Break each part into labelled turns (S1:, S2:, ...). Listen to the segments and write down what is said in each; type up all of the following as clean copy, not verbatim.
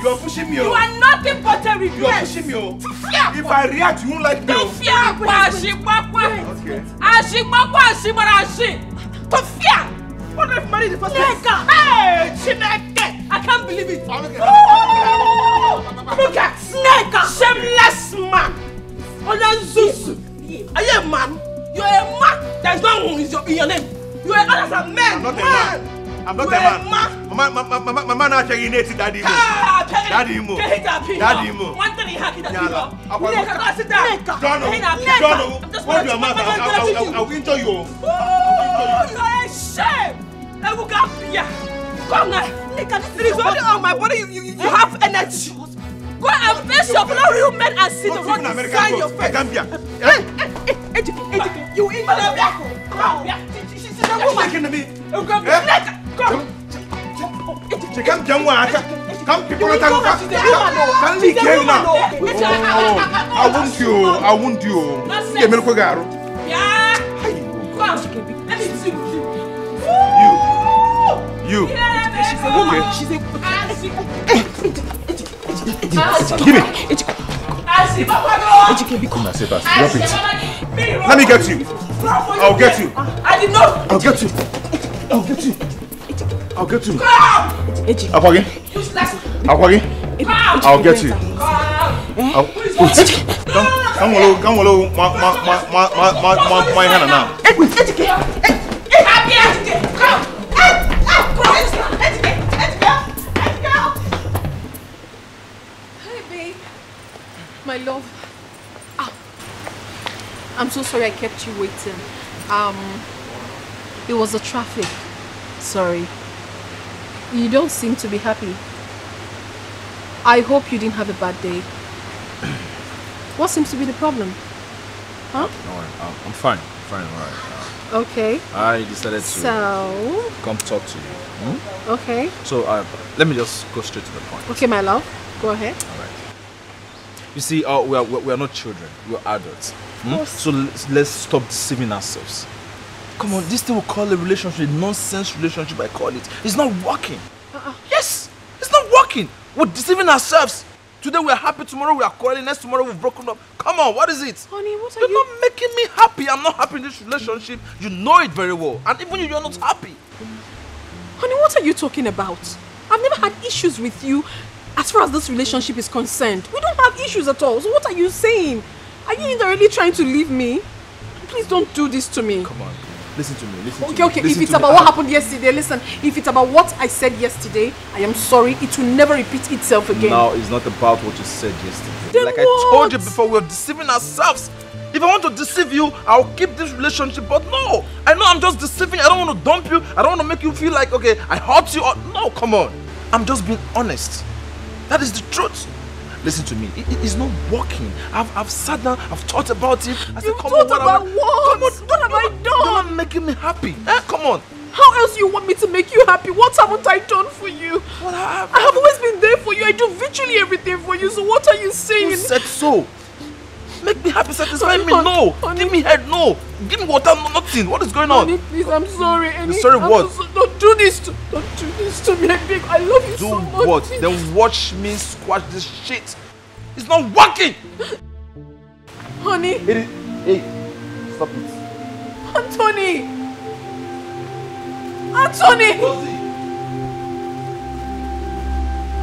S1: You are pushing me.
S2: You are nothing but a regret.
S1: You are pushing me. If I react, you won't like me.
S2: Okay. What if money the first place? Hey, Chineke! I can't believe it. Look at Snake, shameless man. Oyanzusu. Are you a man? You are a man. There's no one in your name. You are a man.
S1: I'm not a man. I'm not a man. My man actually native daddy. Daddy mo. Daddy mo.
S2: One thing he had that
S1: John, hold your mouth. I'll injure you.
S2: You're a shame. Come now. It is only on my body you have energy. Go and face your fellow real men and sit down and sign your face. You in the she's a woman.
S1: Come, people, I won't you. Yeah, you.
S2: She's a woman. She's a
S1: give me. Let me get you. I'll get you.
S2: I did not.
S1: I'll get you. I'll get you. I'll get you. I'll get you. Come on, my hand now.
S3: Hey, babe. My love. I'm so sorry I kept you waiting. It was the traffic. Sorry. You don't seem to be happy. I hope you didn't have a bad day. What seems to be the problem? Huh?
S4: No, I'm fine. Fine, alright.
S3: Okay.
S4: I decided to come talk to you.
S3: Okay.
S4: So let me just go straight to the point.
S3: Okay, my love. Go ahead.
S4: Alright. You see, we are not children. We are adults. So let's stop deceiving ourselves. Come on, this thing we call a relationship, nonsense relationship I call it. It's not working. Yes, it's not working. We're deceiving ourselves. Today we are happy, tomorrow we are quarreling, next tomorrow we've broken up. Come on, what is it?
S3: Honey, what are
S4: You're not making me happy. I'm not happy in this relationship. You know it very well. And even you're not happy.
S3: Honey, what are you talking about? I've never had issues with you as far as this relationship is concerned. We don't have issues at all. So what are you saying? Are you indirectly trying to leave me? Please don't do this to me.
S4: Come on. Listen to me.
S3: Okay. If it's about what happened yesterday, listen. If it's about what I said yesterday, I am sorry. It will never repeat itself again.
S4: Now, it's not about what you said yesterday.
S3: Then
S4: like
S3: what?
S4: I told you before, we're deceiving ourselves. If I want to deceive you, I'll keep this relationship. But no, I know I'm just deceiving. I don't want to dump you. I don't want to make you feel like, okay, I hurt you. No, come on. I'm just being honest. That is the truth. Listen to me. It's not working. I've sat down. I've thought about it. I said, come on,
S3: what? What have I done?
S4: You're not making me happy. Come on.
S3: How else do you want me to make you happy? What haven't I done for you?
S4: What have
S3: I have always been there for you. I do virtually everything for you. So what are you saying?
S4: Who said so? Make me happy, satisfy me. No. Give me head. No. Give me water. No, nothing. What is going on?
S3: Honey, please, I'm sorry.
S4: Sorry what?
S3: Don't do this to me. I love you so much.
S4: Do what? Then watch me squash this shit. It's not working.
S3: Honey.
S4: Hey, stop it.
S3: Anthony.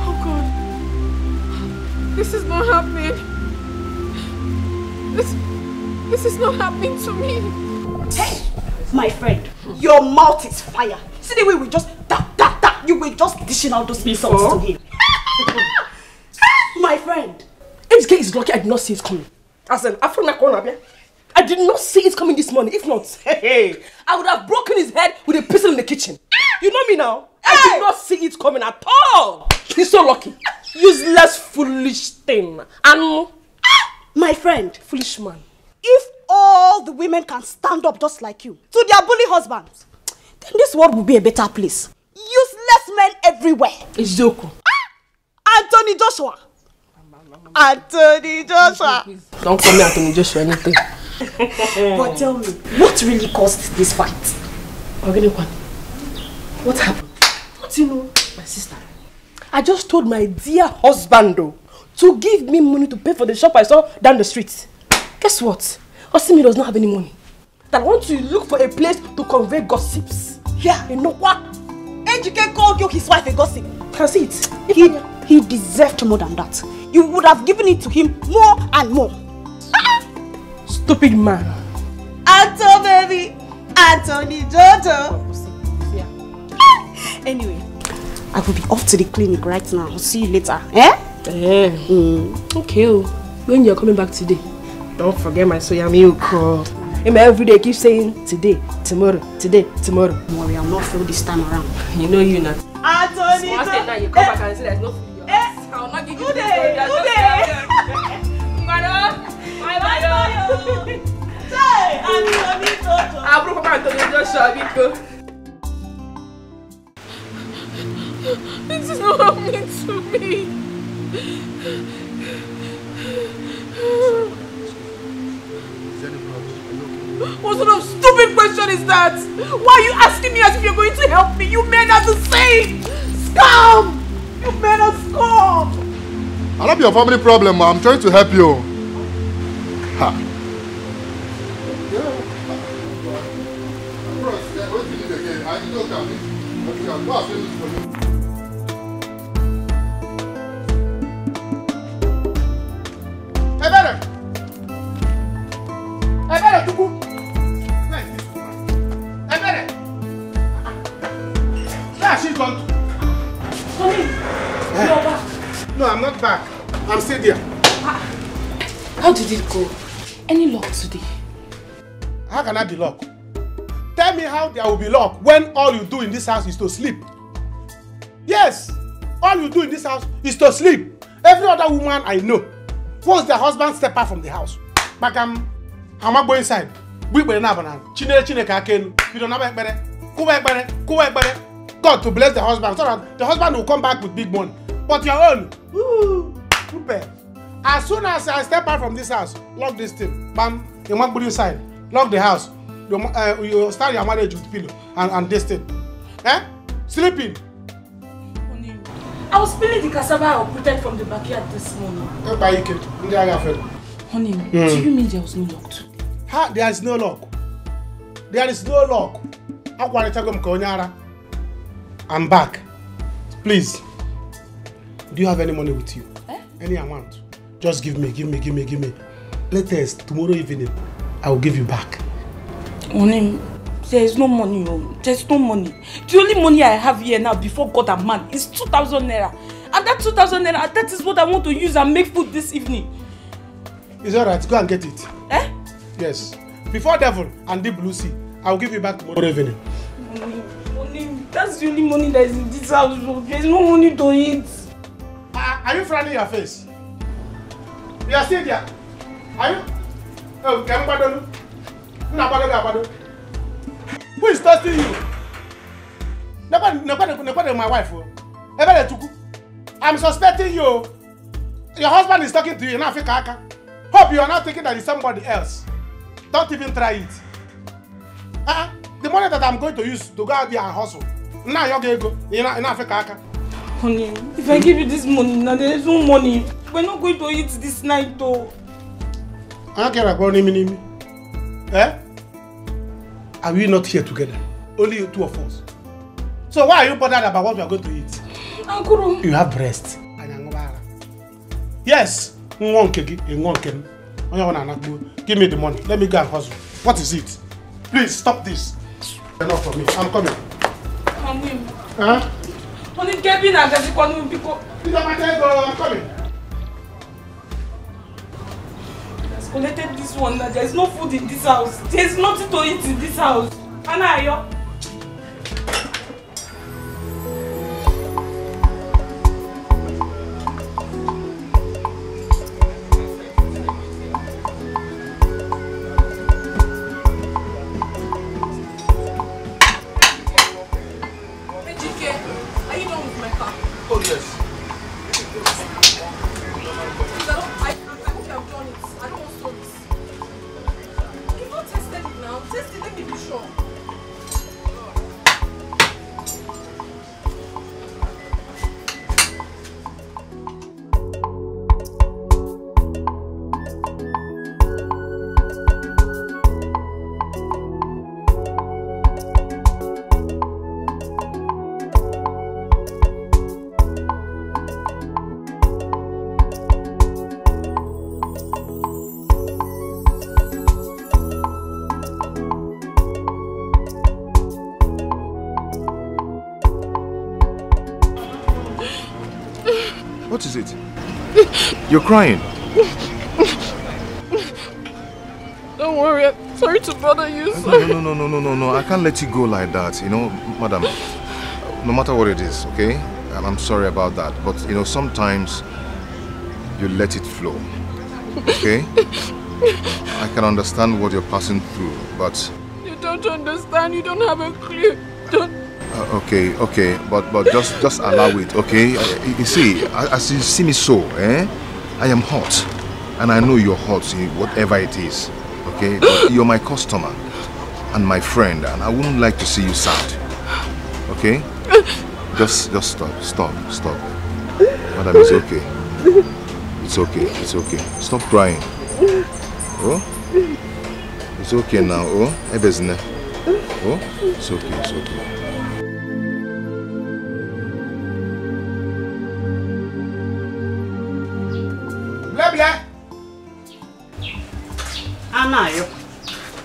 S3: Oh God. This is not happening. This is not happening to me.
S5: Hey, my friend, your mouth is fire. See the way we just you were just dishing out those insults to him. My friend,
S2: HK is lucky I did not see it coming. As an African corner, I did not see it coming this morning. If not, I would have broken his head with a pistol in the kitchen. You know me now. I did not see it coming at all. He's so lucky. Useless, foolish thing. And
S5: my friend,
S2: foolish man.
S5: If all the women can stand up just like you to their bully husbands, then this world will be a better place. Useless men everywhere.
S2: It's Joko.
S5: Anthony Joshua. Anthony Joshua.
S2: Don't call me Anthony Joshua anything.
S5: But tell me, what really caused this fight?
S2: What happened? What do you know? My sister. I just told my dear husband though, to give me money to pay for the shop I saw down the street. Guess what? Osimi does not have any money. That I want to look for a place to convey gossips.
S5: Yeah.
S2: You know what?
S5: Ejike called you his wife a gossip.
S2: Can see it.
S5: He deserved more than that. You would have given it to him more and more.
S2: Stupid man.
S5: Anto baby. Anthony Jojo. Anyway, I will be off to the clinic right now. I'll see you later. Eh?
S2: Okay. When you're coming back today, don't forget my soya milk. Every day keep saying today, tomorrow, today, tomorrow.
S5: Don't worry, I'll not fail this time around.
S2: You know you not.
S5: Anthony
S2: So I now you come back and say there's no food. I'll not give you
S5: Good
S2: the
S5: day.
S3: This is not happening to me. What sort of stupid question is that? Why are you asking me as if you're going to help me? You men are the same! Scum! You men are scum!
S6: I love your family problem, ma. I'm trying to help you. Ha.
S7: No, I'm not back. I'm still there.
S2: How did it go? Any luck today?
S7: How can I be luck? Tell me how there will be luck when all you do in this house is to sleep. Yes, all you do in this house is to sleep. Every other woman I know, once their husband step out from the house, but I'm not going inside. We will not banana. Chine kaken. You don't have better. God to bless the husband so that the husband will come back with big money. But your own, as soon as I step out from this house, lock this thing. Bam, you want to put inside. Lock the house. You start your marriage with pillow and this thing. Eh? Sleeping.
S2: I was peeling the cassava I uprooted from the backyard this morning. Honey, do you mean there was no luck today?
S7: There is no luck. There is no luck. I'm back. Please. Do you have any money with you? Any amount? Just give me. Latest, tomorrow evening, I will give you back.
S8: Honey, there is no money. There's no money. The only money I have here now before God and man is 2,000 naira. And that 2,000 naira, that is what I want to use and make food this evening.
S7: It's alright, go and get it.
S8: Eh?
S7: Yes. Before devil and the blue sea, I will give you back tomorrow evening.
S8: Honey, that's the only money that is in this house. There's no money to eat.
S7: Are you frowning your face? You are still there. Are you? Oh, can you who is toasting you? Nobody, my wife. I'm suspecting you. Your husband is talking to you in Africa. Hope you are not thinking that it's somebody else. Don't even try it. The money that I'm going to use to go out there and hustle. Now you're going to go in Africa.
S8: Honey, if I give you this money, now there is no money. We're not going to eat this night though.
S7: I don't care about me. Eh? Are we not here together? Only two of us. So why are you bothered about what we are going to eat?
S8: Uncle.
S7: You have breast. Yes. Give me the money. Let me go and hustle. What is it? Please stop this. Enough for me. I'm coming. Huh?
S8: Honey, Kevin, I'm coming.
S7: I'm coming.
S8: Collected this one. There is no food in this house. There is nothing to eat in this house. Anna,
S3: Are you done with my car?
S4: Oh yes.
S1: What is it? You're crying.
S3: Don't worry, I'm sorry to bother you, sir.
S1: No. I can't let you go like that, you know, madam. No matter what it is, okay? I'm sorry about that. But, you know, sometimes you let it flow, okay? I can understand what you're passing through, but...
S3: You don't understand, you don't have a clue. Don't...
S1: Okay, but just allow it, okay? You see, as you see me so, I am hot. And I know you're hot, whatever it is, okay? But you're my customer and my friend, and I wouldn't like to see you sad, okay? Just stop. Madam, it's okay. It's okay. Stop crying. Oh? It's okay now, oh? Oh? It's okay.
S7: Blah.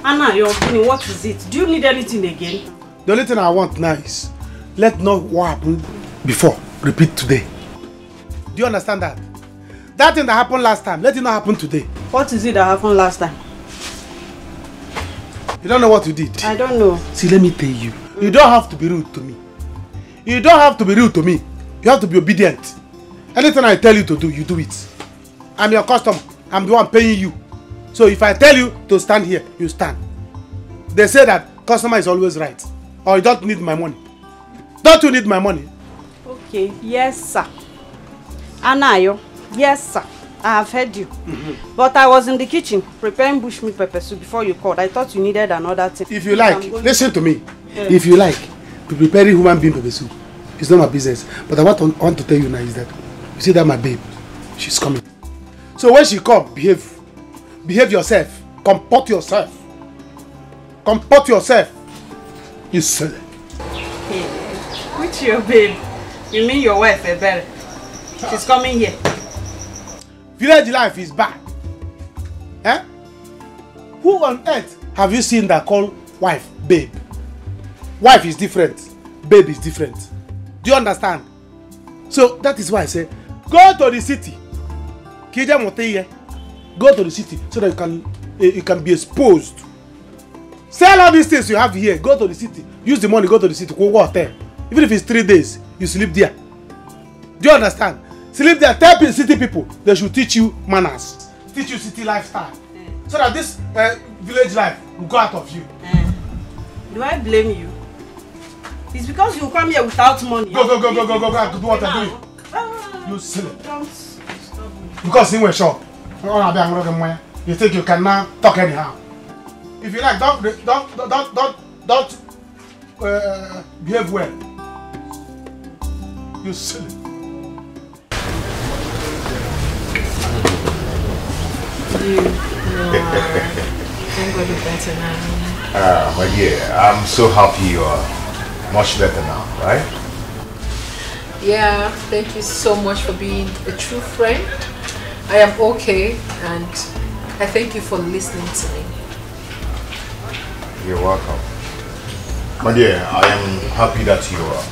S5: Anayo, what is it? Do you need anything again?
S7: The only thing I want now is, let not what happened before repeat today. Do you understand that? That thing that happened last time, let it not happen today.
S5: What is it that happened last time?
S7: You don't know what you did?
S5: I don't know.
S7: See, let me tell you. You don't have to be rude to me. You have to be obedient. Anything I tell you to do, you do it. I'm your customer. I'm the one paying you. So if I tell you to stand here, you stand. They say that customer is always right. Or you don't need my money. Don't you need my money?
S5: Okay, yes sir. Anayo, yes sir. I have heard you. But I was in the kitchen preparing bushmeat pepper soup before you called. I thought you needed another thing.
S7: If you like, listen to me. Yeah. If you like, be preparing human being pepper soup. It's not my business. But I want to tell you now is that, you see that my babe, she's coming. So when she comes, behave yourself. Comport yourself. You silly.
S5: Hey, which your babe? You mean your wife, Ebere? She's coming here.
S7: Village life is bad. Eh? Who on earth have you seen that call wife babe? Wife is different. Babe is different. Do you understand? So that is why I say, go to the city. Go to the city so that you can be exposed. Sell all these things you have here. Go to the city. Use the money. Go to the city. Go work there. Even if it's 3 days, you sleep there. Do you understand? Sleep there. Tell city people they should teach you manners, teach you city lifestyle, so that this village life will go out of you.
S5: Do I blame you? It's because you come here without money.
S7: Go. Do what I'm doing. You silly. Don't stop me. Because in a shop, you think you can now talk anyhow. If you like, don't behave well. You silly.
S3: Thank God you're better now.
S1: My dear, I'm so happy you are much better now, right?
S3: Yeah, thank you so much for being a true friend. I am okay, and I thank you for listening to me.
S1: You're welcome. My dear, I am happy that you are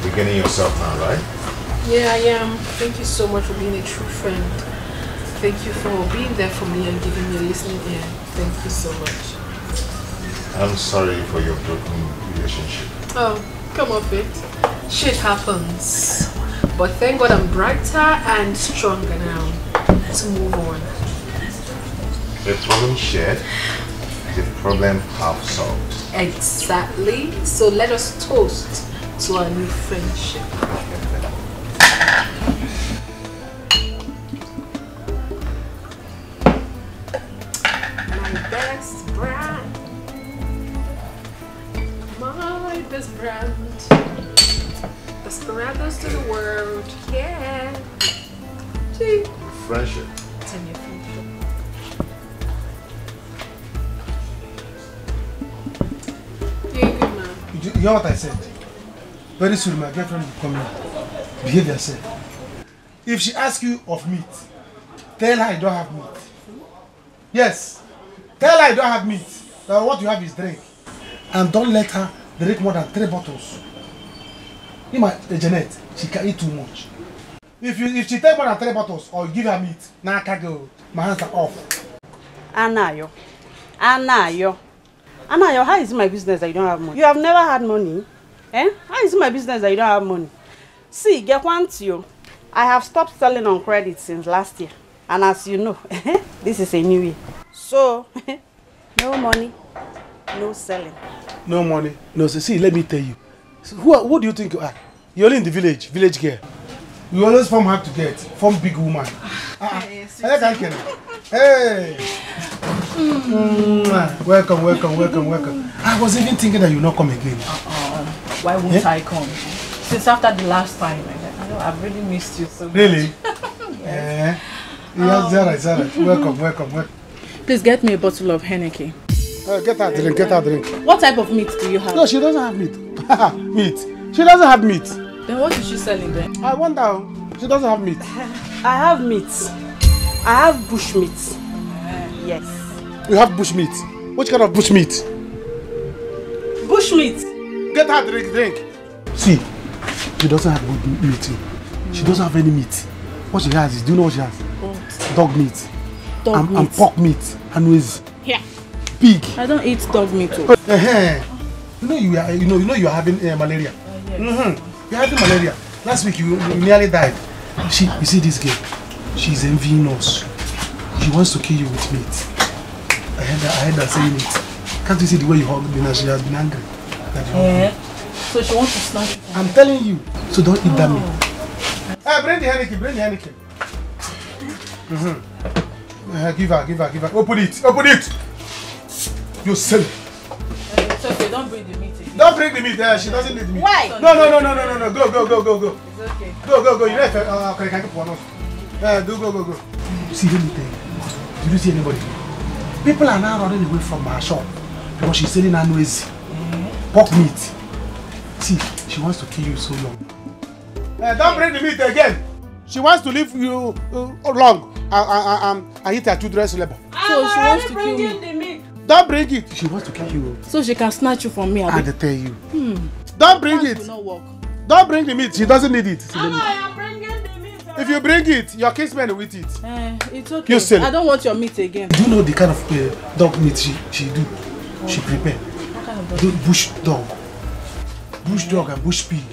S1: beginning yourself now, right?
S3: Yeah, I am. Thank you so much for being a true friend. Thank you for being there for me and giving me a listening ear. Thank you so much.
S1: I'm sorry for your broken relationship.
S3: Oh, come off it. Shit happens. But thank God I'm brighter and stronger now to move on.
S1: The problem shared, the problem half solved.
S3: Exactly. So let us toast to our new friendship. Best brand. Desperados to the world. Yeah. See?
S1: Friendship.
S3: It's in your friendship. You're a good man.
S7: You hear what I said? Very soon my girlfriend will come here. Behave yourself. If she asks you of meat, tell her I don't have meat. Yes. Tell her I don't have meat. That what you have is drink. And don't let her drink more than 3 bottles. Janet, she can eat too much. If she take more than 3 bottles or give her meat, now I can't go. My hands are off.
S5: Anayo, how is it my business that you don't have money? You have never had money. Eh? How is it my business that you don't have money? See, get one to you. I have stopped selling on credit since last year. And as you know, this is a new year. So, no money, no selling.
S7: No money. No, see, let me tell you. So who do you think you are? You're only in the village girl. You always form hard to get, form big woman. Hey. Welcome. I was even thinking that you not come again.
S8: Why won't I come? Since after the last time, I've really missed you so much.
S7: Really? Yeah. Yes, Zara. Welcome.
S8: Please get me a bottle of Henneke.
S7: Get her drink.
S8: What type of meat do you have?
S7: No, she doesn't have meat. Meat. She doesn't have meat.
S8: Then what is she selling then?
S7: I wonder. She doesn't have meat.
S5: I have meat. I have bush meat. Yes.
S7: You have bush meat. Which kind of bush meat?
S5: Bush meat.
S7: Get her drink. See, she doesn't have good meat. She doesn't have any meat. What she has is, do you know what she has? What? Dog meat. And pork meat. And with pig.
S8: I don't eat dog meat.
S7: You know you are having malaria. Yes. You're having malaria. Last week you nearly died. You see this girl? She's envying us. She wants to kill you with meat. I heard her saying it. Can't you see the way you hug me now? She has been angry.
S8: So she wants to snatch it.
S7: I'm telling you. So don't eat that meat. Hey, bring the Henneke. Give her. Open it. You silly.
S8: It's okay, don't bring the meat again.
S7: Don't bring the meat. She doesn't need the meat.
S5: Why?
S7: No. Go.
S8: It's okay.
S7: Go. You know, can I get one off? Go. See, let me tell you. Did you see anybody? People are now running away from our shop because she's selling noisy pork meat. See, she wants to kill you so long. Don't bring the meat again. She wants to leave you long. I eat her children's labor.
S8: So she wants to kill me.
S7: Don't bring it. She wants to kill you.
S8: So she can snatch you from me.
S7: I tell you. Don't bring it.
S8: Will not work.
S7: Don't bring the meat. She doesn't need it.
S5: I am bringing the meat.
S7: If you bring it, your kinsman will eat it.
S8: It's okay. I don't want your meat again.
S7: Do you know the kind of dog meat she do? She prepare.
S8: What kind of dog?
S7: Bush dog. Bush dog and bush pig.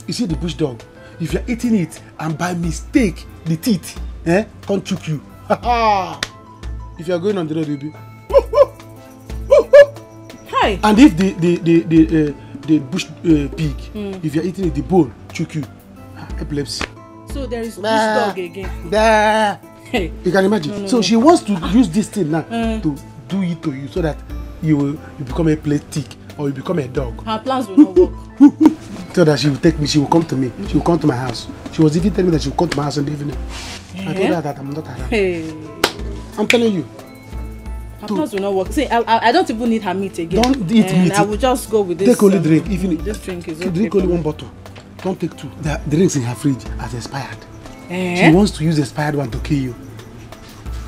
S7: You see the bush dog? If you're eating it and by mistake the teeth can't choke you. If you're going on the road, you'll be.
S8: Hi.
S7: And if the bush pig, if you're eating it, the bone choke you. Epilepsy.
S8: So there is bush dog again.
S7: Hey. You can imagine. So she wants to use this thing now to do it to you so that you become a plastic or you become a dog.
S8: Her plans will not work.
S7: So that she will take me, she will come to me, she will come to my house. She was even telling me that she will come to my house in the evening. I told her that I'm not around. I'm telling you.
S8: Her plans will not work. See, I don't even need her meat again.
S7: Don't eat meat.
S8: I will just go with this.
S7: Take only drink. Even
S8: this drink is okay.
S7: Drink only one bottle. Don't take two. The drinks in her fridge has expired. She wants to use the expired one to kill you.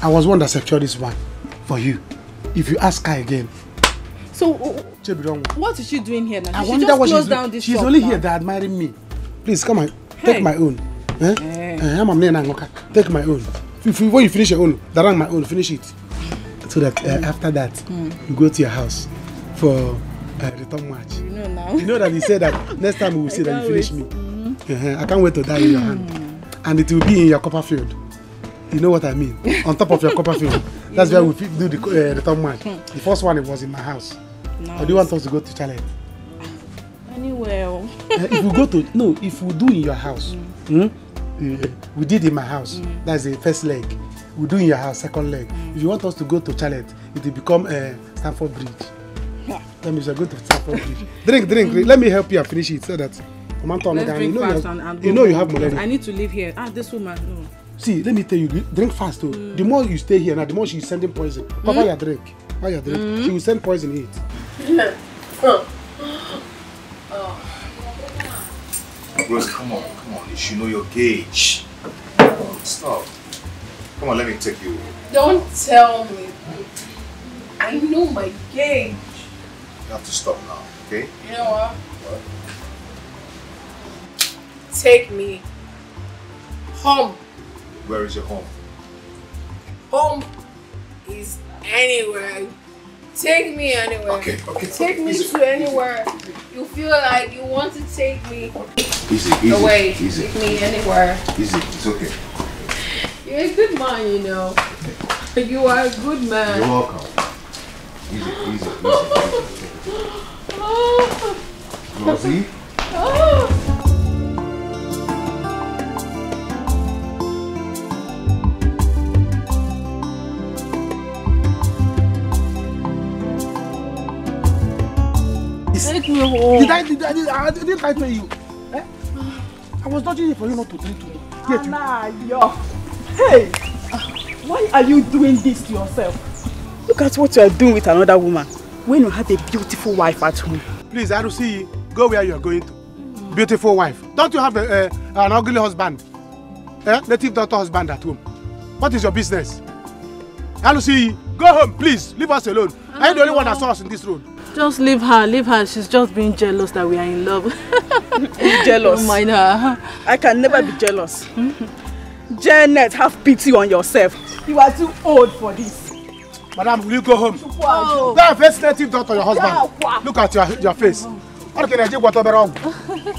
S7: I was one that secured this one for you. If you ask her again.
S8: So, what is she doing here now?
S7: I wonder what she's down this. She's only here to admiring me. Please come on, take my own. Take my own. When you finish your own, darang my own, finish it. So that after that, you go to your house for return match.
S8: You know now.
S7: You know that he said that next time we will say that you finish me. I can't wait to die in your hand. And it will be in your Copperfield. You know what I mean? On top of your Copperfield. That's where we do the return match. The first one, it was in my house. Nice. Or do you want us to go to Charlotte?
S8: Anywhere.
S7: If we go to, no, if we do in your house, we did in my house, that's the first leg. We do in your house, second leg. If you want us to go to Charlotte, it will become Stamford Bridge. Let me just go to Stamford Bridge. Drink. Let me help you and finish it so that you know you have malaria.
S8: I need to live here. This woman, no.
S7: See, let me tell you, drink fast though. The more you stay here now, the more she's sending poison. Papa, you drink. She will send poison in it.
S1: Rose, come on. You should know your gauge. Stop. Come on, let me take you.
S2: Don't tell me. I know my gauge.
S1: You have to stop now, okay?
S2: You know what? Take me. Home.
S1: Where is your home?
S9: Home is anywhere. Take me anywhere.
S1: Okay.
S9: Take me to anywhere you feel like you want to take me.
S1: Easy.
S9: Away.
S1: Easy.
S9: Take me anywhere.
S1: Easy. It's okay.
S9: You're a good man, you know. You are a good man.
S1: You're welcome. Easy. Rosie?
S8: Take me home.
S7: I didn't lie to you. Eh? I was dodging for you not to drink to me.
S5: Hey! Why are you doing this to yourself? Look at what you are doing with another woman when you have a beautiful wife at home.
S7: Please, Arusi, go where you are going to. Beautiful wife. Don't you have an ugly husband? Native daughter husband at home. What is your business? Arusi, go home, please. Leave us alone. Are you the only one that saw us in this road?
S3: Just leave her. She's just being jealous that we are in love.
S5: Jealous?
S3: Don't mind her.
S5: I can never be jealous. Janet, have pity on yourself. You are too old for this.
S7: Madam, will you go home? Go and face native daughter your husband. Look at your face.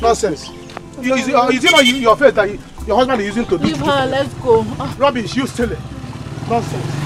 S7: Nonsense. Is it not your face that your husband is using to do?
S3: Leave her, let's go.
S7: Rubbish, you steal it. Nonsense.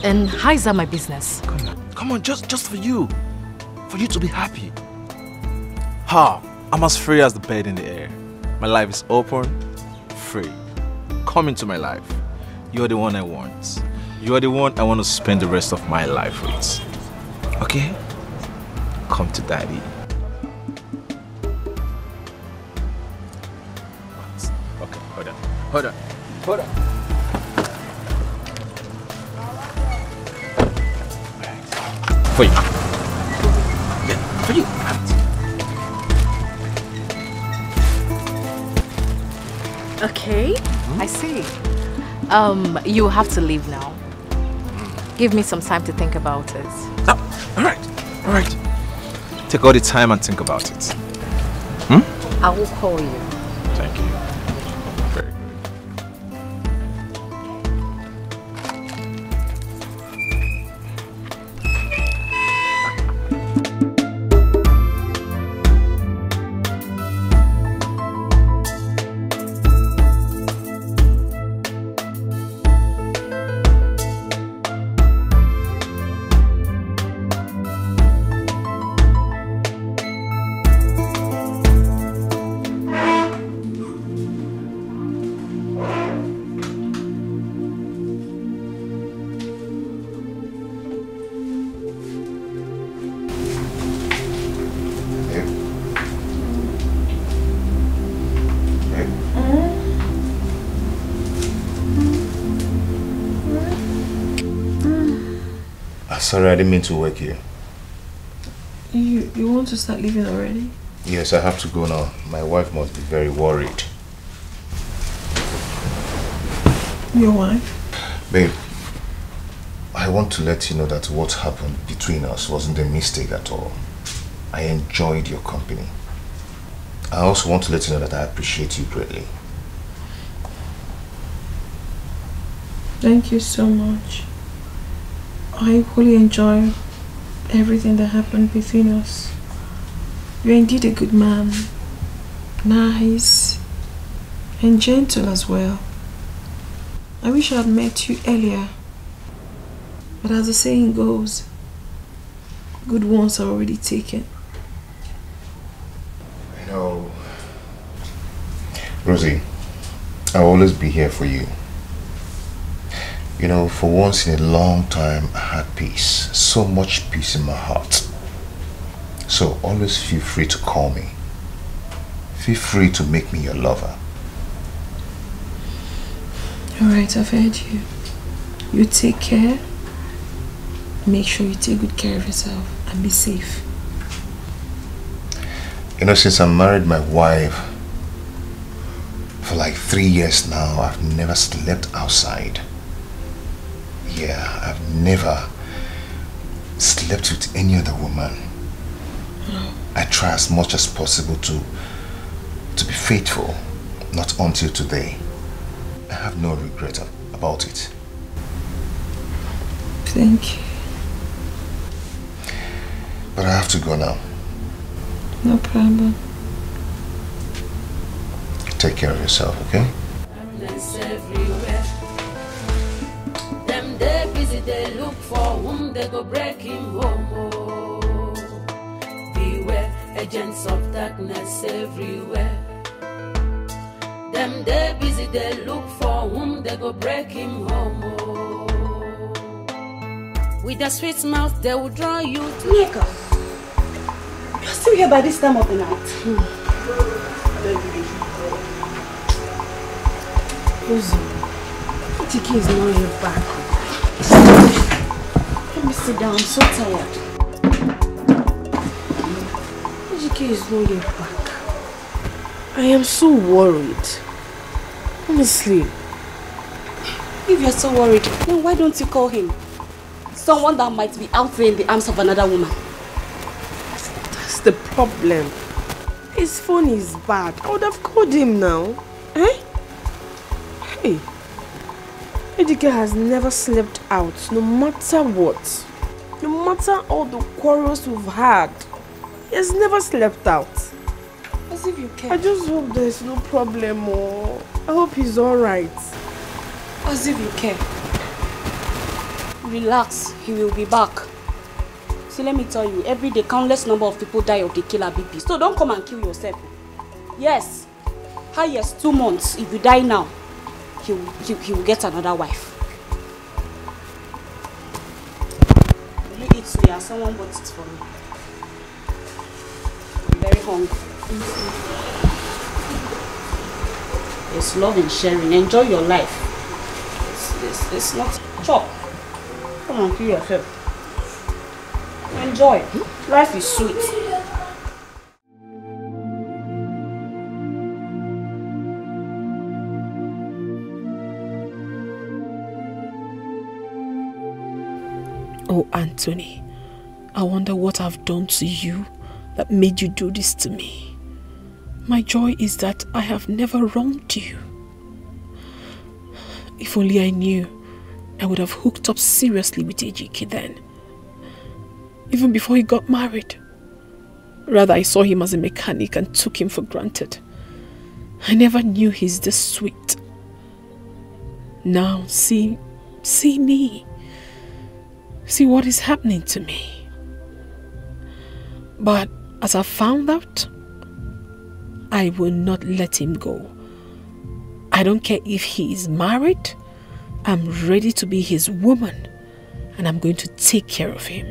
S10: And how is that my business?
S4: Come on, just for you. For you to be happy. Ha! I'm as free as the bird in the air. My life is open, free. Come into my life. You're the one I want. You're the one I want to spend the rest of my life with. Okay? Come to daddy. What? Okay, hold on. For you. Yeah, for you.
S10: Okay, I see. You have to leave now. Give me some time to think about it.
S4: Oh, all right. Take all the time and think about it.
S10: I will call you.
S4: Thank you. Very good.
S1: Sorry, I didn't mean to work here.
S3: You want to start leaving already?
S1: Yes, I have to go now. My wife must be very worried.
S3: Your wife?
S1: Babe, I want to let you know that what happened between us wasn't a mistake at all. I enjoyed your company. I also want to let you know that I appreciate you greatly.
S3: Thank you so much. I equally enjoy everything that happened between us. You're indeed a good man. Nice. And gentle as well. I wish I had met you earlier. But as the saying goes, good ones are already taken.
S1: Rosie, I'll always be here for you. You know, for once in a long time, I had peace. So much peace in my heart. So always feel free to call me. Feel free to make me your lover.
S8: Alright, I've heard you. You take care. Make sure you take good care of yourself and be safe.
S1: You know, since I married my wife, for like 3 years now, I've never slept outside. Yeah, I've never slept with any other woman. I try as much as possible to be faithful, not until today. I have no regret about it.
S8: Thank you.
S1: But I have to go now.
S8: No problem.
S1: Take care of yourself, okay?
S11: Everywhere. Them they busy, they look for whom they go break him home. Oh. Beware, agents of darkness everywhere. Them they busy, they look for whom they go break him home. Oh. With their sweet mouth, they will draw you to
S5: Nika, you're still here by this time of the night.
S3: Rosie, Ejike is not here back.
S5: Let me sit down, I'm so tired.
S3: Ejike is not here back. I am so worried. Honestly.
S5: If you're so worried, then why don't you call him? Someone that might be out there in the arms of another woman.
S3: That's the problem. His phone is bad. I would have called him now. Eh? Hey. Ejike has never slept out, no matter what. No matter all the quarrels we've had. He has never slept out.
S5: As if you care.
S3: I just hope there's no problem, or I hope he's alright.
S5: As if you care. Relax, he will be back. See, let me tell you, every day countless number of people die of the killer BP. So don't come and kill yourself. Yes, highest 2 months. If you die now, he will get another wife. Will you eat suya? Someone bought it for me. I'm very hungry. It's love and sharing. Enjoy your life. It's not chop. Come on, kill yourself. Enjoy. Life is sweet.
S8: Oh, Anthony, I wonder what I've done to you that made you do this to me. My joy is that I have never wronged you. If only I knew, I would have hooked up seriously with Ejike then. Even before he got married. Rather, I saw him as a mechanic and took him for granted. I never knew he's this sweet. Now, see me. See what is happening to me. But as I found out, I will not let him go. I don't care if he is married. I'm ready to be his woman, and I'm going to take care of him.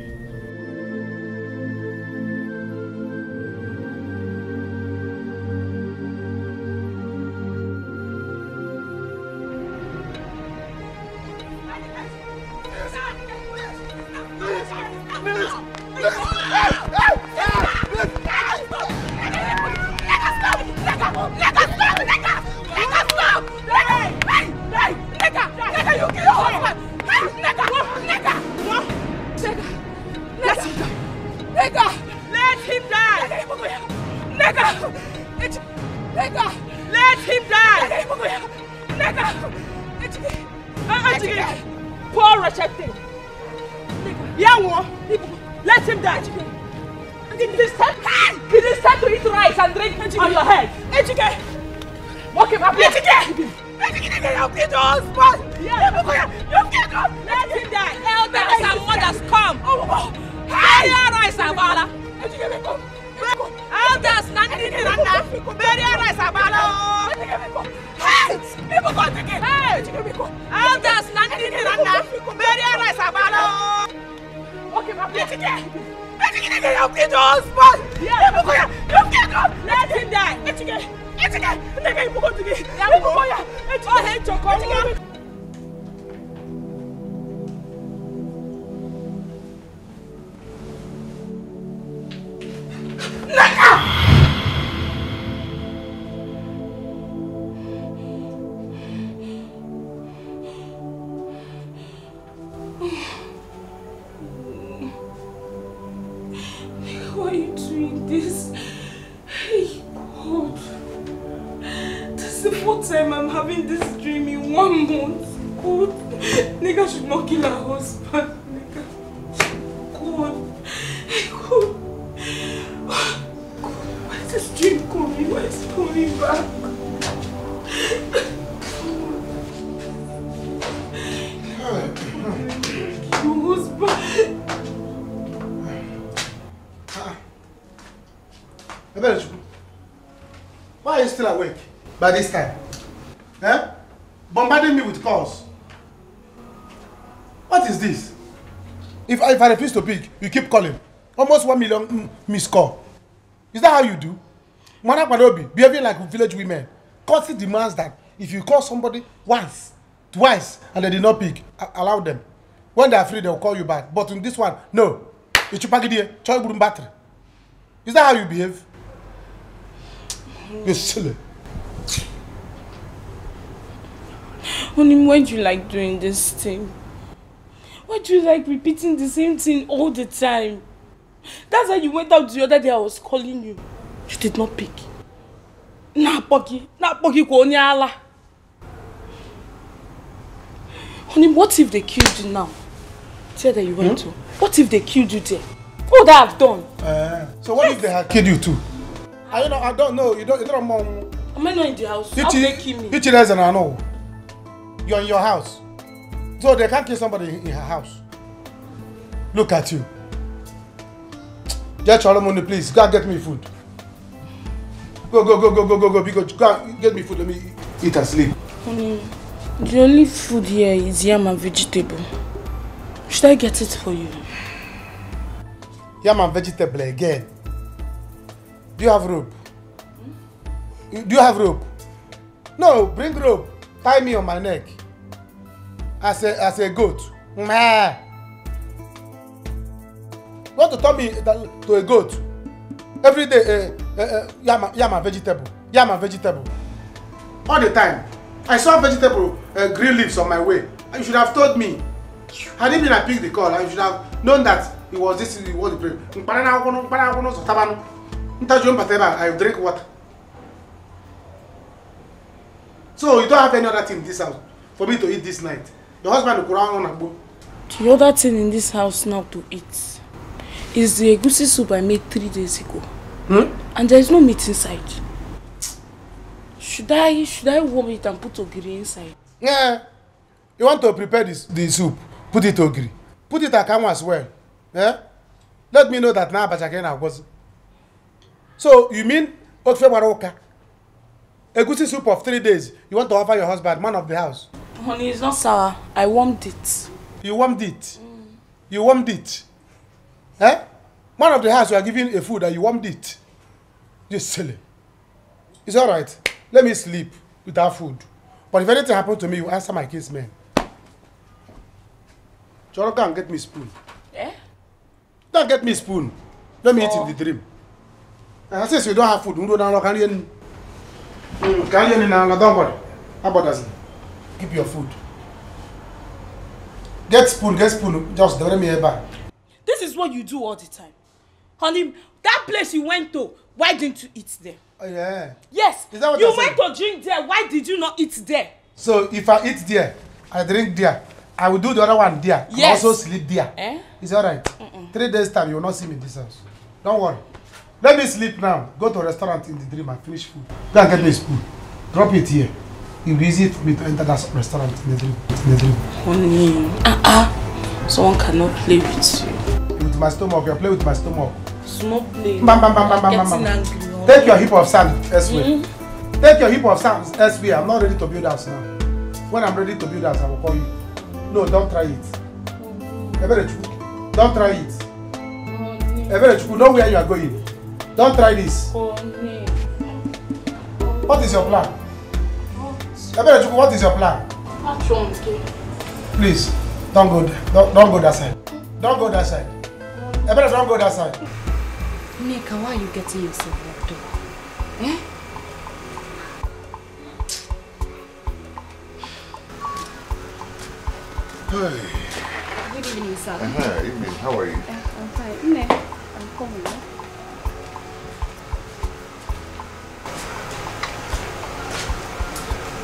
S8: Why are you doing this? Hey, God. This is the fourth time I'm having this dream in 1 month. God. Nigga should not kill her husband. Nigga. God. Hey, God. God. Why is this dream coming? Why is it coming back? Your husband.
S7: Why are you still awake by this time? Eh? Bombarding me with calls. What is this? If I refuse to pick, you keep calling. Almost 1 million missed call. Is that how you do? Mana Kwadobi, behaving like village women. Courtesy demands that if you call somebody once, twice, and they did not pick, allow them. When they are free, they will call you back. But in this one, no. Is that how you behave? You're silly.
S8: Honey, why do you like doing this thing? Why do you like repeating the same thing all the time? That's why you went out the other day. I was calling you. You did not pick. Na poki ko ni ala. Honey, what if they killed you now? Tell that you went to. What if they killed you there? What would I have done?
S7: So what if they had killed you too? I don't know. You don't know.
S8: Am I not in the house? How they kill me?
S7: I know. You're in your house. So they can't kill somebody in her house. Look at you. Get your money, please. Go and get me food. Go. Because go and get me food. Let me eat and sleep.
S8: Honey, the only food here is yam and vegetable. Should I get it for you?
S7: Yam and vegetable again. Do you have rope? Do you have rope? No, bring rope. Tie me on my neck. As a goat. Meh. You want to turn me to a goat? Every day, yam and vegetable. Yam and vegetable. All the time. I saw vegetable green leaves on my way. You should have told me. Had it been I picked the call, I should have known that it was this, it was the prayer. I drink water. So you don't have any other thing in this house for me to eat this night. Your husband will go on a boat.
S8: The other thing in this house now to eat is the egusi soup I made 3 days ago. And there is no meat inside. Should I warm it and put ogiri inside?
S7: Yeah. You want to prepare the soup, put it ogiri. Put it akamu as well. Yeah? Let me know that now Bachakena was. So you mean Okfe Maroka? Egusi soup of 3 days. You want to offer your husband, man of the house?
S8: Honey, it's not sour. I warmed it.
S7: You warmed it? You warmed it? Eh? Man of the house, you are giving a food and you warmed it. You're silly. It's alright. Let me sleep without food. But if anything happens to me, you answer my case, man. Choro, go and get me spoon.
S8: Eh?
S7: Don't get me spoon. Let me eat in the dream. And since you don't have food, don't worry. How about that? Keep your food. Get spoon, just don't let me back.
S8: This is what you do all the time. Honey, that place you went to, why didn't you eat there?
S7: Oh yeah.
S8: Yes,
S7: is that what
S8: you went to drink there, why did you not eat there?
S7: So if I eat there, I drink there, I will do the other one there.
S8: Yes.
S7: I also sleep there.
S8: Eh?
S7: It's alright. 3 days time, you will not see me in this house. Don't worry. Let me sleep now. Go to a restaurant in the dream and finish food. Go and get me a spoon. Drop it here. It will be easy for me to enter that restaurant in the dream.
S8: Honey, someone cannot play with you.
S7: With my stomach, you play with my stomach.
S8: Small play.
S7: Bam. Take your heap of sand elsewhere. Take your heap of sand elsewhere. I'm not ready to build house now. When I'm ready to build house, I will call you. No, don't try it. Don't try it. Know where you are going. Don't try this. What is your plan? What is your plan? Please, don't go there. Don't go that side. Don't go that side. Don't go that side.
S12: Nika, why are you getting yourself worked up? Eh?
S1: Hey.
S12: Good evening, sir.
S1: Evening. How are you?
S12: I'm fine. Nika, I'm coming.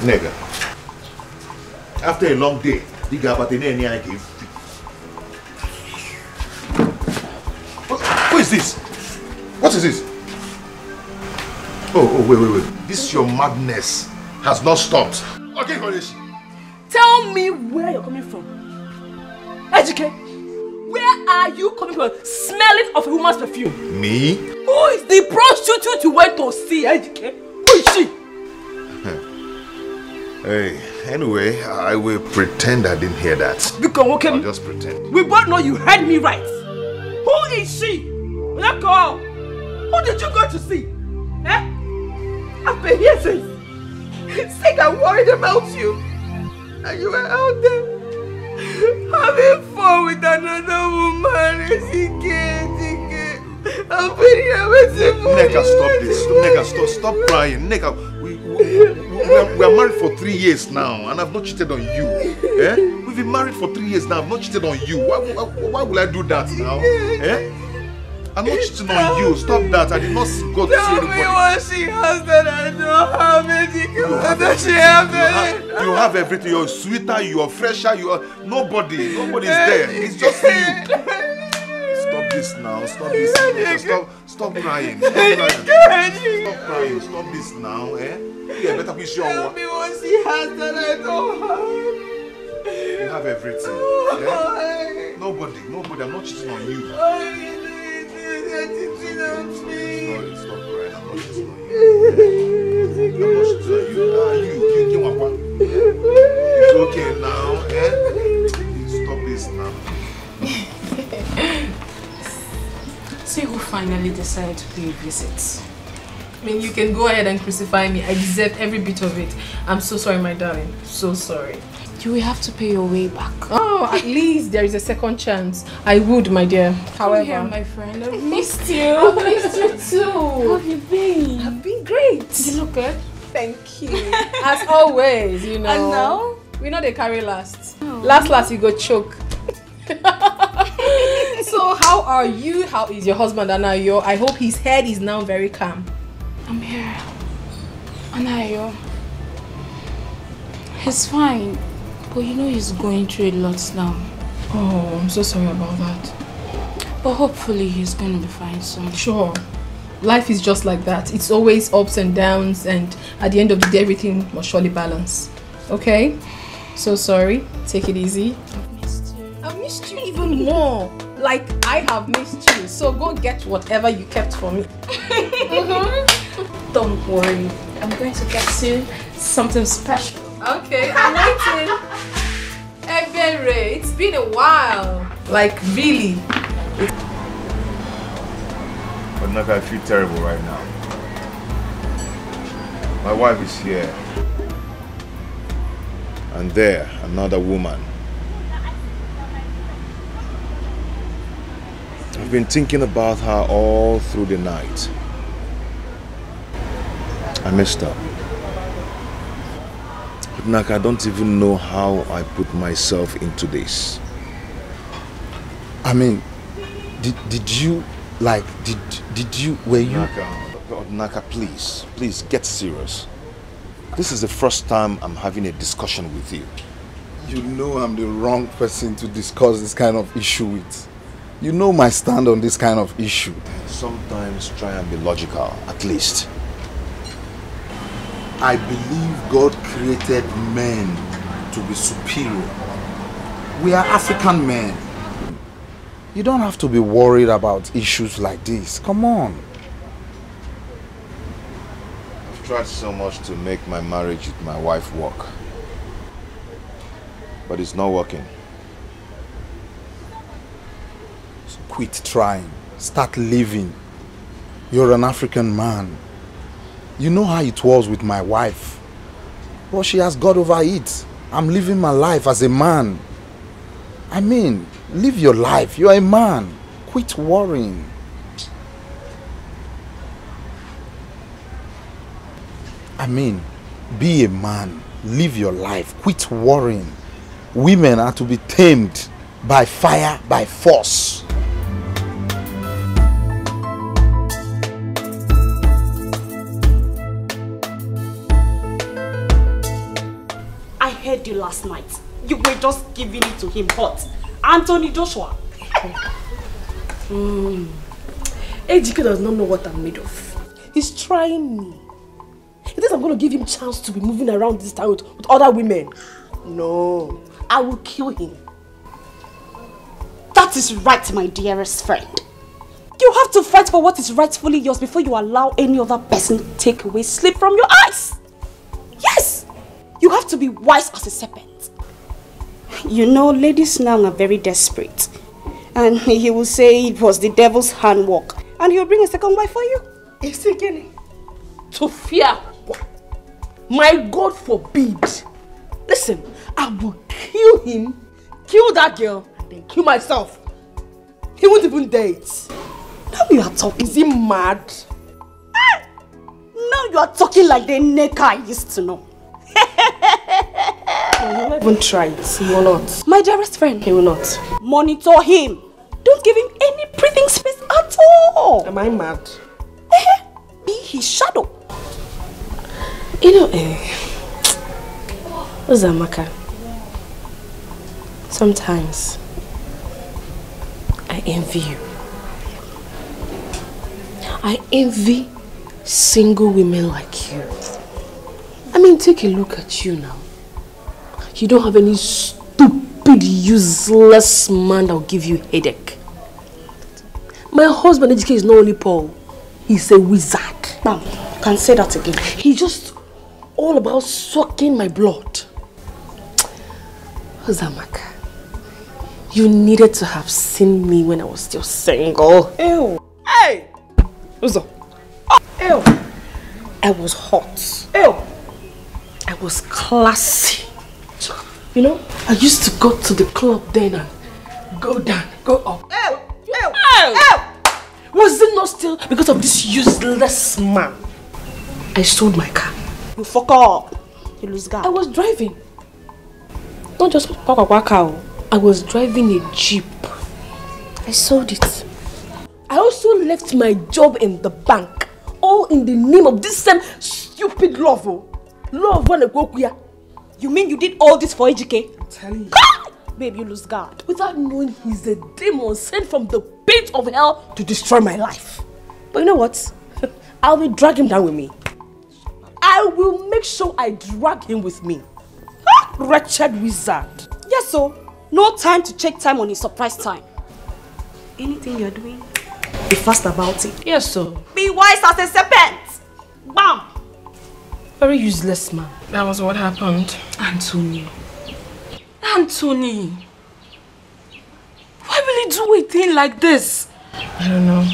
S1: Nigga, after a long day, you got about any I give. Who is this? What is this? Oh, wait. This your madness has not stopped. Okay, Kodeshi.
S2: Tell me where you're coming from. Ejike, where are you coming from? Smelling of a woman's perfume.
S1: Me?
S2: Who is the prostitute you went to see, Ejike? Who is she?
S1: Hey, anyway, I will pretend I didn't hear that. I'll just pretend.
S2: We both know you heard me right. Who is she? That girl. Who did you go to see? Eh? I've been here since. Sick and worried about you. And you were out there having fun with another woman. I've been here waiting for you.
S1: Neka, stop this. Neka, stop crying. Neka, we are married for 3 years now, and I've not cheated on you. Eh? We've been married for 3 years now. I've not cheated on you. Why will I do that now? Eh? I'm not cheating on you. Stop that. I did not go to see anybody.
S2: Tell me what she has that I don't have.
S1: You have everything. You're sweeter. You're fresher. Nobody's there. It's just you. Stop this now. Stop this. Stop crying. Stop crying. Stop this now. Eh? Yeah, better be sure.
S2: Tell me what she has that I don't have.
S1: You have everything. Yeah? Nobody. I'm not cheating on you.
S2: Stop
S1: crying. I'm not cheating on you. It's okay now. Eh? Stop this now.
S12: See who finally decided to pay a visit.
S3: I mean, you can go ahead and crucify me. I deserve every bit of it. I'm so sorry, my darling. So sorry.
S12: You will have to pay your way back.
S3: Oh, at least there is a second chance. I would, my dear. However,
S12: here, my friend. I've missed you.
S3: I've missed you too.
S12: How have you been?
S3: I've been great.
S12: You look good.
S3: Thank you. As always, you know.
S12: And now?
S3: We know they carry last. Oh. Last, you go choke. So, how are you? How is your husband, Anayo? I hope his head is now very calm.
S12: I'm here. Anayo. He's fine. But you know he's going through a lot now.
S3: Oh, I'm so sorry about that.
S12: But hopefully he's going to be fine soon.
S3: Sure. Life is just like that. It's always ups and downs, and at the end of the day, everything must surely balance. Okay? So sorry. Take it easy.
S12: I've missed you.
S3: I've missed you even more. Like, I have missed you. So go get whatever you kept for me.
S12: Don't worry. I'm going to get you something special.
S3: Okay, I'm waiting. Ebere, it's been a while. Like, really.
S1: But Naka, I feel terrible right now. My wife is here. And there, another woman. I've been thinking about her all through the night. I messed up. But Naka, I don't even know how I put myself into this.
S13: I mean, were you...
S1: Naka, please get serious. This is the first time I'm having a discussion with you.
S13: You know I'm the wrong person to discuss this kind of issue with. You know my stand on this kind of issue.
S1: Sometimes try and be logical, at least.
S13: I believe God created men to be superior. We are African men. You don't have to be worried about issues like this. Come on.
S1: I've tried so much to make my marriage with my wife work. But it's not working.
S13: So quit trying. Start living. You're an African man. You know how it was with my wife. Well, she has got over it. I'm living my life as a man. I mean, live your life. You're a man. Quit worrying. I mean, be a man. Live your life. Quit worrying. Women are to be tamed by fire, by force.
S5: I heard you last night. You were just giving it to him hot. Anthony Joshua.
S2: Ejike does not know what I'm made of. He's trying me. He thinks I'm going to give him a chance to be moving around this town with other women. No, I will kill him.
S5: That is right, my dearest friend. You have to fight for what is rightfully yours before you allow any other person to take away sleep from your eyes. Yes! You have to be wise as a serpent. You know, ladies now are very desperate. And he will say it was the devil's handwork. And he'll bring a second wife for you.
S2: It's again. To fear. My God forbid. Listen, I will kill him, kill that girl, and then kill myself. He won't even date.
S5: Now you are talking.
S2: Is he mad?
S5: Now you are talking like the Neka I used to know.
S2: He will not even try it. He will not.
S5: My dearest friend.
S2: He will not.
S5: Monitor him. Don't give him any breathing space at all.
S2: Am I mad?
S5: Be his shadow.
S2: You know, Uzamaka, sometimes I envy you. I envy single women like you. I mean, take a look at you now. You don't have any stupid, useless man that will give you headache. My husband, Ejike, is not only Paul, he's a wizard.
S5: Ma'am, you can say that again.
S2: He's just all about sucking my blood. Uzamaka, you needed to have seen me when I was still single.
S5: Ew.
S2: Hey! Uzo.
S5: Ew.
S2: I was hot.
S5: Ew.
S2: I was classy. You know, I used to go to the club then and go down, go up.
S5: Ew. Ew.
S2: Ew.
S5: Ew.
S2: Was it not still because of this useless man? I sold my car.
S5: You fuck up. You lose guard.
S2: I was driving. Not just cow. I was driving a Jeep. I sold it. I also left my job in the bank. All in the name of this same stupid love. Love wanna go queer.
S5: You mean you did all this for Ejike?
S2: I'm telling you.
S5: Babe, you lose guard.
S2: Without knowing he's a demon sent from the pit of hell to destroy my life. But you know what? I will drag him down with me. I will make sure I drag him with me. Wretched wizard.
S5: Yes, so no time to check time on his surprise time. Anything you're doing, be fast about it.
S2: Yes, sir.
S5: Be wise as a serpent. Bam!
S2: Very useless man.
S12: That was what happened.
S2: Anthony.
S12: Anthony! Why will he do a thing like this?
S2: I don't know.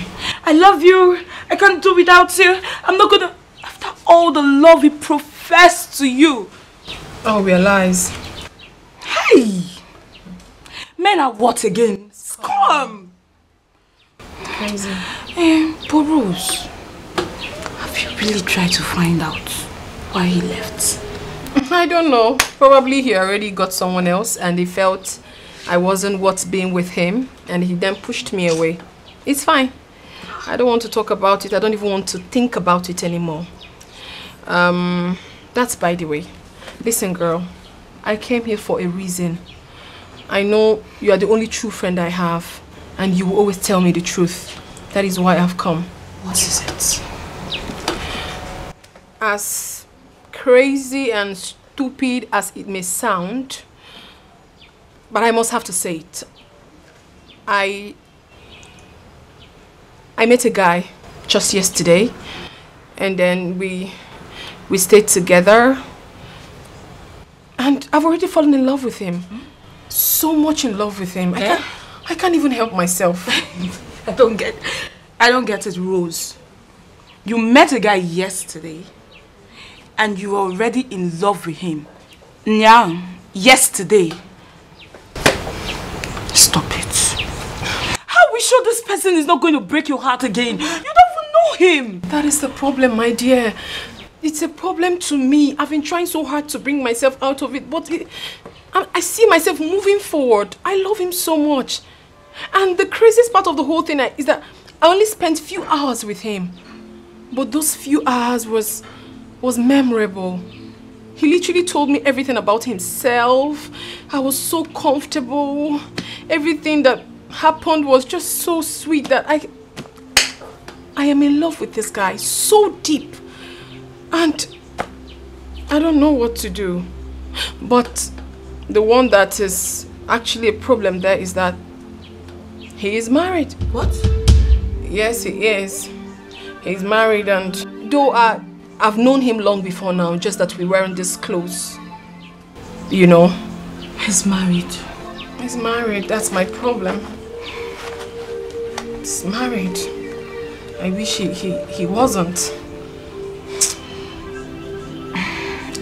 S12: I love you. I can't do without you. I'm not gonna... After all the love he professed to you.
S2: Oh, we are lies.
S12: Hey! Men are what again? Scum!
S2: Crazy.
S12: Boros, have you really tried to find out why he left?
S2: I don't know. Probably he already got someone else and he felt I wasn't worth being with him and he then pushed me away. It's fine. I don't want to talk about it. I don't even want to think about it anymore. That's by the way. Listen, girl. I came here for a reason. I know you are the only true friend I have and you will always tell me the truth. That is why I've come.
S12: What is it?
S2: As crazy and stupid as it may sound, but I must have to say it. I met a guy just yesterday and then we
S8: We stayed together. And I've already fallen in love with him. So much in love with him. I can't even help myself.
S12: I don't get it, Rose. You met a guy yesterday and you were already in love with him. Nyang, yesterday. Stop it. How are we sure this person is not going to break your heart again? You don't even know him.
S8: That is the problem, my dear. It's a problem to me. I've been trying so hard to bring myself out of it, but I see myself moving forward. I love him so much. And the craziest part of the whole thing is that I only spent few hours with him. But those few hours was memorable. He literally told me everything about himself. I was so comfortable. Everything that happened was just so sweet that I am in love with this guy so deep. And I don't know what to do. But the one that is actually a problem there is that he is married.
S12: What?
S8: Yes, he is. He's married, and though I've known him long before now, just that we weren't this close. You know.
S12: He's married.
S8: He's married. That's my problem. He's married. I wish he wasn't.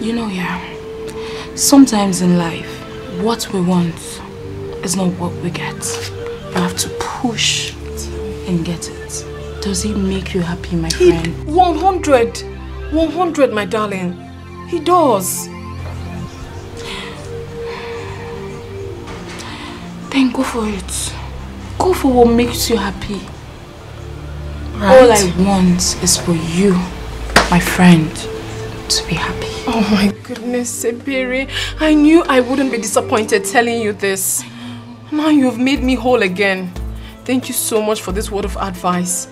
S12: You know, yeah. Sometimes in life, what we want is not what we get. You have to push and get it. Does he make you happy, my friend?
S8: 100. 100, my darling. He does.
S12: Then go for it. Go for what makes you happy.
S8: Right.
S12: All I want is for you, my friend, to be happy.
S8: Oh my goodness, Sebiri. I knew I wouldn't be disappointed telling you this. Now you've made me whole again. Thank you so much for this word of advice.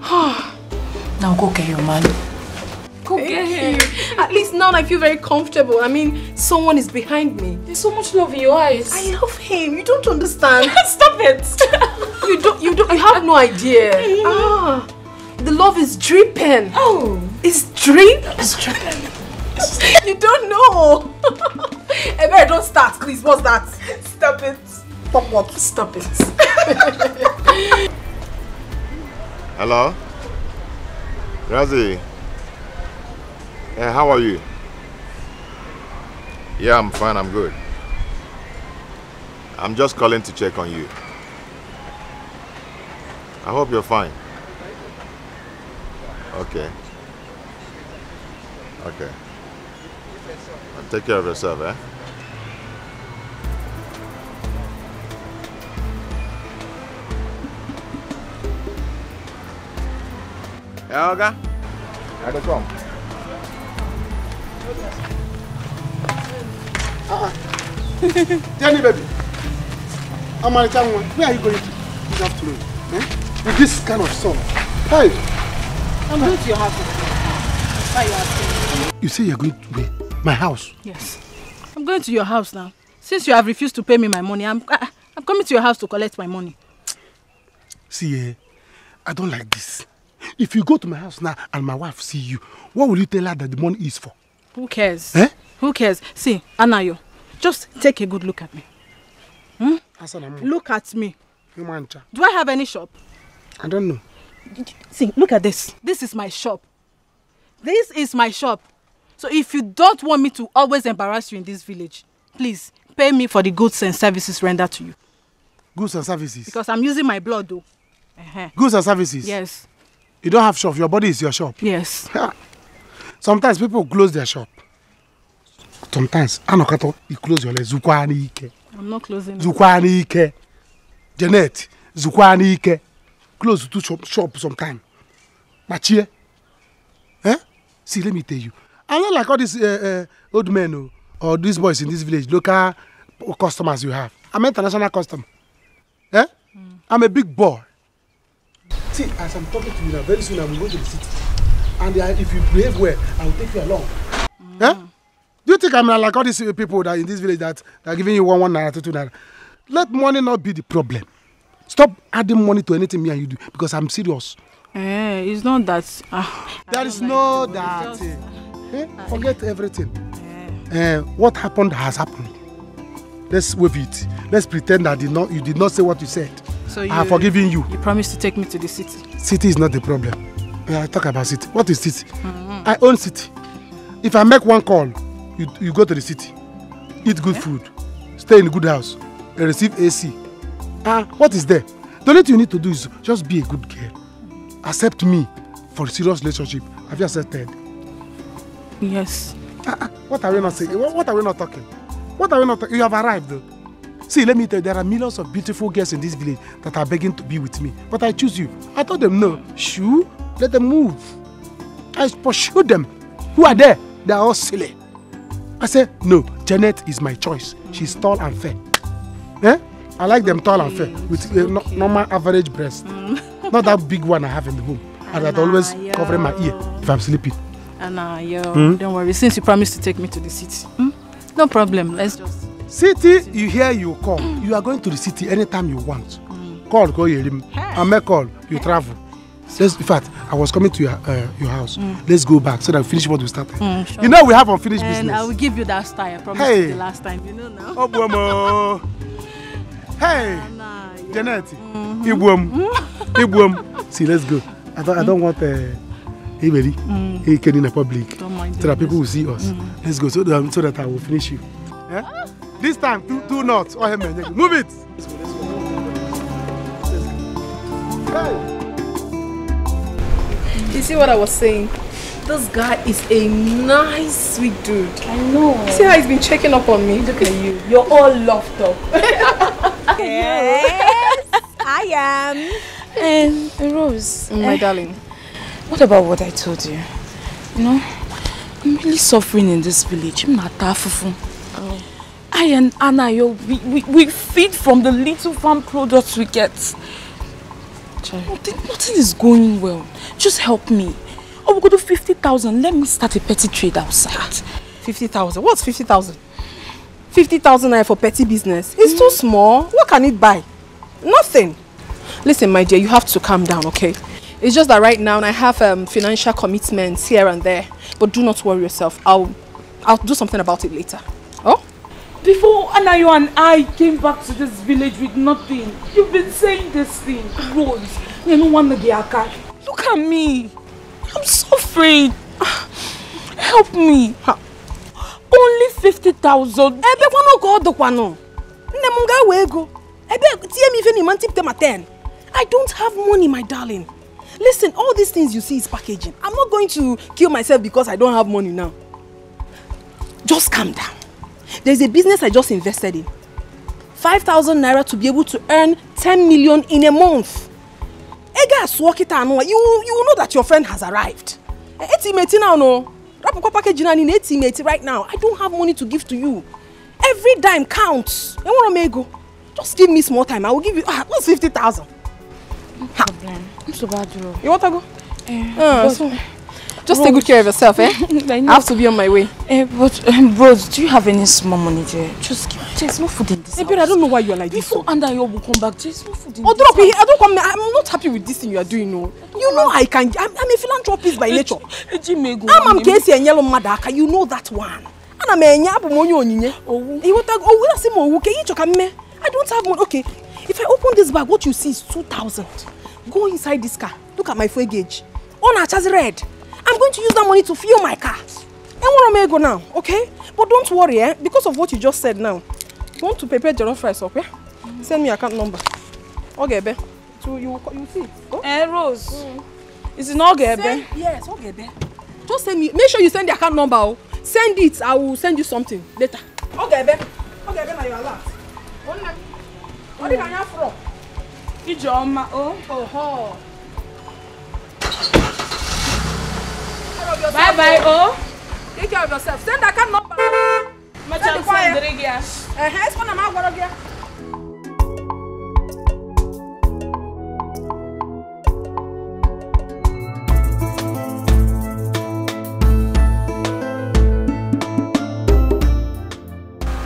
S12: Now go get your man.
S8: Go get him. At least now I feel very comfortable. I mean, someone is behind me.
S12: There's so much love in your eyes.
S8: I love him. You don't understand.
S12: Stop it.
S8: You have no idea. The love is dripping.
S12: Oh.
S8: It's dripping. It's dripping. You don't know. Ebere, don't start, please. What's that? Stop it. Stop what? Stop it.
S1: Hello? Razi? Yeah, how are you? Yeah, I'm fine, I'm good. I'm just calling to check on you. I hope you're fine. Okay. Okay. Well, take care of yourself, eh? Yeah, okay. I don't come.
S7: Jenny, baby. Where are you going this afternoon? With this kind of sun? Hey!
S5: I'm going to your house. Why are you asking?
S7: You say you're going to where? My house?
S5: Yes. I'm going to your house now. Since you have refused to pay me my money, I'm coming to your house to collect my money.
S7: See, I don't like this. If you go to my house now and my wife see you, what will you tell her that the money is for?
S5: Who cares?
S7: Eh?
S5: Who cares? See, Anayo, just take a good look at me. Look at me. Do I have any shop?
S7: I don't know.
S5: See, look at this. This is my shop. This is my shop. So if you don't want me to always embarrass you in this village, please pay me for the goods and services rendered to you.
S7: Goods and services?
S5: Because I'm using my blood though.
S7: Goods and services?
S5: Yes.
S7: You don't have shop, your body is your shop?
S5: Yes.
S7: Sometimes people close their shop. Sometimes, Anokato, you close your leg. Zukwani Ike.
S5: I'm not closing.
S7: Zukwani Ike. Janet, Zukwani Ike. Close to shop sometime. Machie. Eh? See, let me tell you. I'm not like all these old men or these boys in this village, local customers you have. I'm international customer. Eh? I'm a big boy. See, as I'm talking to you now, very soon I'm going to the city. And if you behave well, I will take you along. Eh? Do you think I'm like all these people that in this village that are giving you 1 naira, 2 naira? Let money not be the problem. Stop adding money to anything me and you do, because I'm serious.
S5: It's not that.
S7: There is no that. Forget everything. What happened has happened. Let's wave it. Let's pretend that you did not say what you said.
S3: So
S7: I have forgiven you.
S3: You promised to take me to the city.
S7: City is not the problem. I talk about city. What is city? I own city. If I make one call, you go to the city, eat good food, stay in a good house, and receive AC. What is there? The only thing you need to do is just be a good girl. Accept me for a serious relationship. Have you accepted?
S3: Yes.
S7: What are we not saying? What are we not talking? What are we not talking? You have arrived though. See, let me tell you, there are millions of beautiful girls in this village that are begging to be with me. But I choose you. I told them no. Shoo, let them move. I pursue them. Who are there? They are all silly. I said, no, Janet is my choice. She's tall and fair. I like them tall and fair with normal average breast. Not that big one I have in the home. And that always covering my ear if I'm sleeping.
S3: Anna, don't worry. Since you promised to take me to the city, no problem. Let's just...
S7: City, you hear, you call. You are going to the city anytime you want. Call, go hear him. I make call, you travel. In fact, I was coming to your house. Let's go back so that we finish what we started. Sure. You know we have unfinished business.
S3: And I will give you that style. I promised you the last time. You know now.
S7: Oh, Buomo. Hey, Janet. Ibuom. See, let's go. I don't want anybody in the public. So that people will see us. Let's go so that I will finish you. This time, two knots. Move it. Let's go. Hey.
S3: You see what I was saying? This guy is a nice, sweet dude.
S12: I know.
S3: See how he's been checking up on me? Look at you. You're all loved up.
S12: Yes, I am. And Rose,
S3: my darling.
S12: What about what I told you? You know, I'm really suffering in this village. I'm not tough. I and Anna, we feed from the little farm products we get. Nothing is going well. Just help me. Oh, we go to 50,000. Let me start a petty trade outside.
S3: 50,000? What's 50,000? 50,000 for petty business. It's too small. What can it buy? Nothing. Listen, my dear, you have to calm down, okay? It's just that right now I have financial commitments here and there. But do not worry yourself. I'll do something about it later. Oh?
S12: Before Anayo and I came back to this village with nothing, you've been saying this thing, Rose. You don't want to be a cat. Look at me. I'm suffering. Help me. Only 50,000. I
S3: don't have money, my darling. Listen, all these things you see is packaging. I'm not going to kill myself because I don't have money now. Just calm down. There's a business I just invested in. 5,000 naira to be able to earn 10 million in a month. You will know that your friend has arrived. Right now, I don't have money to give to you. Every dime counts. Just give me small time. I will give you what's 50,000.
S12: No problem. I'm so bad, bro.
S3: You want to go? Just take good care of yourself, eh? I have to be on my way.
S12: Bros, do you have any small money there? Just give. There's no food in this house.
S3: I don't know why you are like this.
S12: Before Anayo will come back, there's no food in this
S3: house. I'm not happy with this thing you are doing, no. You know I can. I'm a philanthropist by nature. I'm Casey and Yellow Madaka. You know that one. And I'm a I don't have money. Okay, if I open this bag, what you see is 2,000. Go inside this car. Look at my fuel gauge. On a chassis red. I'm going to use that money to fuel my car. And where am I go now? Okay? But don't worry, eh? Because of what you just said now. You want to prepare jollof rice, okay? Send me your account number. Okay, be. So you see. Oh?
S12: Rose. Is it not okay, be?
S3: Yes, okay, be. Just send me. Make sure you send the account number. Oh. Send it. I will send you something later. Okay, be. Okay, be. Now you're allowed. What are you from?
S12: Ijoma.
S3: Oh.
S12: Bye bye, oh.
S3: Take care of yourself. Send that account number.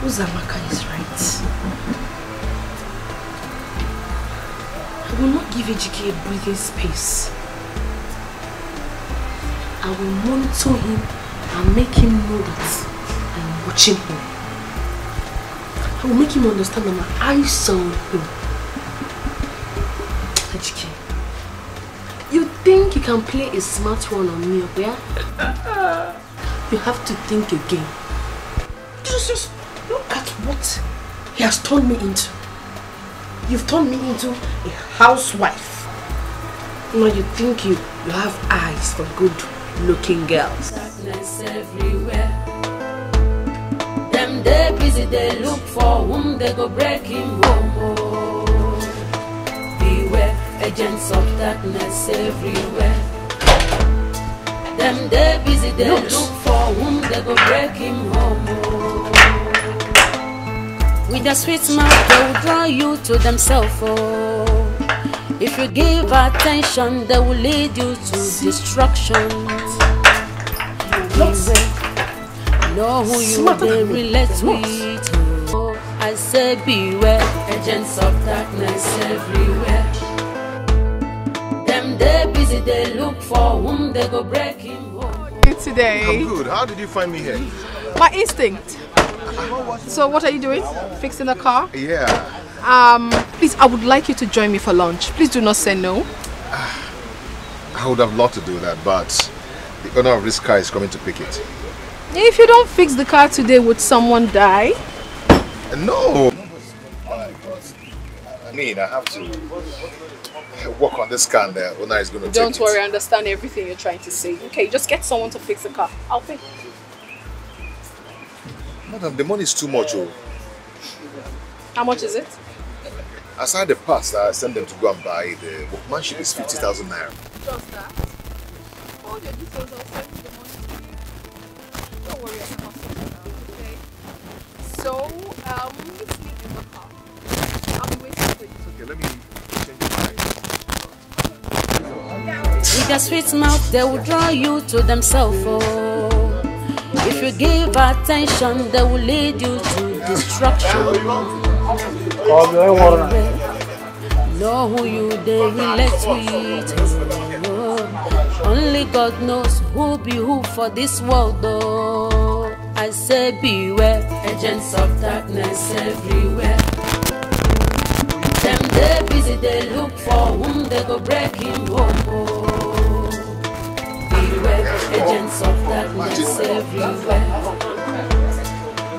S12: Uzamaka is right. I will not give Ejike a breathing space. I will monitor him
S2: I'll make him know that I'm watching him. I will make him understand that my eyes saw him. HK, you think you can play a smart one on me, okay? You have to think again. Just look at what he has turned me into. You've turned me into a housewife. Now you think you have eyes for good-looking girls.
S11: Darkness everywhere. Them they busy, they look for whom they go break him home. Oh. Beware, agents of darkness everywhere. Them they busy, they look for whom they go break him home. Oh. With a sweet mouth, they will draw you to themselves. Oh. If you give attention, they will lead you to destruction. Beware, know who you they relate with. Oh, I say beware, agents of darkness everywhere. Them they busy, they look for whom they go break him home.
S3: Today.
S1: I'm good. How did you find me here?
S3: My instinct. So what are you doing? Fixing the car?
S1: Yeah.
S3: Please, I would like you to join me for lunch. Please do not say no.
S1: I would have loved to do that, but the owner of this car is coming to pick it.
S3: If you don't fix the car today, would someone die?
S1: No. I mean, I have to work on this car and the owner is going to take it.
S3: Don't worry, I understand everything you're trying to say. Okay, just get someone to fix the car. I'll pay.
S1: Madam, the money is too much. Oh.
S3: How much is it?
S1: Aside the parts that I sent them to go and buy, the workmanship is 50,000 naira.
S3: Just that? All your details, I'll send you the money to you. Don't worry, I can sort it out, okay? So, meet me in the car. I'll be waiting for you.
S1: Okay, let me change my mind.
S11: With a sweet mouth, they will draw you to themselves. Oh. If you give attention, they will lead you to destruction. Know who you they relate with. Oh. Only God knows who be who for this world. Oh. I say beware, agents of darkness everywhere. Them they busy, they look for whom they go break him home. Oh. Beware, agents of darkness everywhere.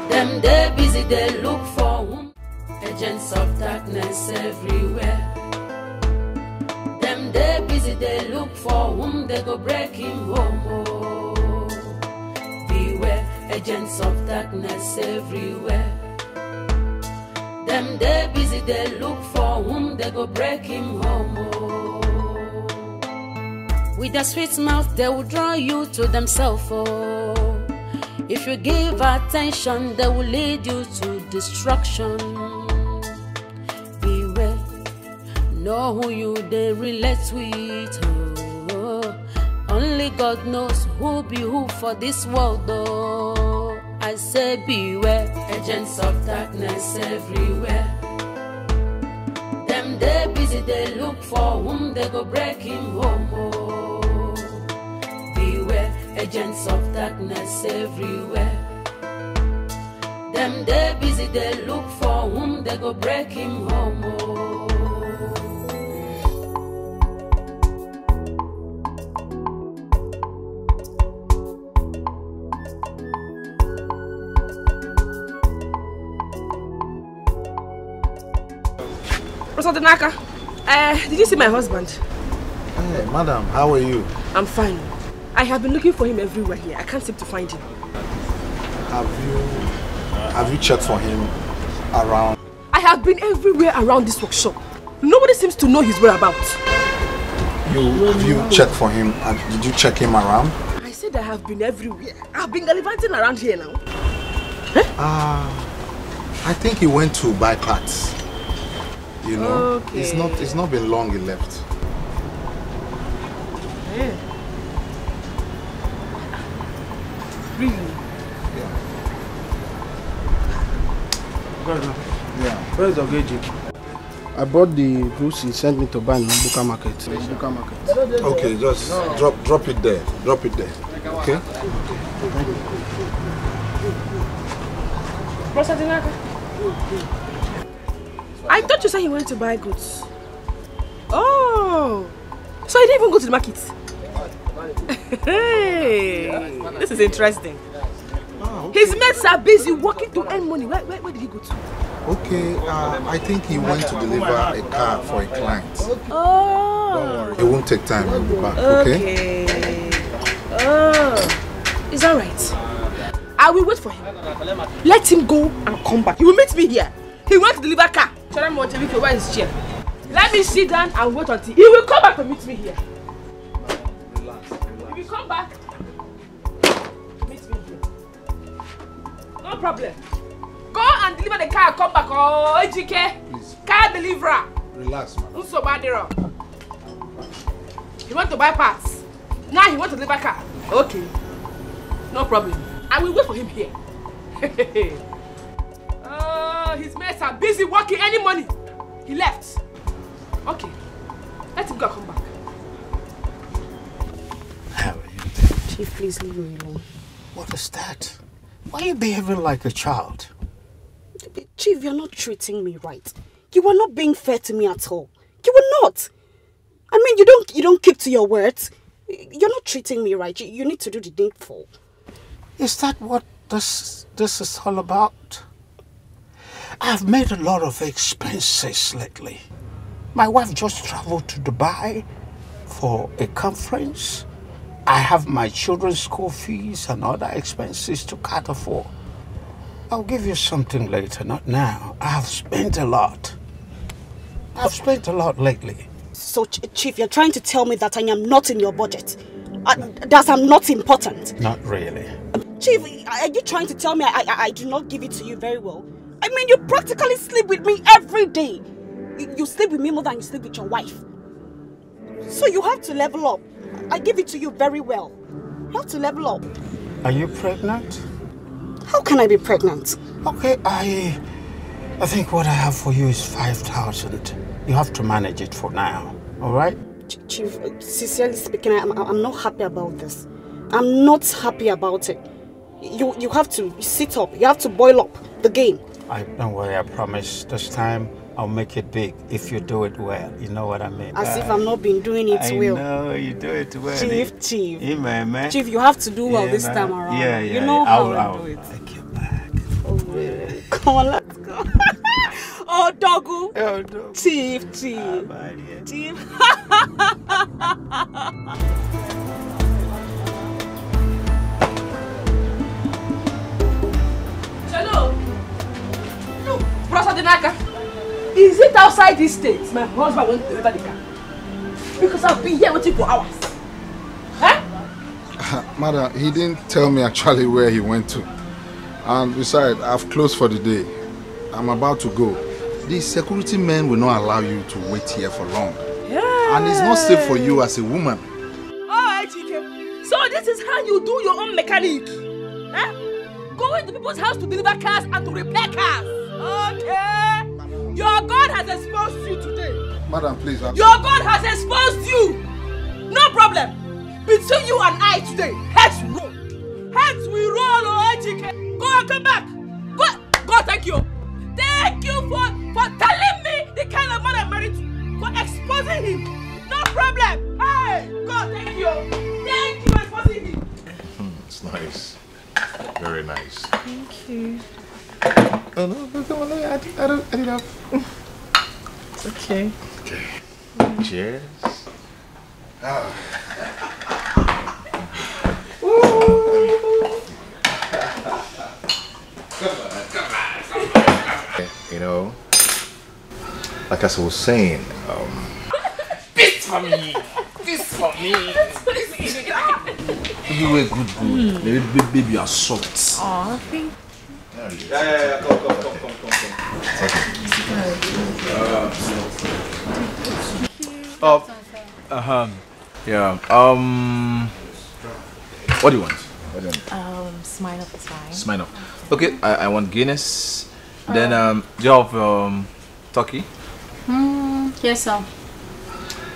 S11: Them they busy, they look for whom. Agents of darkness everywhere. Them they busy, they look for whom they go break him home. Oh. Beware, agents of darkness everywhere. Them they busy, they look for whom they go break him home. Oh. With a sweet mouth, they will draw you to themselves. Oh. If you give attention, they will lead you to destruction. Beware, know who you they relate with. Oh. Only God knows who be who for this world. Oh. I say beware, agents of darkness everywhere. Them they busy, they look for whom they go break him home. Oh. Beware, agents of darkness everywhere. Them they busy, they look for whom they go break him home. Oh.
S2: Rosadenaka, did you see my husband?
S13: Hey, madam, how are you?
S2: I'm fine. I have been looking for him everywhere here. I can't seem to find him.
S13: Have you checked for him around?
S2: I have been everywhere around this workshop. Nobody seems to know his whereabouts.
S13: Have you checked for him? Did you check him around?
S2: I said I have been everywhere. I've been gallivanting around here now.
S13: I think he went to buy parts. You know,
S2: okay.
S13: It's not been long he left.
S2: Yeah. Really?
S7: Yeah. Where's the Ogeji? I bought the goods he sent me to buy in Buka Market.
S13: Okay, just drop it there. Drop it there. Okay?
S2: I thought you said he went to buy goods. Oh, so he didn't even go to the market. Hey, this is interesting. His mates are busy working to earn money. Where did he go to?
S13: Okay, I think he went to deliver a car for a client.
S2: Oh.
S13: Don't worry, it won't take time. He'll be back, okay?
S2: Oh, is that right? I will wait for him. Let him go and come back. He will meet me here. He went to deliver car. Where is his chair? Let me sit down and wait until he will come back to meet me here. If you come back, meet me here. No problem. Go and deliver the car and come back. Oh, EGK. Please. Car deliverer.
S13: Relax, man.
S2: He went to buy parts. Now he wants to deliver car. Okay. No problem. I will wait for him here. His mates are busy working any money. He left. Okay. Let him go and come back.
S14: How are you?
S5: Chief, please leave me alone.
S14: What is that? Why are you behaving like a child?
S5: Chief, you're not treating me right. You are not being fair to me at all. You are not. I mean, you don't keep to your words. You're not treating me right. You need to do the needful.
S14: Is that what this is all about? I've made a lot of expenses lately. My wife just traveled to Dubai for a conference. I have my children's school fees and other expenses to cater for. I'll give you something later, not now. I have spent a lot. I've spent a lot lately.
S5: So, Chief, you're trying to tell me that I am not in your budget? That I'm not important?
S14: Not really.
S5: Chief, are you trying to tell me I do not give it to you very well? I mean, you practically sleep with me every day. You sleep with me more than you sleep with your wife. So you have to level up. I give it to you very well. You have to level up.
S14: Are you pregnant?
S5: How can I be pregnant?
S14: Okay, I think what I have for you is 5,000. You have to manage it for now, all right?
S5: Chief, sincerely speaking, I'm not happy about this. I'm not happy about it. You have to sit up. You have to boil up the game.
S14: Don't worry, I promise. This time, I'll make it big if you do it well. You know what I mean?
S5: As if I've not been doing it well.
S14: I know, you do it well.
S5: Chief.
S14: Yeah, man.
S5: Chief, you have to do well this time around.
S14: Yeah.
S5: You know how I do it.
S14: I'll take you back.
S5: Oh, really? Come on, let's go. Oh, doggo.
S14: Oh, doggo.
S5: Chief. Chief.
S2: Hello. Look, Brother Denaka. Is it outside this state my husband went to deliver the car? Because I've been here waiting for hours. Huh?
S13: Madam, he didn't tell me actually where he went to. And besides, I've closed for the day. I'm about to go. The security men will not allow you to wait here for long.
S2: Yeah.
S13: And it's not safe for you as a woman.
S2: Oh, HK. So this is how you do your own mechanic? Huh? Go into people's house to deliver cars and to repair cars. Okay. Your God has exposed you today.
S13: Madam, please.
S2: Your God has exposed you. No problem. Between you and I today, heads roll. Heads will roll, oh HK. Go and come back. Go, thank you. Thank you for telling me the kind of man I'm married to. For exposing him. No problem. Hey, God, thank you. Thank you for exposing him.
S1: It's nice. Very nice.
S8: Thank you.
S1: Oh, no, come on, I didn't have.
S8: It's okay.
S1: Okay. Cheers. You know, like as I was saying,
S14: This for me. This for me.
S4: You were good. Baby, you are soft.
S8: Aw, thank you.
S4: Yeah. Come. Yeah. What do you want?
S10: Smirnoff is fine.
S4: Smirnoff. Okay, I want Guinness. Then do you have turkey?
S12: Yes, sir.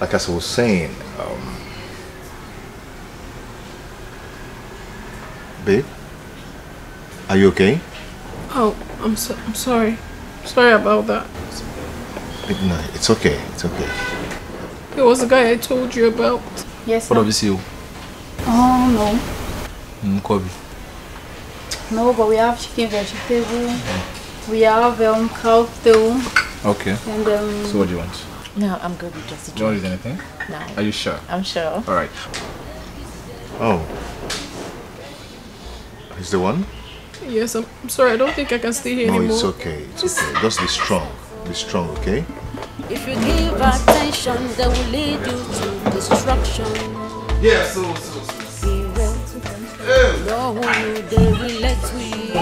S1: like as I was saying, Babe? Are you okay?
S8: Oh, I'm sorry. Sorry about that.
S1: No, it's okay. It's okay.
S8: It was the guy I told you about.
S10: Yes,
S4: What of you?
S10: Oh, no.
S4: Kobe.
S10: No, but we have chicken vegetable. We have cow too.
S4: Okay.
S10: And
S4: So what do you want?
S10: No, I'm good with just a
S4: Do you want to use anything?
S10: No.
S4: Are you sure?
S10: I'm sure.
S4: Alright.
S1: Oh. Is the one?
S8: Yes, I'm sorry. I don't think I can stay here anymore.
S1: No, it's okay. It's okay. Just be strong. Be strong, okay?
S11: If you give attention, they will lead you to destruction.
S4: Yeah, so.
S11: No one they relate with.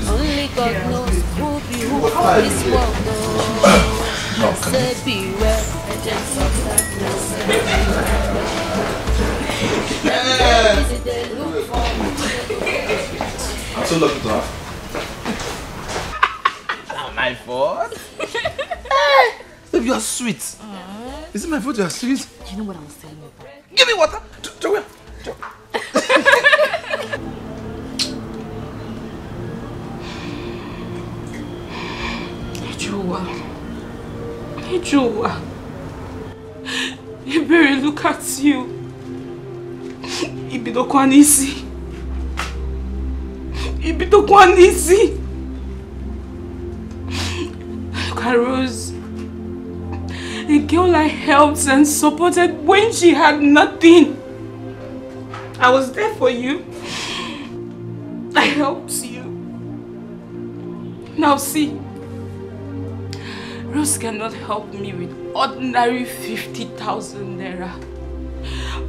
S11: Only God knows who be who for this world. Say beware, agents of darkness. They look for.
S4: I'm so lucky to have. My fault. Babe, you're sweet. Is it my fault you're sweet?
S10: You know what I was telling you about?
S4: Give me water. Joel.
S8: Joa. Ebere, look at you. Ibidokwanisi. Look at Rose. A girl I helped and supported when she had nothing. I was there for you. I helped you. Now see, Rose cannot help me with ordinary 50,000 naira.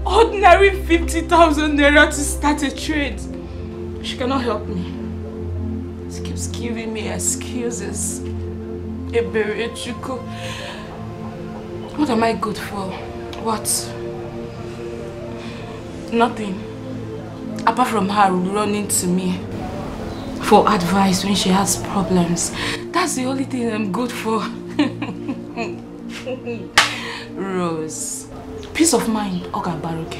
S8: Ordinary 50,000 naira to start a trade. She cannot help me. She keeps giving me excuses. What am I good for? What? Nothing. Apart from her running to me for advice when she has problems. That's the only thing I'm good for. Rose. Peace of mind, Oga Baruke.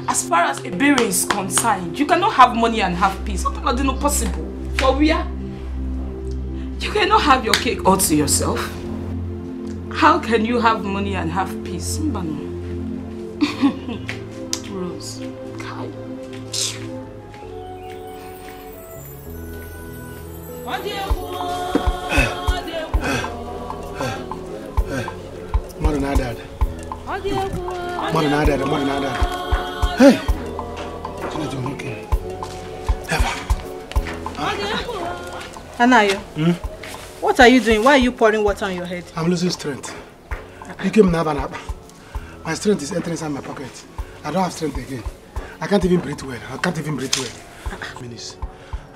S8: As far as Ebere is concerned, you cannot have money and have peace. What is not possible? For where? You cannot have your cake all to yourself. How can you have money and have peace? Rose. Kai.
S7: More than that. Hey! Okay.
S5: Anayo, what are you doing? Why are you pouring water on your head?
S7: I'm losing strength. You came now. My strength is entering inside my pocket. I don't have strength again. I can't even breathe well. Minutes.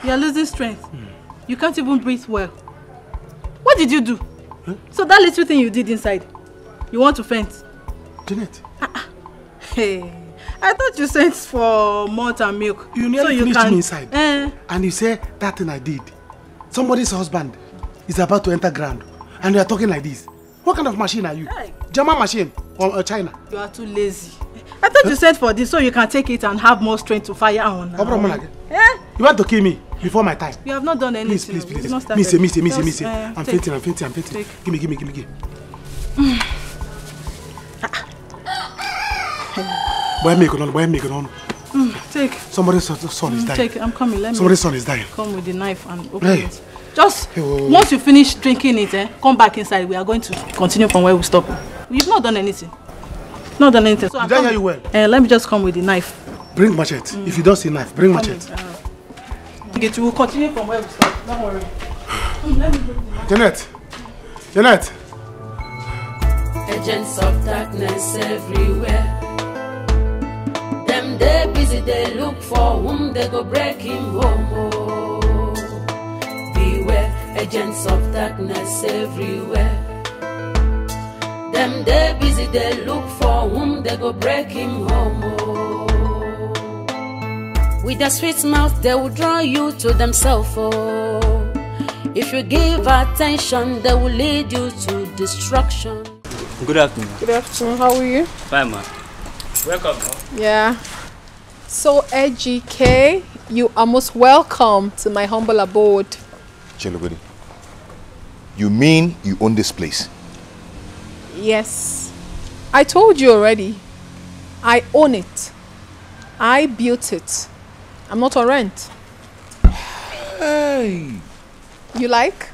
S5: You are losing strength. You can't even breathe well. What did you do? So that little thing you did inside, you want to faint?
S7: Janet.
S5: Hey, I thought you sent for malt and milk.
S7: You nearly finished me inside. And you say that thing I did. Somebody's husband is about to enter ground. And you are talking like this. What kind of machine are you? Hey. German machine or China?
S5: You are too lazy. I thought you sent for this so you can take it and have more strength to fire on.
S7: You want to kill me before my time?
S5: You have not done anything.
S7: Please. I'm fainting. Take. Give me. Boy, make it on.
S5: Take.
S7: Somebody's son is dying.
S5: Take it. I'm coming.
S7: Somebody's son is dying.
S5: Come with the knife and open it. Just once you finish drinking it, come back inside. We are going to continue from where we stopped. You've not done anything. So
S7: did I hear you well?
S5: Let me just come with the knife.
S7: Bring machete. If you don't see knife, bring machete.
S5: Okay, we will continue from where we stopped. Don't worry. Let me bring the knife.
S7: Janet.
S11: Agents of darkness everywhere. Them they busy, they look for whom they go break him home. Oh. Beware, agents of darkness everywhere. Them they busy, they look for whom they go break him home. Oh. With their sweet mouth, they will draw you to themselves. Oh. If you give attention, they will lead you to destruction.
S15: Good afternoon.
S8: Good afternoon. How are you?
S15: Fine, man. Welcome.
S8: Yeah.
S3: So, EJK, you are most welcome to my humble abode.
S1: Chelogodi, you mean you own this place?
S3: Yes. I told you already. I own it. I built it. I'm not on rent.
S1: Hey!
S3: You like?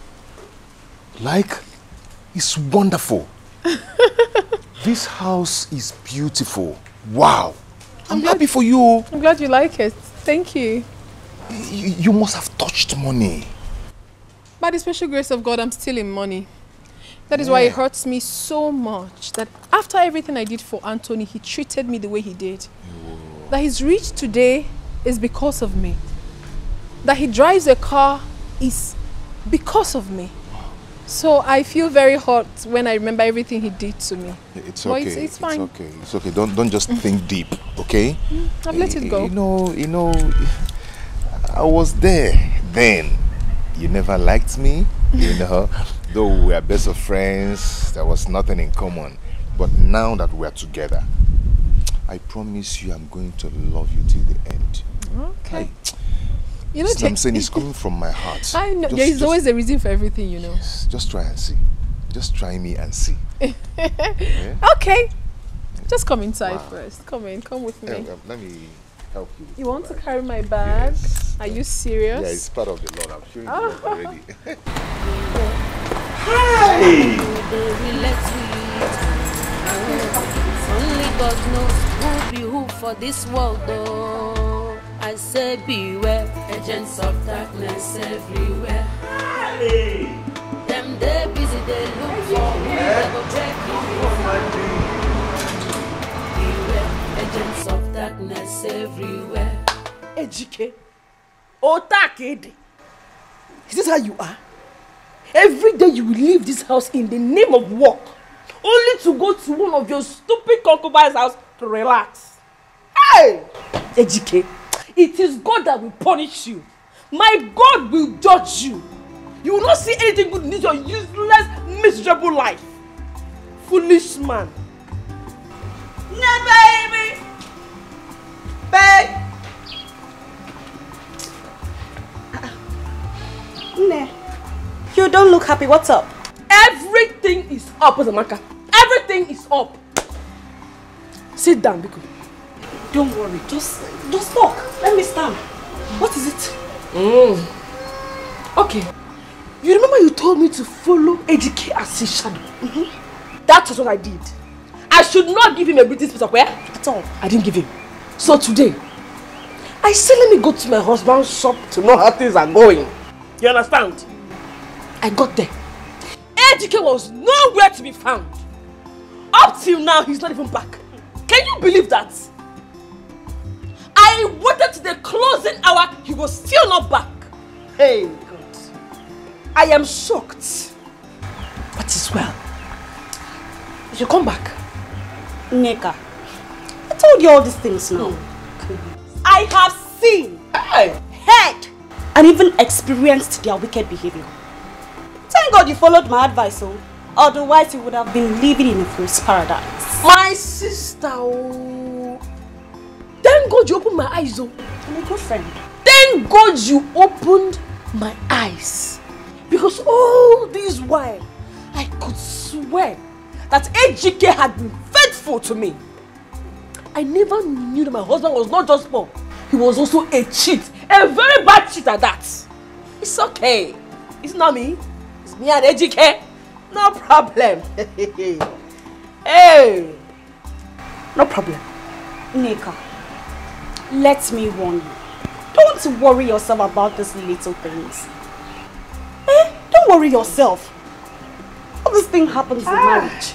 S1: Like? It's wonderful. This house is beautiful. Wow. I'm happy for you.
S3: I'm glad you like it. Thank you.
S1: You must have touched money.
S3: By the special grace of God, I'm still in money. That is why it hurts me so much that after everything I did for Anthony, he treated me the way he did. That he's rich today is because of me. That he drives a car is because of me. So I feel very hurt when I remember everything he did to me.
S1: It's
S3: but
S1: okay.
S3: it's fine.
S1: It's okay. It's okay. Don't just think deep, okay?
S3: I've let it go.
S1: You know, I was there then. You never liked me, you know. Though we are best of friends, there was nothing in common. But now that we are together, I promise you I'm going to love you till the end.
S3: Okay.
S1: You know, what I'm saying is coming from my heart.
S3: I know. There is always a reason for everything, you know.
S1: Yes, just try and see. Just try me and see.
S3: Yeah? Okay. Just come inside first. Come in. Come with me.
S1: Let me help you.
S3: You want to carry my bag? Yes. Are you serious?
S1: Yeah, it's part of the Lord. I'm showing you already.
S11: Hey! Only God knows who be who for this world, though. I say beware, agents of darkness everywhere. Hey! Them they busy, they look for who they go break it. Beware, agents of darkness everywhere.
S2: EJK, Otakede, is this how you are? Every day you will leave this house in the name of work, only to go to one of your stupid concubines' house to relax. Hey! EJK, it is God that will punish you. My God will judge you. You will not see anything good in this your useless, miserable life. Foolish man.
S5: No, baby! Babe! Nah. You don't look happy. What's up?
S2: Everything is up, Ozamaka. Everything is up. Sit down, Biko.
S5: Don't worry. Just talk. Let me stand. What is it?
S2: Okay. You remember you told me to follow EJK as his shadow? That was what I did. I should not give him a British piece of where? At all. I didn't give him. So today, I said let me go to my husband's shop to know how things are going. You understand? I got there. EJK was nowhere to be found. Up till now, he's not even back. Can you believe that? I waited to the closing hour, he was still not back. Hey, God. I am shocked. But it's well. You should come back.
S5: Neka, I told you all these things now. I have seen, heard, and even experienced their wicked behavior. Thank God you followed my advice, so otherwise you would have been living in a fool's paradise.
S2: My sister, oh. Thank God you opened my eyes, oh.
S5: I'm a good friend.
S2: Thank God you opened my eyes. Because all this while, I could swear that EJK had been faithful to me. I never knew that my husband was not just poor. He was also a cheat. A very bad cheat at that. It's okay. It's not me. It's me and EJK. No problem. Hey. No problem.
S5: Neka, let me warn you. Don't worry yourself about these little things. Don't worry yourself. All this thing happens in marriage.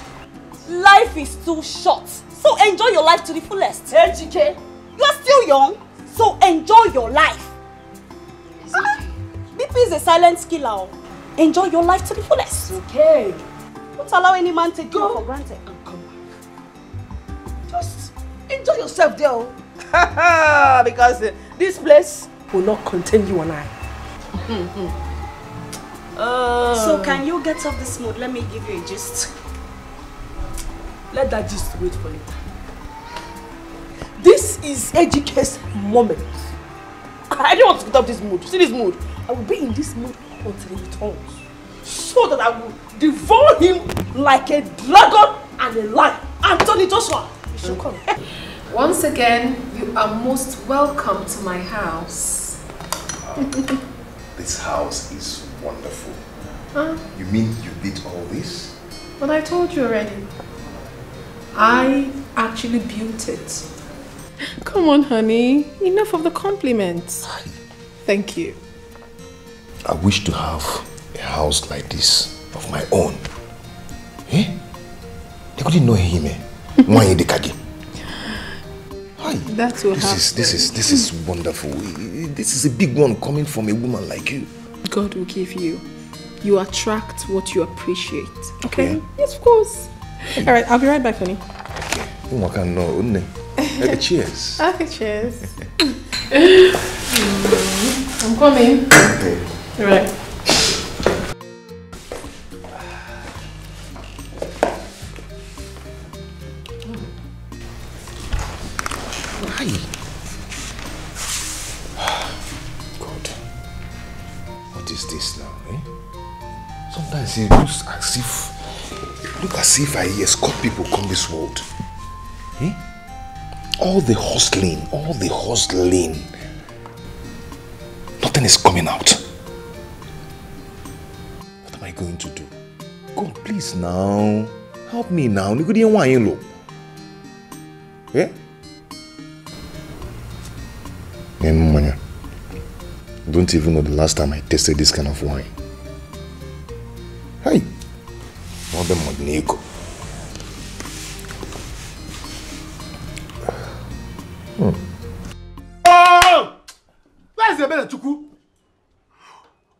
S5: Life is too short. So enjoy your life to the fullest.
S2: EJK,
S5: you are still young. So enjoy your life. BP is a silent killer. Enjoy your life to the fullest.
S2: Okay.
S5: Don't allow any man to take you for granted.
S2: And come back. Just enjoy yourself there. Because this place will not contain you and I.
S5: So can you get off this mood? Let me give you a gist.
S2: Let that gist wait for later. This is Ejike's moment. I don't want to get up this mood. See this mood? I will be in this mood until he returns. So that I will devour him like a dragon and a lion. Anthony Joshua, you should come.
S9: Once again, you are most welcome to my house.
S1: This house is wonderful.
S9: Huh?
S1: You mean you did all this?
S9: But I told you already. I actually built it.
S8: Come on, honey. Enough of the compliments. Thank you.
S1: I wish to have a house like this of my own. Eh? They couldn't know him. Why the kage?
S8: That's what
S1: This is wonderful. This is a big one coming from a woman like you.
S8: God will give you. You attract what you appreciate. Okay? Yeah. Yes, of course. All right, I'll be right back, honey.
S1: Cheers.
S8: Okay, cheers.
S9: I'm coming.
S1: Okay.
S9: All right.
S1: God, what is this now? Sometimes it looks as if I escort people come this world. All the hustling, nothing is coming out. What am I going to do? God, please now, help me now. Eh? Don't even know the last time I tasted this kind of wine. Hey, more than Modnego.
S7: Oh! Where is the better Chuku?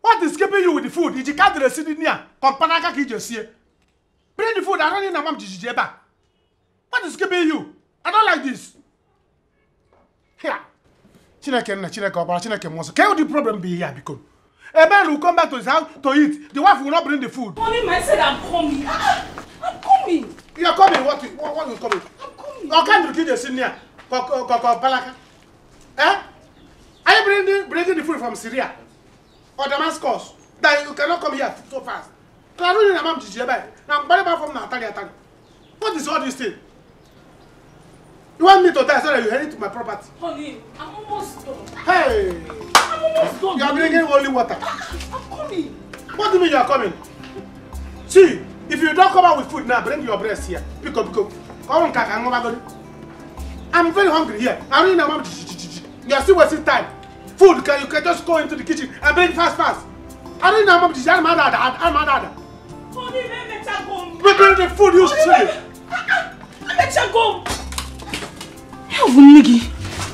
S7: What is keeping you with the food? Did you come to the city near? Kompanaka ki just here. Bring the food. I don't need a mom to back. What is keeping you? I don't like this. Here. Can what the problem be here? Because a man will come back to his house to eat. The wife will not bring the food.
S2: Only man said I'm coming. I'm coming.
S7: You are coming? What is coming? I'm coming. Okay, you kill the senior. Palaka. Eh? Are you bringing the food from Syria or Damascus? That you cannot come here so fast. Now, from Natalia. What is all this thing? You want me to die so that you head into my property?
S2: Honey, I'm almost done.
S7: Hey!
S2: I'm almost done.
S7: You are drinking holy water.
S2: I'm coming.
S7: What do you mean you are coming? See, if you don't come out with food now, bring your breast here. Pick up. I'm very hungry here. I don't know. You are still wasting time. Food, you can just go into the kitchen and bring fast. I don't know. I'm mad.
S2: Honey, let me go.
S7: Bring the food, you silly.
S2: Let you go.
S3: Niggy,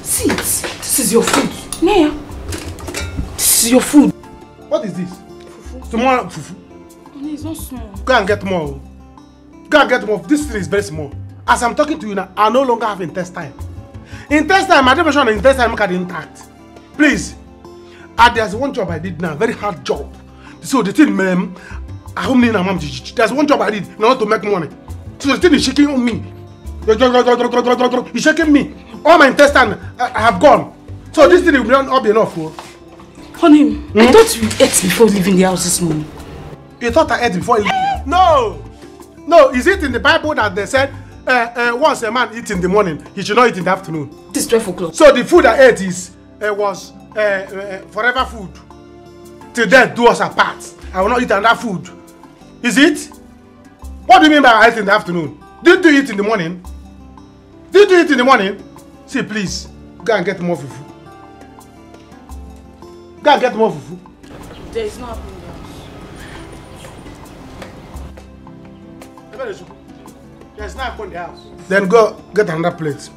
S3: see it. This is your food. Naya, this is your food.
S7: What is this? Fufu. Tomorrow, fufu.
S3: No, it's not small.
S7: Go and get more. This thing is very small. As I'm talking to you now, I no longer have intestine. My definition of intestine make it intact. Please. There's one job I did now, very hard job. So the thing, there's one job I did in order to make money. So the thing is shaking on me. You're shaking me. All my intestine have gone. So this thing will not be enough.
S3: Honey, I thought you ate before leaving the house this morning.
S7: You thought I ate before leaving? No, is it in the Bible that they said once a man eats in the morning, he should not eat in the afternoon?
S3: It is 12 o'clock.
S7: So the food I ate was forever food. Till death do us apart. I will not eat another food. Is it? What do you mean by I ate in the afternoon? Did you eat in the morning? See, please, go and get more fufu.
S5: There is no apple in the house.
S7: There's no apple in the house. Then go get another plate.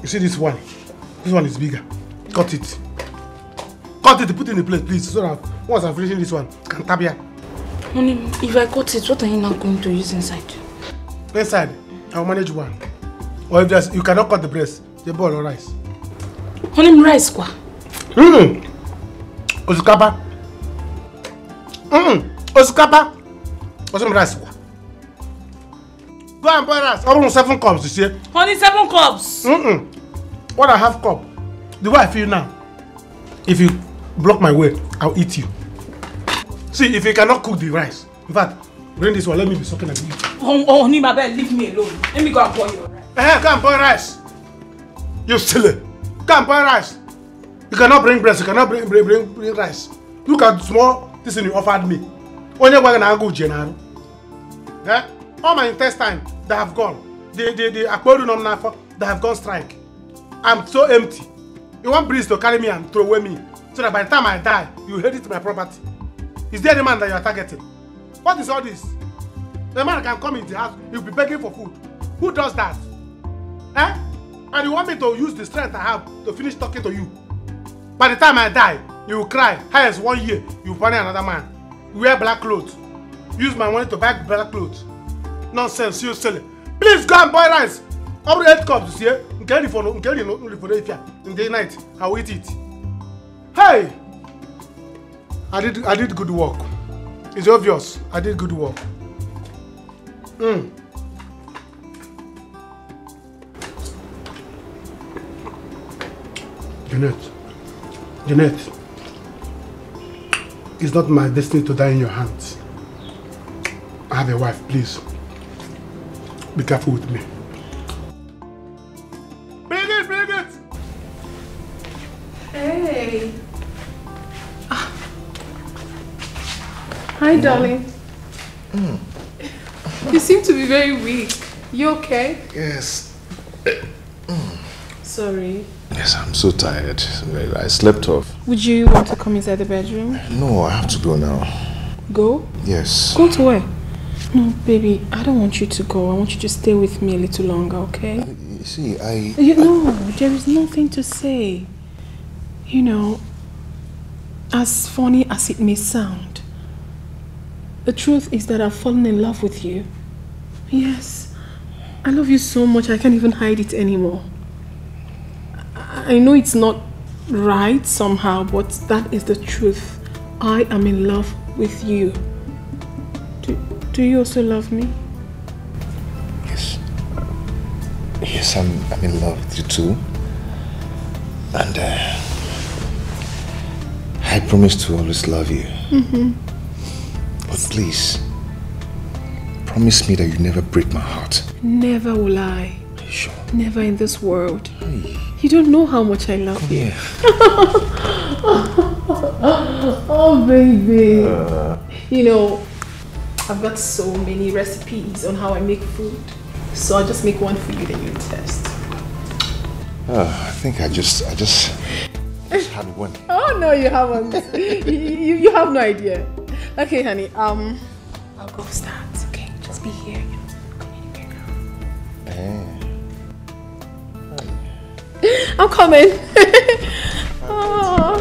S7: You see this one? This one is bigger. Cut it. Put it in the plate, please. So that once I'm finishing this one, can tap here.
S3: Honey, if I cut it, what are you now going to use inside?
S7: Inside, I'll manage one. Or if you cannot cut the breast, the boil or rice.
S3: Honey, rice kwa?
S7: Osikapa. Osikapa. What's rice kwa? Go and buy rice. Almost 7 cups, you see.
S2: Honey, 7 cups.
S7: What I have cup, the way I feel now, if you block my way, I'll eat you. See, if you cannot cook the rice, in fact, bring this one, let me be sucking at you.
S2: Oh, Nimabel, leave me alone. Let me go and pour your rice.
S7: Come pour rice. You silly. Come pour rice. You cannot bring breast, you cannot bring rice. Look at small this thing you offered me. Only one I go general. All my intestine, they have gone. The aquarium they have gone strike. I'm so empty. You want breeze to carry me and throw away me, so that by the time I die, you inherit my property. Is there the man that you are targeting? What is all this? The man can come in the house, he'll be begging for food. Who does that? And you want me to use the strength I have to finish talking to you? By the time I die, you will cry. Highest 1 year, you will find another man. You wear black clothes. Use my money to buy black clothes. Nonsense, you silly. Please go and boil rice. Every 8 cups here. In the night, I will eat it. Hey! I did good work. It's obvious. I did good work. Jeanette, it's not my destiny to die in your hands. I have a wife, please. Be careful with me. Bring it!
S3: Hey. Hi, darling. You seem to be very weak. You okay?
S1: Yes.
S3: Sorry.
S1: Yes, I'm so tired. I slept off.
S3: Would you want to come inside the bedroom?
S1: No, I have to go now.
S3: Go?
S1: Yes.
S3: Go to where? No, baby, I don't want you to go. I want you to stay with me a little longer, okay?
S1: You see,
S3: No, there is nothing to say. You know, as funny as it may sound, the truth is that I've fallen in love with you. Yes, I love you so much I can't even hide it anymore. I know it's not right somehow, but that is the truth. I am in love with you. Do you also love me?
S1: Yes. Yes, I'm in love with you too. And I promise to always love you. But please, promise me that you never break my heart.
S3: Never will I.
S1: Are you sure?
S3: Never in this world.
S1: Hey.
S3: You don't know how much I love you. Oh, baby. You know, I've got so many recipes on how I make food. So I'll just make one for you that you test.
S1: I think I just had one.
S3: Oh, no, you haven't. you have no idea. Okay, honey, I'll go start, okay? Just be here. I'm coming. Oh.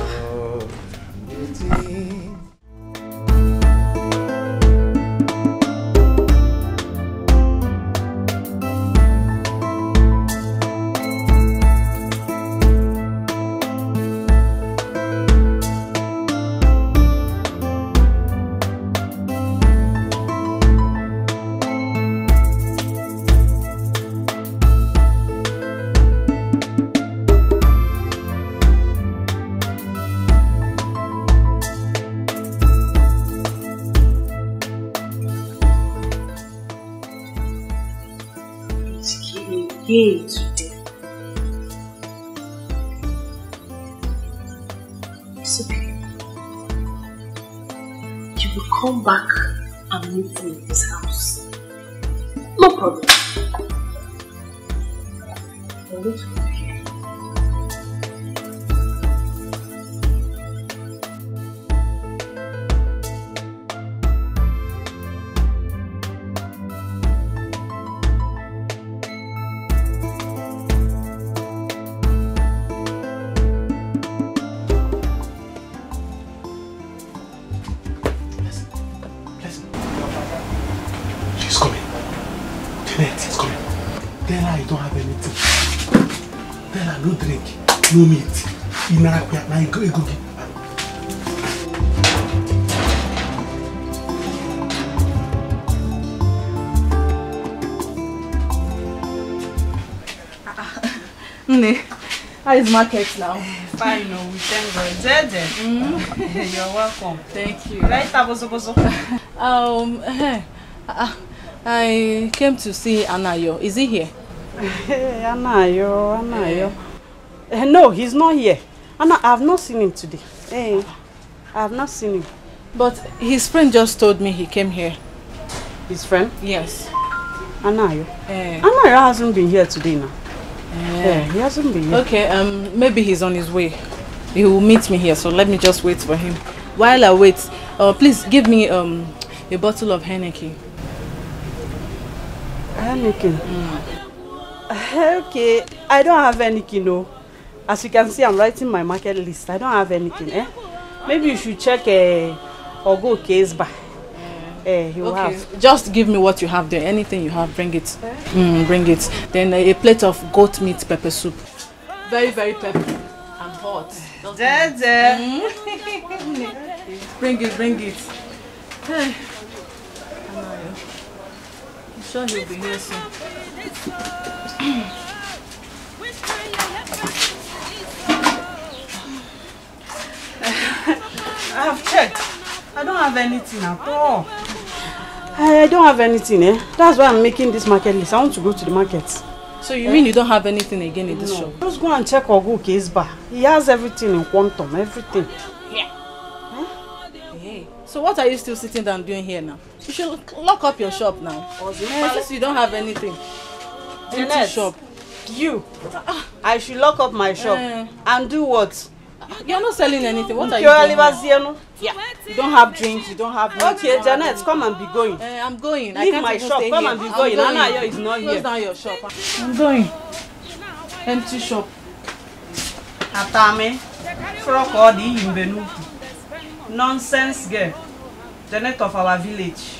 S8: Today. It's okay. You will come back and meet me in this house. No problem. I'll wait for you here.
S7: No meat. Now you go.
S5: Nne,
S3: How is market now?
S5: Fine, no, we thank God. You're welcome.
S3: Thank you.
S5: Right,
S3: I came to see Anayo. Is he here?
S5: Anayo. No, he's not here. Anna, I have not seen him today. Hey, I have not seen him.
S3: But his friend just told me he came here.
S5: His friend?
S3: Yes.
S5: Anayo. Anayo hasn't been here today now. He hasn't been here.
S3: Okay, maybe he's on his way. He will meet me here, so let me just wait for him. While I wait, please give me a bottle of Heineken.
S5: Heineken? Okay, I don't have Heineken, no. As you can see, I'm writing my market list. I don't have anything, Maybe you should check or go case by. He will have.
S3: Just give me what you have there. Anything you have, bring it. Bring it. Then a plate of goat meat pepper soup. Very, very peppery and hot. Bring it. Hey. I'm sure he'll be here soon.
S5: I have checked. I don't have anything at all. I don't have anything, That's why I'm making this market list. I want to go to the market.
S3: So you mean you don't have anything again in this shop?
S5: Just go and check Ogo case bar. He has everything in quantum, everything.
S3: Yeah. Hey. So what are you still sitting down doing here now? You should lock up your shop now. Since you don't have anything. Empty shop.
S5: You. I should lock up my shop. And do what?
S3: You're not selling anything. What are you doing? Yeah. You don't have drinks, you don't have milk.
S5: Okay, Janet, come and be going.
S3: I'm going.
S5: Leave my shop, come and be going. Anayo is not here.
S3: Close down your shop. I'm going. Empty shop.
S5: Atame. Frokodi Imbenu. Nonsense girl. Janet of our village.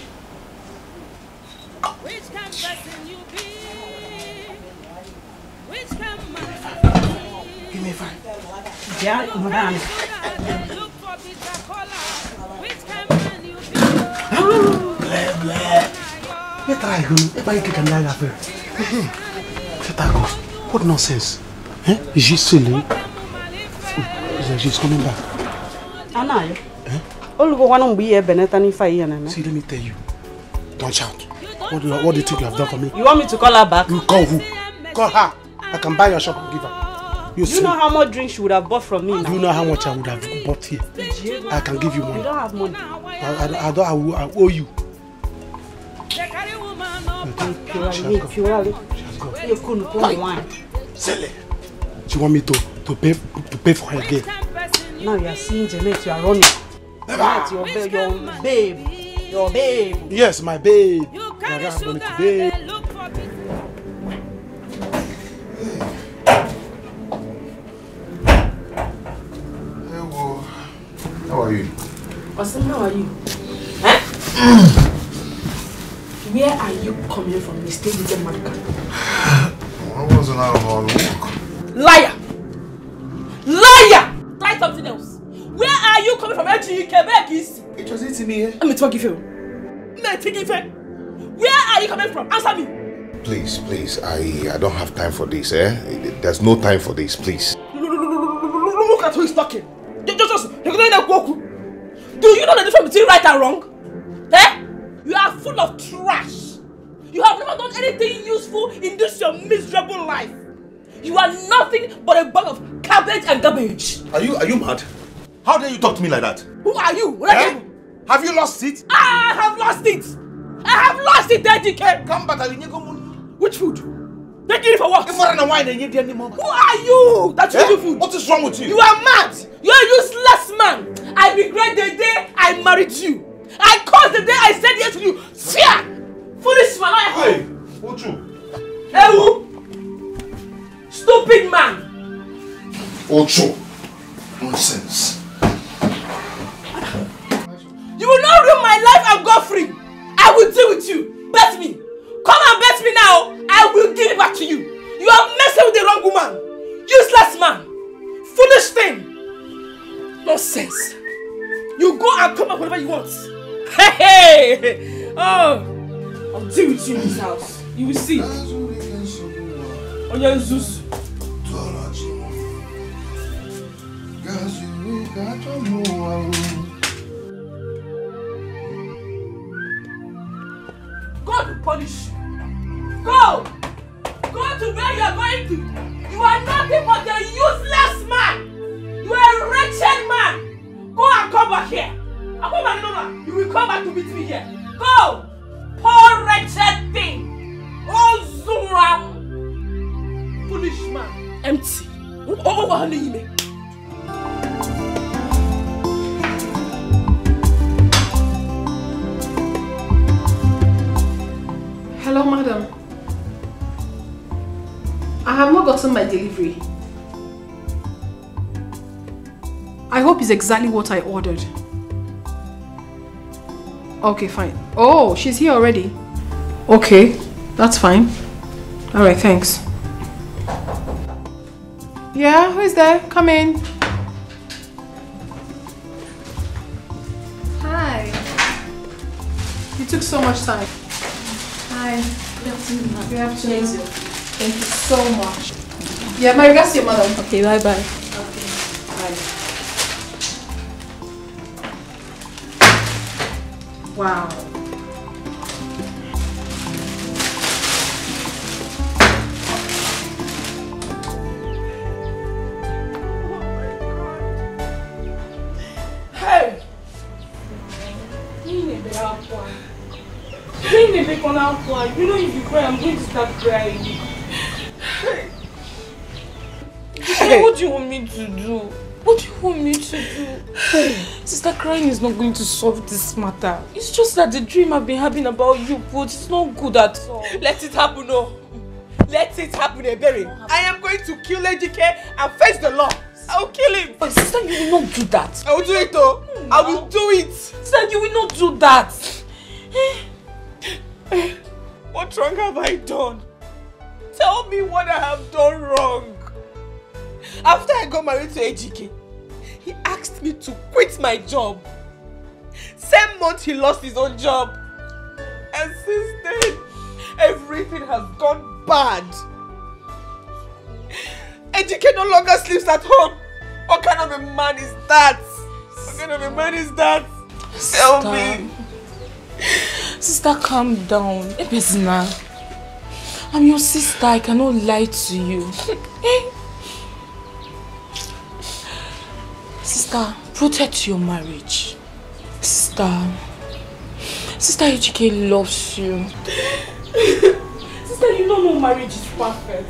S14: Give me 5.
S5: Yeah, madam.
S14: What nonsense? Is she silly? She's coming back.
S5: Anayo.
S14: See, let me tell you. Don't shout. What do you think you have done for me?
S5: You want me to call her back?
S14: You call who? Call her. I can buy your shop and give her.
S5: You know how much drink she would have bought from me now?
S14: You know how much I would have bought here. I can give you money.
S5: You don't have money.
S14: I owe you. She want me to pay for her again.
S5: Now you are seeing Janet, you are running. Janet, your babe.
S14: Yes, my babe. I don't have money today.
S1: How are you?
S8: Austin, how are you? Where are you coming from? You stay with the Marka.
S1: I wasn't out on walk.
S2: Liar! Liar! Try something else. Where are you coming from?
S1: It was eating me.
S2: Let me talk you. Where are you coming from? Answer me.
S1: Please, I don't have time for this, There's no time for this, please.
S2: Look at who is talking. Do you know the difference between right and wrong? You are full of trash. You have never done anything useful in this your miserable life. You are nothing but a bag of cabbage and garbage.
S1: Are you mad? How dare you talk to me like that?
S2: Who are you?
S1: Have you lost it?
S2: I have lost it. I have lost it, DK.
S1: Come back.
S2: Which food? They give it for what?
S1: Who are you?
S2: That you do food?
S1: What is wrong with you?
S2: You are mad. You are a useless man. I regret the day I married you. I caused the day I said yes to you. Fear! Foolish man.
S1: Hey, Uchu.
S2: Hey, who? Stupid man.
S1: Uchu. Nonsense.
S2: You will not ruin my life and go free. I will deal with you. Bet me. Come and bet me now. I will give it back to you. You are messing with the wrong woman. Useless man. Foolish thing. Nonsense. You go and come up whatever you want. Hey! Oh! I'll deal with you in this house. You will see. On your Zeus. God will punish you. Go! Go to where you are going to. You are nothing but a useless man. You are a wretched man. Go and come back here. And come back, you will come back to meet me here. Go! Poor wretched thing. Oh, Zura. Foolish man. Empty. Oh, honey.
S3: Hello, madam. I have not gotten my delivery. I hope it's exactly what I ordered. Okay, fine. Oh, she's here already. Okay, that's fine. Alright, thanks. Yeah, who is there? Come in. Hi. You took so much time. Hi. Good afternoon. Good afternoon. Thank you so much. Yeah, my regards to your mother.
S12: Okay, bye-bye.
S3: Okay, bye. Wow.
S2: Hey! You know if you cry, I'm going to start crying.
S12: Hey, what do you want me to do? What do you want me to do? Sister, crying is not going to solve this matter. It's just that the dream I've been having about you, but it's not good at all.
S2: Let it happen, no. Let it happen, Ebere. I am going to kill Ejike and face the law. I will kill him.
S12: But sister, you will not do that.
S2: I will do it, though. I will do it.
S12: Sister, you will not do that.
S2: What wrong have I done? Tell me what I have done wrong. After I got married to Ejike, he asked me to quit my job. Same month he lost his own job. And since then, everything has gone bad. Ejike no longer sleeps at home. What kind of a man is that? What kind of a man is that? Tell me.
S12: Sister, calm down. I'm your sister. I cannot lie to you. Sister, protect your marriage. Sister Ejike loves you.
S2: Sister, you know no marriage is perfect.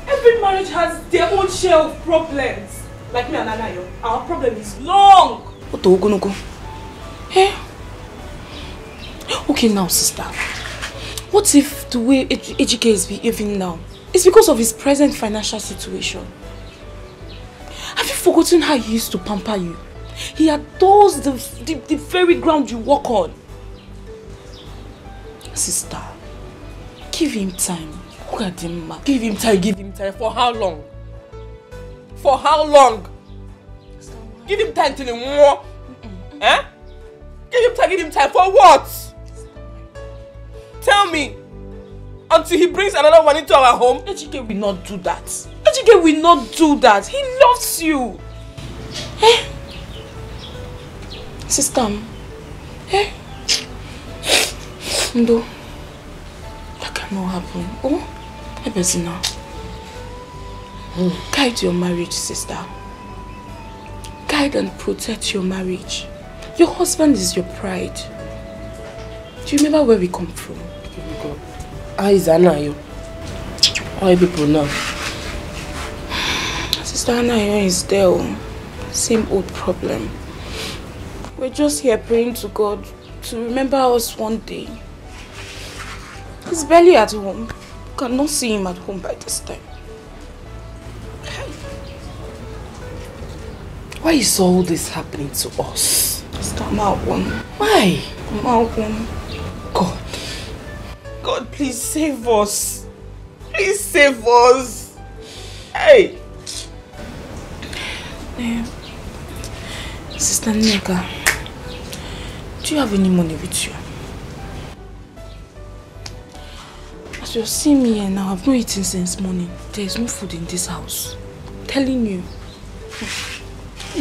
S2: Every marriage has their own share of problems. Like me and Anayo, our problem is long.
S12: What are we gonna go? Okay now, sister. What if the way Ejike is behaving now is because of his present financial situation? Have you forgotten how he used to pamper you? He adores the very ground you walk on. Sister, give him time. Look at him, ma.
S2: Give him time. For how long? For how long? Give him time till he more. Give him time for what? Tell me. Until he brings another one into our home?
S12: Ejike will not do that. Ejike will not do that. He loves you. Sister, no, that cannot happen. Oh, Ebezina. Guide your marriage, sister. Guide and protect your marriage. Your husband is your pride. Do you remember where we come from?
S2: How is Anayo? How are people now?
S12: Sister Anayo is there. Same old problem. We're just here praying to God to remember us one day. He's barely at home. You cannot see him at home by this time.
S2: Why is all this happening to us?
S12: Sister Malcolm.
S2: Why?
S12: Malcolm.
S2: God, please save us. Please save us. Hey.
S12: Sister Nneka, do you have any money with you? As you're seeing me here now, I've not eaten since morning. There is no food in this house. I'm telling you.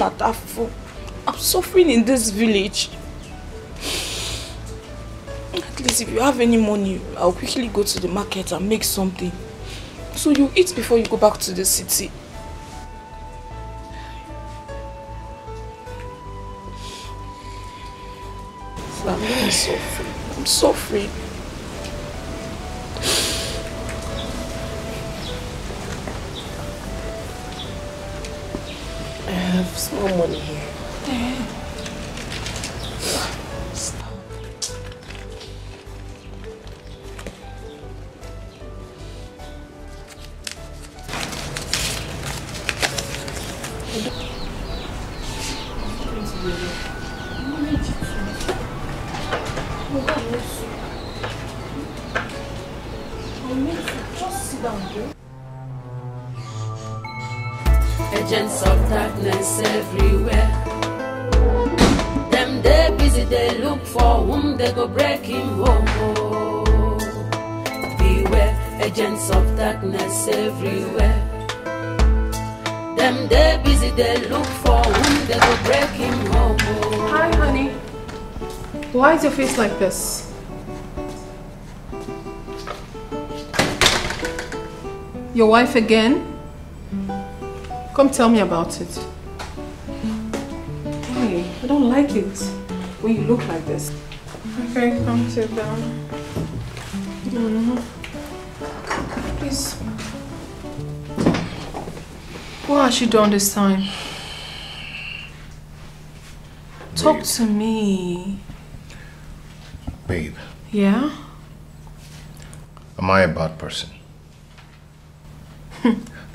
S12: I'm suffering in this village. At least if you have any money, I'll quickly go to the market and make something. So you eat before you go back to the city. I'm really suffering. I'm suffering.
S2: I have small money here.
S11: Agents of darkness everywhere. Them they busy, they look for whom they go break him home. Oh. Beware, agents of darkness everywhere. Them they busy, they look for whom they go break him home. Oh.
S3: Hi, honey. Why is your face like this? Your wife again? Come tell me about it. Hey, I don't like it when you look like this. Okay, come sit down. Please. What has she done this time? Talk to me.
S1: Babe.
S3: Yeah?
S1: Am I a bad person?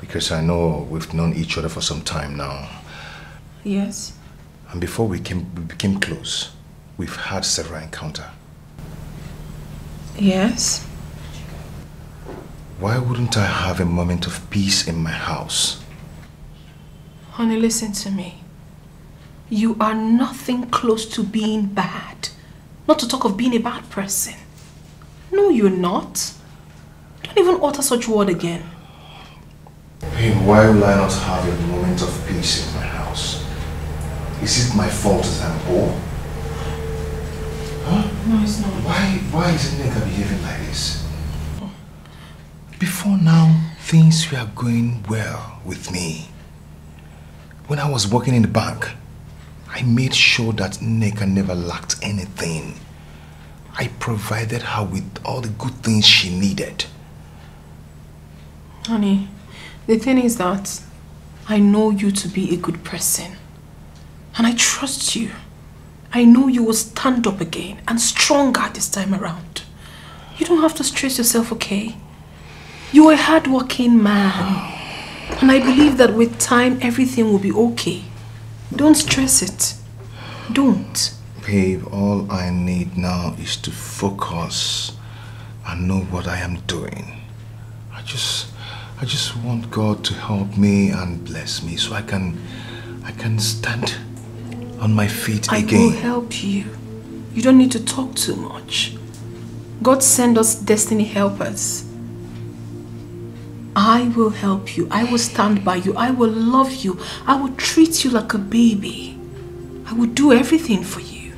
S1: Because I know we've known each other for some time now.
S3: Yes.
S1: And before we became close, we've had several encounters.
S3: Yes.
S1: Why wouldn't I have a moment of peace in my house?
S3: Honey, listen to me. You are nothing close to being bad. Not to talk of being a bad person. No, you're not. Don't even utter such word again.
S1: Hey, why will I not have a moment of peace in my house? Is it my fault that I'm poor? Huh?
S3: No, it's not.
S1: Why is Nneka behaving like this? Before now, things were going well with me. When I was working in the bank, I made sure that Nneka never lacked anything. I provided her with all the good things she needed.
S3: Honey, the thing is that I know you to be a good person. And I trust you. I know you will stand up again and stronger this time around. You don't have to stress yourself, okay? You are a hard-working man. And I believe that with time, everything will be okay. Don't stress it. Don't.
S1: Babe, all I need now is to focus and know what I am doing. I just want God to help me and bless me so I can stand on my feet again.
S3: I will help you. You don't need to talk too much. God send us destiny helpers. I will help you. I will stand by you. I will love you. I will treat you like a baby. I will do everything for you.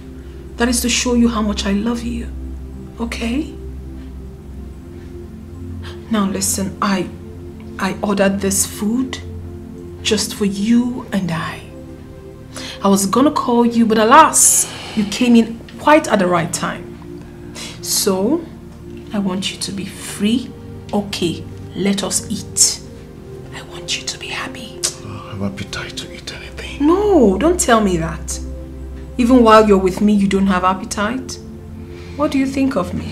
S3: That is to show you how much I love you. Okay? Now listen, I ordered this food just for you and I. I was gonna call you, but alas, you came in quite at the right time. So, I want you to be free. Okay, let us eat. I want you to be happy.
S1: I have appetite to eat anything.
S3: No, don't tell me that. Even while you're with me, you don't have appetite? What do you think of me?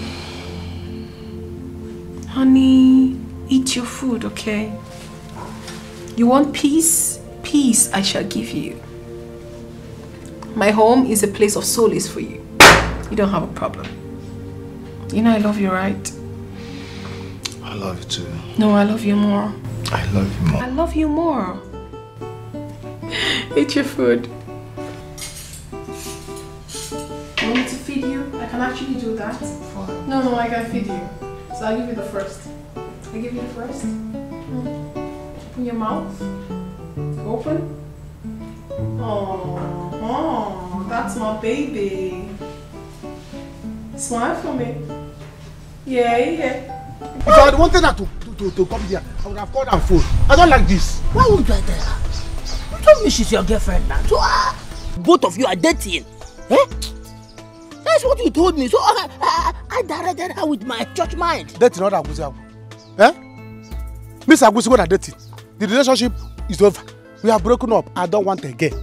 S3: Honey, eat your food, okay? You want peace? Peace I shall give you. My home is a place of solace for you. You don't have a problem. You know I love you, right?
S1: I love you too.
S3: No, I love you more.
S1: I love you more.
S3: I love you more. Eat your food. You want me to feed you? I can actually do that. Fine. No, I can feed you. So I'll give you the first. I give you the first. Open your mouth. Open. Oh, that's my baby. Smile for me. Yeah.
S7: If I had wanted her to come here, I would have called her phone. I don't like this.
S15: Why would I tell her? You told me she's your girlfriend now. So both of you are dating. Eh? That's what you told me. So I directed her with my church mind.
S7: Dating not Agusi. Eh? Miss Agusi, what are dating? The relationship is over. We have broken up. I don't want again.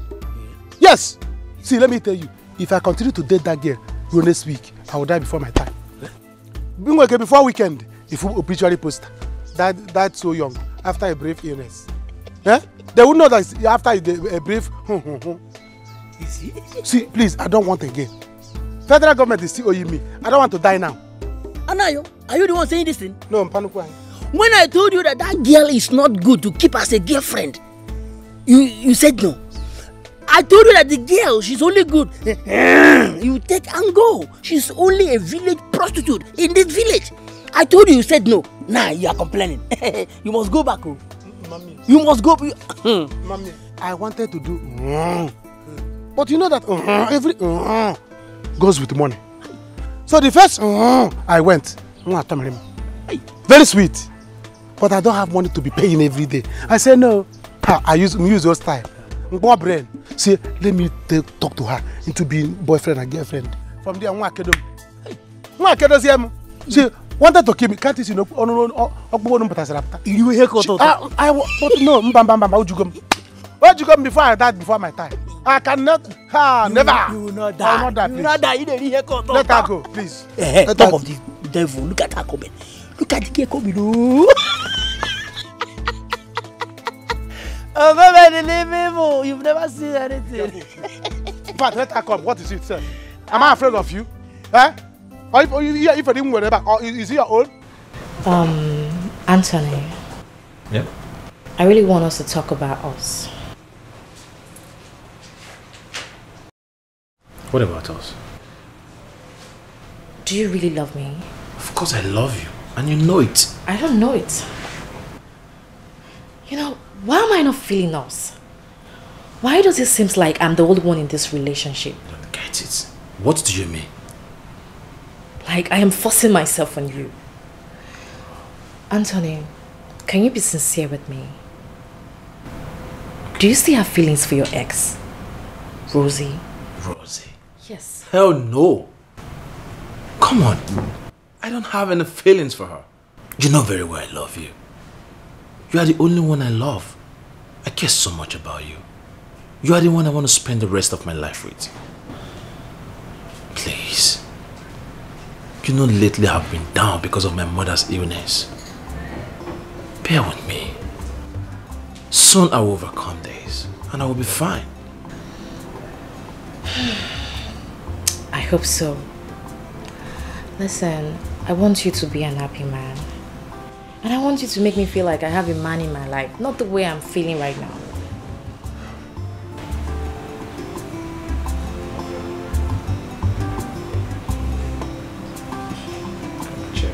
S7: Yes. See, let me tell you. If I continue to date that girl next week, I will die before my time. Before weekend, if you obituary poster, that's so young after a brief illness. Eh? They will know that after a brief. See, please, I don't want again. Federal government is still owing me. I don't want to die now.
S15: Anayo, are you the one saying this thing?
S7: No, I'm Panukwai.
S15: When I told you that girl is not good to keep as a girlfriend, you said no. I told you that the girl, she's only good. You take and go. She's only a village prostitute in this village. I told you said no. Now you are complaining. You must go back.
S7: Mommy.
S15: You must go.
S7: Mommy, I wanted to do. But you know that every goes with money. So the first I went. Very sweet. But I don't have money to be paying every day. I said no. I use those time. More brain. See, let me talk to her into being boyfriend and girlfriend. From there, she wanted to kill me. Can't you see? No, but no, where'd you come before I died before my time? I cannot. Never.
S15: You will not die.
S7: I will not die.
S15: You will not die.
S7: Let her go, please.
S15: Talk of the devil. Look at her coming. Look at the cake coming. Oh, baby, leave me. You've never seen anything.
S7: In fact, let her come. What is it, sir? Am I afraid of you? Eh? Or if I didn't worry about, or is he your own?
S10: Anthony.
S4: Yeah?
S10: I really want us to talk about us.
S4: What about us?
S10: Do you really love me?
S4: Of course I love you. And you know it.
S10: I don't know it. You know, why am I not feeling us? Why does it seem like I'm the only one in this relationship?
S4: I don't get it. What do you mean?
S10: Like I am forcing myself on you. Anthony, can you be sincere with me? Do you still have feelings for your ex, Rosie?
S4: Rosie?
S10: Yes.
S4: Hell no. Come on. I don't have any feelings for her. You know very well I love you. You are the only one I love. I care so much about you. You are the one I want to spend the rest of my life with. Please. You know lately I've been down because of my mother's illness. Bear with me. Soon I will overcome this and I will be fine.
S10: I hope so. Listen, I want you to be an happy man. And I want you to make me feel like I have a man in my life, not the way I'm feeling right now.
S4: Chill.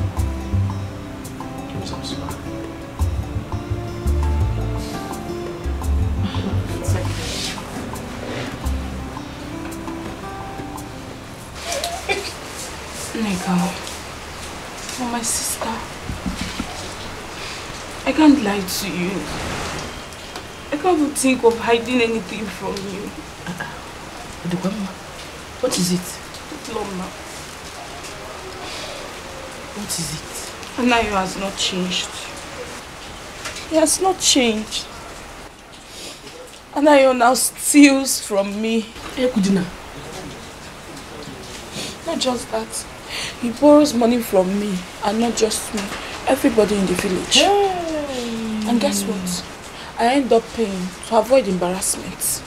S4: Give me some smile.
S12: Nika, you're my sister. I can't lie to you. I can't even think of hiding anything from you.
S15: What is it?
S12: Loma.
S15: What is it?
S12: Anayo has not changed. He has not changed. Anayo now steals from me. Not just that. He borrows money from me, and not just me. Everybody in the village. Hey. And guess what? I end up paying to avoid embarrassment.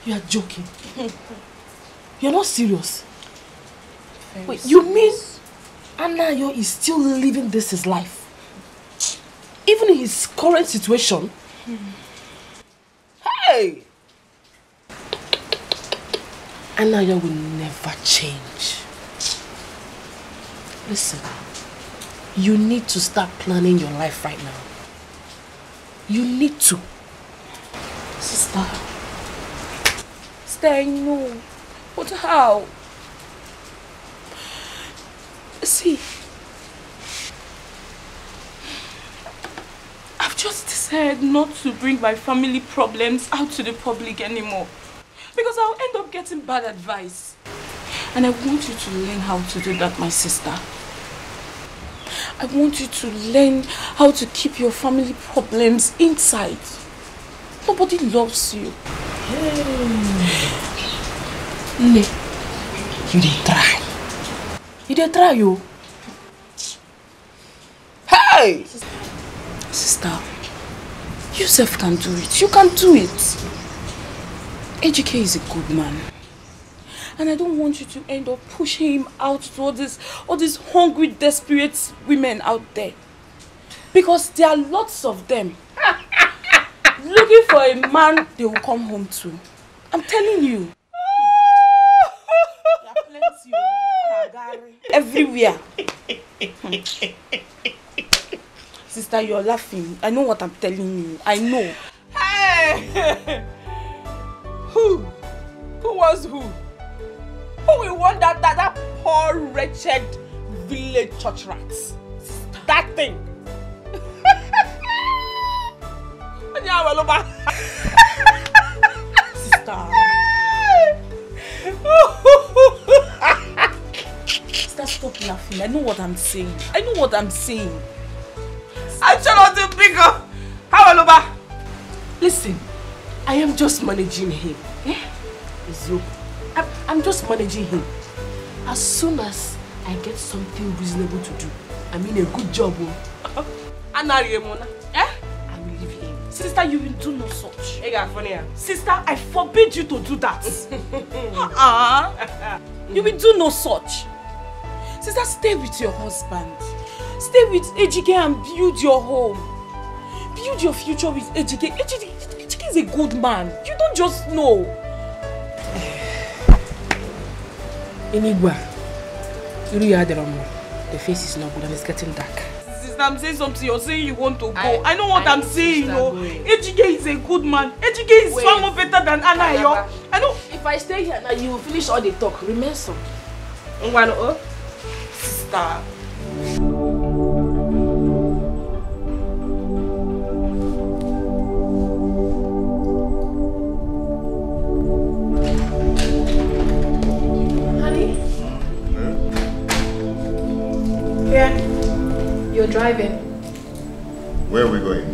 S2: You are joking. You're not serious. Wait, you mean Anayo is still living this his life? Even in his current situation? Hey! Anayo will never change. Listen, you need to start planning your life right now. You need to.
S12: Sister, Sister. Sister, I know. But how? See, I've just decided not to bring my family problems out to the public anymore. Because I'll end up getting bad advice. And I want you to learn how to do that, my sister. I want you to learn how to keep your family problems inside. Nobody loves you.
S2: Le, you dey try. You dey try, you. Hey!
S12: Sister, you self can do it. You can do it. Ejike is a good man. And I don't want you to end up pushing him out to all these hungry, desperate women out there. Because there are lots of them looking for a man they will come home to. I'm telling you. There are plenty everywhere. Sister, you're laughing. I know what I'm telling you. I know.
S2: Hey! Who? Who was who? Who will want that poor, wretched village church rat? That thing.
S12: Sister. Sister, stop laughing. I know what I'm saying. I know what I'm saying.
S2: I'm trying to pick up. How, Aloba? Listen, I am just managing him. I'm just managing him. As soon as I get something reasonable to do, I mean a good job, I will leave him.
S12: Sister, you will do no such. Sister, I forbid you to do that. You will do no such. Sister, stay with your husband. Stay with Ejike and build your home. Build your future with Ejike. Ejike is a good man. You don't just know.
S2: Enigua, the face is not good and it's getting dark.
S12: Sister, I'm saying something. You're saying you want to go. I know what I'm saying. Ejike is a good man. Ejike is far more better than Anna. I know.
S2: If I stay here now, you will finish all the talk. Remain so.
S12: Sister.
S9: You're driving.
S1: Where are we going?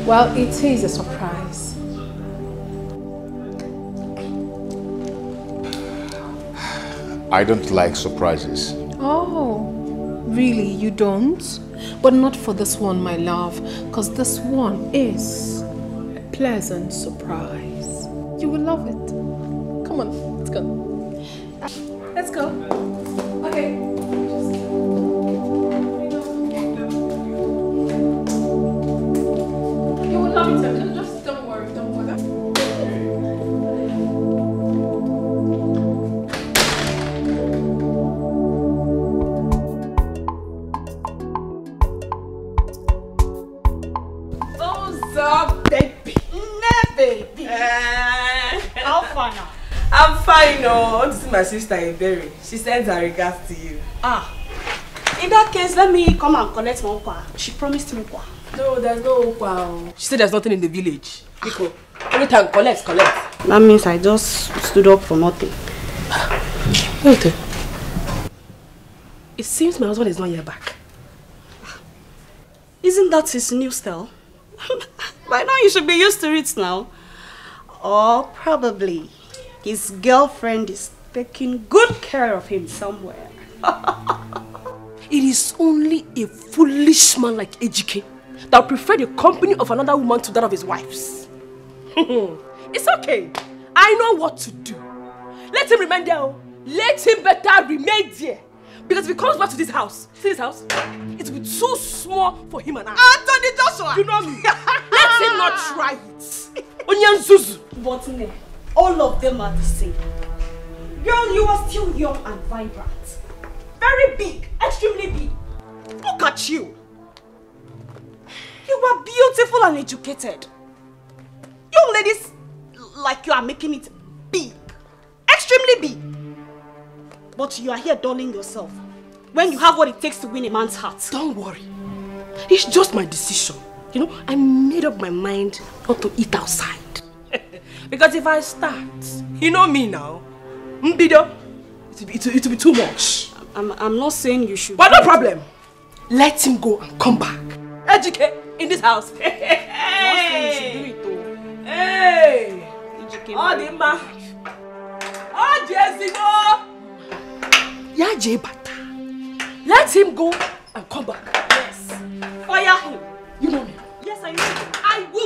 S9: Well, it is a surprise.
S1: I don't like surprises.
S9: Oh, really? You don't? But not for this one, my love, because this one is a pleasant surprise. You will love it. Come on, let's go. Let's go. Okay. Just don't worry, don't worry.
S2: What's up, baby?
S5: Baby. How far now?
S2: I'm fine, no. This is my sister, Ebere. She sends her regards to you.
S5: In that case, let me come and collect my okwa. She promised me okwa.
S2: No, there's no okwa. She said there's nothing in the village. Pico, anytime, collect.
S5: That means I just stood up for nothing.
S2: Wait. It seems my husband is not yet back.
S5: Isn't that his new style? By now you should be used to it now. Or probably his girlfriend is taking good care of him somewhere.
S2: It is only a foolish man like Ejike that would prefer the company of another woman to that of his wife's. It's okay. I know what to do. Let him remain there. Let him better remain there. Because if he comes back to this house, see this house? It will be too small for him and I.
S5: Anthony Joshua!
S2: You know me. Let him not try it. Onyan Zuzu.
S5: But no, all of them are the same. Girl, you are still young and vibrant. Very big, extremely big. Look at you. You are beautiful and educated. Young ladies like you are making it big. Extremely big. But you are here dulling yourself when you have what it takes to win a man's heart.
S2: Don't worry. It's just my decision. You know, I made up my mind not to eat outside. Because if I start, you know me now, it'll be too much.
S5: I'm not saying you should.
S2: But no problem. Let him go and come back. Educate in this house. Hey! Hey! Oh, Dimba. Oh, Jessica. Yeah, Bata. Let him go and come back.
S5: Yes. Fire him.
S2: You know me.
S5: Yes, I know. I will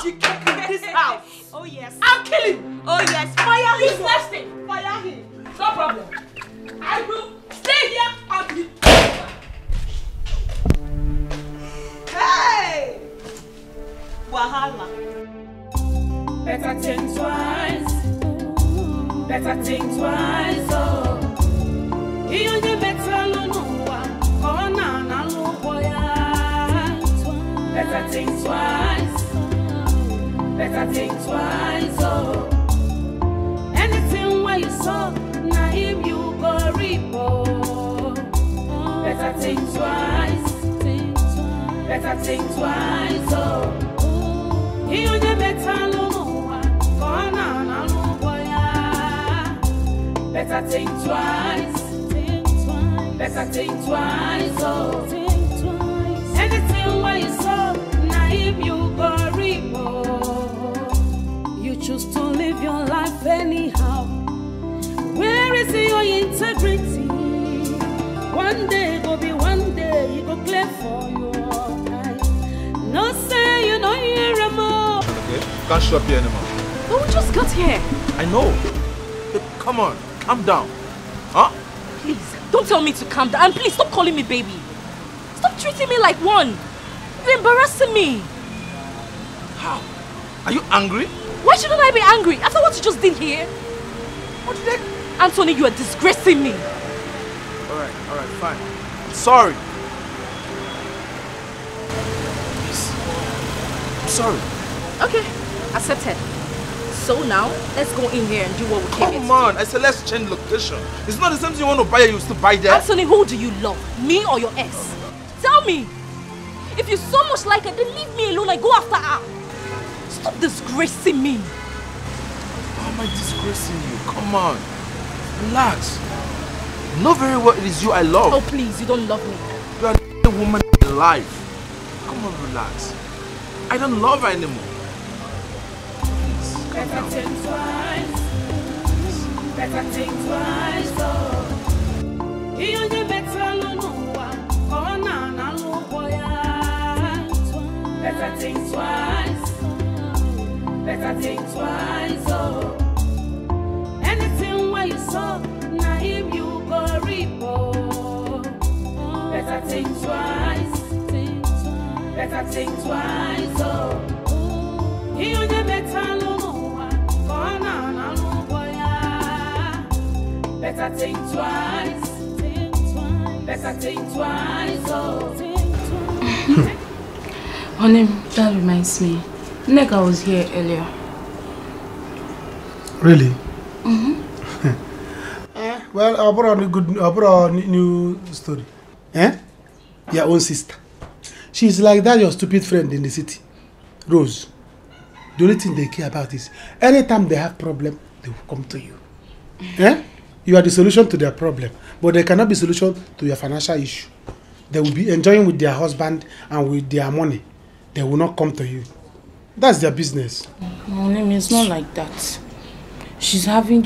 S5: be in this house. Oh yes.
S2: I'll kill him.
S5: Oh yes. Fire him.
S2: Useless thing.
S5: Fire him.
S2: No problem. I will stay here and be.
S5: Hey! Wahala.
S11: Better think twice. Better think twice. Oh. You better no one. Corner na loboya. Better think twice. Better think twice. Oh. Anything where you saw, na him you go reap. Better think twice. Better think twice. Oh. You better no one. Corner na loboya. Better think twice. Better think twice. Oh. Anything where you saw, na him you go reap. You choose to live your life anyhow. Where is your integrity? One day go be one day, you go clear for your eyes. No say you don't hear more.
S4: Okay, can't show up here anymore.
S3: But we just got here.
S4: I know. Hey, come on, calm down. Huh?
S3: Please, don't tell me to calm down. And please stop calling me baby. Stop treating me like one. You're embarrassing me.
S4: How? Are you angry?
S3: Why shouldn't I be angry after what you just did here?
S4: What did I...
S3: Anthony, you are disgracing me.
S4: Alright, fine. I'm sorry. Please. I'm sorry.
S3: Okay, accepted. So now, let's go in here and do what we came in.
S4: Come on, I said let's change location. It's not the same thing you want to buy here, you still buy there.
S3: Anthony, who do you love? Me or your ex? Tell me. If you so much like her, then leave me alone and go after her. Stop disgracing me.
S4: How am I disgracing you? Come on. Relax. You know very well it is you I love.
S3: Oh please, you don't love me.
S4: You are the woman in life. Come on, relax. I don't love her anymore.
S11: Better think twice. Better think twice. Oh. You better no one. Corner na loboya. Better think twice. Better think twice. Oh. Anything where you saw, na him you go reap. Better think twice. Better think twice. Oh. You better no. Better think twice. Better think twice. Oh.
S12: Honey, that reminds me. Nega was here earlier.
S7: Really?
S12: Mm-hmm.
S7: Well, I brought a new story. Your own sister. She's like that your stupid friend in the city. Rose. The only thing they care about is anytime they have problem, they will come to you. You are the solution to their problem, but they cannot be solution to your financial issue. They will be enjoying with their husband and with their money. They will not come to you. That's their business.
S12: No, it's not like that. She's having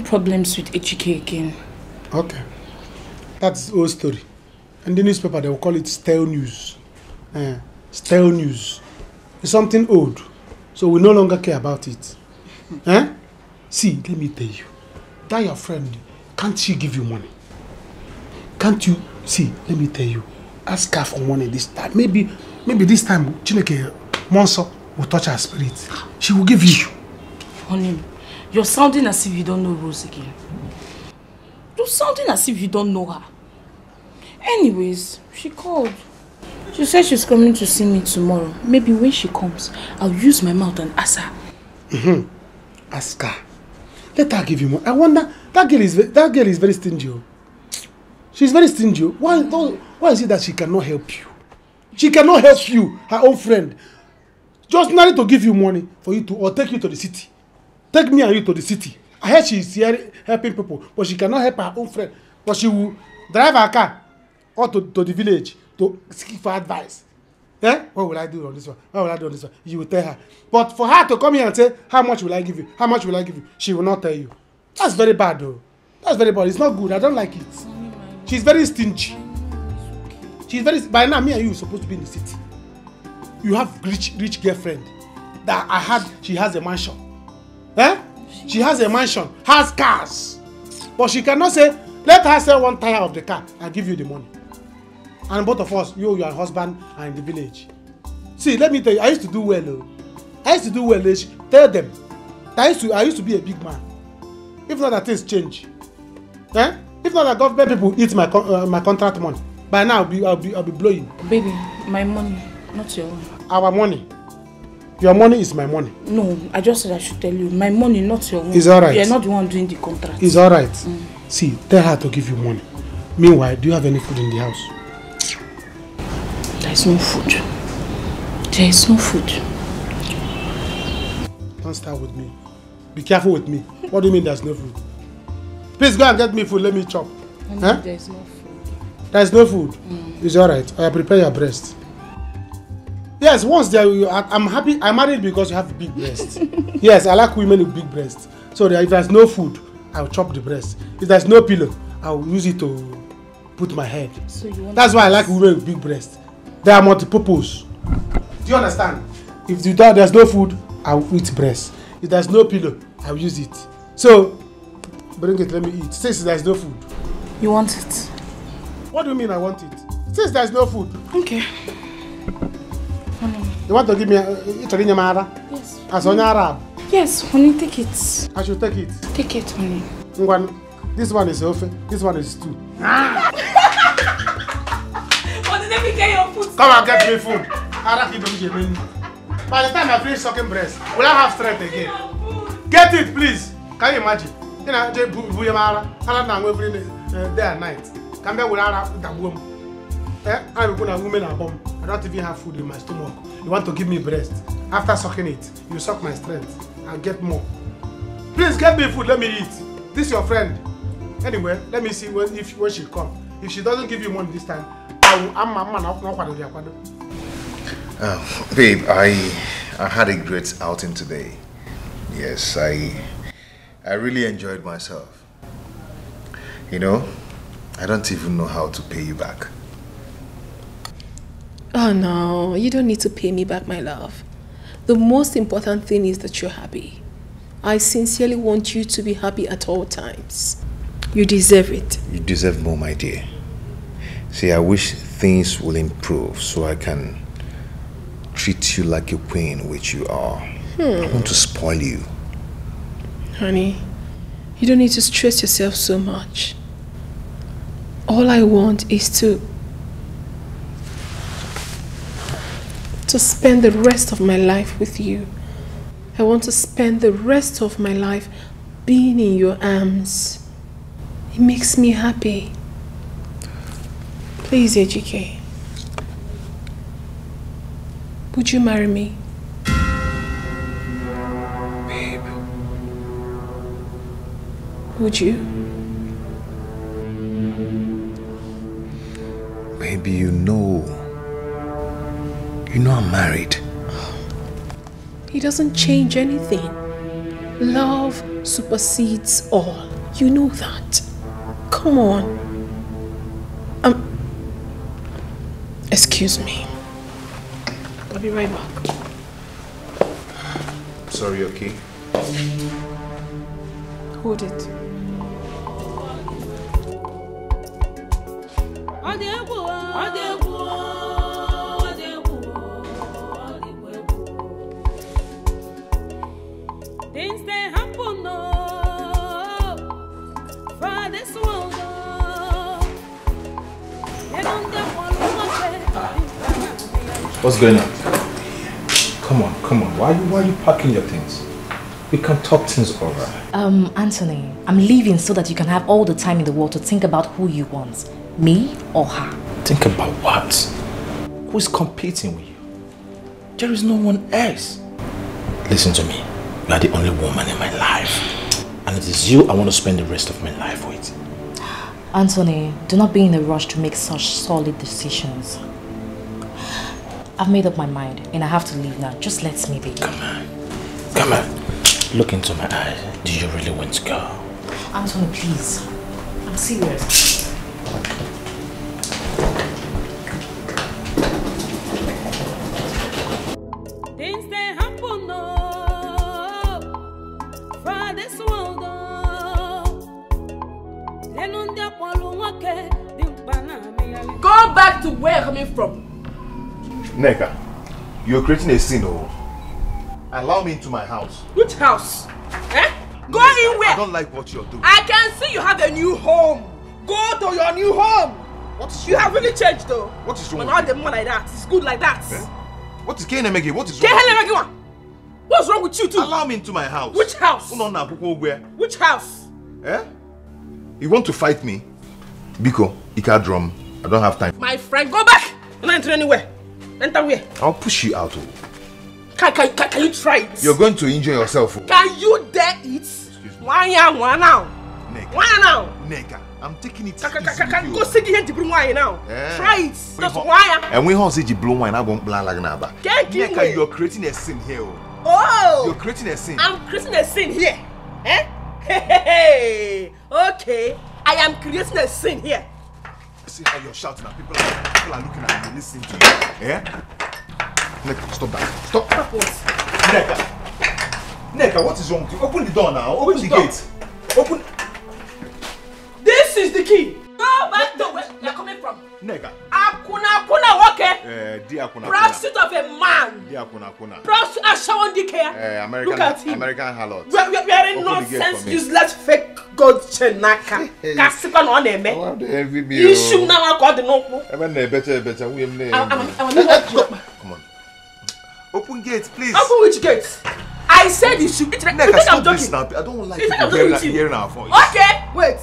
S12: problems with HK again.
S7: Okay. That's the old story. In the newspaper, they will call it stale news. Stale news. It's something old. So we no longer care about it. See, let me tell you. That your friend, can't she give you money? Can't you? See, let me tell you. Ask her for money this time. Maybe this time, Chineke Monso will touch her spirit. She will give you.
S12: Honey, you're sounding as if you don't know Rose again. You're sounding as if you don't know her. Anyways, she called. She said she's coming to see me tomorrow. Maybe when she comes, I'll use my mouth and ask her.
S7: Ask her. Let her give you more. I wonder, that girl is very stingy. She's very stingy. Why is it that she cannot help you? She cannot help you, her own friend. Just not to give you money for you to, or take you to the city. Take me and you to the city. I heard she is here helping people, but she cannot help her own friend. But she will drive her car or to the village to seek for advice. Eh? What will I do on this one? What will I do on this one? You will tell her. But for her to come here and say, how much will I give you? How much will I give you? She will not tell you. That's very bad though. That's very bad. It's not good. I don't like it. She's very stingy. She's very, by now me and you are supposed to be in the city. You have rich girlfriend that I had, she has a mansion. Eh? She has a mansion, has cars. But she cannot say, let her sell one tire of the car and give you the money. And both of us, you, your husband, are in the village. See, let me tell you, I used to do well. I used to do well. Tell them. I used to be a big man. If not that things change. Eh? If not that government people eat my contract money. By now I'll be blowing.
S12: Baby, my money, not your own.
S7: Our money. Your money is my money.
S12: No, I just said I should tell you. My money, not your own.
S7: It's alright.
S12: You're not the one doing the contract.
S7: It's alright. See, tell her to give you money. Meanwhile, do you have any food in the house?
S12: There is no food. There is no food.
S7: Don't start with me. Be careful with me. What do you mean there's no food? Please go and get me food. Let me chop.
S12: There is no food.
S7: There is no food. It's alright. I prepare your breast. Yes, once there, I'm happy. I'm married because you have big breasts. Yes, I like women with big breasts. So if there's no food, I'll chop the breast. If there's no pillow, I'll use it to put my head. So that's why I like women with big breasts. They are multi-purpose. Do you understand? If there's no food, I'll eat breast. If there's no pillow, I'll use it. So bring it, let me eat. Since there's no food.
S12: You want it?
S7: What do you mean I want it? Since there's no food.
S12: Okay.
S7: You want to give me
S12: Yes.
S7: As on Arab?
S12: Yes, honey, take it.
S7: I should take it.
S12: Take it, honey.
S7: This one is ofe, this one is stew.
S3: Let me get your food.
S7: Come and get me food. By the time I finish sucking breast, will I have strength again? Get it, please. Can you imagine? You know, every day and night. Come back without that woman. I'm going to woman at home. I don't even have food in my stomach. You want to give me breast. After sucking it, you suck my strength and get more. Please get me food, let me eat. This is your friend. Anyway, let me see when she comes. If she doesn't give you money this time,
S1: babe, I had a great outing today. Yes, I really enjoyed myself. You know, I don't even know how to pay you back.
S8: Oh no, you don't need to pay me back, my love. The most important thing is that you're happy. I sincerely want you to be happy at all times. You deserve it.
S1: You deserve more, my dear. See, I wish things will improve so I can treat you like a queen, which you are. I want to spoil you.
S8: Honey, you don't need to stress yourself so much. All I want is to spend the rest of my life with you. I want to spend the rest of my life being in your arms. It makes me happy. Please, Ejike. Would you marry me?
S1: Babe.
S8: Would you?
S1: Baby, you know I'm married.
S8: It doesn't change anything. Love supersedes all. You know that. Come on. Excuse me. I'll be right back.
S1: Sorry, okay?
S8: Hold it.
S11: Things they happen for this world. They don't get one
S4: What's going on? Come on. Why are you packing your things? We can talk things over.
S10: Anthony, I'm leaving so that you can have all the time in the world to think about who you want. Me or her?
S4: Think about what? Who is competing with you? There is no one else. Listen to me. You are the only woman in my life. And it is you I want to spend the rest of my life with.
S10: Anthony, do not be in a rush to make such solid decisions. I've made up my mind and I have to leave now. Just let me be.
S4: Come on. Look into my eyes. Do you really want to go?
S10: Anthony, please. I'm serious.
S11: Things they happen for this world.
S2: Go back to where you're coming from.
S1: Neka, you're creating a scene, oh. Allow me into my house.
S2: Which house? Eh? Go
S1: Neka,
S2: in where?
S1: I don't like what you're doing.
S2: I can see you have a new home. Go to your new home.
S1: What is
S2: you have really changed though.
S1: What is wrong
S2: with you? The more like that. It's good like that.
S1: Eh? What is Ghanaian? What is wrong?
S2: What's wrong with you too?
S1: Allow me into my house.
S2: Which house? Which house?
S1: Eh? You want to fight me? Biko, Ika drum. I don't have time.
S2: My friend, go back. You're not entering anywhere. Enter where?
S1: I'll push you out.
S2: Can you try it?
S1: You're going to injure yourself.
S2: Can you dare it? Excuse me. Why now?
S1: Neka.
S2: Why now?
S1: Neka, I'm taking it
S2: easy. Go see the blue wine now.
S1: Yeah.
S2: Try it. Just why?
S1: And when you see the blue wine, I'm going to plan like naba.
S2: Neka,
S1: you're creating a scene here.
S2: Oh!
S1: You're creating a scene.
S2: I'm creating a scene here. Eh? Hey. Okay. I am creating a scene here.
S1: See how you're shouting at people are looking at you, listening to you. Yeah? Neka, stop that. Stop.
S2: Stop what?
S1: Neka, what is wrong with you? Open the door now. Open the gate. Open.
S2: This is the key. Go back to where you're coming from.
S1: Neka.
S2: Akuna, okay?
S1: Dear Akuna.
S2: Prostitute of a man.
S1: Dear Akuna.
S2: Prostitute, Ashawan DK. Look at him.
S1: American harlot.
S2: We are in nonsense, useless, fake God Chenaka. Kasipan on him. You should now call the no.
S1: Come on. Open gate, please.
S2: Open which gate? I said you should.
S1: Neka, stop this now. I don't like people hearing our voice.
S2: Okay, wait.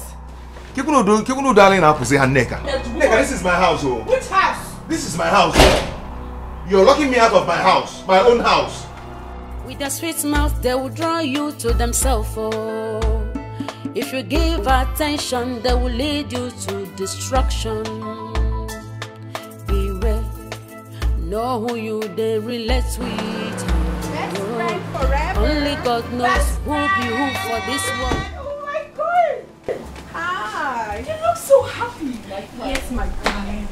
S1: Keep on darling now, say Neka. Neka, this is my house, oh.
S2: Which house?
S1: This is my house. You're locking me out of my house, my own house.
S11: With a sweet mouth, they will draw you to themselves. Oh, if you give attention, they will lead you to destruction. Beware, know who you they relate with.
S2: Best friend forever.
S11: Only God knows who be who for this one.
S2: Oh my God! Hi, you look so happy.
S9: Yes, my darling.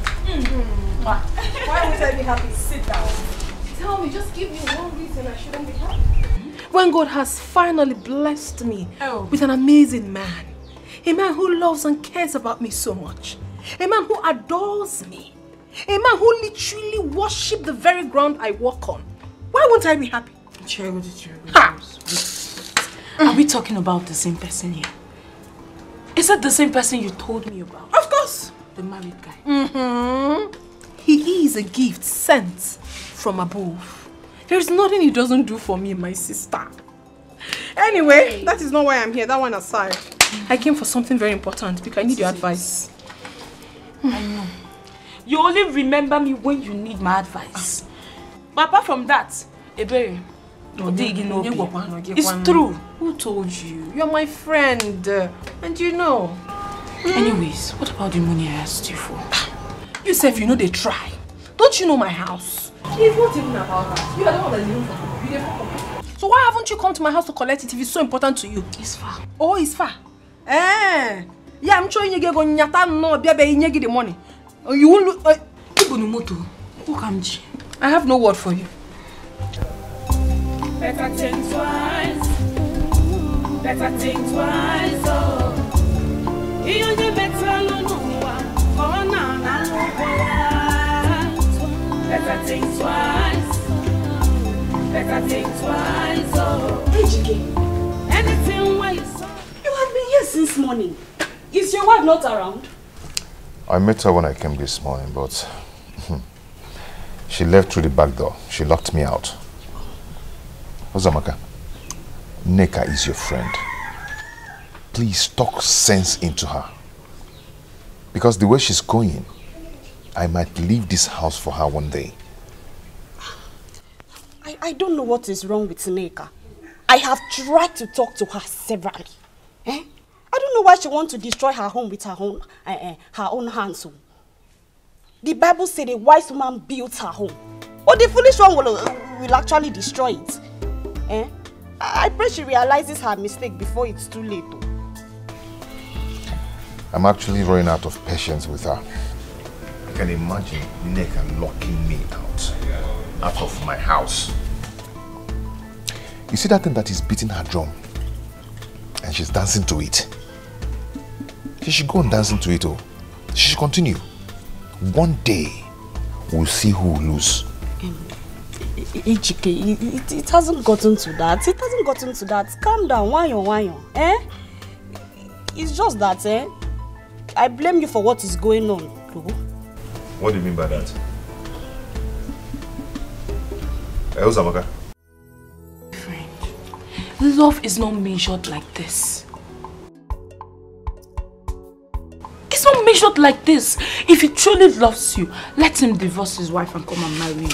S2: Why would I be happy? Sit down.
S9: Tell me, just give me one reason I shouldn't be happy. When God has finally blessed me with an amazing man, a man who loves and cares about me so much, a man who adores me, a man who literally worships the very ground I walk on, why won't I be happy?
S12: Are we talking about the same person here? Is that the same person you told me about?
S9: Of course.
S12: The married guy.
S9: He is a gift sent from above. There is nothing he doesn't do for me, my sister. Anyway, that is not why I'm here. That one aside. I came for something very important because I need your advice.
S12: I know. You only remember me when you need my advice. But apart from that, Ebere, it's true.
S9: Who told you? You're my friend. And you know.
S12: Anyways, what about the money I asked you for?
S9: You say if you know they try. Don't you know my house? It's not even about that. You are the one that's living for me. So why haven't you come to my house to collect it if it's so important to you?
S12: It's far.
S9: Oh, it's far. Eh. Yeah, I'm showing you get go nyata no bia be nyegi the money. You won't look I have no word for you.
S11: Better think twice. Better think twice. Oh, you only better no one. Oh, na. Better think twice. Better think twice. Oh, anything where you saw.
S5: You have been here since morning. Is your wife not around?
S1: I met her when I came this morning, but She left through the back door. She locked me out. Ozamaka, Neka is your friend. Please talk sense into her. Because the way she's going, I might leave this house for her one day.
S5: I don't know what is wrong with Neka. I have tried to talk to her severally. I don't know why she wants to destroy her home with her own hands. The Bible said a wise woman built her home. But the foolish one will actually destroy it. I pray she realizes her mistake before it's too late.
S1: I'm actually running out of patience with her. I can imagine Neka locking me out of my house. You see that thing that is beating her drum? And she's dancing to it. She should go on dancing to it, She should continue. One day, we'll see who will lose.
S5: Ejike, it hasn't gotten to that. It hasn't gotten to that. Calm down, wanyo. It's just that, I blame you for what is going on.
S1: What do you mean by that? Ozamaka?
S12: Friend, love is not measured like this. It's not measured like this. If he truly loves you, let him divorce his wife and come and marry you.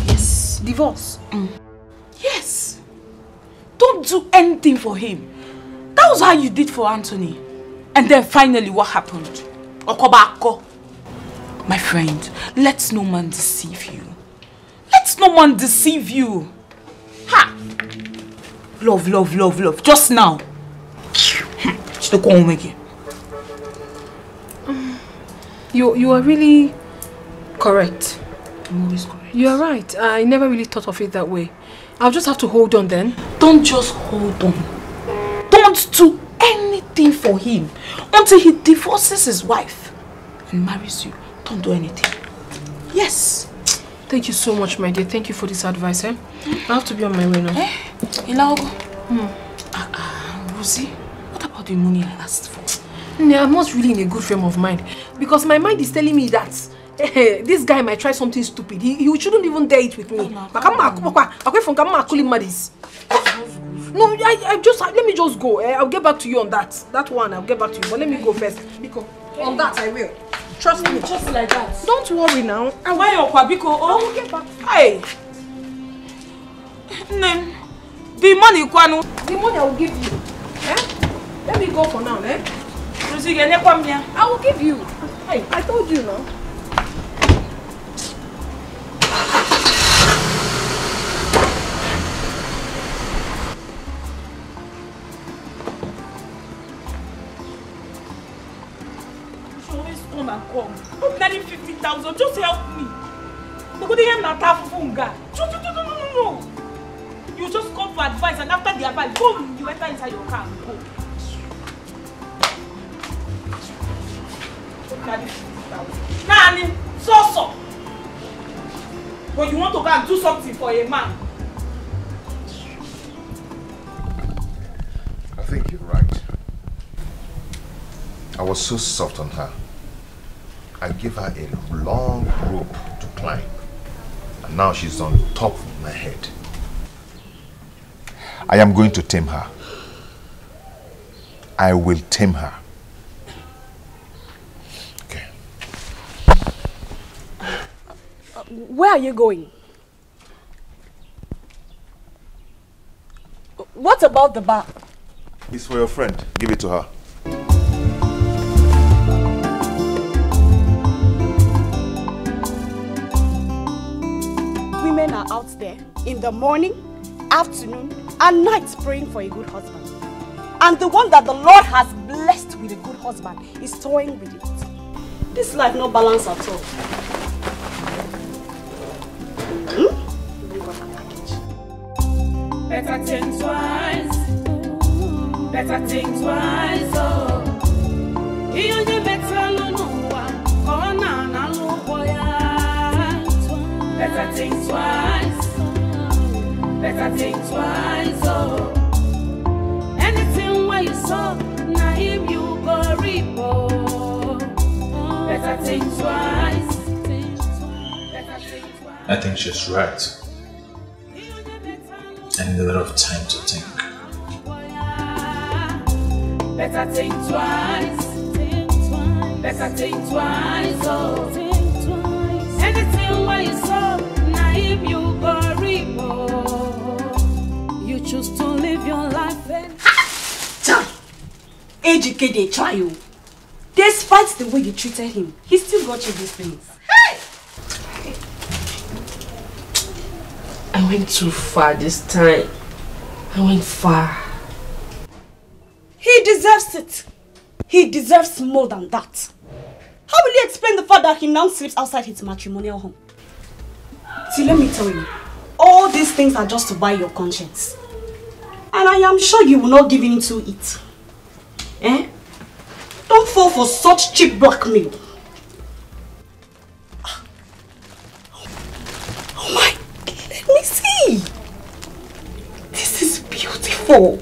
S12: Yes.
S3: Divorce?
S12: Yes. Don't do anything for him. That was how you did for Anthony. And then finally, what happened? Okobako. My friend, let no man deceive you. Let no man deceive you. Ha! Love. Just now.
S3: You are really correct.
S12: I'm always correct.
S3: You are right. I never really thought of it that way. I'll just have to hold on then.
S12: Don't just hold on. Don't do anything for him until he divorces his wife and marries you. Don't do anything. Yes.
S3: Thank you so much, my dear. Thank you for this advice. I have to be on my way now.
S12: Ilaogo. Rosie, what about the money I asked for?
S3: I'm not really in a good frame of mind because my mind is telling me that this guy might try something stupid. He shouldn't even dare it with me. No, let me just go. I'll get back to you on that. That one, I'll get back to you. But let me go first. Biko, on that I will. Trust me.
S12: Just like that.
S3: Don't worry now.
S12: Why you Biko?
S3: I will get back.
S12: Hey. The money, Kwanu.
S3: The money I will give you. Let me go for now, I will give you. Hey, I told you now.
S12: Come. I'm nearly 50,000. Just help me. No. You just come for advice and after the advice, boom, you enter inside your car and go. Nearly 50,000. Nani, so. But you want to go and do something for a man.
S1: I think you're right. I was so soft on her. I gave her a long rope to climb. And now she's on top of my head. I am going to tame her. I will tame her. Okay.
S5: Where are you going? What about the bar?
S1: It's for your friend. Give it to her.
S5: Women are out there in the morning, afternoon, and night praying for a good husband. And the one that the Lord has blessed with a good husband is toying with it. This life no balance at all.
S11: Better think twice. Better think twice. Oh, you only better no one. Oh, na no boy. Better think twice. Better think twice. Oh, anything where you saw, na him you go reap. Oh, better think twice. Better think twice.
S4: I think she's right. I need a lot of time to think.
S11: Better think twice. Better think twice. Oh, anything where you saw, naive you go repo. You choose to live your life and
S5: Chai! AGK they try you. Despite the way you treated him, he still got you these things. Hey!
S2: I went too far this time. I went far.
S5: He deserves it. He deserves more than that. How will you explain the fact that he now sleeps outside his matrimonial home? See, let me tell you, all these things are just to buy your conscience. And I am sure you will not give in to it. Eh? Don't fall for such cheap blackmail. Oh my, let me see. This is beautiful.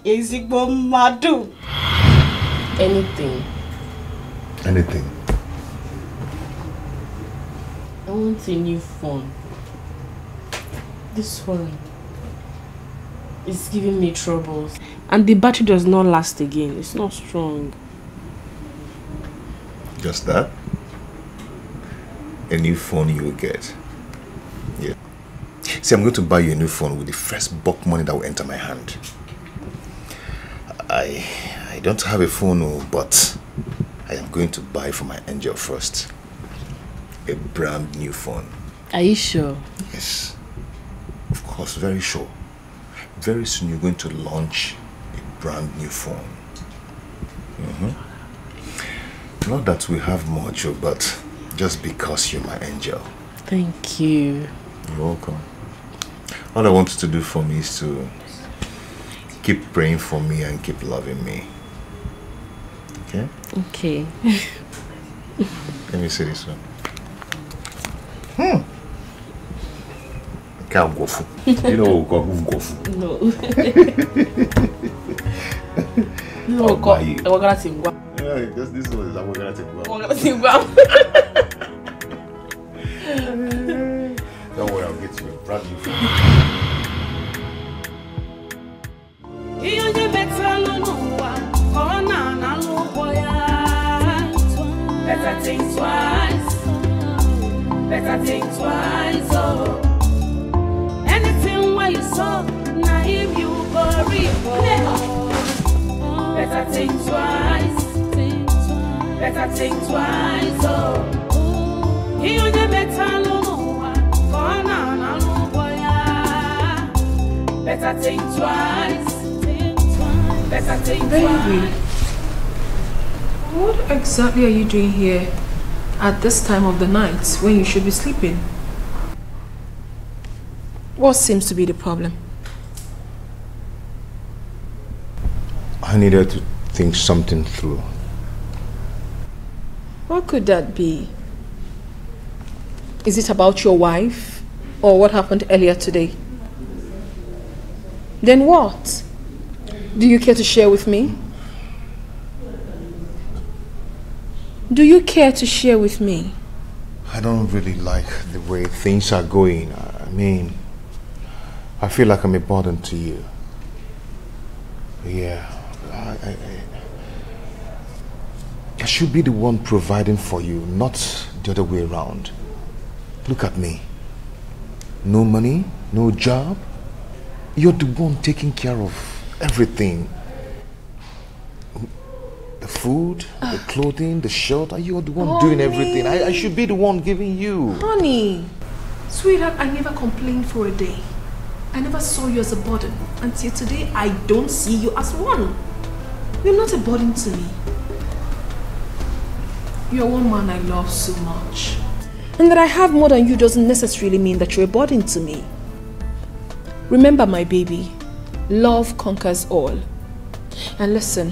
S5: Ezigbo madu.
S2: Anything.
S1: Anything.
S2: I want a new phone. This one is giving me troubles. And the battery does not last again. It's not strong.
S1: Just that? A new phone you will get. Yeah. See, I'm going to buy you a new phone with the first bulk money that will enter my hand. I don't have a phone, but I am going to buy for my angel first. A brand new phone.
S2: Are you sure?
S1: Yes. Of course, very sure. Very soon you're going to launch a brand new phone. Not that we have much, but just because you're my angel.
S2: Thank you.
S1: You're welcome. All I want you to do for me is to keep praying for me and keep loving me. Okay?
S2: Okay.
S1: Let me see this one. Can't go for. You know what go for?
S2: No.
S1: Yeah, just this one is I'm gonna take Don't worry, I'll get you a brand new phone.
S11: Better think twice. Better think twice. Oh, anything where you saw, naive you go repo. Better think twice. Better think twice. Oh, you only better know better think twice. Better think twice.
S9: What exactly are you doing here at this time of the night when you should be sleeping? What seems to be the problem?
S1: I needed to think something through.
S9: What could that be? Is it about your wife or what happened earlier today? Then what? Do you care to share with me? Do you care to share with me?
S1: I don't really like the way things are going. I mean, I feel like I'm a burden to you. Yeah, I should be the one providing for you, not the other way around. Look at me. No money, no job. You're the one taking care of everything. The food, the clothing, the shelter. You're the one doing everything. I should be the one giving you.
S9: Honey, sweetheart, I never complained for a day. I never saw you as a burden. Until today, I don't see you as one. You're not a burden to me. You're one man I love so much. And that I have more than you doesn't necessarily mean that you're a burden to me. Remember, my baby, love conquers all. And listen,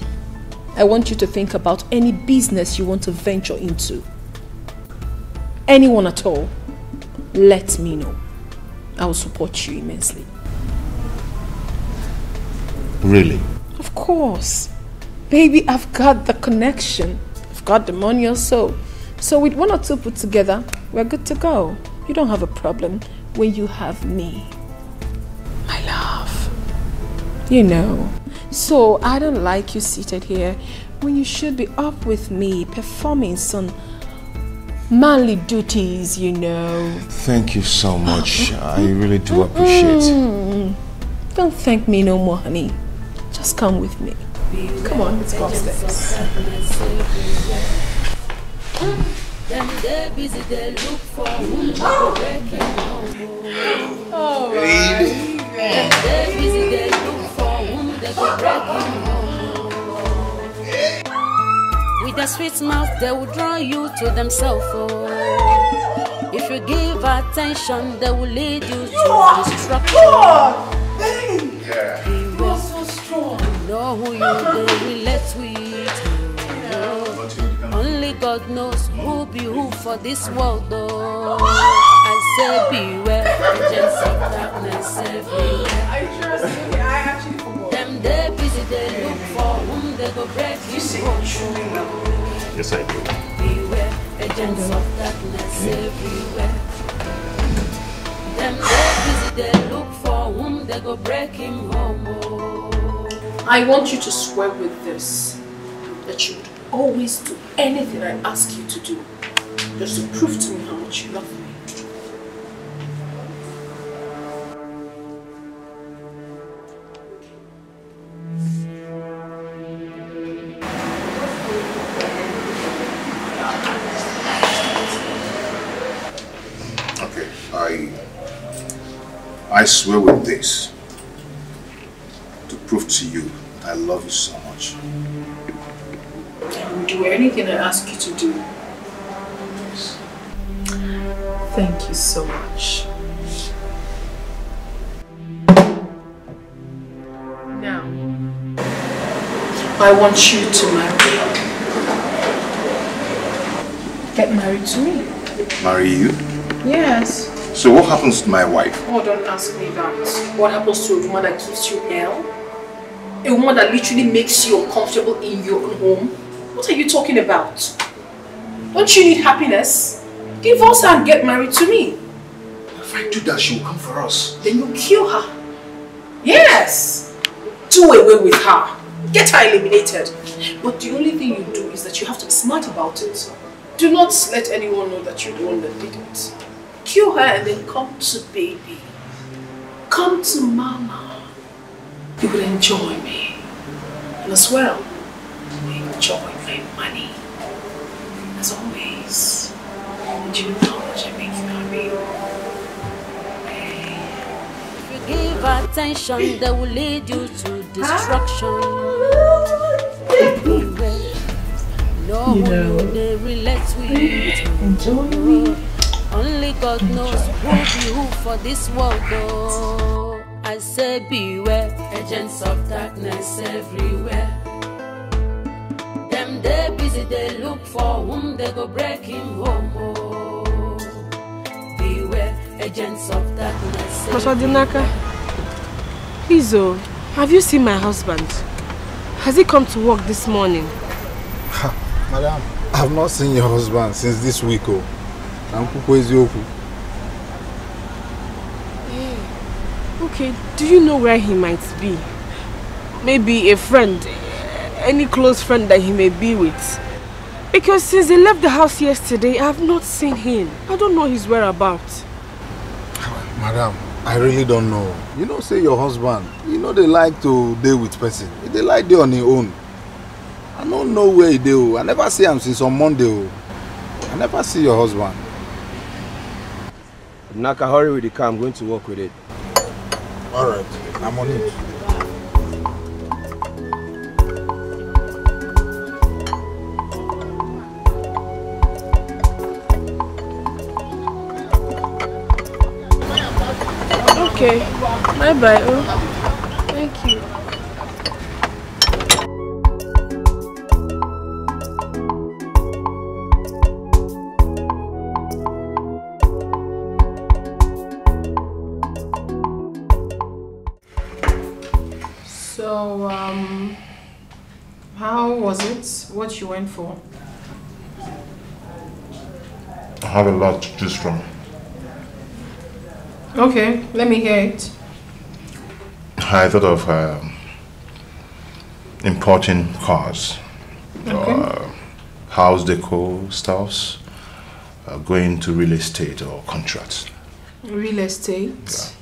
S9: I want you to think about any business you want to venture into. Anyone at all, let me know. I will support you immensely.
S1: Really?
S9: Of course. Baby, I've got the connection. I've got the money also. So with 1 or 2 put together, we're good to go. You don't have a problem when you have me. My love. You know. So I don't like you seated here when you should be up with me performing some manly duties, you know.
S1: Thank you so much. I really do appreciate it.
S9: Don't thank me no more, honey. Just come with me. Come on, let's go upstairs.
S11: Them they busy, they look for whom
S9: Oh,
S11: baby. Them they busy, they look for whom they go breaking home. With their sweet mouth, they will draw you to themselves. Oh. If you give attention, they will lead you to destruction.
S2: Yeah.
S11: You are so strong. You know who you relate with. Only God knows who be who for this world, though. I say beware, agents of darkness everywhere.
S2: I trust you. I actually forgot.
S11: Them they busy, they look for whom they go break. You see,
S16: yes, I do.
S11: Beware, agents of darkness everywhere. Them they busy, they look for whom they go break him home.
S8: I want you to swear with this that you would always do anything I ask you to do, just to prove to me how much you love me.
S1: Okay, I swear with this to prove to you that I love you so much.
S8: I will do anything I ask you to do. Thank you so much. Now, I want you to marry. Get married to me.
S1: Marry you?
S8: Yes.
S1: So what happens to my wife?
S8: Oh, don't ask me that. What happens to a woman that gives you hell? A woman that literally makes you uncomfortable in your own home? What are you talking about? Don't you need happiness? Divorce her and get married to me.
S1: If I do that, she will come for us.
S8: Then you kill her. Yes. Do away with her. Get her eliminated. But the only thing you do is that you have to be smart about it. Do not let anyone know that you're the one that did it. Kill her and then come to baby. Come to mama. You will enjoy me. And as well, you enjoy my money. As always. And you know how much I make you happy.
S11: If you give attention, they will lead you to destruction. No one they relate with.
S8: Enjoy me.
S11: Only God knows who be who for this world, though. I say beware, agents of darkness everywhere. Them they busy, they look for whom they go break him home. Oh. Beware, agents of darkness
S2: Dinaka, please, have you seen my husband? Has he come to work this morning?
S13: Madam, I've not seen your husband since this week.
S2: Okay, do you know where he might be? Maybe a friend, any close friend that he may be with. Because since he left the house yesterday, I have not seen him. I don't know his whereabouts.
S13: Madam, I really don't know. You know, say your husband, you know they like to deal with person. They like deal on their own. I don't know where he do. I never see him since on Monday. I never see your husband.
S16: Naka, hurry with the car. I'm going to work with it.
S13: Alright, I'm on it.
S2: Okay, bye-bye. Thank you.
S8: So, how was it? What you went for?
S1: I have a lot to choose from.
S9: Okay, let me hear it.
S1: I thought of importing cars,
S9: Okay.
S1: house decor stuffs, going to real estate or contracts.
S9: Real estate?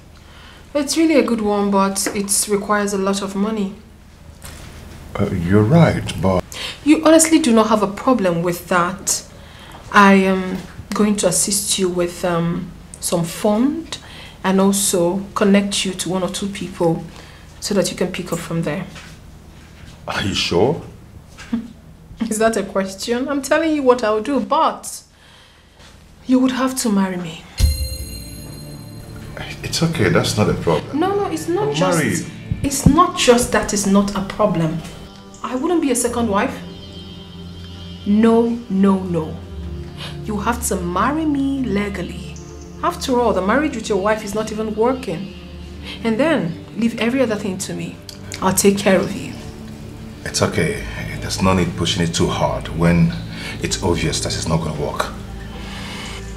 S9: It's really a good one, but it requires a lot of money.
S1: You're right, but...
S9: You honestly do not have a problem with that. I am going to assist you with some fund and also connect you to 1 or 2 people so that you can pick up from there.
S1: Are you sure?
S9: Is that a question? I'm telling you what I'll do, but you would have to marry me.
S1: It's okay, that's not a problem.
S9: No, it's not
S1: I'll
S9: just...
S1: marry you.
S9: It's not just that it's not a problem. I wouldn't be a second wife. No. You have to marry me legally. After all, the marriage with your wife is not even working. And then, leave every other thing to me. I'll take care of you.
S1: It's okay. There's no need pushing it too hard when it's obvious that it's not going to work.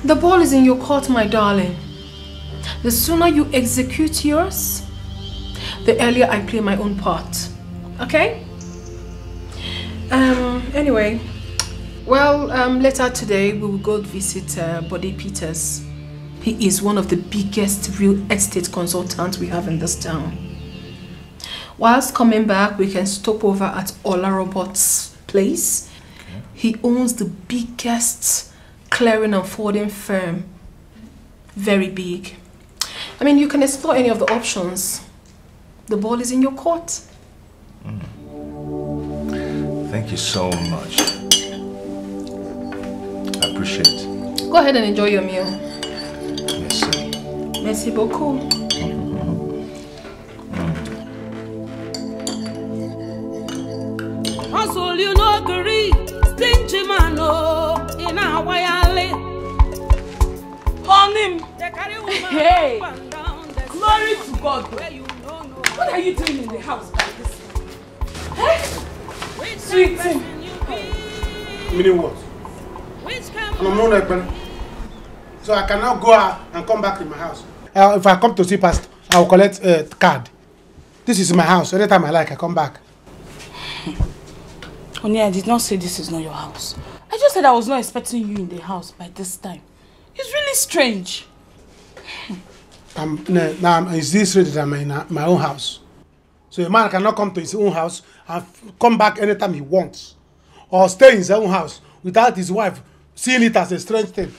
S9: The ball is in your court, my darling. The sooner you execute yours, the earlier I play my own part. Okay? Anyway, well, later today we will go visit Bode Peters. He is one of the biggest real estate consultants we have in this town. Whilst coming back, we can stop over at Ola Robot's place. Okay. He owns the biggest clearing and forwarding firm. Very big. I mean, you can explore any of the options. The ball is in your court.
S1: Thank you so much. I appreciate it.
S9: Go ahead and enjoy your meal.
S1: Merci.
S9: Merci beaucoup.
S11: Hustle, you know, agree. Stingy man, oh, in our way.
S2: On him. Hey, glory to God. What are you doing in the house by this? Hey, sweet thing.
S7: Meaning what? I'm not like man. So I can now go out and come back in my house. If I come to see Pastor, I will collect a card. This is my house. Anytime I like, I come back.
S5: Honey, I did not say this is not your house. I just said I was not expecting you in the house by this time. It's really strange.
S7: Now, is this ready that I'm in my own house? So a man cannot come to his own house and come back anytime he wants. Or stay in his own house without his wife seeing it as a strange thing.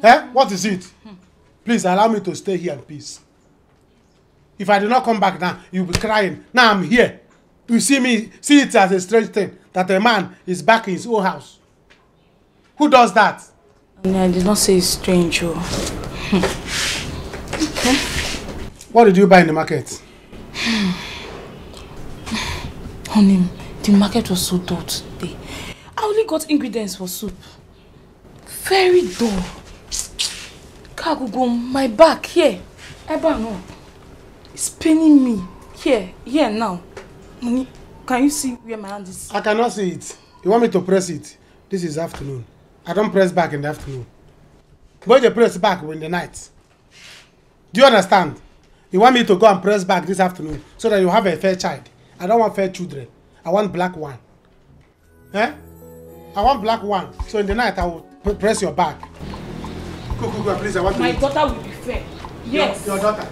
S7: Eh? What is it? Please allow me to stay here in peace. If I do not come back now, you'll be crying. Now I'm here. You see it as a strange thing that a man is back in his own house. Who does that?
S5: I did not say it's strange. Oh.
S7: Okay. What did you buy in the market?
S5: Honey, the market was so dull today. I only got ingredients for soup. Very dull. Kagugo, my back here. Eba no. It's paining me. Here now. Honey, can you see where my hand is?
S7: I cannot see it. You want me to press it? This is afternoon. I don't press back in the afternoon. But you press back in the night. Do you understand? You want me to go and press back this afternoon so that you have a fair child. I don't want fair children. I want black one. Eh? I want black one. So in the night I will press your back. Go, please. I want
S2: my
S7: to
S2: daughter will be fair. Yes.
S7: Your daughter.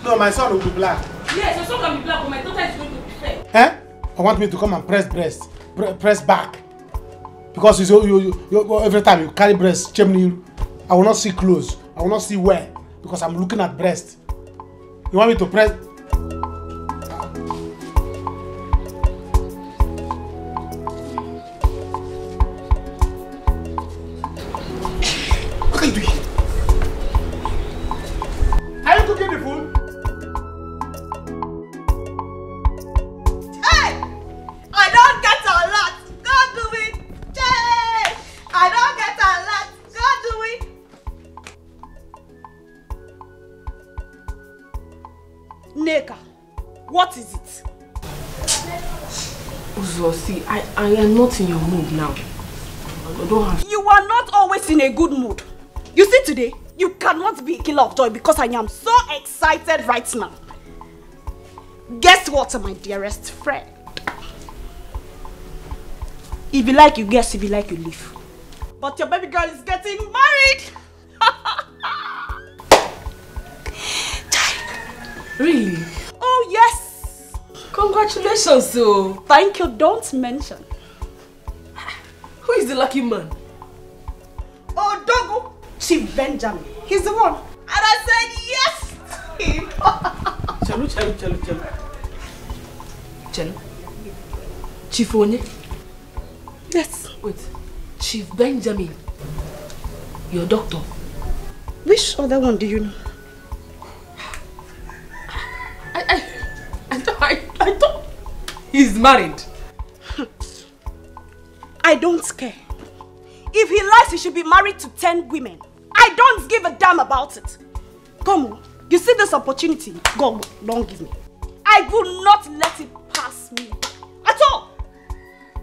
S7: No, my son will be black.
S2: Yes, your son can be black, but my daughter is going to be fair.
S7: Eh? I want me to come and press back. Because you every time you carry breast, chimney, I will not see clothes. I will not see where. Because I'm looking at breast. You want me to press? What are you doing? Are you cooking the food?
S17: Hey! I don't get a lot. Go do it. Hey! I don't get a lot. Go do it.
S2: Neka, what is it?
S9: Uzo, see, I am not in your mood now.
S2: I don't have.
S5: You are not always in a good mood. You see today, you cannot be a killer of joy because I am so excited right now. Guess what, my dearest friend? If you like, you guess. If you like, you leave. But your baby girl is getting married.
S2: Really?
S5: Oh, yes.
S2: Congratulations, so.
S5: Thank you. Don't mention.
S2: Who is the lucky man?
S5: Oh, Dogo. Chief Benjamin. He's the one. And I said yes to him.
S2: Chelo. Chief Onye?
S5: Yes.
S2: Wait. Chief Benjamin. Your doctor.
S5: Which other one do you know?
S2: I thought he's married.
S5: I don't care. If he likes, he should be married to 10 women. I don't give a damn about it. Come on. You see this opportunity? Go, don't give me. I will not let it pass me at all.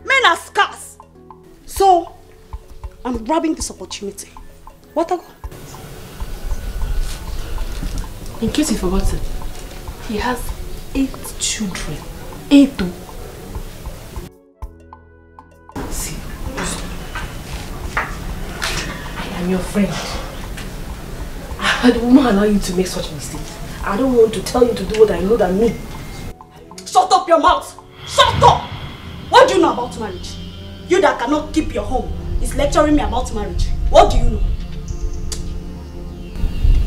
S5: Men are scarce. So, I'm grabbing this opportunity. What I go?
S2: In case you forgot it, he has 8 children. 8. See, I am your friend. I don't allow you to make such mistakes. I don't want to tell you to do what I know that me.
S5: Shut up your mouth! Shut up! What do you know about marriage? You that cannot keep your home is lecturing me about marriage. What do you know?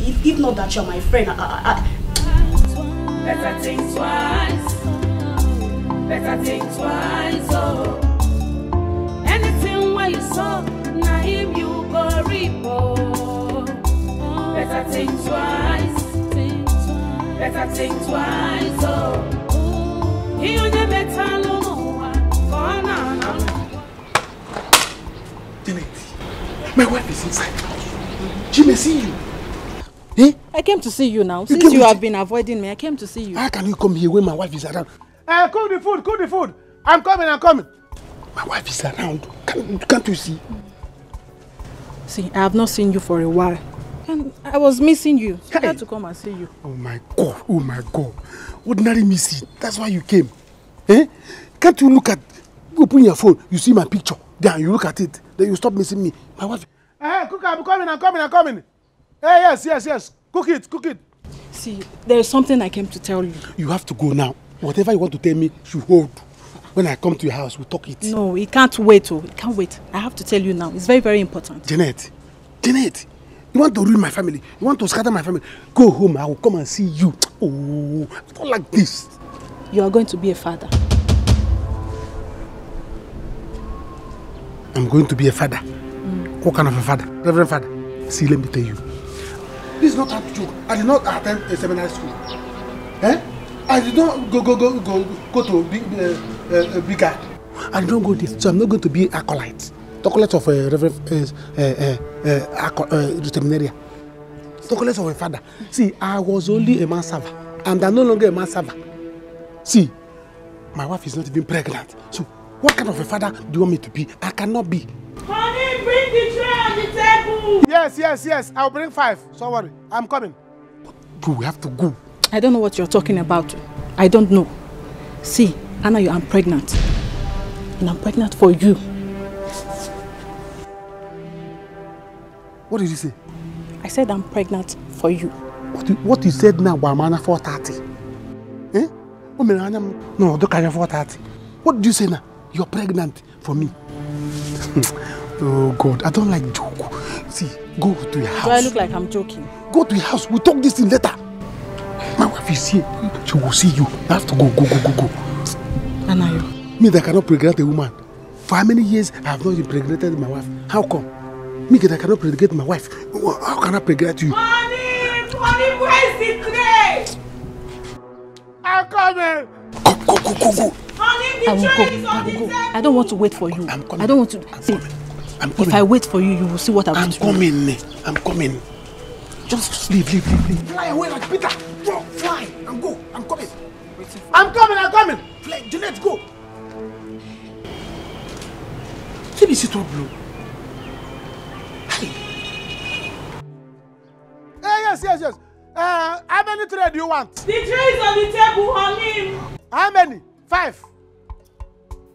S5: If not that you're my friend,
S11: Better think twice. Better think twice. Oh, anything where you saw, now him you go reap. Oh, better think twice. Better think twice. Oh, you never better no one.
S7: Janet, my wife is inside. She may see you.
S5: Eh? I came to see you now. Since you have been avoiding me, I came to see you.
S7: How can you come here when my wife is around? Cook the food, cook the food. I'm coming. My wife is around. Can't you see?
S5: See, I have not seen you for a while. And I was missing you. So I had to come and see you.
S7: Oh my God. Ordinary missing. That's why you came. Eh? Can't you look at, open your phone, you see my picture. Then you look at it. Then you stop missing me. My wife. Cook, I'm coming. Hey, yes. Cook it.
S5: See, there is something I came to tell you.
S7: You have to go now. Whatever you want to tell me, you hold. When I come to your house, we'll talk it.
S5: No, it can't wait. It can't wait. I have to tell you now. It's very, very important.
S7: Janet, you want to ruin my family. You want to scatter my family. Go home. I will come and see you. Oh, not like this.
S5: You are going to be a father.
S7: I'm going to be a father. What kind of a father? Reverend father. See, let me tell you. This is not a joke. I did not attend a seminary school. I did not go to big guy. I did not go there, so I'm not going to be acolyte. Acolyte of a reverend seminarian. Acolyte of a father. See, I was only a man server, and I'm no longer a man server. See, my wife is not even pregnant. So, what kind of a father do you want me to be? I cannot be.
S11: Honey, bring the tray on the table.
S7: Yes. I'll bring 5. Don't worry. I'm coming. We have to go.
S5: I don't know what you're talking about. I don't know. See, Anna, I'm pregnant. And I'm pregnant for you.
S7: What did you say?
S5: I said I'm pregnant for you.
S7: What you said now, Wamana 430? Eh? No, don't carry 430. What did you say now? You're pregnant for me. Oh God, I don't like joke. See, go to your house.
S5: Do I look like I'm joking?
S7: Go to your house. We'll talk this thing later. My wife is here. She will see you. You have to go.
S5: Anayo.
S7: Me that cannot pregnant a woman. For how many years I have not impregnated my wife? How come? Me that cannot pregnant my wife. How can I pregnant you?
S11: Honey, where's the tray?
S7: I'm coming. Go.
S11: Honey, the tray is on the table.
S5: I don't want to wait for you.
S7: I'm coming.
S5: I don't want to. See, if I wait for you, you will see what I will do.
S7: I'm coming. Just leave. Fly away like Peter. Go, fly and go. I'm coming. I'm coming. Fly, Juliet, go. Let me see trouble. Yes. How many trays do you want?
S17: The tray is on the table, honey.
S7: How many? 5.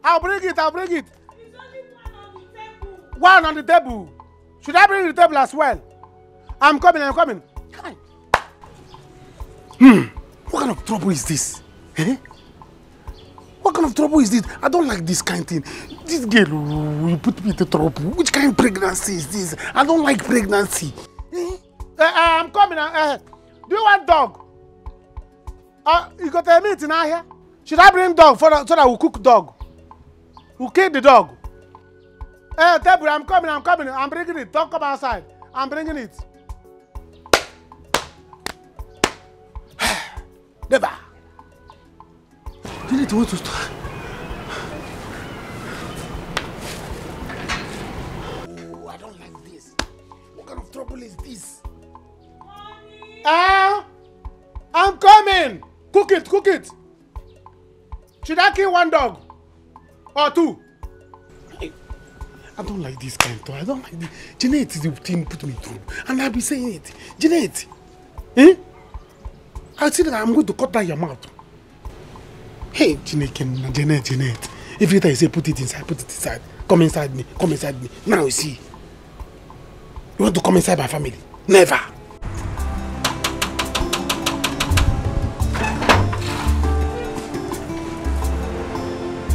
S7: I'll bring it.
S17: There's only one on the table.
S7: One on the table. Should I bring the table as well? I'm coming. What kind of trouble is this? Eh? What kind of trouble is this? I don't like this kind of thing. This girl will put me into trouble. Which kind of pregnancy is this? I don't like pregnancy. I'm coming. Do you want dog? You got a meat in here? Should I bring dog so that we'll cook dog? We'll kill the dog. Table, I'm coming. I'm bringing it. Don't come outside. I'm bringing it. Never. You need to want to start. Oh, I don't like this. What kind of trouble is this? I'm coming. Cook it. Should I kill one dog? Or 2? I don't like this kind of talk. I don't like this. Jeanette is the thing put me through. And I'll be saying it. Jeanette. I said that I'm going to cut down your mouth. Hey, Jeanette. Every time you say put it inside. Come inside me. Now you see. You want to come inside my family? Never.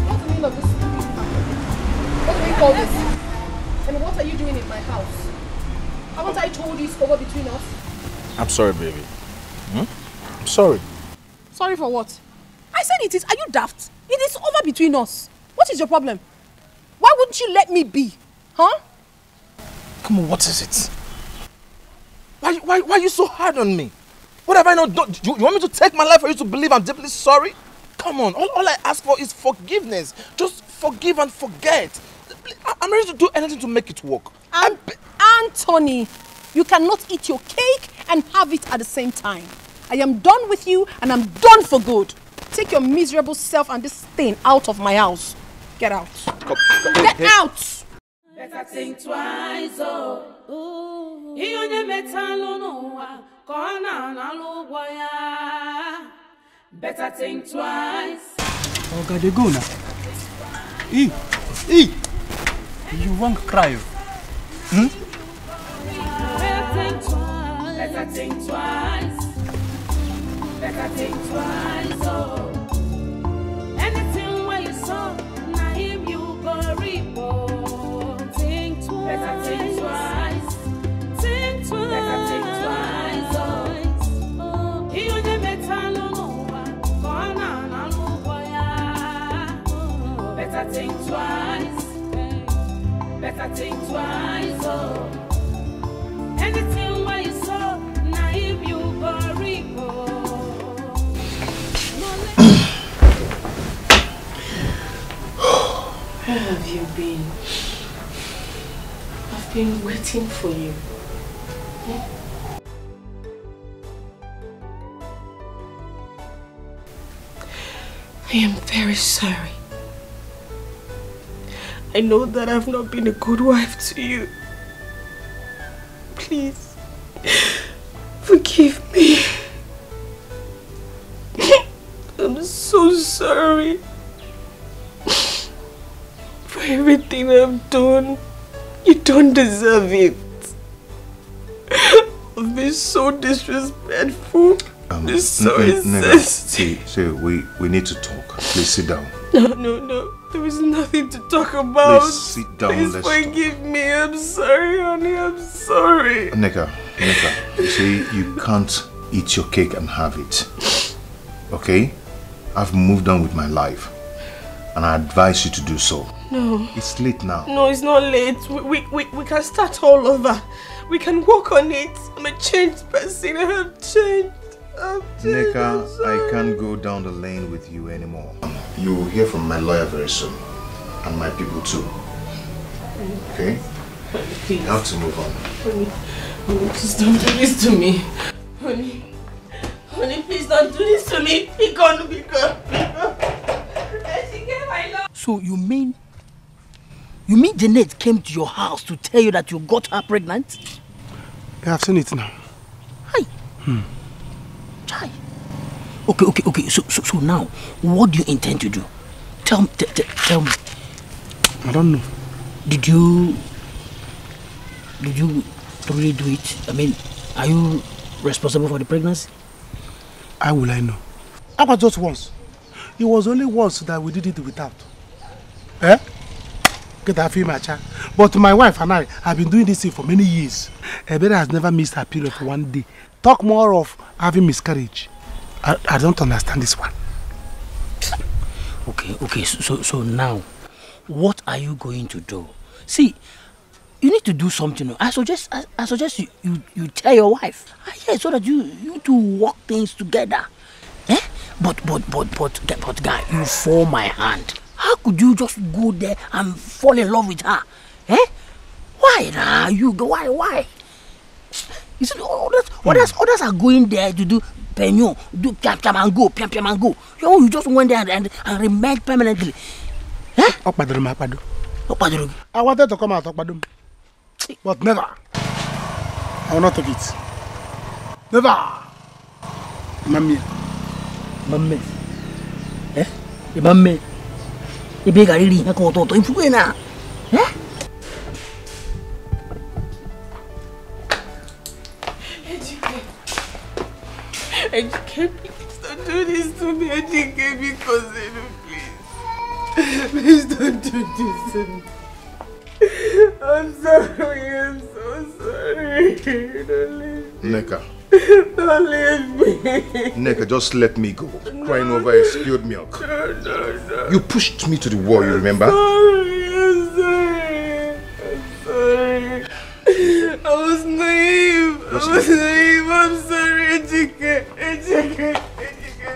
S3: What's the meaning of this stupid pattern? What do we call this? And what are you doing in my house? Haven't I told you it's over between us?
S4: I'm sorry, baby. I'm sorry.
S3: Sorry for what? I said it is. Are you daft? It is over between us. What is your problem? Why wouldn't you let me be? Huh?
S4: Come on, what is it? Why are you so hard on me? What have I not done? You want me to take my life for you to believe I'm deeply sorry? Come on, all I ask for is forgiveness. Just forgive and forget. I'm ready to do anything to make it work.
S3: Anthony, you cannot eat your cake and have it at the same time. I am done with you and I'm done for good. Take your miserable self and this thing out of my house. Get out. Get out!
S11: Better think twice, oh. You never Better think twice.
S18: Oh God, they go now. You won't cry.
S11: Better think twice. Better think twice, oh. Anything where you saw, now him you go report. Think twice. Better think twice. Think twice. Better think twice, oh. You never tell no one. Better think twice. Better think twice, oh. Anything where you saw, now him you go report.
S9: Where have you been? I've been waiting for you. I am very sorry. I know that I've not been a good wife to you. Please, forgive me. I'm so sorry for everything I've done. You don't deserve it. I've been so disrespectful.
S1: See, we need to talk. Please sit down.
S9: No. There is nothing to talk about.
S1: Please sit down.
S9: Please forgive me. I'm sorry, honey. I'm sorry.
S1: Nneka, you see, you can't eat your cake and have it. Okay? I've moved on with my life. And I advise you to do so.
S9: No.
S1: It's late now.
S9: No, it's not late. We can start all over. We can work on it. I'm a changed person. I have changed.
S1: Nneka, I can't go down the lane with you anymore. You will hear from my lawyer very soon. And my people too. Okay?
S9: Please.
S1: You have to move on.
S9: Honey, please don't do this to me. Honey, please don't do this to me. Be gone.
S15: So you mean Jeanette came to your house to tell you that you got her pregnant?
S7: Yeah, I've seen it now.
S15: Hi. Chai. Okay. So now, what do you intend to do? Tell me.
S7: I don't know.
S15: Did you really do it? I mean, are you responsible for the pregnancy?
S7: How will I know? How about just once? It was only once that we did it without. Eh? Get that feel, my child. But my wife and I have been doing this thing for many years. Ebere has never missed her period for one day. Talk more of having miscarriage. I don't understand this one.
S15: Okay. So now, what are you going to do? See, you need to do something. I suggest you tell your wife. Yeah, so that you two work things together. Eh? But guy, you fall my hand. How could you just go there and fall in love with her? Eh? Why now? Why? You see, others are going there to do penyo, do piam and go. You just went there and remained permanently. Eh?
S7: I wanted to come out, but never. I will not take it. Never. Mammy.
S15: Eh? Mammy. You beg a really to influence. Eh?
S3: Educate, please don't do this to me. Educate me, cousin, please. Please don't do this to me. I'm sorry, I'm so sorry. Don't leave me.
S1: Neka.
S3: Don't leave me.
S1: Neka, just let me go. Crying over a spilled milk.
S3: No.
S1: You pushed me to the wall, you remember?
S3: I'm sorry. I was naive. I'm sorry, Ejike.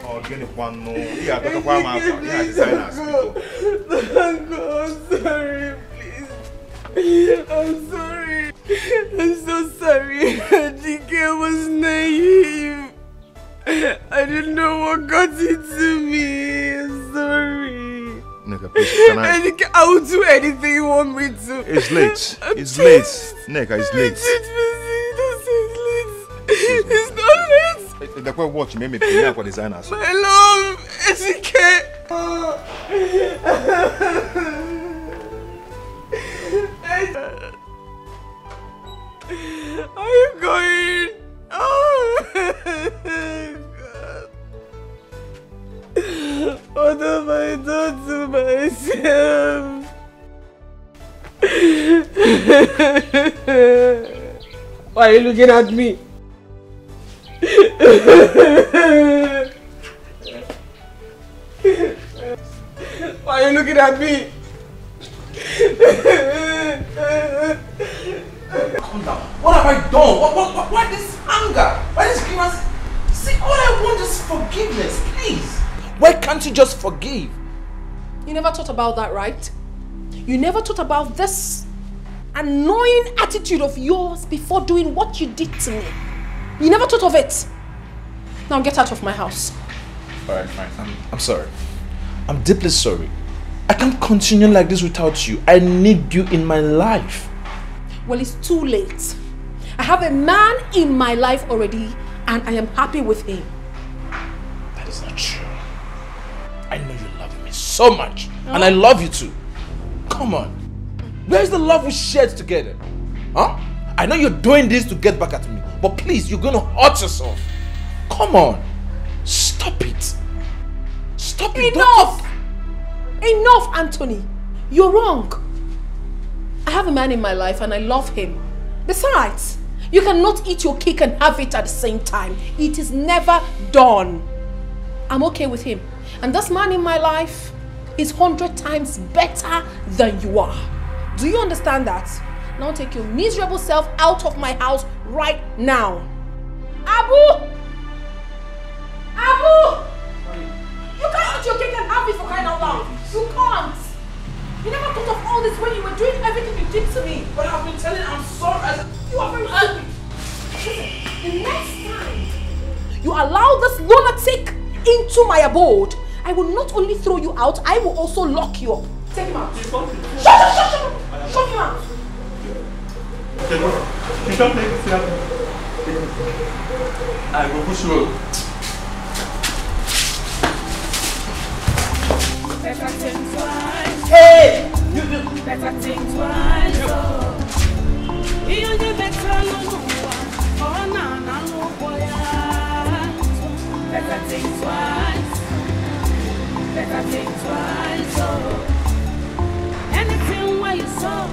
S1: Oh, get it one no. Yeah, that's why I'm designers.
S3: Don't go. I'm sorry, please. I'm sorry. I'm so sorry. Ejike, I was naive. I didn't know what got into me. I'm sorry.
S1: Neka, please, can I?
S3: I will do anything you want me to.
S1: It's late. It's late. Neka, it's late.
S3: It's not late.
S1: The way watch made me pay for designers.
S3: My love, Ejike. Are you going? Oh, God. What have I done to myself? Why are you looking at me? Why are you looking at me?
S4: Calm down. What have I done? Why this anger? Why this grievance? See, all I want is forgiveness, please. Why can't you just forgive?
S2: You never thought about that, right? You never thought about this annoying attitude of yours before doing what you did to me. You never thought of it. Now get out of my house.
S4: Alright, fine. I'm sorry. I'm deeply sorry. I can't continue like this without you. I need you in my life.
S2: Well, it's too late. I have a man in my life already and I am happy with him.
S4: That is not true. I know you love me so much. And I love you too. Come on. Where's the love we shared together? Huh? I know you're doing this to get back at me. But please, you're going to hurt yourself. Come on. Stop it. Stop it.
S2: Enough! Enough, Anthony. You're wrong. I have a man in my life and I love him. Besides, you cannot eat your cake and have it at the same time. It is never done. I'm okay with him. And this man in my life is 100 times better than you are. Do you understand that? Now take your miserable self out of my house right now. Abu! Abu! You can't eat your cake and have it for crying out loud. You can't. You never thought of all this when you were doing everything you did to me.
S4: But I've been telling I'm sorry.
S2: You are very stupid. Listen, the next time you allow this lunatic into my abode, I will not only throw you out, I will also lock you up. Take him out. Shut him out.
S18: You don't take it.
S4: I will push road.
S17: Better think twice. Hey! Better think twice. You only better no oh no boy. Better think twice. Better think twice. Anything where you saw,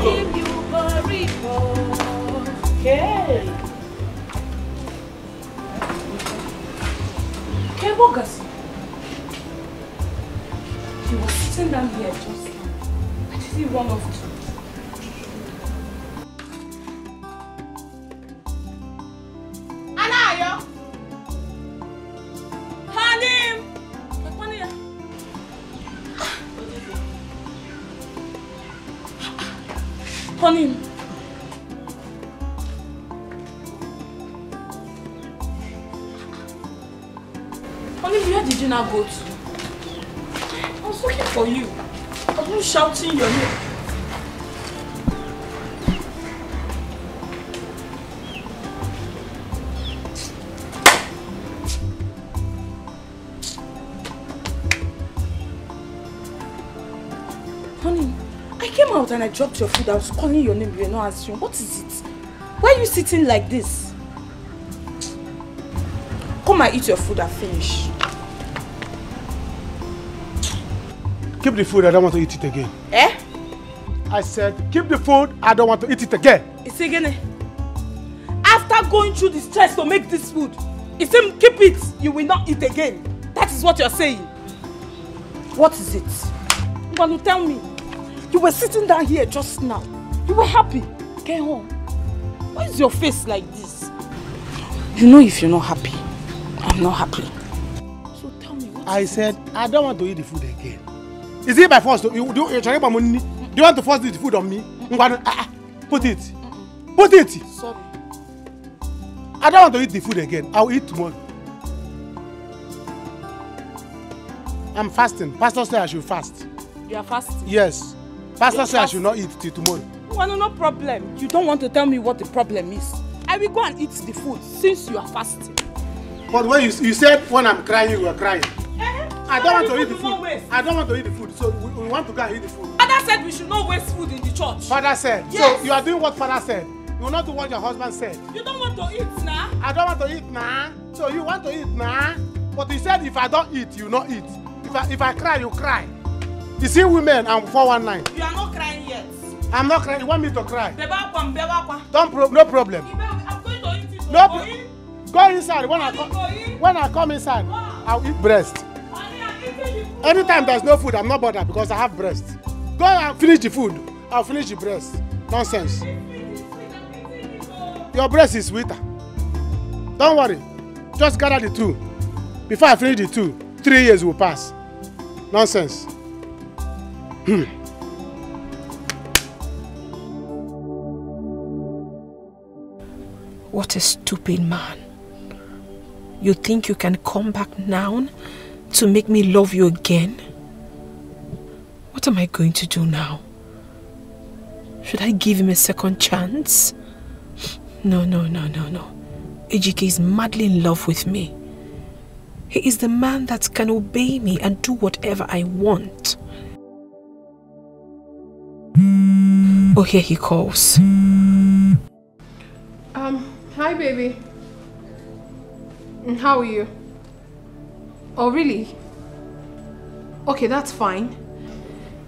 S17: give you a report. Okay. Okay, Bogus. He was sitting down here just now. Why did he run off to? Anayo! Hanim! Hanim! Hanim, where did you now go to? I was looking for you. I was shouting your name. Honey, I came out and I dropped your food. I was calling your name. You were not answering. What is it? Why are you sitting like this? Come and eat your food and finish.
S7: Keep the food, I don't want to eat it again.
S17: Eh?
S7: I said, keep the food, I don't want to eat it again.
S17: It's again. After going through the stress to make this food, it's saying keep it, you will not eat again. That is what you're saying. What is it? You want to tell me? You were sitting down here just now. You were happy. Get home. Why is your face like this? You know if you're not happy, I'm not happy. So tell me what
S7: I said, I don't want to eat the food again. Is it by force? Do you want to force the food on me? Put it. Put it.
S17: Sorry.
S7: I don't want to eat the food again. I'll eat tomorrow. I'm fasting. Pastor said I should fast.
S17: You are fasting?
S7: Yes. Pastor said I should not eat till tomorrow.
S17: Well, no problem. You don't want to tell me what the problem is. I will go and eat the food since you are fasting.
S7: But when you said when I'm crying, you were crying. I don't want to eat the food. I don't want to eat the food. So we want to go and eat the food.
S17: Father said we should not waste food in the church.
S7: Father said. Yes. So you are doing what Father said. You will not do what your husband said.
S17: You don't want to eat now?
S7: I don't want to eat now. So you want to eat now? But you said if I don't eat, you not eat. If I cry, you cry. You see women, I'm 419.
S17: You are not crying yet.
S7: I'm not crying. You want me to cry?
S17: No
S7: problem.
S17: I'm going to eat it.
S7: No. Go inside. When I come inside, I'll eat breast. Anytime there's no food, I'm not bothered because I have breast. Go and finish the food. I'll finish the breast. Nonsense. Your breast is sweeter. Don't worry. Just gather the two. Before I finish the two, 3 years will pass. Nonsense.
S8: What a stupid man. You think you can come back now to make me love you again? What am I going to do now? Should I give him a second chance? No. Ejike is madly in love with me. He is the man that can obey me and do whatever I want. Oh, here he calls.
S9: Hi, baby. How are you? Oh, really? Okay, that's fine.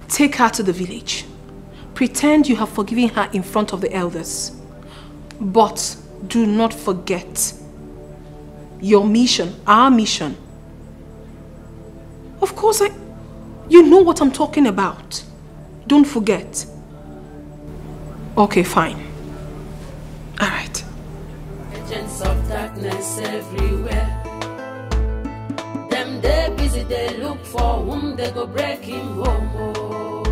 S9: Take her to the village. Pretend you have forgiven her in front of the elders. But do not forget your mission, our mission. Of course, you know what I'm talking about. Don't forget. Okay, fine. All right.
S11: Agents of darkness everywhere. Them they busy, they look for whom they go break him home. Oh.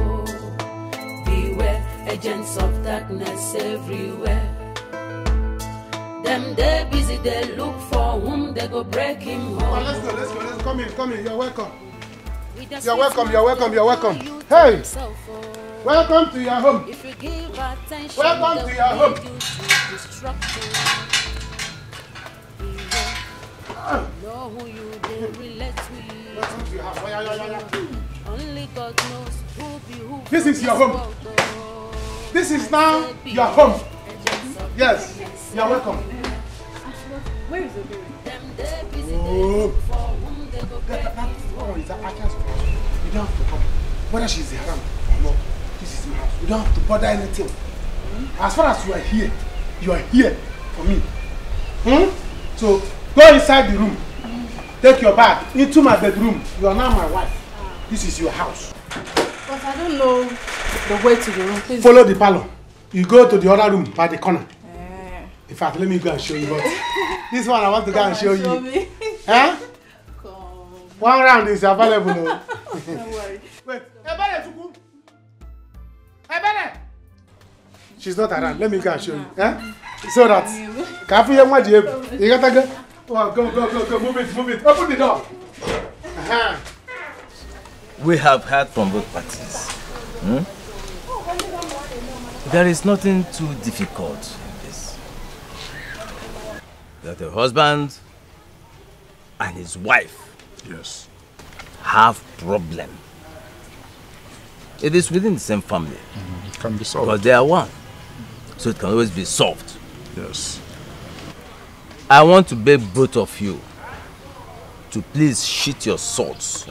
S11: Beware, agents of darkness everywhere. Them they busy, they look for whom they go break him home.
S7: Oh, let's go. Come in. You're welcome. You're welcome. Hey! Welcome to your home. Welcome to your home.
S11: Know who you did relate with. Only God knows who be who.
S7: This is your home. This is now your home. Yes, you're welcome.
S3: Where is the baby?
S7: Oh. That is Aka's house. You don't have to come. Whether she's around or not, this is my house. You don't have to bother anything. As far as you are here for me. So go inside the room. Take your bag into my bedroom. You are now my wife. This is your house.
S3: But I don't know the way to the room. Please.
S7: Follow the parlor. You go to the other room by the corner. In fact, let me go and show you. But this one I want to go and show you.
S3: Me.
S7: Huh? One round is available.
S3: Don't worry.
S7: Wait. She's not around. Let me go and show you. Huh? So that. You gotta go. Oh, go. Move it. Open the door.
S4: We have heard from both parties. There is nothing too difficult in this. That the husband and his wife have problem. It is within the same family.
S13: It can be solved.
S4: Because they are one. So it can always be solved.
S13: Yes.
S4: I want to beg both of you to please sheath your swords.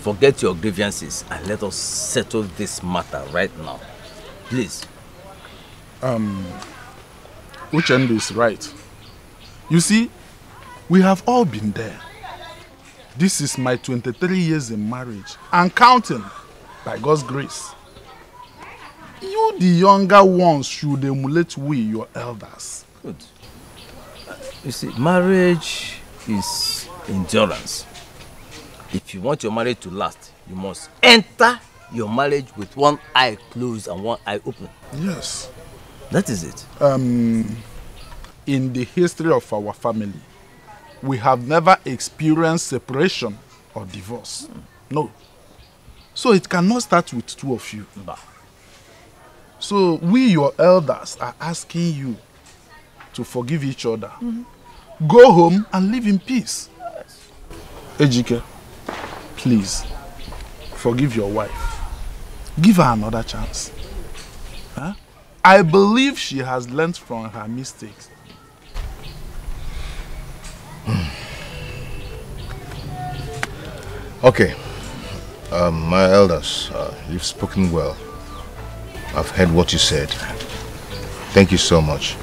S4: Forget your grievances and let us settle this matter right now. Please.
S13: Uchendu is right. You see, we have all been there. This is my 23 years in marriage and counting, by God's grace. You, the younger ones, should emulate we, your elders.
S4: Good. You see, marriage is endurance. If you want your marriage to last, you must enter your marriage with one eye closed and one eye open.
S13: Yes.
S4: That is it.
S13: In the history of our family, we have never experienced separation or divorce. No. So it cannot start with two of you. So we, your elders, are asking you to forgive each other. Go home and live in peace. Ejike, please, forgive your wife. Give her another chance. I believe she has learned from her mistakes.
S1: Okay. My elders, you've spoken well. I've heard what you said. Thank you so much.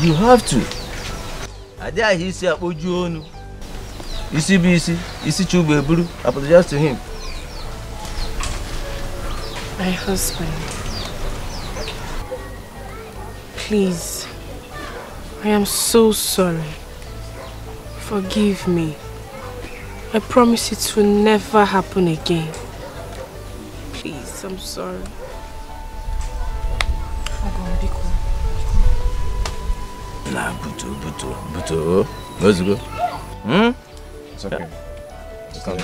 S4: You have to. Apologize to him.
S8: My husband, please, I am so sorry. Forgive me. I promise it will never happen again. Please, I'm sorry.
S4: Nah, Buto. Let's go.
S1: It's okay. It's not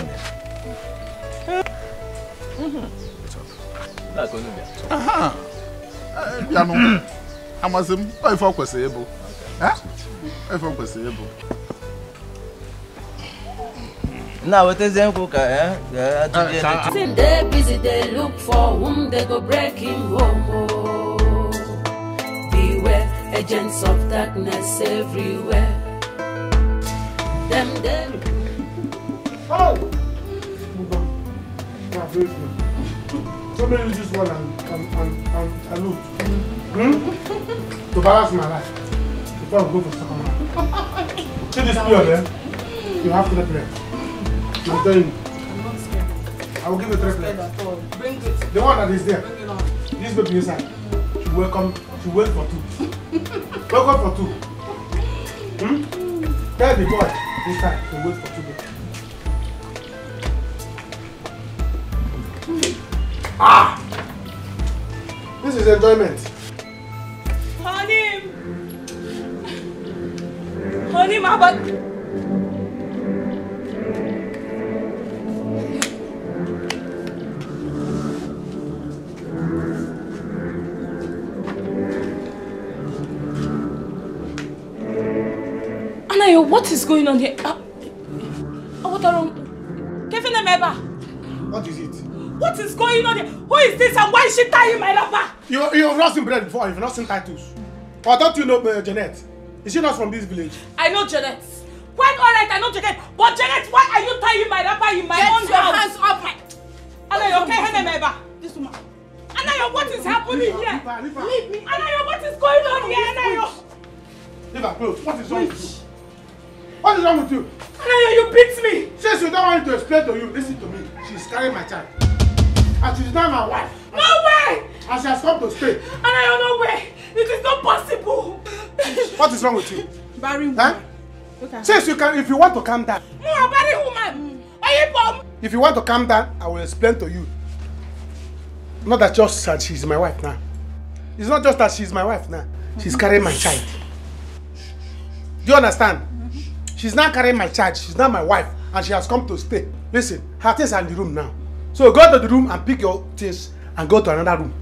S13: Aha. Piano. Amazim, I focus able. I focus able.
S4: Now what is them cook?
S11: They busy, they look for whom they go breaking home. Beware, agents of darkness everywhere. Them.
S7: Oh! Somebody use this one and look. To balance my life. Before I go for second one. See this play there? You have to play. I'm telling you. I will give you 3 plates. The one that is there. This baby inside. She wait for 2. Welcome for 2. Tell the boy inside to wait for 2 baby. This is enjoyment.
S17: Honey, my butt. What is going on here? What
S7: is it?
S17: What is going on here? Who is this and why is she tying my wrapper?
S7: You've not seen bread before, you've not seen titles. Or don't you know Janet? Is she not from this village?
S17: I know Janet. Quite alright, I know Janet. But Janet, why are you tying my wrapper in my own house? Get your hands off my... Anayo, okay, this woman. Anayo, what is happening here? Leave me. Anayo, what is going on here, Anayo?
S7: Leave her close. What is wrong with you? What is wrong with you?
S17: Anayo, you beat me.
S7: Since you don't want me to explain to you, listen to me. She's carrying my child. And she's not my wife.
S17: No way!
S7: And she has come to stay.
S17: Anayo, no way! It is not possible.
S7: What is wrong with you?
S17: Barry woman.
S7: Huh? Okay. Since you can, if you want to calm down.
S17: Barry woman. Are you bomb?
S7: If you want to calm down, I will explain to you. Not that just that she's my wife now. It's not just that she's my wife now. She's carrying my child. Do you understand? She's not carrying my child. She's not my wife. And she has come to stay. Listen, her things are in the room now. So go to the room and pick your things and go to another room.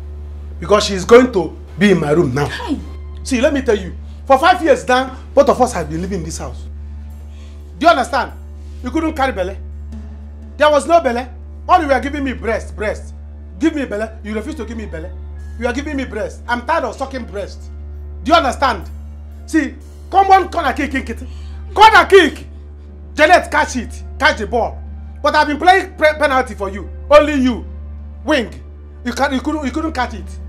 S7: Because she's going to be in my room now. Hi. See, let me tell you. For 5 years now, both of us have been living in this house. Do you understand? You couldn't carry belly. There was no belly. All you were giving me breast. Give me belly. You refuse to give me belly. You are giving me breast. I'm tired of sucking breast. Do you understand? See, come on, corner kick. Corner kick. Janet, catch it. Catch the ball. But I've been playing penalty for you. Only you. Wing. You couldn't catch it.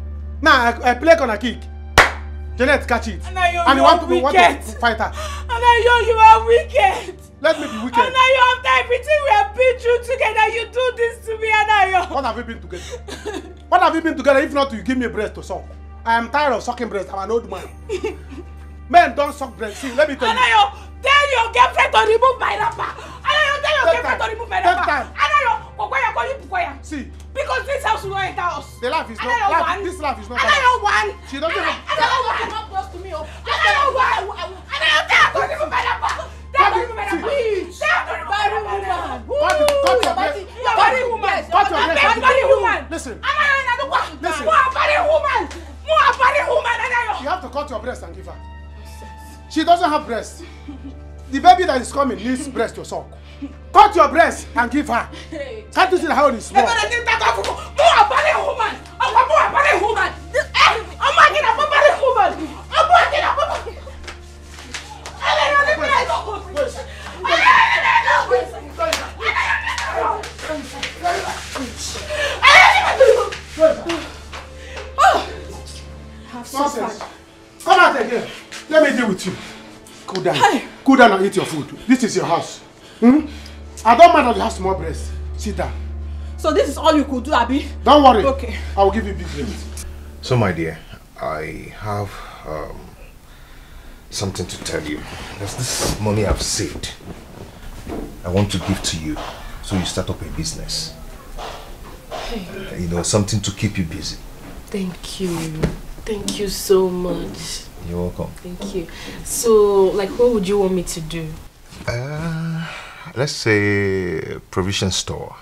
S7: Now I play corner kick. Janet, catch it.
S17: Anayo,
S7: and
S17: you
S7: want
S17: to
S7: fight her.
S17: Anayo, you are wicked.
S7: Let me be wicked.
S17: Anayo, after everything we have been through together, you do this to me, Anayo.
S7: What have we been together? What have we been together if not you give me breast to suck? I am tired of sucking breast. I'm an old man. Men don't suck breast. See, let me tell you.
S17: Anayo, tell your girlfriend to remove my wrapper. Anayo, tell your girlfriend to remove my wrapper. Anayo, see. Because this house will not enter us.
S7: The laugh is not laugh. This laugh is not.
S17: Anayo, one.
S7: She doesn't have.
S17: Anayo, one. Close to me. Anayo, one. Anayo, tell her to remove my wrapper. Tell her to remove my wrapper. Please. Tell her to remove my wrapper. Body woman. Body woman.
S7: Listen.
S17: Anayo, listen. Body woman. Body woman. Anayo.
S7: You have to cut your breast and give her. She doesn't have breast. The baby that is coming needs breast to suck. Cut your breast and give her. Can't you see how it is small? Nonsense. Come out again. Let me deal with you. Cool down. Hey. Cool down and eat your food. This is your house. I don't mind that you have small breasts. Sit down.
S17: So this is all you could do, Abi?
S7: Don't worry.
S17: Okay.
S7: I will give you big breasts.
S1: So my dear, I have something to tell you. There's this money I've saved. I want to give to you so you start up a business. Hey. You know, something to keep you busy.
S9: Thank you. Thank you so much.
S1: You're welcome.
S9: Thank you. So, like, what would you want me to do?
S1: Let's say provision store.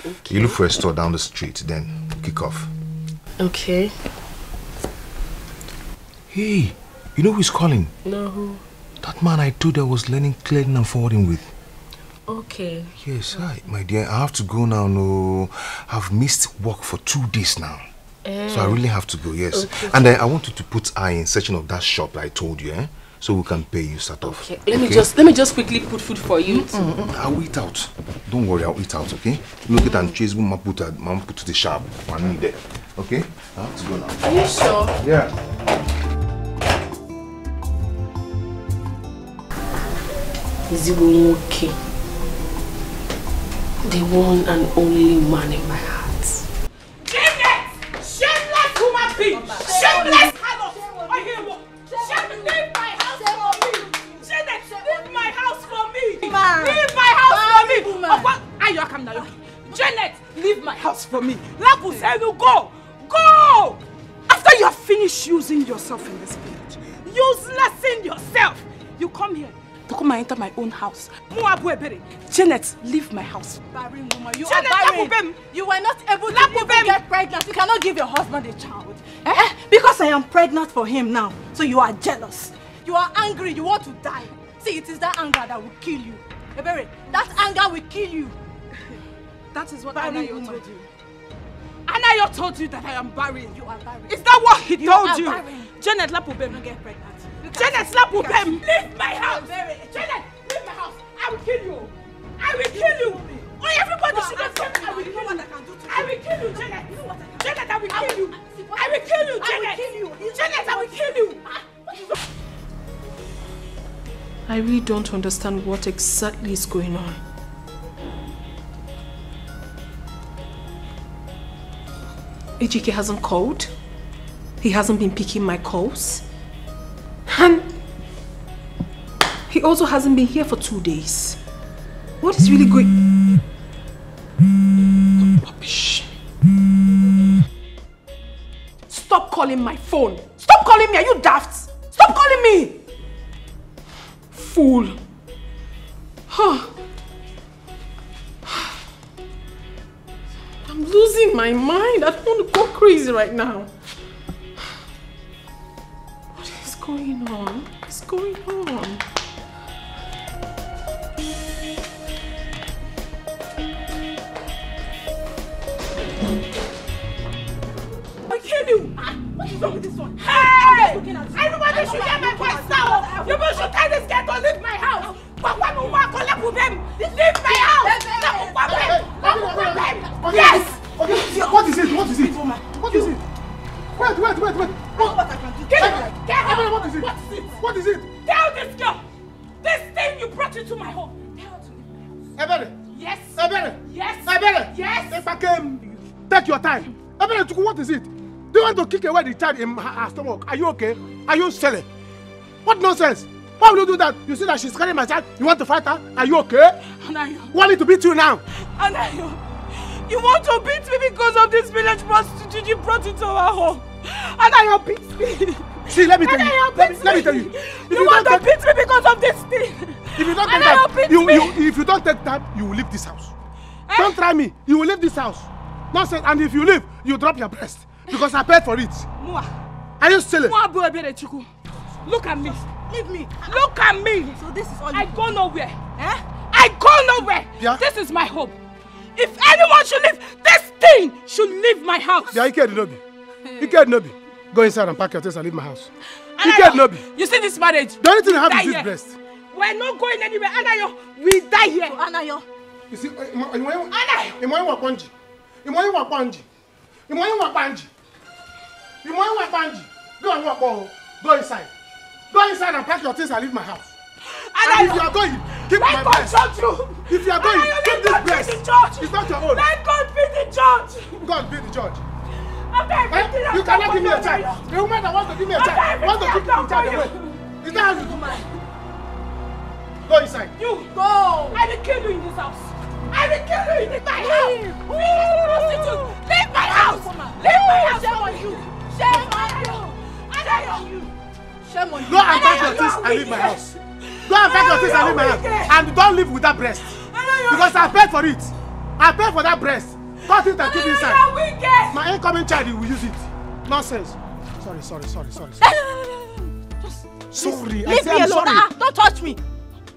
S1: Okay. You look for a store down the street, then kick off.
S9: Okay.
S1: Hey, you know who's calling?
S9: No, who?
S1: That man I told you I was learning clearing and forwarding with.
S9: Okay.
S1: Yes, hi, my dear. I have to go now. No, I've missed work for 2 days now. So I really have to go, yes. Okay. And I want you to put eye in searching of that shop I told you, so we can pay you start off.
S9: Okay. Let me just quickly put food for you.
S1: I'll eat out. Don't worry, I'll eat out, okay? Look at and chase mama put to the shop. One need there. Okay? I have to go now.
S9: Are you sure?
S1: Yeah.
S9: Is it okay? The one and only man in my heart.
S17: Shameless being! Shameless harlot! I hear you! Leave my house for me! Janet, leave my house for me! Leave my house for me! Ayo, come now. Janet, leave my house for me! Lapu said you go! Go! After you have finished using yourself in this village, uselessing yourself, you come here to come and enter my own house. Janet, leave my house.
S5: Barren woman, you are barren. You were not able to get pregnant. You cannot give your husband a child. Because I am pregnant for him now. So you are jealous. You are angry. You want to die.
S17: See, it is that anger that will kill you. Ebere, that anger will kill you.
S3: That is what
S17: Anayo
S3: told you.
S17: Anayo told you that I am barren.
S3: You are barren.
S17: Is that what he told you?
S3: Barren.
S17: Janet Lapubem.
S3: Don't get pregnant.
S17: Janet Lapubem, leave my house. Janet, leave my house. I will kill you. I will kill you. Oh, everybody should have said I will kill you. I will kill you, Janet. Janet, I will kill you. I will kill you, Janet. Janet, I will kill you.
S8: I really don't understand what exactly is going on. Ejike hasn't called. He hasn't been picking my calls. And he also hasn't been here for 2 days. What is really going... Rubbish.
S17: Stop calling my phone. Stop calling me. Are you daft? Stop calling me. Fool.
S8: Huh. I'm losing my mind. I don't want to go crazy right now. What is going on? What's going on?
S17: I kill you. What is wrong with this one? Hey! Everybody should hear my voice now. You should tell this girl to leave my house. Leave my house. Yes.
S7: Okay. What is it? What is it? What is it? Wait. What is it? What is it?
S17: Tell this girl. This thing you brought into my home. Tell her to leave my house.
S7: Ebere.
S17: Yes.
S7: Ebere.
S17: Yes.
S7: Ebere.
S17: Yes.
S7: If I came, take your time. Ebere, what is it? Do you want to kick away the child in her stomach? Are you okay? Are you silly? What nonsense? Why will you do that? You see that she's carrying my child. You want to fight her? Are you okay?
S17: Anayo.
S7: Want me to beat you now?
S17: Anayo. You want to beat me because of this village prostitute you brought into our home. Anayo beats me.
S7: See, let me tell you. Let me tell you.
S17: You want to beat me because of this thing.
S7: If you don't take time, if you don't take time, you will leave this house. Don't try me. You will leave this house. Nonsense. And if you leave, you drop your breast. Because I paid for it. Are you silly?
S17: Look at me. Leave me. Look at me. So this is all I go nowhere. Eh? I go nowhere. Yeah? This is my home. If anyone should leave, this thing should leave my house.
S7: Yeah, you can't know. Go inside and pack your things and leave my house. You can't know.
S17: You see this marriage?
S7: The only thing I have is this breast.
S17: We're not going anywhere. Anayo, we die here. So, Anayo.
S7: You see, Go and walk. Go inside. Go inside and pack your things and leave my house. And if you are going, keep my breast. If you are going, keep this breast. It's not your own.
S17: Let God be the judge.
S7: God be the judge.
S17: Okay,
S7: you cannot give me a child. The woman that wants to give me a child wants to keep the child away. Is that how you do mine? Go inside.
S17: You go. I will kill you in this house. I will kill you in my house. Leave my house. Leave my house. Shame on you. Shame on you. Shame on you.
S7: Go and pack your things and leave my house. Go and pack your things and leave my house. And don't live with that breast. Because I paid for it. I paid for that breast. Cut it and keep it inside. My incoming child will use it. Nonsense. Sorry. Sorry.
S17: Leave me alone. Don't touch me.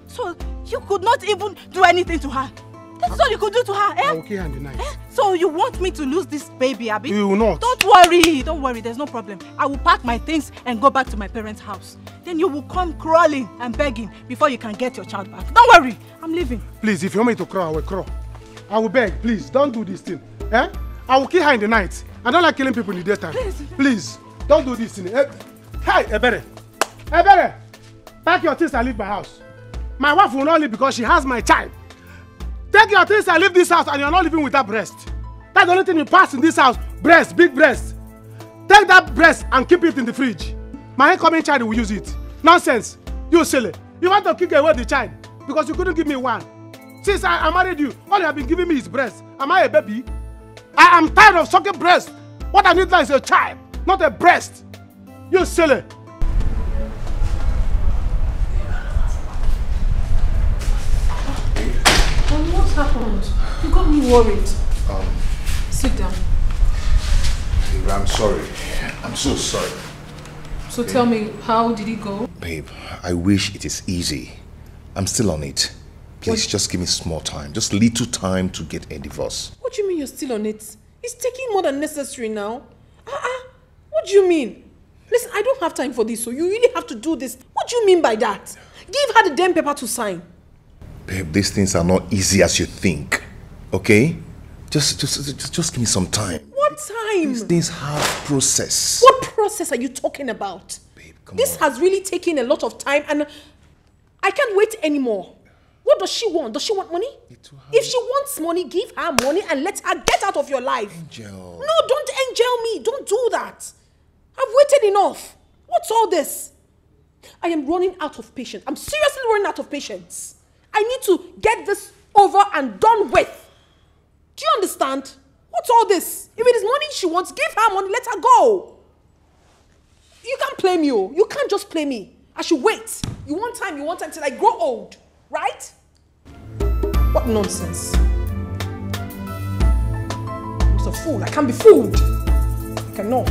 S17: So you could not even do anything to her. That's all you could do to her, eh?
S7: I will kill her in the night.
S17: So you want me to lose this baby, Abby?
S7: You will not.
S17: Don't worry, there's no problem. I will pack my things and go back to my parents' house. Then you will come crawling and begging before you can get your child back. Don't worry, I'm leaving.
S7: Please, if you want me to crawl, I will crawl. I will beg, please, don't do this thing. Eh? I will kill her in the night. I don't like killing people in the daytime. Please, don't do this thing. Hey, Ebere, pack your things and leave my house. My wife will not leave because she has my child. Take your things and leave this house and you're not living with that breast. That's the only thing you pass in this house. Breast, big breast. Take that breast and keep it in the fridge. My incoming child will use it. Nonsense. You silly. You want to kick away the child because you couldn't give me one. Since I married you, all you have been giving me is breast. Am I a baby? I am tired of sucking breast. What I need now is a child, not a breast. You silly.
S8: What happened? You got me worried. Sit down.
S1: Babe, I'm sorry. I'm so sorry.
S8: So tell me, how did it go?
S1: Babe, I wish it is easy. I'm still on it. Please, just give me small time. Just little time to get a divorce.
S3: What do you mean you're still on it? It's taking more than necessary now. What do you mean? Listen, I don't have time for this, so you really have to do this. What do you mean by that? Give her the damn paper to sign.
S1: Babe, these things are not easy as you think. Okay? Just give me some time.
S3: What time?
S1: These things have process.
S3: What process are you talking about?
S1: Babe,
S3: this has really taken a lot of time and I can't wait anymore. What does she want? Does she want money? If she wants money, give her money and let her get out of your life.
S1: Angel.
S3: No, don't angel me. Don't do that. I've waited enough. What's all this? I am running out of patience. I'm seriously running out of patience. I need to get this over and done with. Do you understand? What's all this? If it is money she wants, give her money, let her go. You can't play me. You can't just play me. I should wait. You want time till I grow old. Right? What nonsense. I'm just a fool. I can't be fooled. I cannot.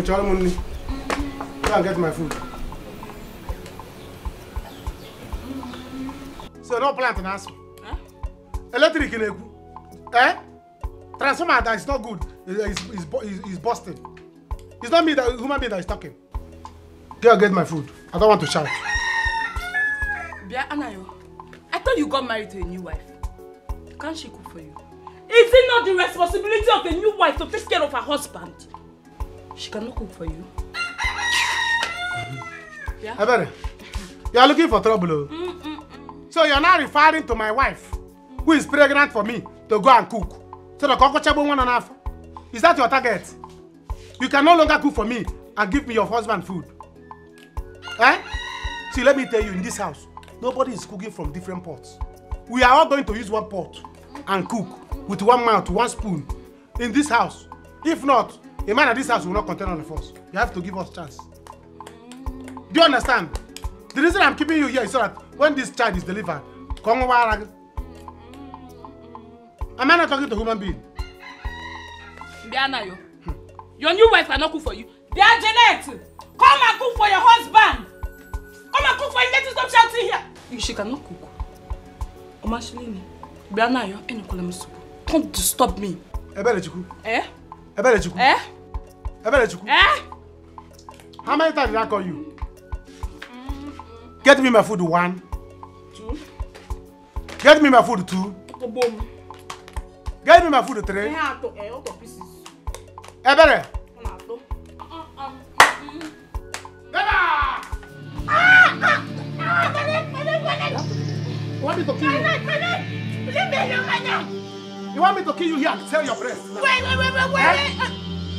S7: Chara money. Go and get my food. So no plant in house. Electric in transformer that is not good. Is busted. It's not me, that human being that is talking. Go and get my food. I don't want to shout.
S19: Bia Anayo, I thought you got married to a new wife. Can't she cook for you? Is it not the responsibility of a new wife to take care of her husband? She cannot cook for you. Yeah?
S7: Ebere, you are looking for trouble. So you are now referring to my wife, who is pregnant for me, to go and cook. So the cockroachable 1.5. Is that your target? You can no longer cook for me and give me your husband food. See, let me tell you, in this house, nobody is cooking from different pots. We are all going to use one pot and cook with one mouth, one spoon in this house. If not, a man at this house will not contain all of us. You have to give us a chance. Do you understand? The reason I'm keeping you here is so that when this child is delivered, am I not talking to a human being?
S19: Bianayo, your new wife cannot cook for you. They are Janet. Come and cook for your husband. Come and cook for him. Let us stop shouting here. She cannot cook. Omashilini, Bianayo, any column. Don't disturb me.
S7: Ebelechuku.
S19: Eh?
S7: Ebelechuku.
S19: Eh?
S7: Ebelechuku.
S19: Eh?
S7: How many times did I call you? Get me my food 1.
S19: 2.
S7: Get me my food 2. Get me my food 3. Ebere. You want me to kill you? You want me to kill you here and sell your breast? Wait.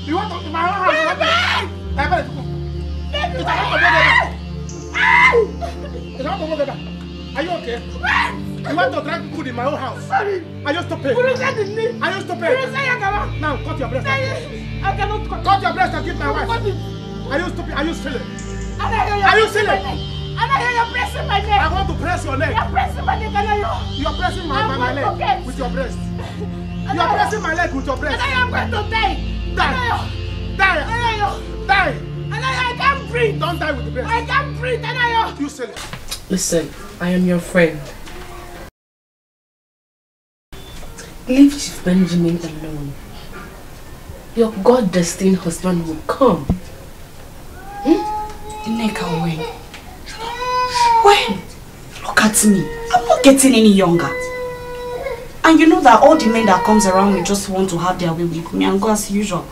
S7: You want to my house? Are you okay? You want to drag food in my own house? Sorry. Are you stupid? Are you stupid? Now cut your breast. I cannot cut your breast and give my wife. Are you stupid? Are you silly? Are you silly? You're pressing my neck. I want to press your neck. You're pressing my neck. You're pressing my leg with your breast. You're pressing my leg with your breast. I'm going to die. Die. I can't breathe. Don't die with the breast. I can't breathe. You silly.
S2: Listen, I am your friend. Leave Chief Benjamin alone. Your God-destined husband will come.
S5: Nneka, when? Look at me. I'm not getting any younger. And you know that all the men that comes around me just want to have their way with me and go as usual.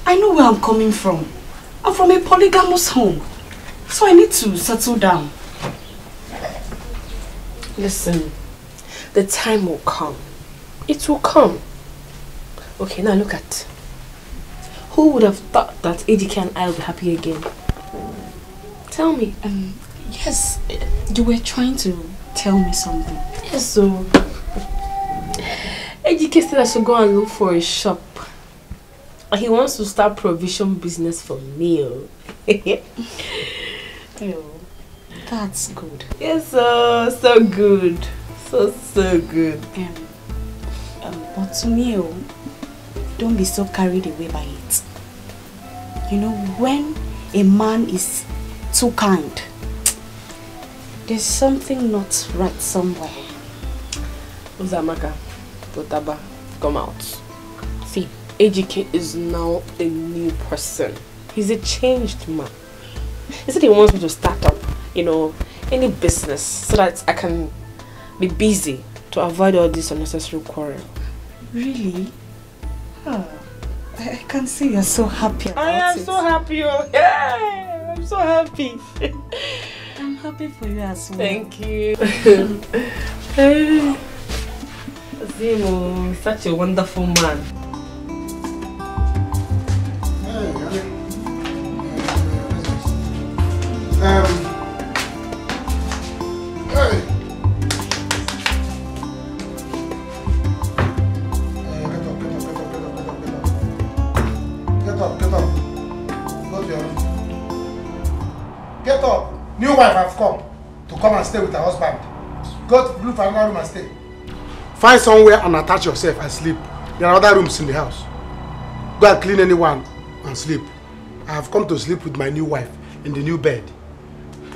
S5: I know where I'm coming from. I'm from a polygamous home. So I need to settle down.
S2: Listen, the time will come. It will come. Okay, now look at. Who would have thought that ADK and I will be happy again?
S9: Tell me.
S12: Yes, you were trying to tell me something.
S9: Yes, so Ejike said I should go and look for a shop. He wants to start provision business for meal.
S12: Oh, that's good.
S9: Yes, so good. So good.
S12: But to me, don't be so carried away by it. You know, when a man is too kind, there's something not right somewhere.
S9: Uzamaka, Totaba, come out. See, Ejike is now a new person. He's a changed man. He said he wants me to start up, you know, any business so that I can be busy to avoid all this unnecessary quarrel.
S12: Really? Oh, I can see you're so happy about it.
S9: I am so happy. Yeah, I'm so happy.
S12: I'm happy for you as well.
S9: Thank you. Zimo, such a wonderful man.
S7: Get up. New wife have come to come and stay with her husband. Go to look for another room and stay. Find somewhere and attach yourself and sleep. There are other rooms in the house. Go and clean anyone and sleep. I have come to sleep with my new wife in the new bed.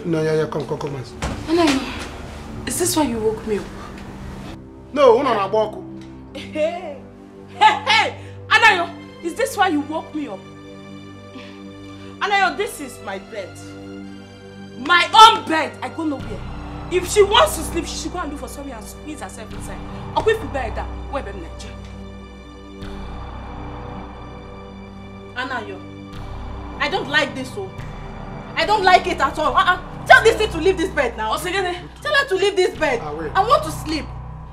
S7: No, yeah, come and sleep.
S3: Anayo, is this why you woke me up?
S7: No, una walk.
S3: Hey, Anayo, is this why you woke me up? Anayo, this is my bed. My own bed. I go nowhere. If she wants to sleep, she should go and look for somewhere and squeeze herself inside. Or if you bed that, where be Nigeria?
S17: Anayo, I don't like this, oh. I don't like it at all. Tell this thing to leave this bed now. Tell her to leave this bed. I want to sleep.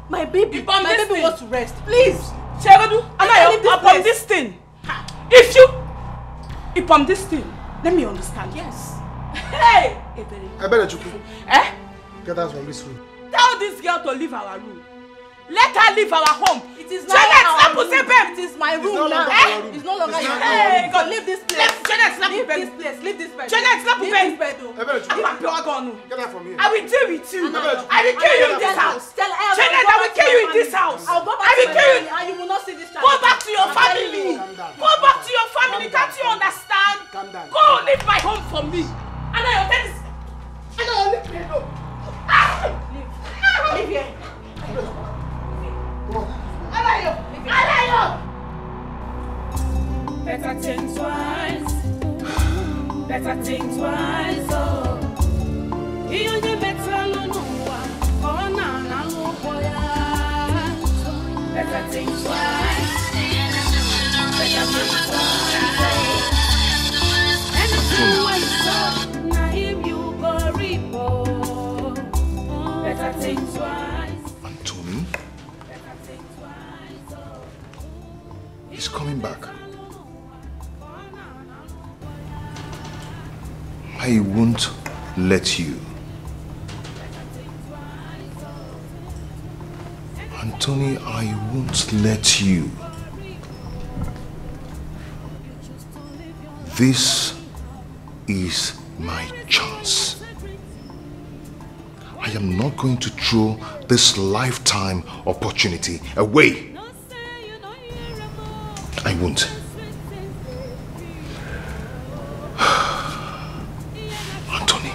S17: My baby wants to rest. Please.
S3: Anayo, upon this thing. If you upon this thing, let me understand. Yes. Hey!
S7: I better Chukwu.
S3: Eh?
S7: Get out from this room.
S3: Tell this girl to leave our room. Let her leave our home.
S17: It is not our room. It is my room now. It's no longer your room.
S3: Hey, God,
S17: leave this place.
S3: Janet,
S17: leave this place. Leave this bed.
S3: Janet, slap
S17: leave
S3: this
S17: bed.
S7: Get out from here.
S3: I will deal with you. I will kill you in this house. Janet, I will kill you in this house.
S17: I'll go back
S3: I will
S17: to my
S3: kill you.
S17: family and you will not see this child.
S3: Go back to your family. Go back to your family. Can't you understand? Go leave my home for me. Anayo, that is. Anayo, leave me alone.
S17: Leave here.
S3: Anayo! Anayo!
S11: Better think twice. Better think twice. Oh, you only better no one. Oh, na no boy. Better think twice. Better think twice. Anything what's up, na him you go repo. Better think twice.
S1: Anthony? He's coming back. I won't let you. Anthony, I won't let you. This is my chance. I am not going to throw this lifetime opportunity away. I won't. Anthony.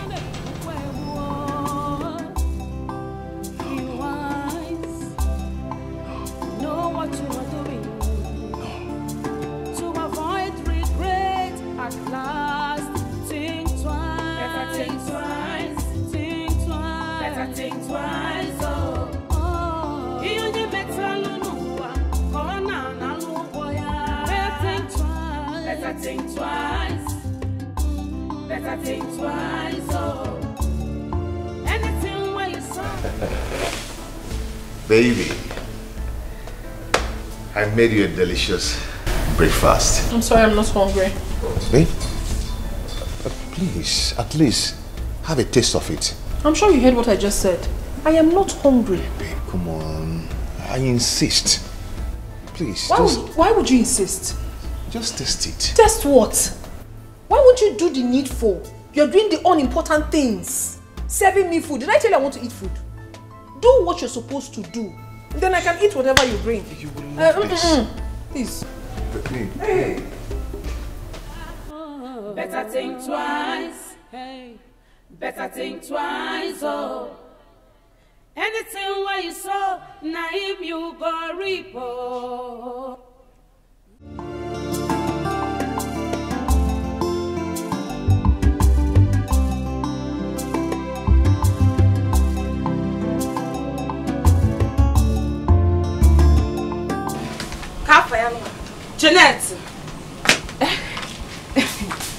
S11: Know what you are doing. To avoid regret at last. Think twice. Better think twice. Think twice. Better think twice. Oh. You only better no corner na no boy. Better think twice. Better think twice. Oh. Anything where you saw.
S1: Baby, I made you a delicious breakfast.
S3: I'm sorry, I'm not hungry.
S1: Babe, please, at least Have a taste of it.
S9: I'm sure you heard what I just said. I am not hungry.
S1: Babe, come on. I insist. Please,
S9: Why would you insist?
S1: Just taste it.
S9: Test what? Why would you do the needful? You're doing the unimportant things. Serving me food. Did I tell you I want to eat food? Do what you're supposed to do. Then I can eat whatever you bring.
S1: You will love this.
S9: Please.
S11: Hey. Better think twice. Hey. Better think twice. Oh. Anything where you saw, now him you go reap. Oh.
S17: Jeanette!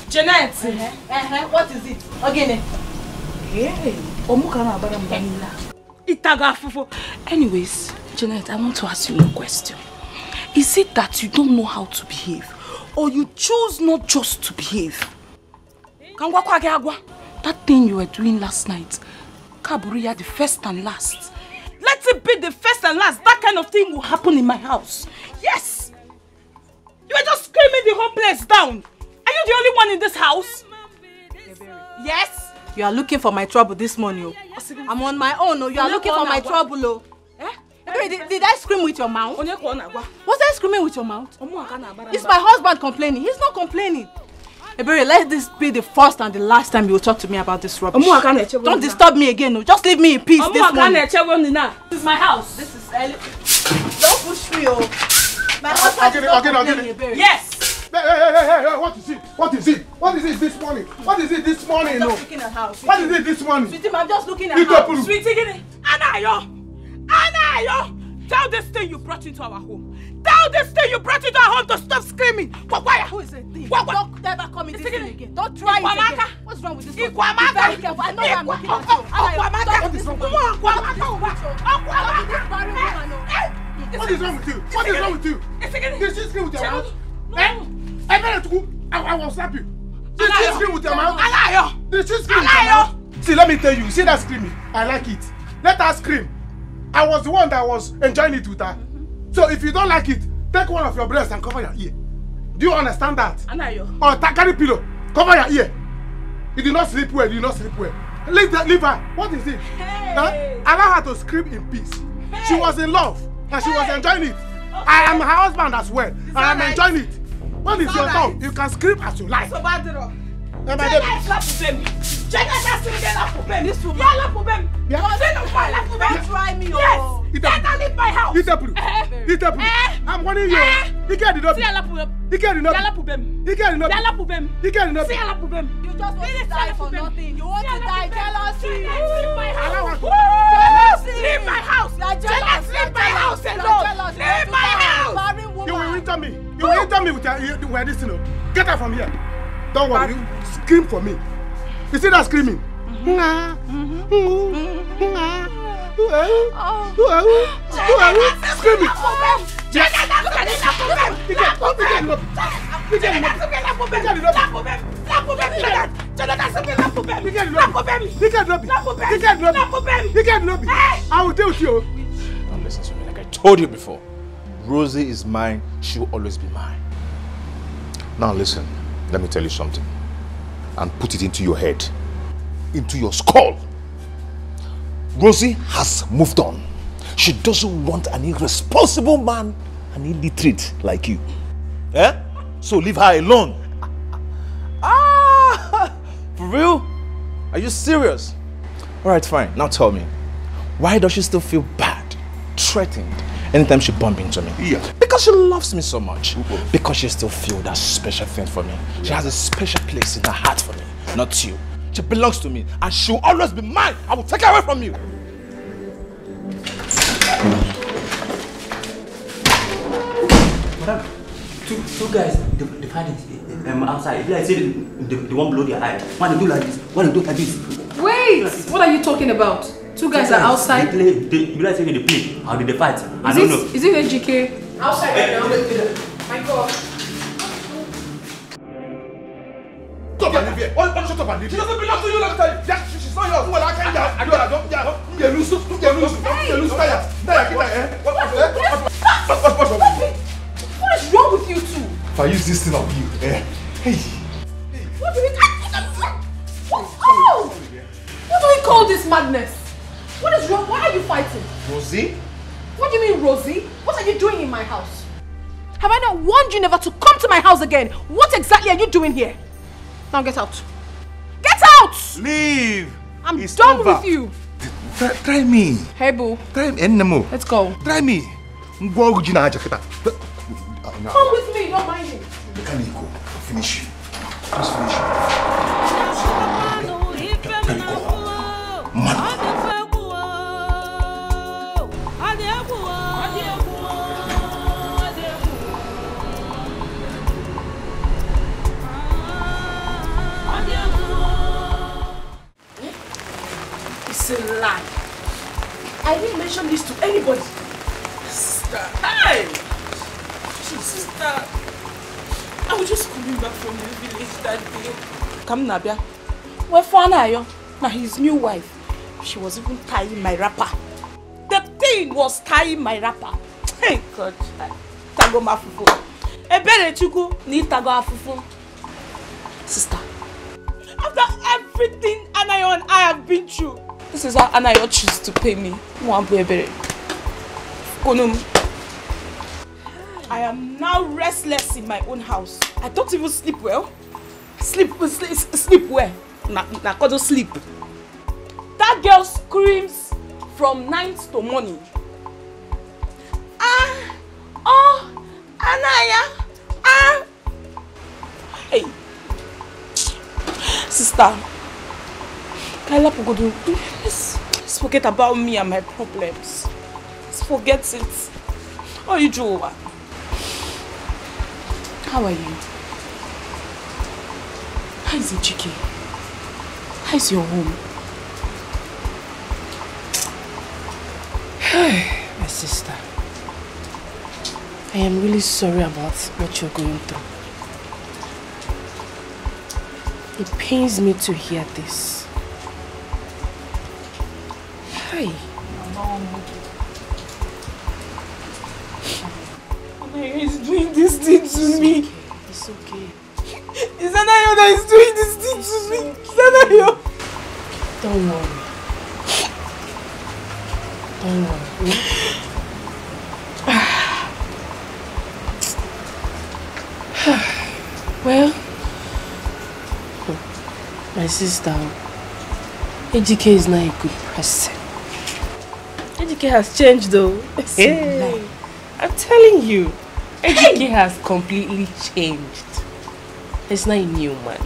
S17: Jeanette!
S5: What is it? Again.
S12: Anyways, Jeanette, I want to ask you a question. Is it that you don't know how to behave? Or you choose not just to behave? That thing you were doing last night, Kaburia, the first and last.
S17: Let it be the first and last. That kind of thing will happen in my house. Yes! You were just screaming the whole place down. Are you the only one in this house? Yes?
S5: You are looking for my trouble this morning. I'm on my own. You are looking for my trouble. Did I scream with your mouth? Was I screaming with your mouth? It's my husband complaining. He's not complaining. Ebere, let this be the first and the last time you will talk to me about this rubbish. Don't disturb me again. Just leave me in peace this morning.
S17: This is my house.
S5: This is don't push me. My husband
S17: Yes.
S7: Hey, what is it? What is it? What is it this morning? What is it this morning?
S5: I'm just looking at house.
S7: What is it this morning?
S5: Sweetie, I'm just looking at house.
S17: Sweetie, Anayo! Tell this thing you brought into our home. Tell this thing you brought into our home to stop screaming.
S5: Who is it? Don't ever come in this thing again. Don't try it again. What's wrong with this one? Be very careful. I know I'm looking at you.
S7: What is wrong with you? What is wrong with you? What is wrong with you? Did she scream with your mouth? I will slap you. Did she scream with your mouth? Did she scream with your mouth? See, let me tell you. See that screaming? I like it. Let her scream. I was the one that was enjoying it with her. So if you don't like it, take one of your breasts and cover your ear. Do you understand that? Or carry pillow, cover your ear. You did not sleep well. You did not sleep well. Leave her. What is it? Hey. Allow her to scream in peace. Hey. She was in love and she was enjoying it. Okay. I am her husband as well, and I'm enjoying it. When it's your turn, you can scream as you like.
S17: Don't try me. Yes. Leave my house.
S7: I'm warning you. You get it up. You get it up. You get it up. You get it up.
S5: You just want to die for nothing. You want to die jealousy.
S17: Leave my house. Leave my house. Leave my house alone. Leave my house.
S7: You will enter me. You will enter me with this, you know. Get her from here. Don't worry. You scream for me. You see that screaming? Screaming. I will deal with you.
S4: Now listen to me. Like I told you before, Rosie is mine. She will always be mine.
S1: Now listen, let me tell you something. And put it into your head, into your skull. Rosie has moved on. She doesn't want an irresponsible man, an illiterate like you. Eh? So leave her alone.
S4: For real? Are you serious? Alright, fine. Now tell me, why does she still feel bad, threatened, anytime she bumps into me?
S1: Yeah.
S4: Because she loves me so much. Because she still feels that special thing for me. She has a special place in her heart for me, not you. She belongs to me, and she will always be mine. I will take her away from you.
S20: Madam, two guys, they find it outside. If I say they won't blow their eye. Why they do like this? Why they do like this?
S9: Wait! What are you talking about? Two guys are outside?
S20: You guys say they play. How did they fight? I don't know.
S9: Is it HGK? Outside right now. My God.
S7: Stop
S1: and leave here. Shut up and leave here. She doesn't belong to you, let me tell you. She's not yours. Well, I can't don't get loose. Don't get loose. Naya, What's wrong with you?
S3: What is wrong with you two?
S1: If I use this thing on you, Hey.
S3: What do we What do we call this madness? What is wrong? Why are you fighting?
S1: Rosie?
S3: What do you mean, Rosie? What are you doing in my house? Have I not warned you never to come to my house again? What exactly are you doing here? Now get out. Get out!
S1: Leave!
S3: I'm done with you.
S1: Try me.
S3: Hey, boo.
S1: Try me. Enemo.
S3: Let's go.
S1: Try me. Come
S3: with me, don't mind me.
S1: Finish you. Just finish you.
S2: It's a lie. I didn't mention this to anybody. Sister, hey! Sister, I was just coming back from the village that day. Come Nabia. Where for now? Now his new wife. She was even tying my wrapper. The thing was tying my wrapper. Hey God. Tago mafufu. Ebere chuku ni tago afufu. Sister, after everything Anayo and I have been through, this is how Anayo chooses to pay me. I am now restless in my own house. I don't even sleep well. Sleep well. Nakodo sleep. That girl screams from night to morning. Anaya. Hey. Sister. Kaila Pogodo, let's forget about me and my problems. Let's forget it. How are you, Joa? How are you? How is Ejike? How is your home? My sister, I am really sorry about what you're going through. It pains me to hear this. Hi. He's doing this thing to me. It's okay. Is Anayo that is doing this thing to me? Is Anayo? Don't worry. Don't worry. Well, my sister, Ejike is not a good person. Ejike has changed though. Hey, I'm telling you, Ejike has completely changed. He's not a new man.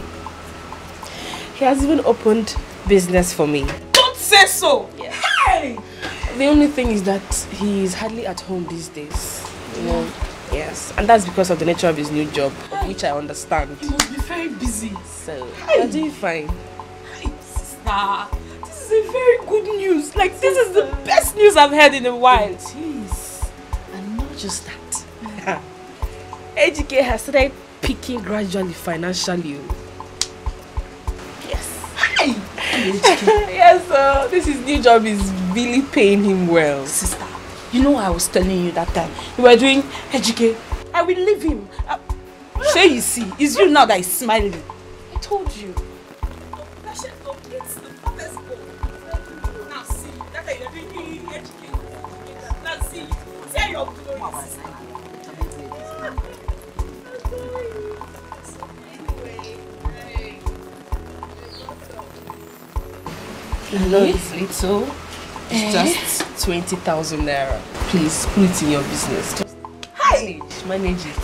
S2: He has even opened business for me. Don't say so! Yeah. Hey! The only thing is that he is hardly at home these days. You know? Yes. And that's because of the nature of his new job, which I understand. He must be very busy. So, you're doing fine. Hey, sister. This is a very good news. Like, this is the best news I've heard in a while. It is. And not just that. Ejike has started peaking gradually financially. Yes. Hi. Yes, this his new job is really paying him well. Sister, you know I was telling you that time you were doing Ejike. I will leave him. Say you see, it's you now that is smiling. I told you. Now see, that you're doing Ejike. Now see your glory. I know it's little. It's just 20,000 naira. Please put it in your business. Just manage it.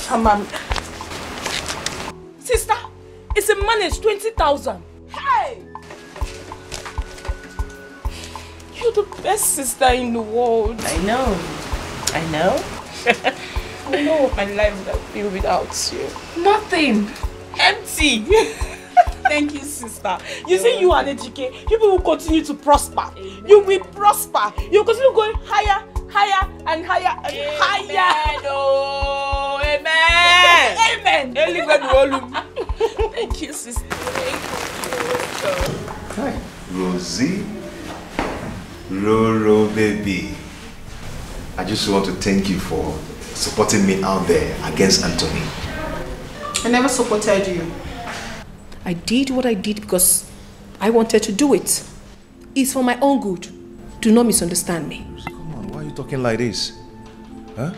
S2: Sister, it's a manage 20,000. Hey! You're the best sister in the world. I know. I know. I know what my life would have been without you. Nothing. Empty. Thank you, sister. You see, you and Ejike, people will continue to prosper. Amen. You will prosper. You will continue going higher, higher, and higher, and higher. Oh,
S19: Amen. Thank you, sister.
S1: Hi, Rosie. Roro, baby. I just want to thank you for supporting me out there against Anthony.
S3: I never supported you. I did what I did because I wanted to do it. It's for my own good. Do not misunderstand me.
S1: Come on, why are you talking like this? Huh?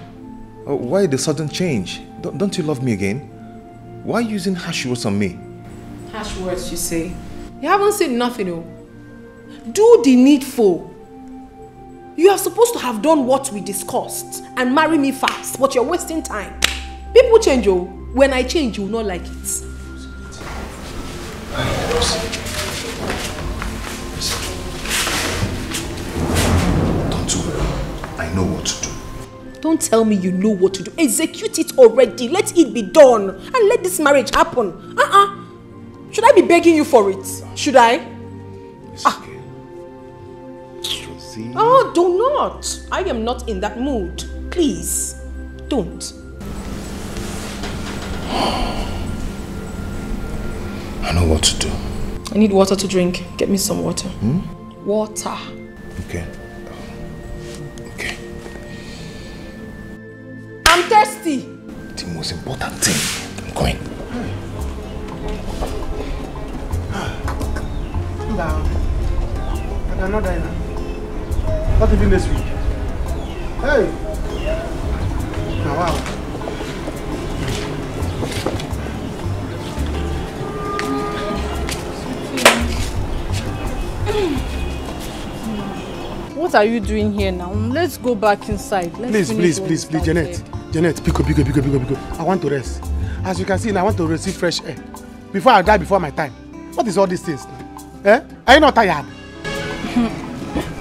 S1: Oh, why the sudden change? Don't you love me again? Why are you using harsh words on me?
S3: Harsh words, you say? You haven't said nothing, oh. Do the needful. You are supposed to have done what we discussed and marry me fast, but you're wasting time. People change, oh. When I change, you will not like it.
S1: Don't worry. I know what to do.
S3: Don't tell me you know what to do. Execute it already. Let it be done. And let this marriage happen. Should I be begging you for it? Should I?
S1: It's okay. See?
S3: Oh, do not. I am not in that mood. Please, don't.
S1: I know what to do.
S3: I need water to drink. Get me some water. Water.
S1: Okay.
S3: I'm thirsty.
S1: The most important thing. I'm going.
S7: Down. I cannot die now. Not even this week. Hey! Now, wow.
S5: What are you doing here now? Let's go back inside.
S7: Please, Janet. Janet, pick up. I want to rest. As you can see, now I want to receive fresh air. Before I die before my time. What is all these things now? Eh? Are you not tired?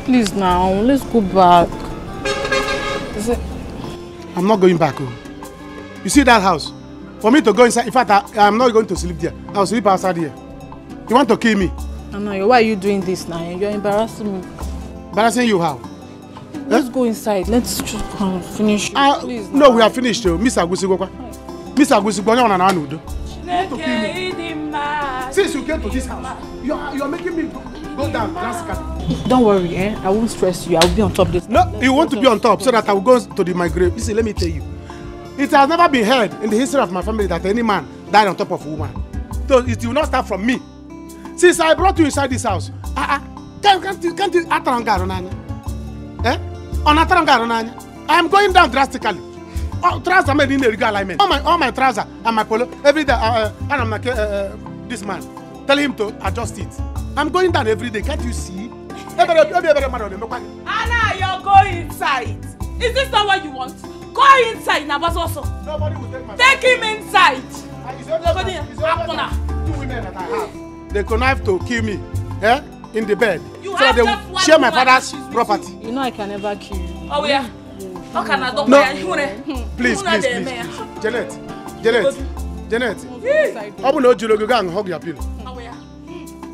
S5: Please now, let's go back.
S7: I'm not going back. Oh. You see that house? For me to go inside, in fact, I'm not going to sleep there. I'll sleep outside here. You want to kill me?
S5: Anna, why are you doing this now? You're embarrassing me.
S7: Embarrassing you how?
S5: Let's go inside. Let's just finish. Please.
S7: No, we are finished. Miss Agusigwa. Miss Agusigwa, you want to do? Since you came to this house, you are making me go down drastically.
S5: Don't worry, I won't stress you. I will be on top this.
S7: No, you want to be on top so that I will go to my grave. Listen, let me tell you. It has never been heard in the history of my family that any man died on top of a woman. So it will not start from me. Since I brought you inside this house, can't you eh? I am going down drastically. Trousers are made in the legal alignment. All my trousers and my polo every day. And I'm like this man. Tell him to adjust it. I'm going down every day. Can't you see?
S19: Anna, you're going inside. Is this not what you want? Go inside, Nabas.
S7: Nobody will take my.
S19: Take him inside.
S7: Two women that I have. They connive to kill me. Eh? In the bed. So they will share my father's property.
S5: You know I can never kill you.
S19: Oh yeah. How can I don't
S7: no. Please. Janet. Open no Julogi, go and hug your pillow.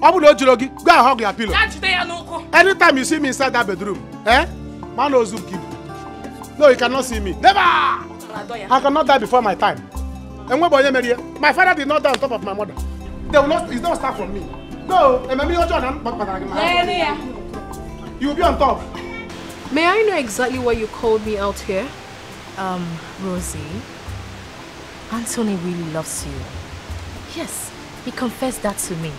S7: Open no Julogi, go and hug your pillow. Anytime you see me inside that bedroom, man knows who keep. No, you cannot see me. Never! I cannot die before my time. And when my father did not die on top of my mother. They will not, it's not start from me. No, you will be on top.
S3: May I know exactly why you called me out here?
S10: Rosie, Anthony really loves you. Yes, he confessed that to me.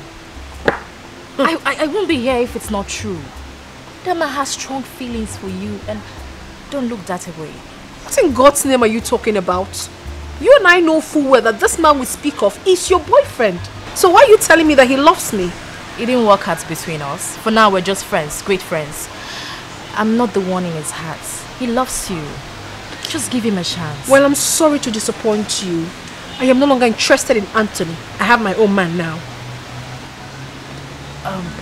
S10: I won't be here if it's not true. That man has strong feelings for you and don't look that away.
S3: What in God's name are you talking about? You and I know full well that this man we speak of is your boyfriend. So why are you telling me that he loves me?
S10: It didn't work out between us. For now, we're just friends, great friends. I'm not the one in his heart. He loves you. Just give him a chance.
S3: Well, I'm sorry to disappoint you. I am no longer interested in Anthony. I have my own man now.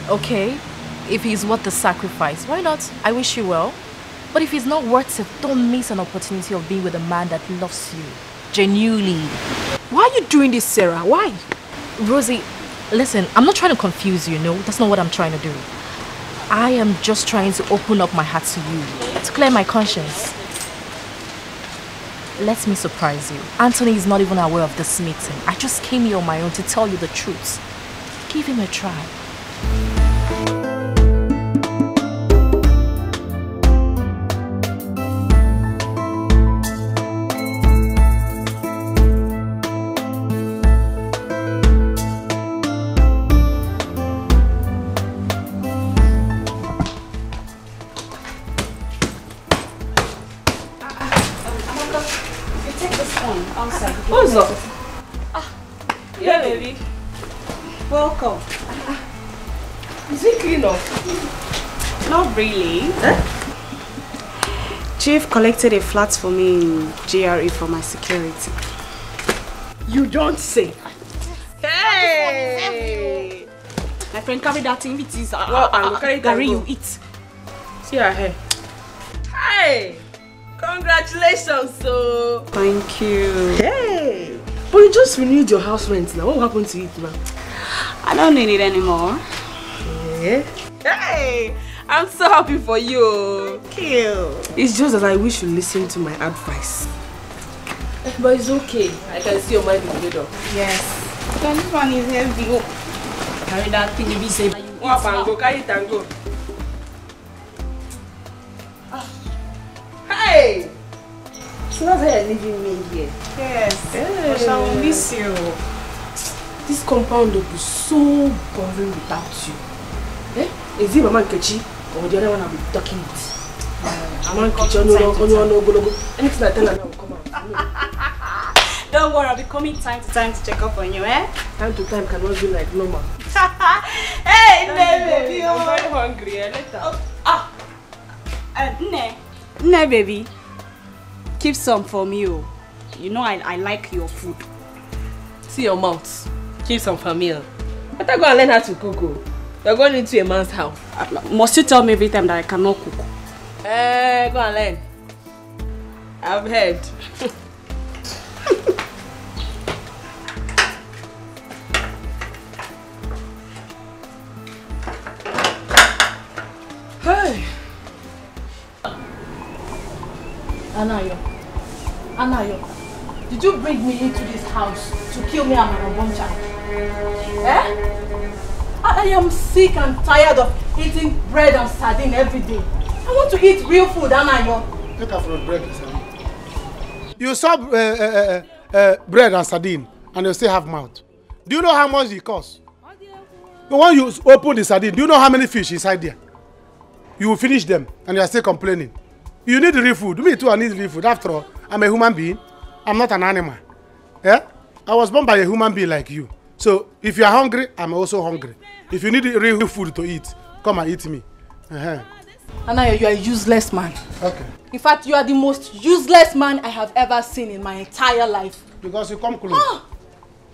S10: Okay. If he's worth the sacrifice, why not? I wish you well. But if he's not worth it, don't miss an opportunity of being with a man that loves you. Genuinely.
S3: Why are you doing this, Sarah? Why?
S10: Rosie, listen, I'm not trying to confuse you, no? That's not what I'm trying to do. I am just trying to open up my heart to you, to clear my conscience. let me surprise you. Anthony is not even aware of this meeting. I just came here on my own to tell you the truth. Give him a try.
S17: What's up? Yeah, baby.
S5: Welcome.
S17: Is it clean up?
S5: Not really. Chief collected a flat for me in GRA for my security.
S17: You don't say.
S5: Hey! My friend carried that thing with his
S17: Gary,
S5: you eat.
S17: See her hair. Hey! Congratulations, so.
S5: Thank you.
S17: Hey! But you just renewed your house rent now. What happened to it now?
S5: I don't need it anymore.
S17: Yeah. Hey! I'm so happy for you.
S5: Thank you.
S17: It's just that I wish you listened to my advice. But it's okay. I can see your mind is made up.
S5: Yes. This one is heavy. Carry that thing you be safe.
S17: Go, carry it and go. Hey! So that's how you're leaving me here?
S5: Yes. But I will miss you.
S17: This compound will be so boring without you. Eh? Is it Mama Nkechi or the other one I'll be talking with? Mama Nkechi, anything I tell her now will come out.
S5: Don't worry, I'll be coming time to time to check up on you, eh?
S17: Time to time cannot be like normal.
S5: Hey, baby!
S17: I'm very hungry, eh? Later.
S5: Nne, baby. Keep some for me, oh. You know I like your food.
S17: See your mouth. Keep some for me. Better go and learn how to cook. You're going into a man's house.
S5: Must you tell me every time that I cannot cook?
S17: Go and learn. I've heard. Hey.
S3: Anayo, did you bring me into this house to kill me and my unborn child? Eh? I am sick and tired of eating bread and sardine every day. I want to eat real food, Anayo.
S7: Take her from bread and sardine. You saw bread and sardine and you still have mouth. Do you know how much it costs? When you open the sardine, do you know how many fish inside there? You will finish them and you are still complaining. You need real food. Me too, I need real food. After all, I'm a human being. I'm not an animal. Yeah? I was born by a human being like you. So, if you are hungry, I'm also hungry. If you need real food to eat, come and eat me.
S3: Anayo, you are a useless man.
S7: Okay.
S3: In fact, you are the most useless man I have ever seen in my entire life.
S7: Because you come close.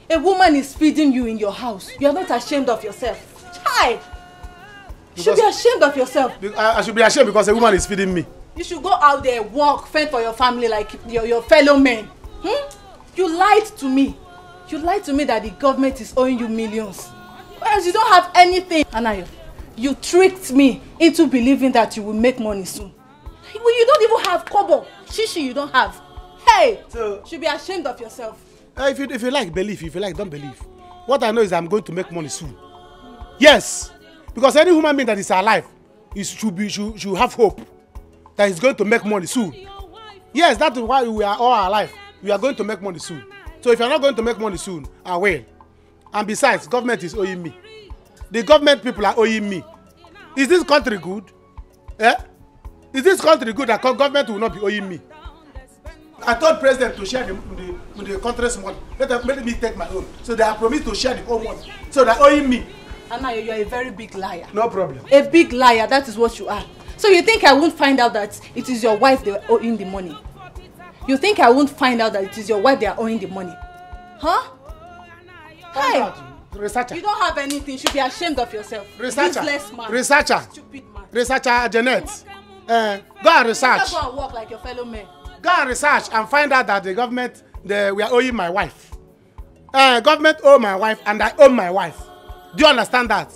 S3: A woman is feeding you in your house. You are not ashamed of yourself. Child! You should be ashamed of yourself.
S7: I should be ashamed because a woman is feeding me.
S3: You should go out there, work, fend for your family like your fellow men. You lied to me. You lied to me that the government is owing you millions. Whereas you don't have anything. Anayo, you tricked me into believing that you will make money soon. You don't even have kobo. Shishi you don't have. Hey! So, you should be ashamed of yourself.
S7: If you like, believe. If you like, don't believe. What I know is I'm going to make money soon. Yes. Because any human being that is alive should have hope that he's going to make money soon. Yes, that is why we are all alive. We are going to make money soon. So if you're not going to make money soon, I will. And besides, government is owing me. The government people are owing me. Is this country good? Eh? Is this country good that government will not be owing me? I told president to share the country's money. Let me take my own. So they have promised to share the whole money. So they're owing me.
S3: Anayo, you are a very big liar.
S7: No problem.
S3: A big liar, that is what you are. So you think I won't find out that it is your wife they are owing the money? You think I won't find out that it is your wife they are owing the money? Huh? Hey!
S7: Researcher.
S3: You don't have anything. You should be ashamed of yourself.
S7: Researcher.
S3: Useless man.
S7: Researcher.
S3: Stupid man.
S7: Researcher Janet. Go and research.
S3: Go and work like your fellow men.
S7: Go and research and find out that the government we are owing my wife. Government owe my wife and I owe my wife. Do you understand that?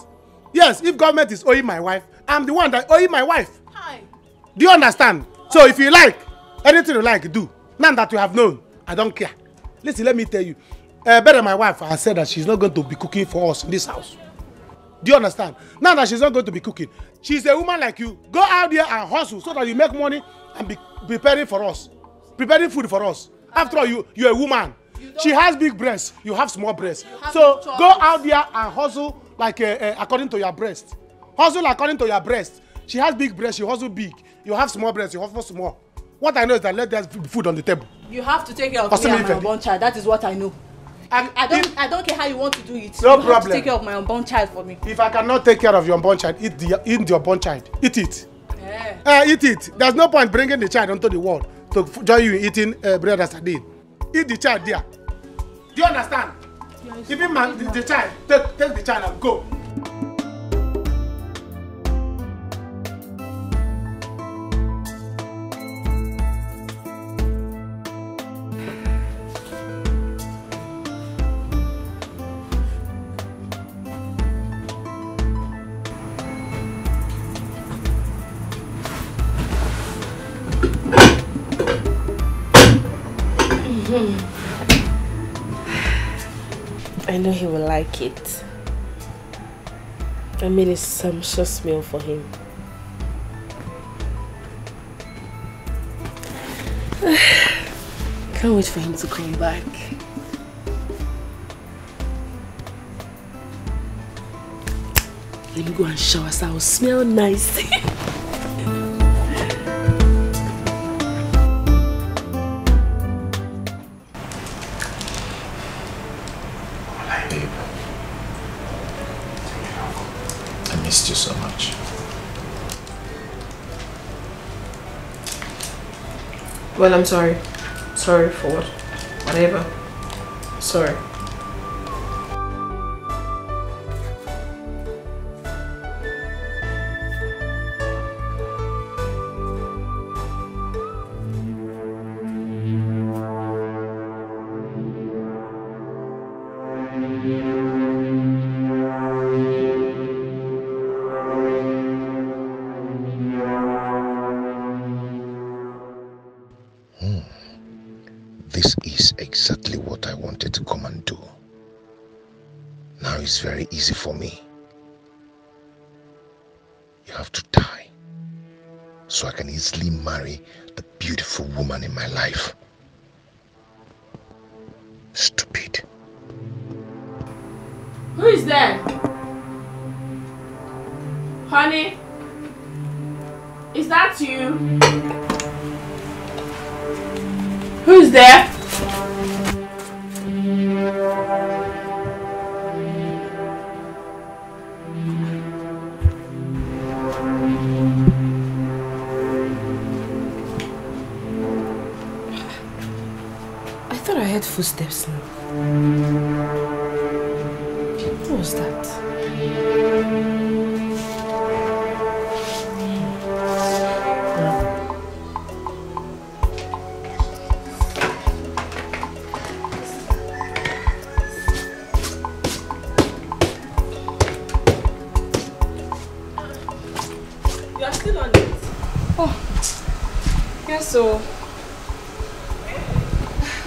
S7: Yes, if government is owing my wife, I'm the one that owing my wife.
S3: Hi.
S7: Do you understand? So if you like, anything you like, do. Now that you have known, I don't care. Listen, let me tell you. Better my wife has said that she's not going to be cooking for us in this house. Do you understand? Now that she's not going to be cooking, she's a woman like you. Go out there and hustle so that you make money and be preparing for us. Preparing food for us. After all, you're a woman. She has big breasts. You have small breasts. So go out there and hustle like according to your breast. Hustle according to your breast. She has big breasts. You hustle big. You have small breasts. You hustle small. What I know is that let there's food on the table.
S17: You have to take care of me and my unborn child. That is what I know. I don't care how you want to do it.
S7: No
S17: you
S7: problem.
S17: Have to take care of my unborn child for me.
S7: If I cannot take care of your unborn child, eat the unborn child. Eat it. Yeah. Eat it. There's no point bringing the child onto the world to join you in eating bread and sardine. Eat the child there. Do you understand? Yes. Even the child, take the child and go.
S2: I know he will like it. I made a sumptuous meal for him. Can't wait for him to come back. Let me go and shower so I'll smell nice.
S1: You so much.
S8: Well, I'm sorry. Sorry for what? Whatever. Sorry.
S1: This is exactly what I wanted to come and do. Now it's very easy for me. You have to die so I can easily marry the beautiful woman in my life. Stupid.
S19: Who is there? Honey? Is that you? Who is there?
S2: I thought I heard footsteps now. What was that?
S19: You are still on it?
S2: Oh, yes, so.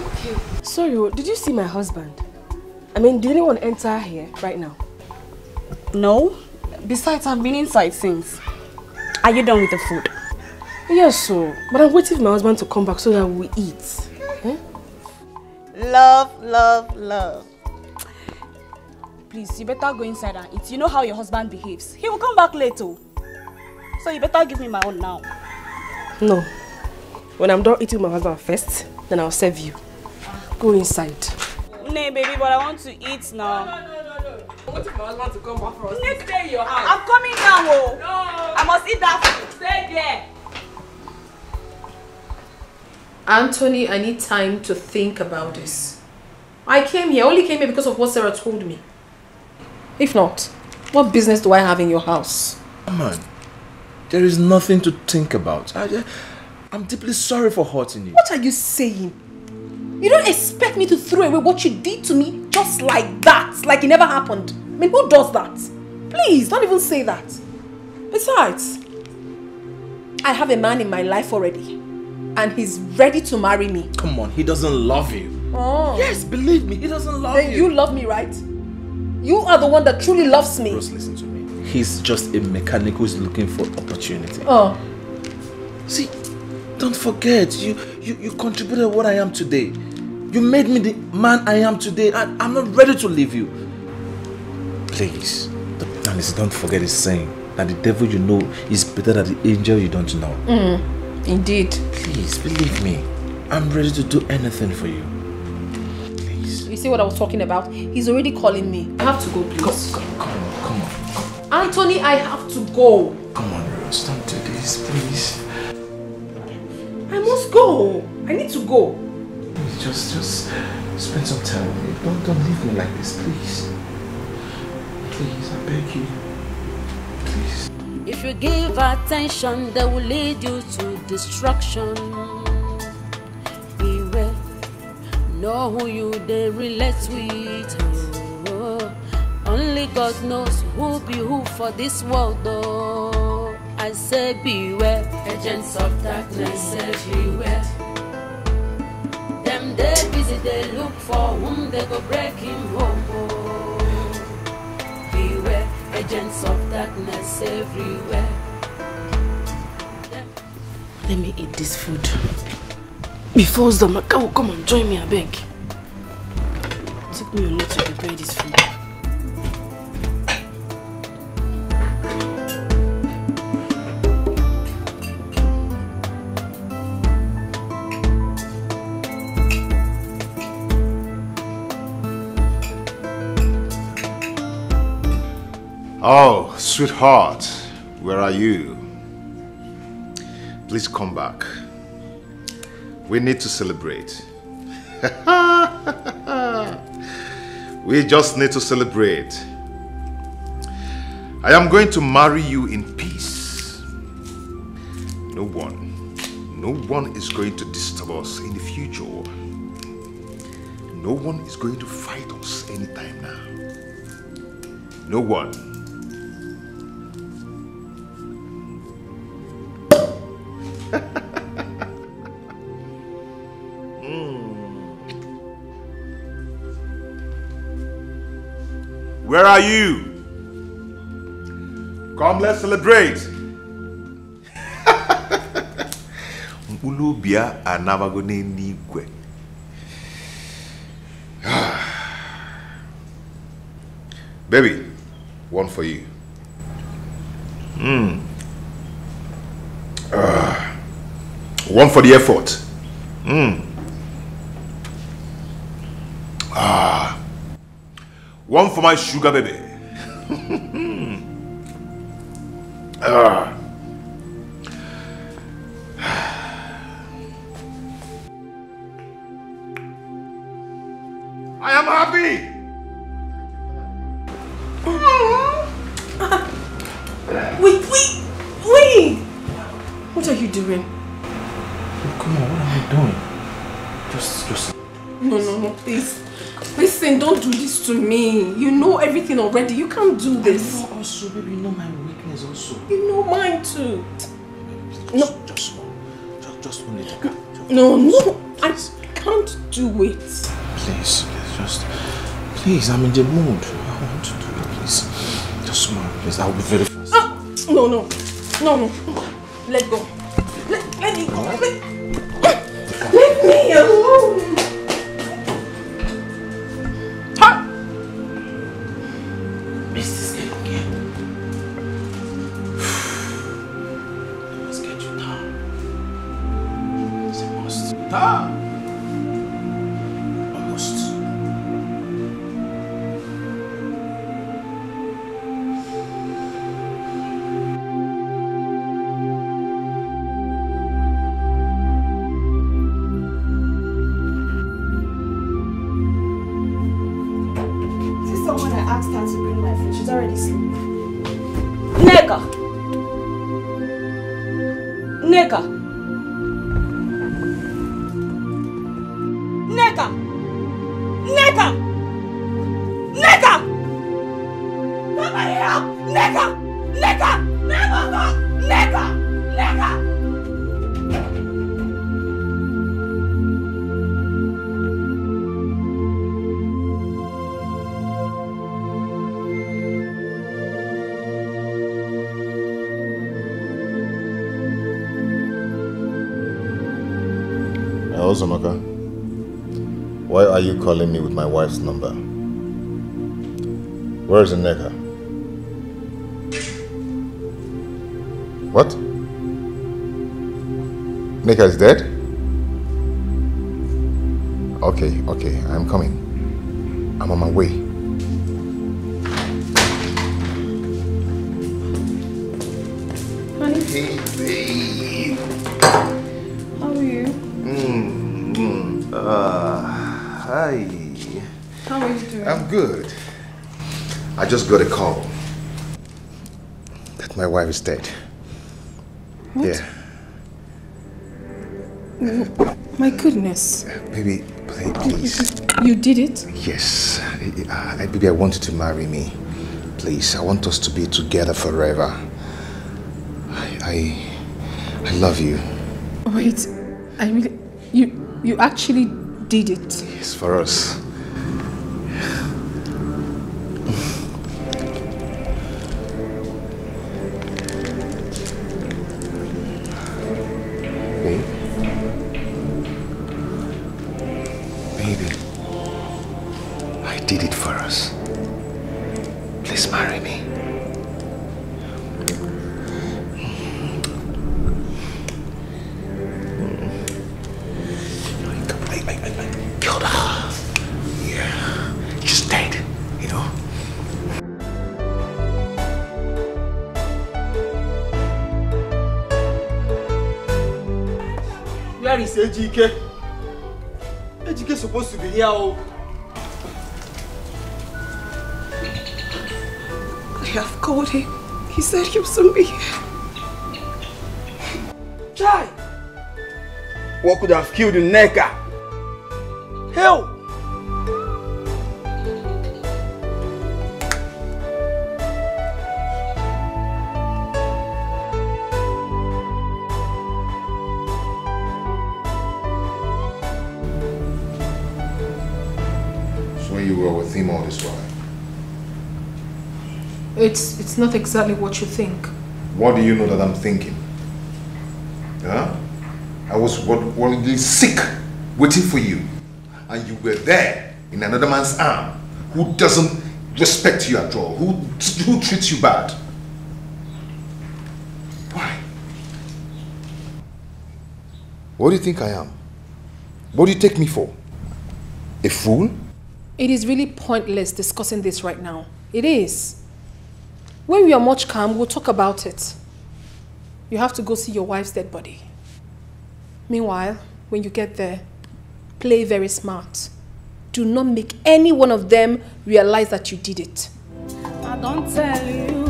S2: Okay. Sorry, did you see my husband? I mean, did anyone enter here right now?
S5: No. Besides, I've been inside since. Are you done with the food?
S2: Yes, so. But I'm waiting for my husband to come back so that we eat. Eh?
S5: Love, love, love. Please, you better go inside and eat. You know how your husband behaves. He will come back later. So you better give me my own now.
S2: No. When I'm done eating my husband first, then I'll serve you. Go inside.
S5: Nay, baby, but I want to eat now.
S19: No. I want my husband to come back for us. Stay in your house.
S5: I'm coming now, oh.
S19: No.
S5: I must eat that food.
S19: Stay there.
S8: Anthony, I need time to think about this. I only came here because of what Sarah told me. If not, what business do I have in your house?
S4: Come on. There is nothing to think about. I'm deeply sorry for hurting you.
S8: What are you saying? You don't expect me to throw away what you did to me just like that, like it never happened. I mean, who does that? Please, don't even say that. Besides, I have a man in my life already.
S2: and he's ready to marry me.
S4: Come on, he doesn't love you.
S2: Oh.
S4: Yes, believe me, he doesn't love
S2: Then you love me, right? You are the one that truly loves me.
S4: Rose, listen to me. He's just a mechanic who's looking for opportunity.
S2: Oh.
S4: See, don't forget, you contributed what I am today. You made me the man I am today, and I'm not ready to leave you. Please, don't forget his saying that the devil you know is better than the angel you don't know.
S2: Indeed.
S4: Please, believe me. I'm ready to do anything for you.
S2: You see what I was talking about? He's already calling me. I have to go, please.
S4: Come on.
S2: Anthony, I have to go.
S4: Come on, Rose, don't do this, please.
S2: I must go. I need to go.
S4: Please, just spend some time with me. Don't leave me like this, please. Please, I beg you. Please.
S11: If you give attention, they will lead you to destruction. Beware, know who you they relate with. Oh, only God knows who be who for this world, though. I say beware, agents of darkness everywhere. Them they busy, they look for whom they go break him home. Oh, beware, agents of darkness everywhere.
S5: Let me eat this food before Zamaka will come and join me, I beg. It took me a lot to prepare this food.
S1: Oh, sweetheart, where are you? Please come back. We need to celebrate. We just need to celebrate. I am going to marry you in peace. No one is going to disturb us in the future. No one is going to fight us anytime now. No one. Where are you? Come, let's celebrate. Ulubia anabagone nigwe. Baby, one for you. One for the effort. One for my sugar baby. I am happy.
S2: Wait! What are you doing?
S4: Come on, what are you doing? Just...
S2: No, please. Listen, don't do this to me. You know everything already. You can't do this.
S4: I know also, baby, you know my weakness also.
S2: You know mine too. No.
S4: Just one little.
S2: No, I can't do it.
S4: Please, I'm in the mood. I want to do it, please. Just smile, please. I'll be very fast.
S2: No. Let go. Let me go. Let me alone.
S1: Zamaka. Why are you calling me with my wife's number? Where is Nneka? What? Nneka is dead? Okay, I'm coming. I'm on my way.
S8: Hi.
S1: Hey, babe.
S8: How are you?
S1: Hi.
S8: How are you doing?
S1: I'm good. I just got a call that my wife is dead.
S8: What?
S1: Yeah.
S8: My goodness.
S1: Baby, please.
S8: You did it?
S1: Yes. Baby, I want you to marry me. Please, I want us to be together forever. I love you.
S8: Wait, I really... You actually did it?
S1: Yes, for us. Baby, I did it for us. Please marry me. I killed her. Yeah, she's dead, you know.
S21: Where is Ejike? Ejike is supposed to be here. Oh.
S8: I have called him. He said he'll soon be here.
S21: Chai! What could have killed Nneka? Hell!
S1: So you were with him all this while?
S8: It's not exactly what you think.
S1: What do you know that I'm thinking? Huh? I was worriedly sick, waiting for you. And you were there in another man's arm who doesn't respect you at all, who treats you bad. Why? What do you think I am? What do you take me for? A fool?
S8: It is really pointless discussing this right now. It is. When we are much calm, we'll talk about it. You have to go see your wife's dead body. Meanwhile, when you get there, play very smart. Do not make any one of them realize that you did it.
S11: I don't tell you.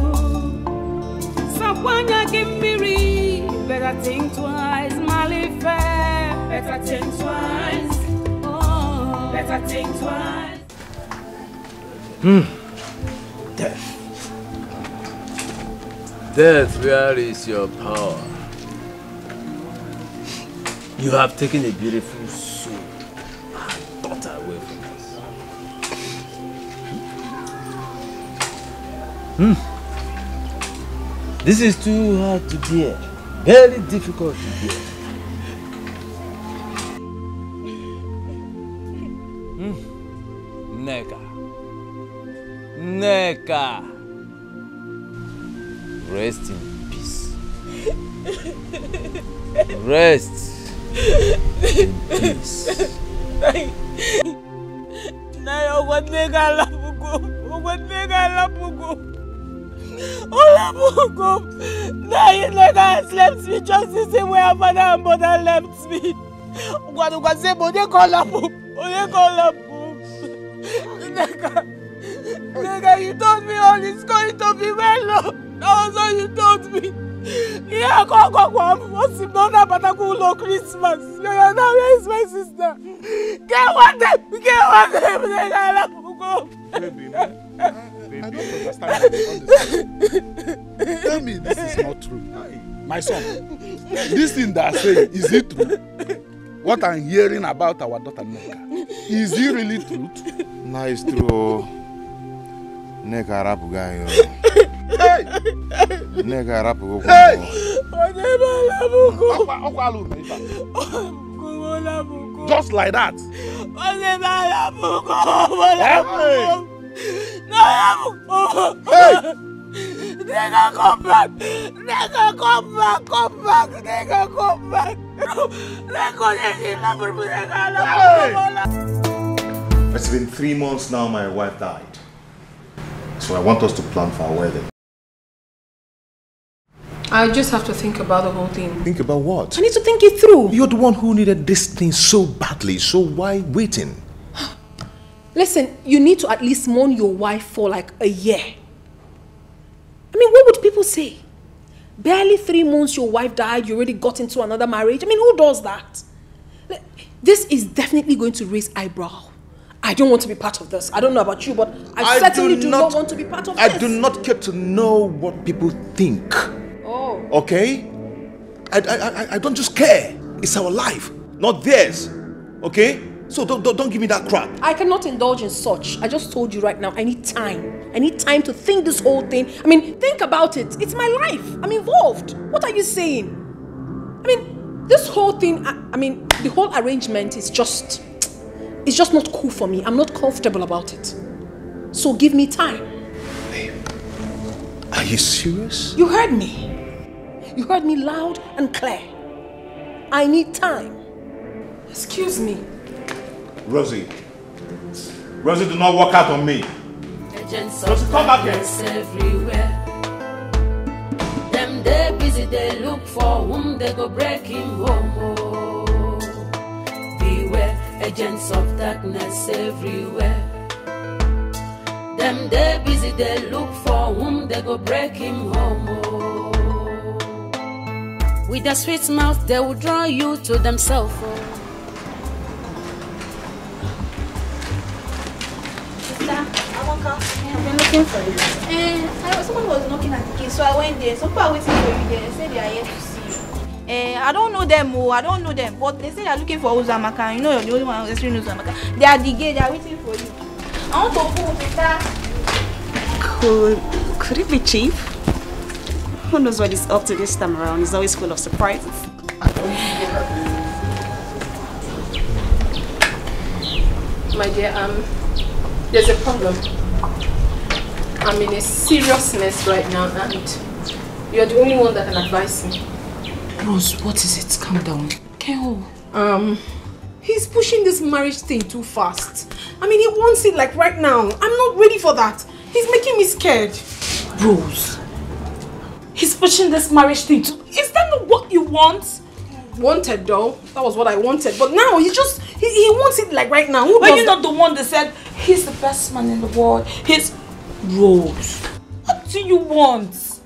S11: Someone you give me read. Better think twice, Malife. Better think twice. Oh, better think twice.
S4: Death. Death, where is your power? You have taken a beautiful soul and daughter away from us. This is too hard to bear. Very difficult to bear. Nneka. Rest in peace. Rest in peace.
S11: Nneka has left me just the same way her father and mother left me. Nneka, you told me all is going to be well. That was all you told me. Yeah, what's the mother Batakulo Christmas? Now where is my sister? Get one day, Nneka.
S13: Baby, I don't understand. Tell me this is not true. My son, this thing that I say, is it true? What I'm hearing about our daughter Nneka, is it really true?
S1: No, it's true. Nneka rapu gayo.
S13: Hey!
S1: Nneka rapu go.
S13: Hey! Just like that.
S14: Hey! Nigga, come back! Nigga, come back! Come back! Nigga, come back!
S1: It's been 3 months now my wife died. So I want us to plan for our wedding.
S9: I just have to think about the whole thing.
S1: Think about what?
S9: I need to think it through.
S1: You're the one who needed this thing so badly, so why waiting?
S9: Listen, you need to at least mourn your wife for like a year. I mean, what would people say? Barely 3 months your wife died, you already got into another marriage. I mean, who does that? This is definitely going to raise eyebrow. I don't want to be part of this. I don't know about you, but I certainly do not want to be part of this.
S1: I do not care to know what people think.
S9: Oh.
S1: Okay? I don't just care. It's our life, not theirs. Okay? So don't give me that crap.
S9: I cannot indulge in such. I just told you right now, I need time. I need time to think this whole thing. I mean, think about it. It's my life. I'm involved. What are you saying? I mean, this whole thing, I mean, the whole arrangement is just, it's just not cool for me. I'm not comfortable about it. So give me time.
S1: Babe, are you serious?
S9: You heard me. You heard me loud and clear. I need time. Excuse me.
S1: Rosie, do not walk out on me.
S11: Rosie, come back here. Everywhere. Them they busy, they look for whom they go break him home. Oh. Beware, agents of darkness everywhere. Them they busy, they look for whom they go break him home. Oh. With their sweet mouth, they will draw you to themselves. Oh.
S6: I've been looking for you. Someone was knocking at the gate, so I went there. Some people are waiting for you there. They said they are here to see you. I don't know them, I don't know them, but they say they are looking for Uzamaka. You know, you're the only one who's seen Uzamaka. They are at the gate, they are waiting for you. I want to pull sister.
S22: Could it be Chief? Who knows what he's up to this time around? He's always full of surprises.
S9: My dear, there's a problem. I'm in a serious mess right now and you're the only one that can advise me.
S12: Rose, what is it? Calm down. Keo.
S9: He's pushing this marriage thing too fast. I mean, he wants it like right now. I'm not ready for that. He's making me scared.
S19: Rose, he's pushing this marriage thing too. Is that not what you want?
S9: Wanted though. That was what I wanted. But now he wants it like right now.
S19: But you're not the one that said he's the best man in the world. He's Rose. What do you want?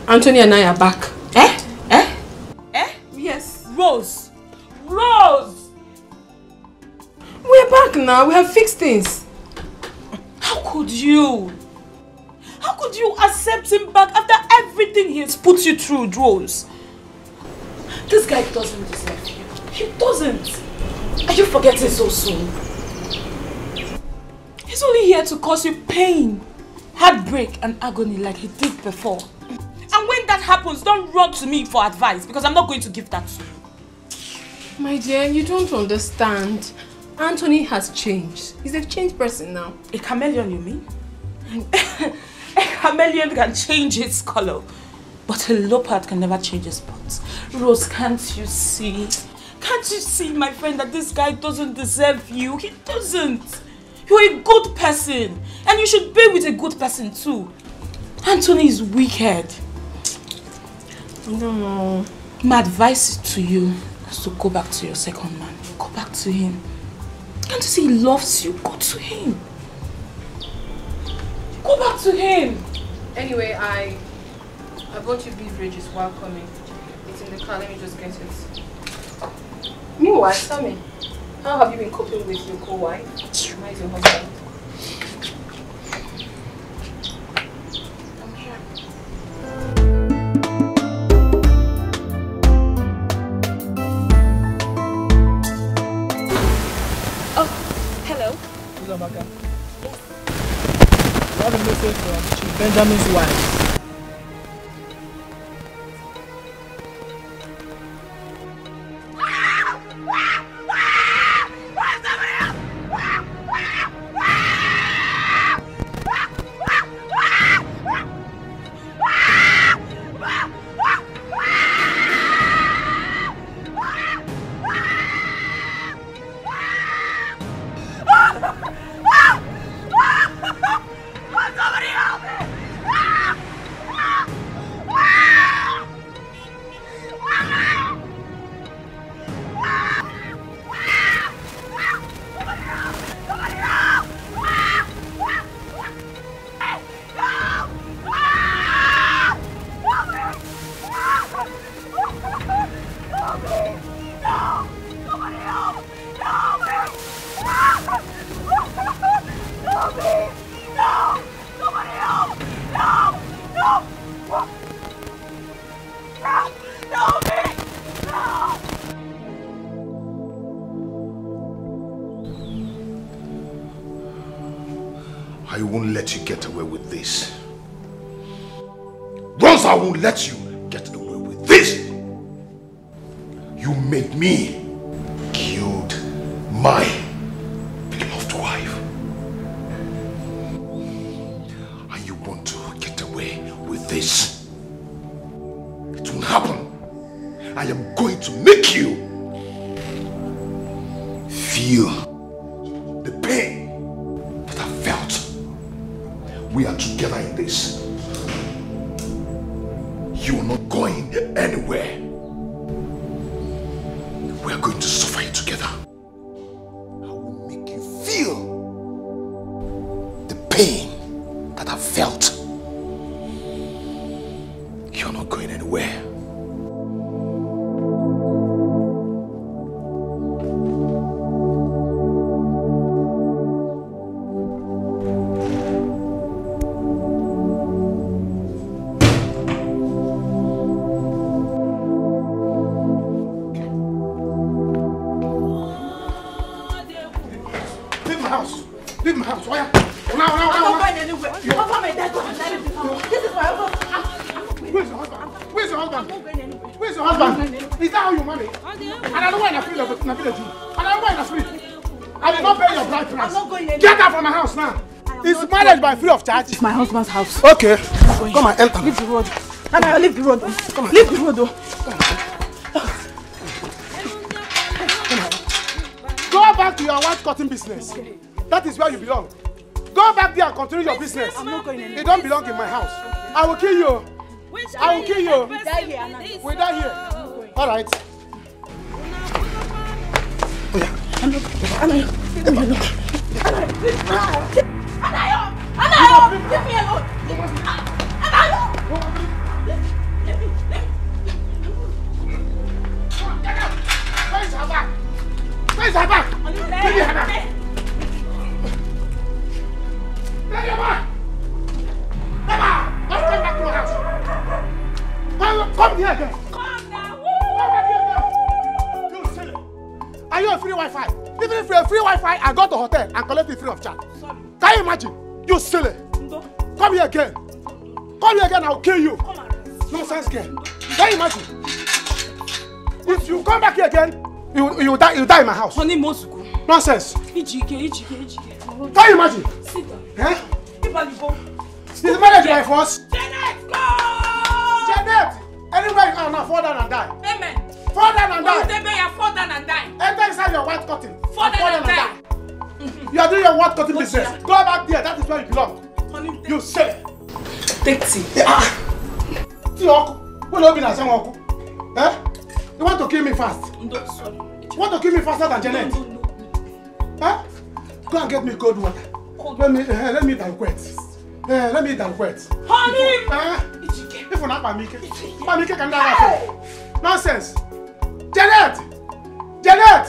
S9: Anthony and I are back.
S19: Yes. Rose. Rose!
S9: We're back now. We have fixed things.
S19: How could you? How could you accept him back after everything he has put you through, Rose? This guy doesn't deserve you. He doesn't. Are you forgetting so soon? He's only here to cause you pain, heartbreak and agony like he did before. And when that happens, don't run to me for advice because I'm not going to give that to you.
S9: My dear, you don't understand. Anthony has changed. He's a changed person now.
S19: A chameleon, you mean? A chameleon can change its color, but a leopard can never change its spots. Rose, can't you see? Can't you see, my friend, that this guy doesn't deserve you? He doesn't. You're a good person, and you should be with a good person too. Anthony is wicked.
S9: I don't know.
S19: My advice to you is to go back to your second man. Go back to him. Can't you see he loves you? Go to him. Go back to him.
S9: Anyway, I bought you beef ridges while coming. It's in the car. Let me just get it. Meanwhile, tell me, how have you been coping with your co-wife? How is your husband? I'm here.
S22: Oh, hello.
S18: Uzamaka. I have a message from Chief Benjamin's wife.
S1: I won't let you get away with this. Once I won't let you get away with this. You made me killed my beloved wife. And you want to get away with this. It won't happen. I am going to make you feel the pain that I felt. We are together in this. You are not going anywhere. We are going to suffer it together. I will make you feel the pain that I felt. You are not going anywhere. By free of charge.
S2: It's my husband's house.
S7: Okay. Come and enter.
S2: Leave the road. Nana, leave the road. Come on. Leave the road.
S7: Go back to your white cotton business. Okay. That is where you belong. Go back there and continue your business. I'm not going anywhere. You don't belong in my house. Okay. I will kill you. I will kill you. We die here, Anna. We die here. All right. Oh yeah.
S2: Anna, leave me alone. Anna, let me.
S7: Where is her bag? Where is her bag? Give me her bag. Take your bag. Emma, let's come back to my house. Come here again. Come now. Come back here again. You silly. Are you a free Wi-Fi? Even if you're a free Wi-Fi, I go to hotel and collect it free of charge. Sorry. Can you imagine? You silly. Come here again. Come here again, I'll kill you. Nonsense girl. Can you imagine? If you come back here again, you die in my house. Honey, Mosuku. Nonsense. Can you imagine? Sit down. Huh? Is the marriage by force? Janet, go! Janet! Anywhere you are now, fall down and die. Amen. Fall down and die. Fall down and die. Enter inside your white cotton. Fall down and die. You are doing your white cotton business. Go back there, that is where you belong. Honey, you say. Take tea. Tea, Oku. Will you be na same Oku? Eh? You want to kill me fast? No, sorry. You want to kill me faster than Janet? Huh? Go and get me cold water. Let me banquet. Let me banquet. Honey! If you're not Pamike can die. Nonsense. Janet! Janet!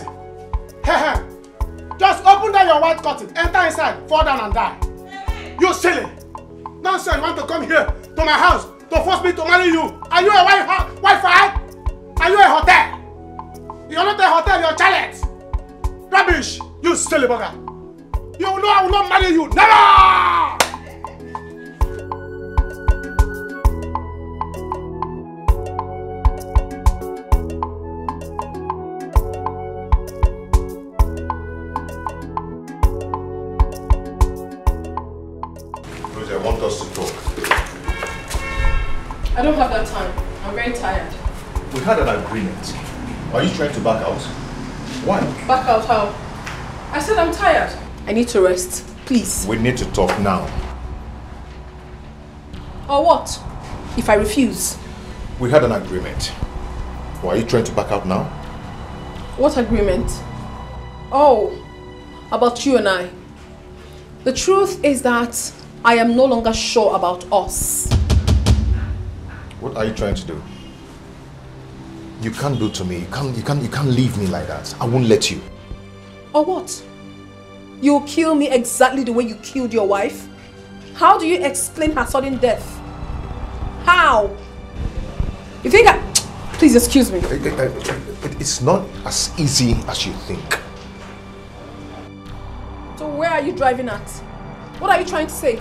S7: Just open down your white curtain, enter inside, fall down and die. You silly! Nonsense, you want to come here to my house to force me to marry you? Are you a Wi-Fi? Are you a hotel? You're not a hotel, you're a chalet. Rubbish! You silly bugger! You know I will not marry you! Never!
S1: I want us to talk.
S9: I don't have that time. I'm very tired.
S1: We had an agreement. Are you trying to back out? Why?
S9: Back out how? I said I'm tired. I need to rest. Please.
S1: We need to talk now.
S9: Or what? If I refuse?
S1: We had an agreement. Why are you trying to back out now?
S9: What agreement? Oh, about you and I. The truth is that I am no longer sure about us.
S1: What are you trying to do? You can't do to me. You can't leave me like that. I won't let you.
S9: Or what? You'll kill me exactly the way you killed your wife? How do you explain her sudden death?
S3: How? You think I... Please excuse me.
S1: It's not as easy as you think.
S3: So where are you driving at? What are you trying to say?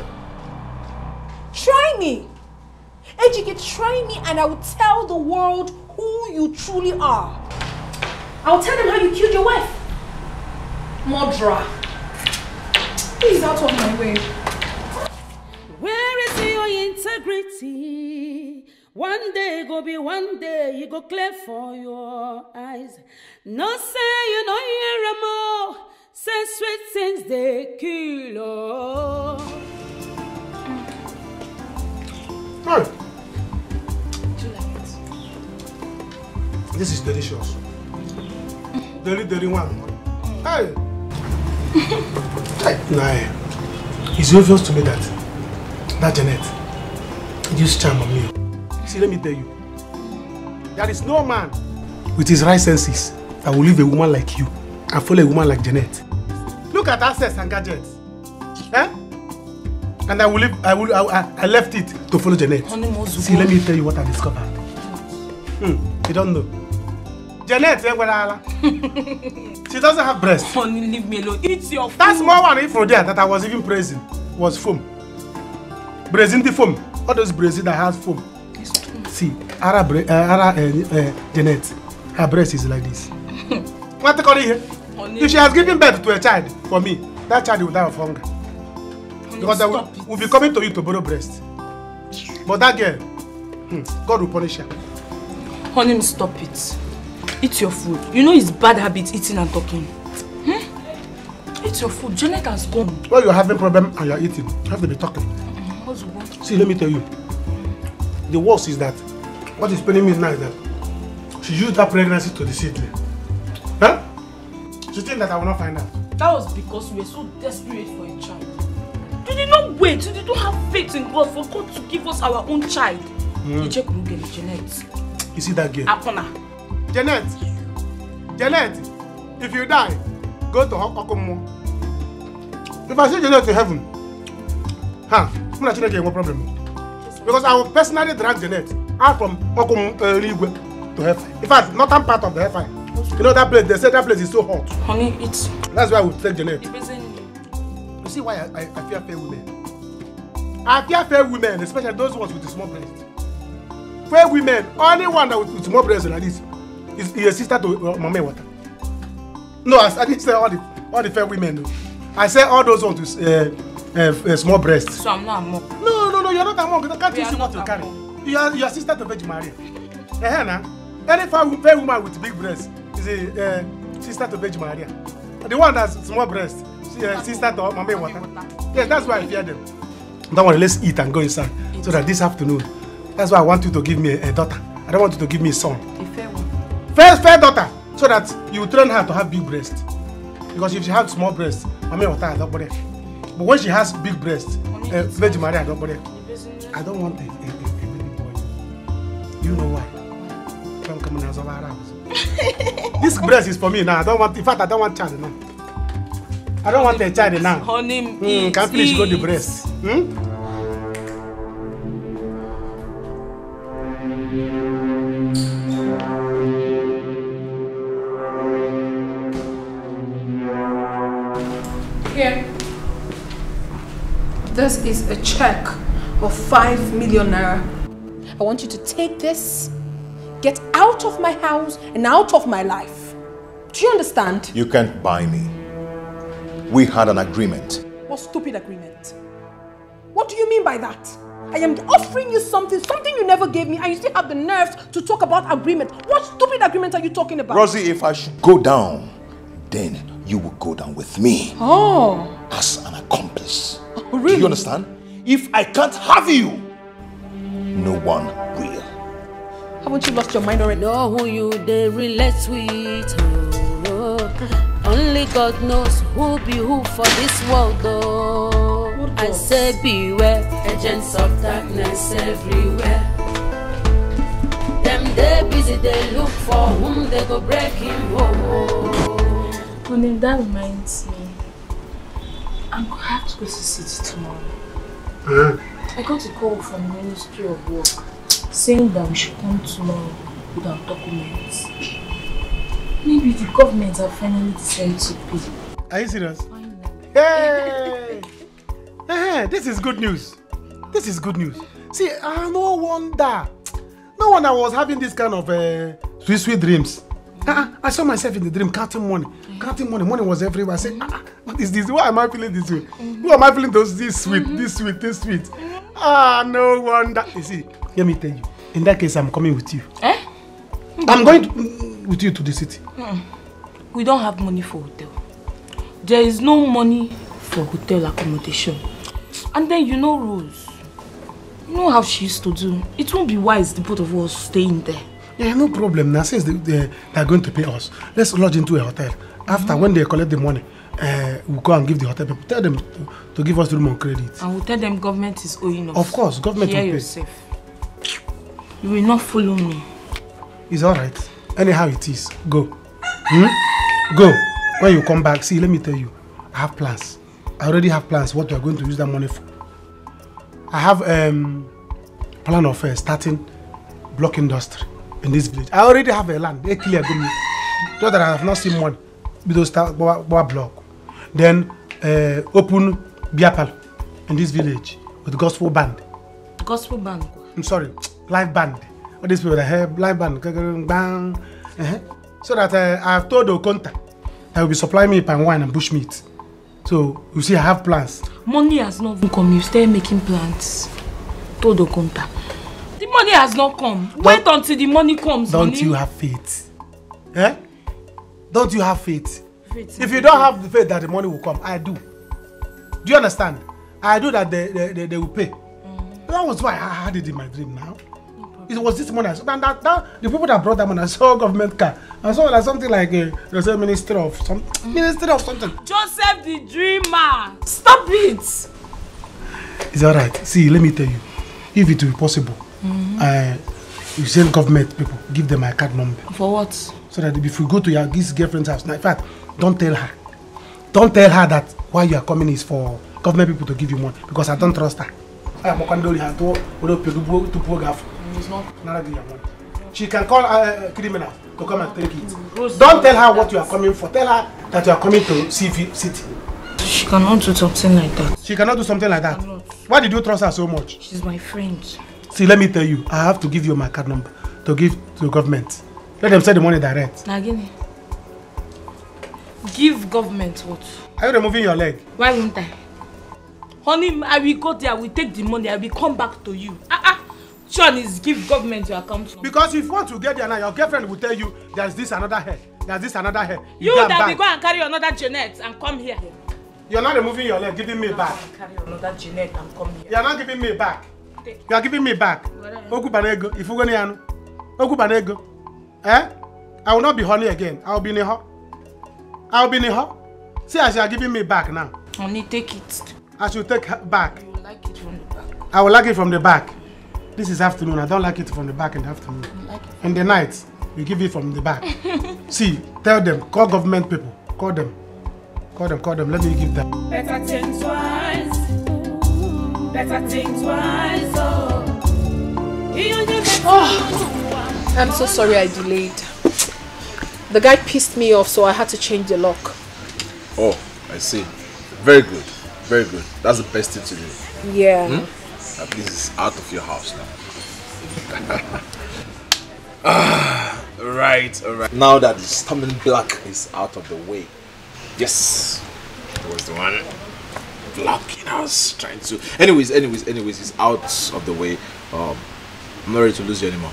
S3: Try me. Ejike, try me and I will tell the world who you truly are. I'll tell them how you killed your wife. Murderer. Please, out of my way.
S11: Where is your integrity? One day go be one day, you go clear for your eyes. No say you know you're more. Say sweet things they kill. Oh.
S7: Hey. This is delicious. Deli one. Hey. Nah, it's obvious to me that Janet used charm on me. See, let me tell you. There is no man with his right senses that will leave a woman like you and follow a woman like Janet. Look at assets and gadgets. Eh? And I left it to follow Janet. See, let me tell you what I discovered. You don't know. Janet, she doesn't have breasts.
S19: Honey, leave me alone. Eat your food.
S7: That small one from there that I was even praising was foam. Braising the foam. All those braising that has foam. See, Janet, her breast is like this. What call it here? If she has given birth to a child for me, that child will die of hunger. Because I will be coming to you to borrow breast. But that girl, God will punish her.
S19: Honey, stop it. Eat your food. You know it's bad habit eating and talking. Eat your food. Janet has gone.
S7: Well, you're having a problem and you're eating. You have to be talking. See, let me tell you. The worst is that what is paining me now is that she used that pregnancy to deceive me. Huh? She thinks that I will not find out.
S19: That was because we were so desperate for a child. You did not wait. You did not have faith in God for God to give us our own child. You check Janet.
S7: You see that girl?
S19: Apona.
S7: Janet, if you die, go to Okomo. If I send Janet to heaven, I'm not going to get no problem. Because I will personally drag Janet out from Okomo to hellfire. In fact, northern part of the hellfire. You know that place, they say that place is so hot.
S19: Honey, it's...
S7: That's why I would take Janet. You see why I fear fair women? I fear fair women, especially those ones with the small breasts. Fair women, only one that with small breasts like this is a sister to Mama Water. No, I didn't say all the fair women. No. I said all those ones with small breasts.
S19: So I'm not a monk.
S7: No, you're not a monk. I can't see what you carry. You are sister to Virgin Maria. Any fair woman with big breasts is a sister to Virgin Maria. The one that's small breasts, sister to Mama Water. Yes, that's why I fear them. Don't worry, let's eat and go inside. So that this afternoon, that's why I want you to give me a daughter. I don't want you to give me a son.
S19: A fair one.
S7: Fair daughter, so that you train her to have big breasts. Because if she has small breasts, Mama Water, I don't bother. But when she has big breasts, Virgin Maria, I don't bother. I don't want a baby boy. You know why? Don't come in as of Arabs. This breast is for me now. I don't want. In fact, I don't want child now. I don't want a child now.
S19: Honey,
S7: can't please go the breast.
S3: Here. This is a check of 5 million naira. I want you to take this, get out of my house and out of my life. Do you understand?
S1: You can't buy me. We had an agreement.
S3: What stupid agreement? What do you mean by that? I am offering you something you never gave me, and you still have the nerves to talk about agreement. What stupid agreement are you talking about?
S1: Rosie, if I should go down, then you will go down with me.
S3: Oh.
S1: As an accomplice.
S3: Oh, really?
S1: Do you understand? If I can't have you, no one will.
S3: Haven't you lost your mind already?
S11: Know who you they relate with. Oh. Only God knows who be who for this world. Oh. I say beware, agents of darkness everywhere. Them they busy, they look for whom they go breaking. Oh.
S12: Honey, that reminds me. I'm going to have to go to city tomorrow. I got a call from the Ministry of Work. saying that we should come tomorrow with our documents. Maybe the government have finally decided to pay.
S7: Are you serious? Hey! This is good news. This is good news. See, no wonder I was having this kind of sweet dreams. I saw myself in the dream counting money. Money was everywhere. I said, what is this? Why am I feeling this way? Who am I feeling this sweet? No wonder. You see, let me tell you. In that case, I'm coming with you. I'm going with you to the city.
S12: We don't have money for hotel. There is no money for hotel accommodation. And then you know Rose. You know how she used to do. It won't be wise the both of us staying there.
S7: Yeah, no problem. Now since they are going to pay us, let's lodge into a hotel. After when they collect the money, we'll go and give the hotel people. Tell them to give us room on credit.
S12: And we'll tell them government is owing us.
S7: Of course, government will pay.
S12: Yourself. You will not follow me.
S7: It's alright. Anyhow it is. Go. Go. When you come back, see, let me tell you, I have plans. I already have plans what we are going to use that money for. I have plan of starting block industry in this village. I already have a land. They clear me. Just that I have not seen one. We don't start block. Then open beer parlor in this village with gospel band.
S12: Gospel band?
S7: I'm sorry, live band. All these people that have live band. Bang. So that I have told Okonta that will be supplying me palm wine and bushmeat. So you see, I have plans.
S12: Money has not even come. You stay making plans. Told Okonta. The money has not come. Wait until the money comes.
S7: Don't you have faith? Don't you have faith? If you don't have the faith that the money will come, I do. Do you understand? I do that they will pay. That was why I had it in my dream now. It was this money. So that the people that brought that money, I saw a government car. I saw like something like there's a ministry of something.
S19: Joseph the dreamer. Stop it.
S7: It's alright. See, let me tell you. If it will be possible, you send government people, give them my card number.
S12: For what?
S7: So that if you go to your this girlfriend's house, now, in fact, don't tell her. Don't tell her that why you are coming is for government people to give you money, because I don't trust her. It's not money. She can call a criminal to come and take it. Don't tell her what you are coming for. Tell her that you are coming to CV City.
S12: She cannot do something like that.
S7: She cannot do something like that. Why did you trust her so much?
S12: She's my friend.
S7: See, let me tell you, I have to give you my card number to give to the government. Let them send the money direct.
S12: Nagini. Give government what?
S7: Are you removing your leg?
S12: Why won't I?
S19: Honey, I will go there, I will take the money, I will come back to you. Sean is give government your account number.
S7: Because if you want to get there now, your girlfriend will tell you there's this another hair. There's this another hair.
S19: You that will go and carry another Jeanette and come here.
S7: You're not removing your leg, giving me back.
S19: Carry another Jeanette and come here.
S7: You're not giving me back. You are giving me back. Okubanego, if you go near Okubanego. I will not be honey again. I will be near her. I will be near her. See, as you are giving me back now.
S12: Honey, take it.
S7: I should take back.
S12: You like it from the back.
S7: I will like it from the back. This is afternoon. I don't like it from the back in the afternoon.
S12: Like
S7: in the night, we give it from the back. See, tell them, call government people. Call them. Call them. Let me give them.
S11: Better think twice. Better think twice.
S8: Oh, I'm so sorry I delayed. The guy pissed me off, so I had to change the lock.
S4: Oh, I see. Very good. Very good. That's the best thing to do.
S8: Yeah.
S4: At least it's out of your house now. Alright. Now that the Storming Black is out of the way. Yes. It was the one blocking us, trying to... Anyways, it's out of the way. I'm not ready to lose you anymore.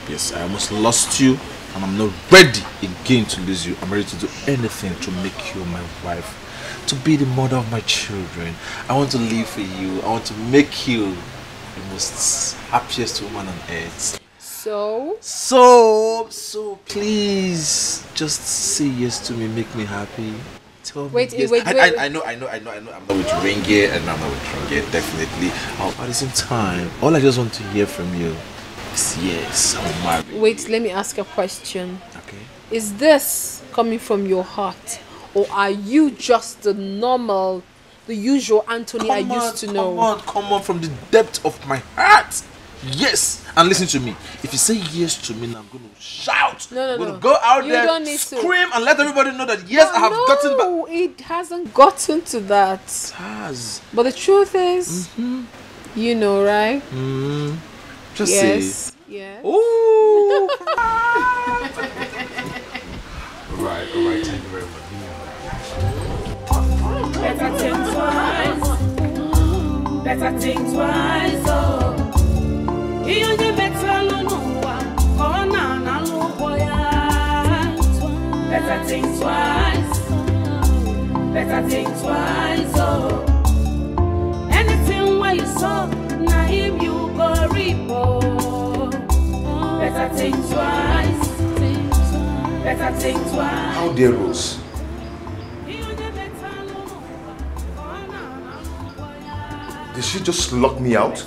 S4: Yes, I almost lost you, and I'm not ready again to lose you. I'm ready to do anything to make you my wife, to be the mother of my children. I want to live for you. I want to make you the most happiest woman on earth. So please just say yes to me, make me happy. Tell me yes. Wait. I know. I'm not with Ringe and I'm not with Ringe, definitely. At the same time, all I just want to hear from you is yes, I'm married.
S8: Wait, let me ask a question.
S4: Okay.
S8: Is this coming from your heart? Or are you just the usual Anthony I used to know?
S4: Come on, from the depth of my heart. Yes! And listen to me. If you say yes to me, now I'm going to shout.
S9: No,
S4: I'm going to go out there, scream, and let everybody know that yes, I have gotten back.
S9: No, it hasn't gotten to that.
S4: It has.
S9: But the truth is, you know, right?
S4: Just
S9: yes.
S4: say.
S9: Yes.
S4: Ooh.
S1: Alright, thank you very much.
S11: Better think twice. Better think twice. Oh, you only better no one. Corona na loboya. Better think twice. Better think twice. Oh, anything where you saw, na him you go reap. Better think twice. Better think twice.
S1: How dare Rose? Did she just lock me out?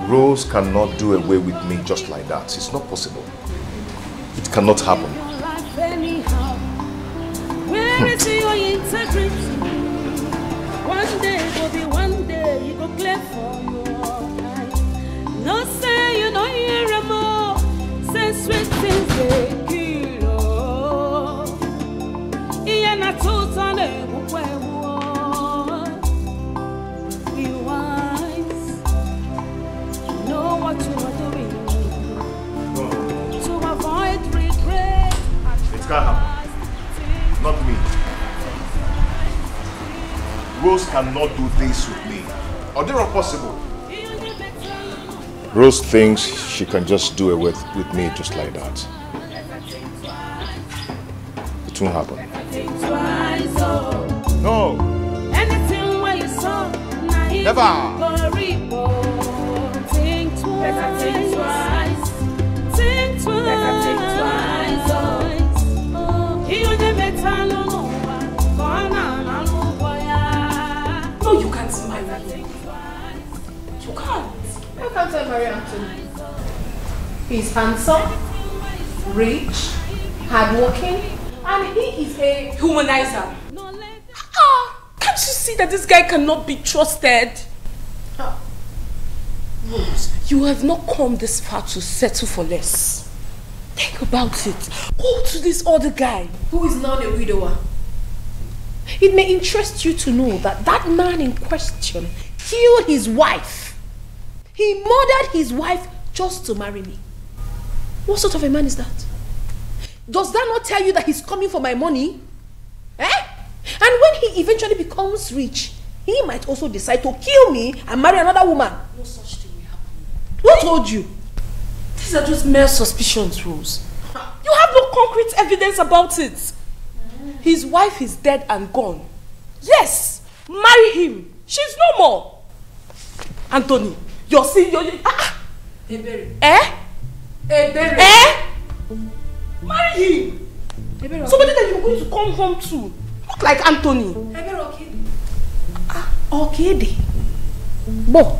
S1: Rose cannot do away with me just like that. It's not possible. It cannot happen.
S11: Where is your integrity? One day will be one day you go clear for your eyes. No say you know you're more. Say sweet things they kill. Iana tutane bukwewo. Be wise. Know what you are doing. To avoid regret.
S1: It can't happen. Not me. Rose cannot do this with me. Or they're not possible. Rose thinks she can just do it with me just like that. It won't happen. No. Never.
S11: Think twice. Think twice.
S3: No, you can't marry him. You can't.
S9: How can't I marry Anthony? He's handsome, rich, hardworking, and he is a
S3: humanizer. Can't you see that this guy cannot be trusted? Rose, you have not come this far to settle for less. Think about it. Go to this other guy
S9: who is now a widower.
S3: It may interest you to know that that man in question killed his wife. He murdered his wife just to marry me. What sort of a man is that? Does that not tell you that he's coming for my money? Eh? And when he eventually becomes rich, he might also decide to kill me and marry another woman. No such thing will happen. Who told you? These are just mere suspicions, Rose. You have no concrete evidence about it. His wife is dead and gone. Yes, marry him. She's no more. Anthony, you're seeing your...
S9: Ebere.
S3: Eh?
S9: Ebere.
S3: Eh? Marry him. Ebere, somebody that you're going to come home to. Not like Anthony.
S9: Ebere Okede.
S3: Okede. Bo.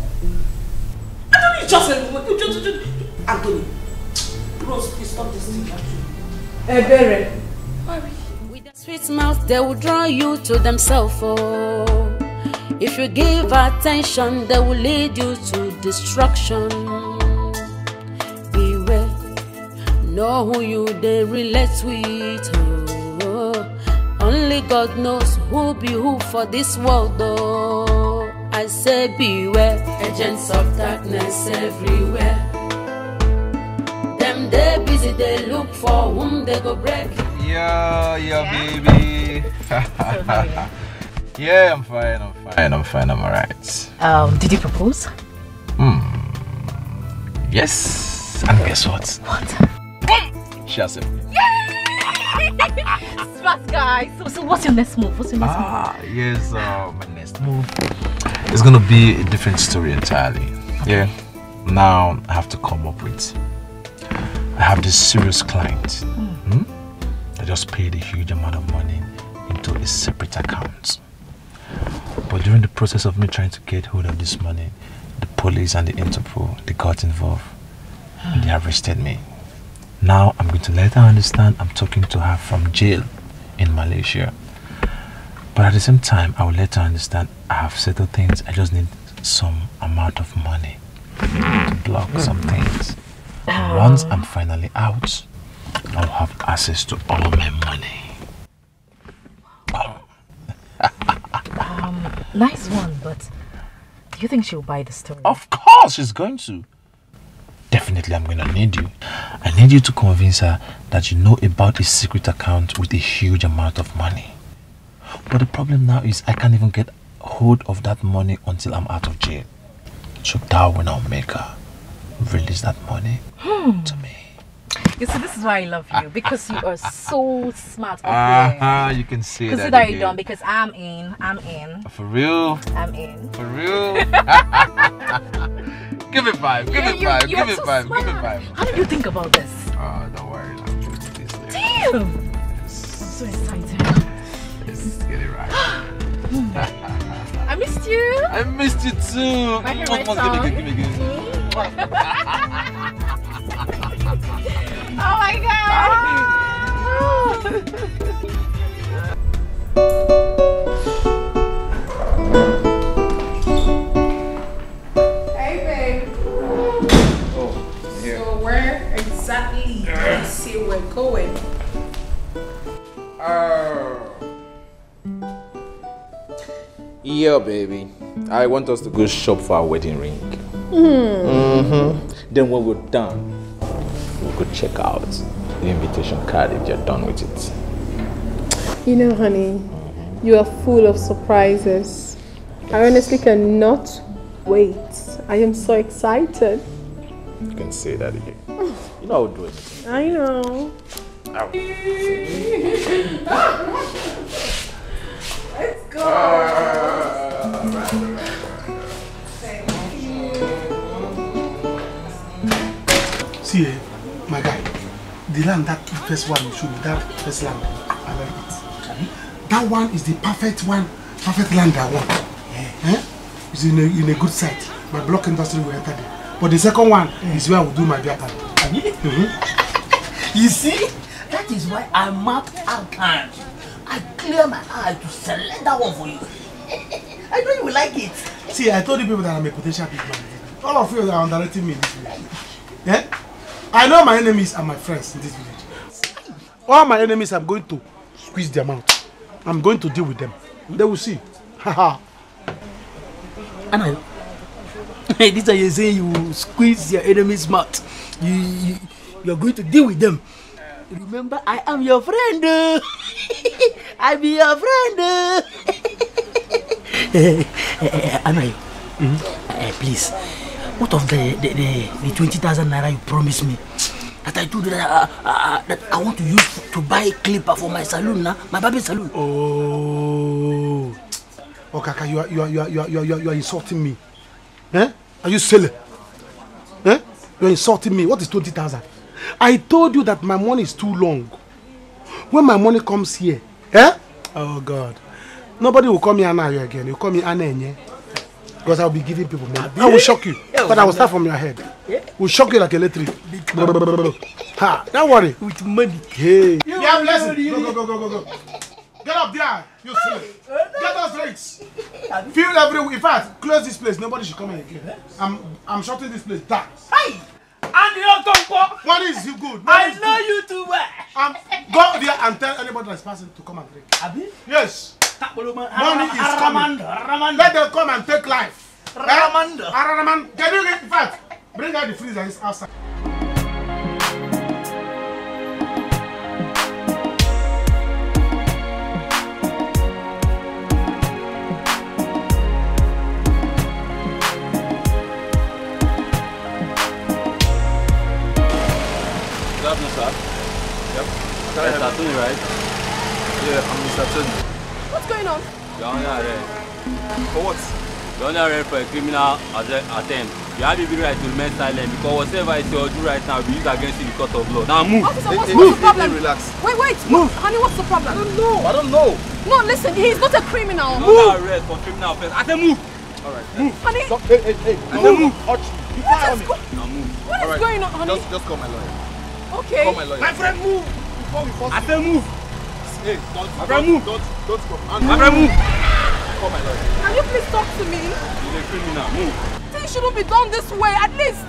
S3: Anthony is just a... Anthony. Rose, please stop this thing.
S9: Ebere.
S3: Marry.
S11: With a sweet mouth, they will draw you to themselves. Oh. If you give attention, they will lead you to destruction. Beware, know who you they relate with. Oh. Only God knows who be who for this world. Oh. I say beware, agents of darkness everywhere. Them they busy, they look for whom they go break.
S4: Yeah, baby. Yeah, I'm fine, I'm alright.
S10: Did you propose?
S4: Yes, and guess what?
S10: What?
S4: Boom! She has it.
S10: Smart guy. So what's your next move?
S4: Yes, my next move is gonna be a different story entirely. Yeah, now I have to come up with. I have this serious client. I just paid a huge amount of money into a separate account. But during the process of me trying to get hold of this money, the police and the Interpol, they got involved. And they arrested me. Now I'm going to let her understand I'm talking to her from jail in Malaysia. But at the same time, I will let her understand I have settled things. I just need some amount of money to block some things. Once I'm finally out, I'll have access to all my money.
S10: Nice one, but do you think she'll buy the story?
S4: Of course she's going to. Definitely I'm going to need you. I need you to convince her that you know about a secret account with a huge amount of money. But the problem now is I can't even get hold of that money until I'm out of jail. So that will now make her release that money to me.
S10: You see, this is why I love you, because you are so smart up there.
S4: You can see that.
S10: Consider it done, because I'm in.
S4: For real?
S10: I'm in.
S4: For real? Give it 5, give it 5, give it 5, give it 5.
S10: How did you think about this?
S4: Oh, don't worry. I'll do this later.
S10: Damn! I'm so excited.
S4: Let's get it right.
S10: I missed you.
S4: I missed you too.
S10: My favorite song.
S4: Give me.
S10: Oh my god!
S3: Hey babe.
S1: Oh, yeah.
S3: So where exactly do you say we're going?
S4: Yeah, baby. I want us to go shop for our wedding ring. Then when we're done, we could check out the invitation card if you're done with it.
S9: You know, honey, you are full of surprises. I honestly cannot wait. I am so excited.
S4: You can say that again. You know I'll do it.
S9: I know.
S3: Let's go.
S7: See, my guy, the land, that first one you showed me, that first land, I like it. That one is the perfect one, perfect land I want. It's in a good site. My block industry will enter there. But the second one is where I will do my beer party.
S14: You see, that is why I mapped out time. I clear my eye to select that one for you. I know you will like it.
S7: See, I told you people that I'm a potential big man. All of you are underrating me in this village. Yeah? I know my enemies are my friends in this village. All my enemies, I'm going to squeeze them out. I'm going to deal with them. They will see. Haha.
S14: Anna, this time you're saying you squeeze your enemy's mouth. You're going to deal with them. Remember, I am your friend. I be your friend. Anna, please, what of the 20,000 naira you promised me? That I told you that I want to use to buy a clipper for my salon now, my baby salon.
S7: Oh, Kaka, you are insulting me. Eh? Are you silly? Eh? You are insulting me. What is 20,000? I told you that my money is too long. When my money comes here, eh? Oh God, nobody will call me Anna again. You call me Anna Enye. Because I will be giving people money. I will shock you, but I will start from your head. Will shock you like electric. Ha! Don't worry.
S14: With money.
S7: Hey. Yeah, blessing. Go. Get up there, you silly. Get those drinks. Feel everywhere. In fact, close this place. Nobody should come in again. I'm shutting this place down.
S14: Hey! And you don't talk.
S7: What is you good?
S14: I know you too well.
S7: Go there and tell anybody that's passing to come and drink.
S14: Abi?
S7: Yes. Money is coming. Let them come and take life. Raman. Can you get, in fact, bring out the freezer outside.
S4: Good afternoon, sir. Yep. Mr. Tony, right? Yeah, I'm Mr. Tony.
S3: What's going on?
S4: You're under arrest. For what? You're under arrest for a criminal attempt. You have every right to remain silent because whatever is your do right now will be used against you in the court of law. Now move.
S3: Officer, what's the problem?
S4: Relax.
S3: Wait.
S4: Move.
S3: Honey, what's the problem?
S4: I don't know.
S3: No, listen, he's not a criminal.
S4: You're under arrest for criminal offense. I said move. Alright.
S3: Move. Honey.
S4: Stop. Hey.
S3: Move.
S4: I said move.
S3: What is going on, honey?
S4: Just call my lawyer.
S3: Okay.
S4: Call my lawyer.
S14: My friend, move.
S4: I said move.
S1: Hey, don't move. Don't come. Move. Come, my lord.
S3: Can you please talk to me?
S1: You're a criminal. Move.
S3: Things shouldn't be done this way, at least.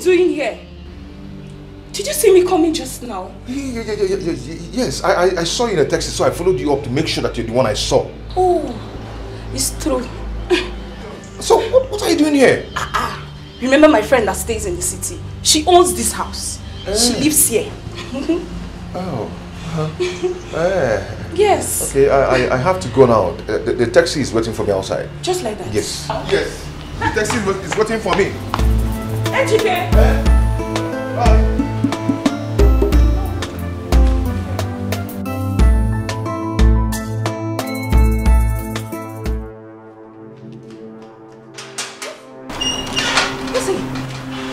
S2: Doing here? Did you see me coming just now?
S1: Yes, I saw you in a taxi, so I followed you up to make sure that you're the one I saw.
S2: Oh, it's true.
S1: So, what are you doing here?
S2: Remember my friend that stays in the city? She owns this house. She lives here. Yes.
S1: Okay, I have to go now. The taxi is waiting for me outside.
S2: Just like that?
S1: Yes. Yes. The taxi is waiting for me.
S2: Ejike!
S1: Bye.
S3: Listen,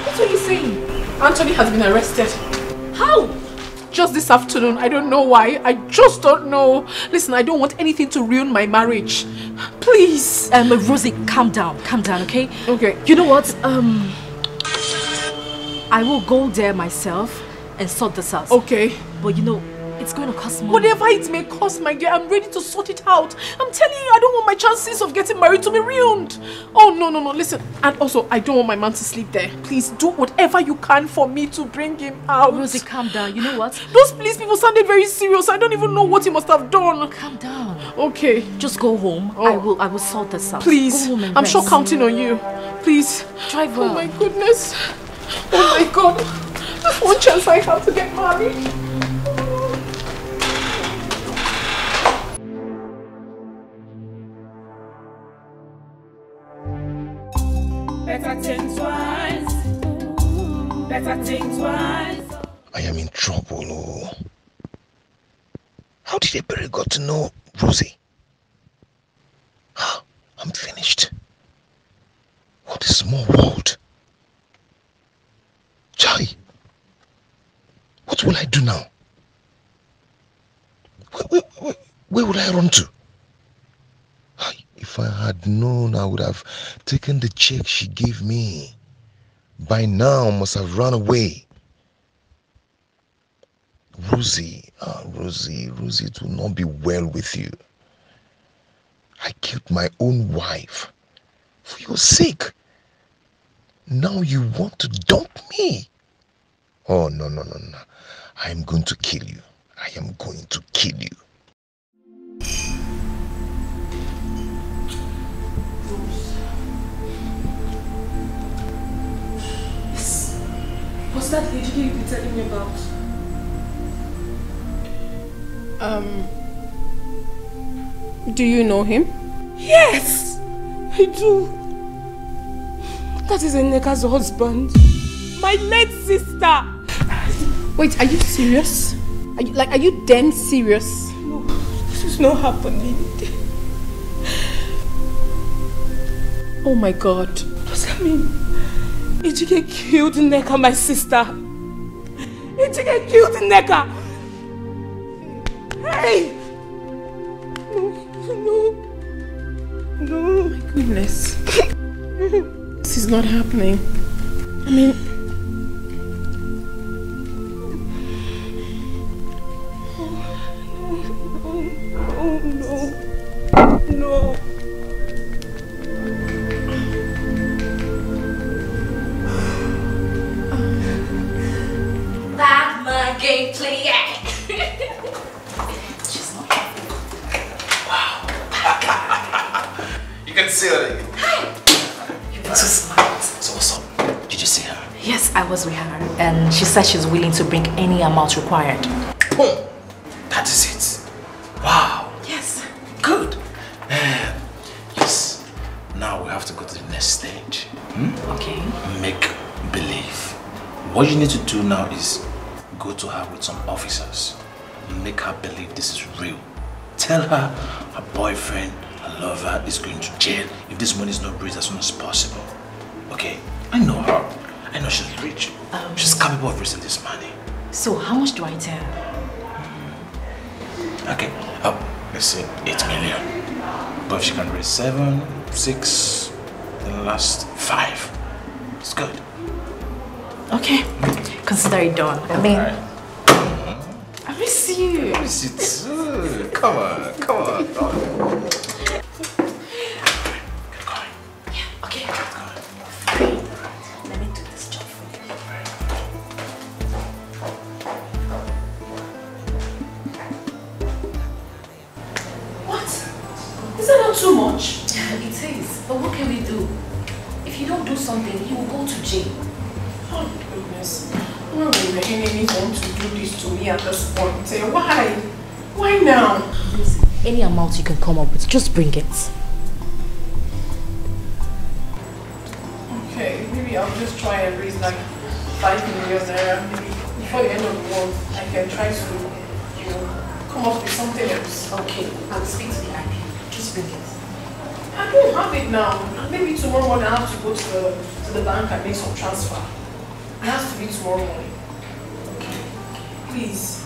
S3: what are you saying? Anthony has been arrested. How? Just this afternoon. I don't know why. I just don't know. Listen, I don't want anything to ruin my marriage. Please.
S10: Rosie, calm down, okay?
S3: Okay.
S10: You know what? I will go there myself and sort this out.
S3: Okay.
S10: But you know, it's going to cost money.
S3: Whatever it may cost, my dear, I'm ready to sort it out. I'm telling you, I don't want my chances of getting married to be ruined. Oh, no. Listen. And also, I don't want my man to sleep there. Please do whatever you can for me to bring him out.
S10: Rosie, calm down. You know what?
S3: Those police people sounded very serious. I don't even know what he must have done.
S10: Calm down.
S3: Okay.
S10: Just go home.
S3: Oh.
S10: I will sort this out.
S3: Please.
S10: Go home and
S3: I'm
S10: rest.
S3: sure counting on you. Please.
S10: Drive well.
S3: Oh my goodness. Oh my God. That's one chance I have to get married.
S11: Better think twice. Better think twice.
S15: I am in trouble. Oh. How did Ebere got to know Rosie? I'm finished. What a small world. Chai, what will I do now? Where would I run to? If I had known, I would have taken the check she gave me. By now, I must have run away. Rosie, Rosie, it will not be well with you. I killed my own wife for your sake. Now you want to dump me? Oh, no. I am going to kill you. I am going to kill you.
S2: What's that lady you've been telling me about?
S3: Do you know him?
S2: Yes, I do. That is Nneka's husband. My late sister.
S3: Wait, are you serious? Are you damn serious?
S2: No, this is not happening.
S3: Oh my God.
S2: What does that mean? Ejike killed Nneka, my sister. Ejike killed Nneka. Hey! No.
S3: Oh my goodness. This is not happening. I mean...
S2: No.
S10: That's my gameplay.
S15: You can see her.
S10: You've been so smart.
S15: So what's up? Did you see her?
S10: Yes, I was with her, and she said she's willing to bring any amount required.
S15: Oh, that is it. Wow.
S10: Yes.
S15: Good. Yes. Now we have to go to the next stage.
S10: Okay.
S15: Make believe.
S4: What you need to do now is go to her with some officers and make her believe this is real. Tell her her boyfriend, her lover is going to jail if this money is not raised as soon as possible. Okay? I know her. I know she's rich. She's capable of raising this money.
S10: So how much do I tell her?
S4: Okay, let's say 8 million. But if she can raise 7, 6, then the last 5, it's good.
S10: Okay, consider it done. I mean, I miss you.
S4: I miss you too. Come on, come on.
S10: Okay. Let me do this job for you. What? Is that not too much? It is. But what can we do? If you don't do something, you will go to jail.
S8: Oh goodness. Why would Nigerian want to do this to me at this point? Why? Why now?
S10: Any amount you can come up with, just bring it.
S8: Okay, maybe I'll just try and raise like 5 million naira. Maybe before the end of the month, I can try to, come up with something else.
S10: Okay, I'll speak to the IP. Just bring it.
S8: I don't have it now. Maybe tomorrow morning I have to go to the bank and make some transfer. It has to be tomorrow morning. Okay. Please.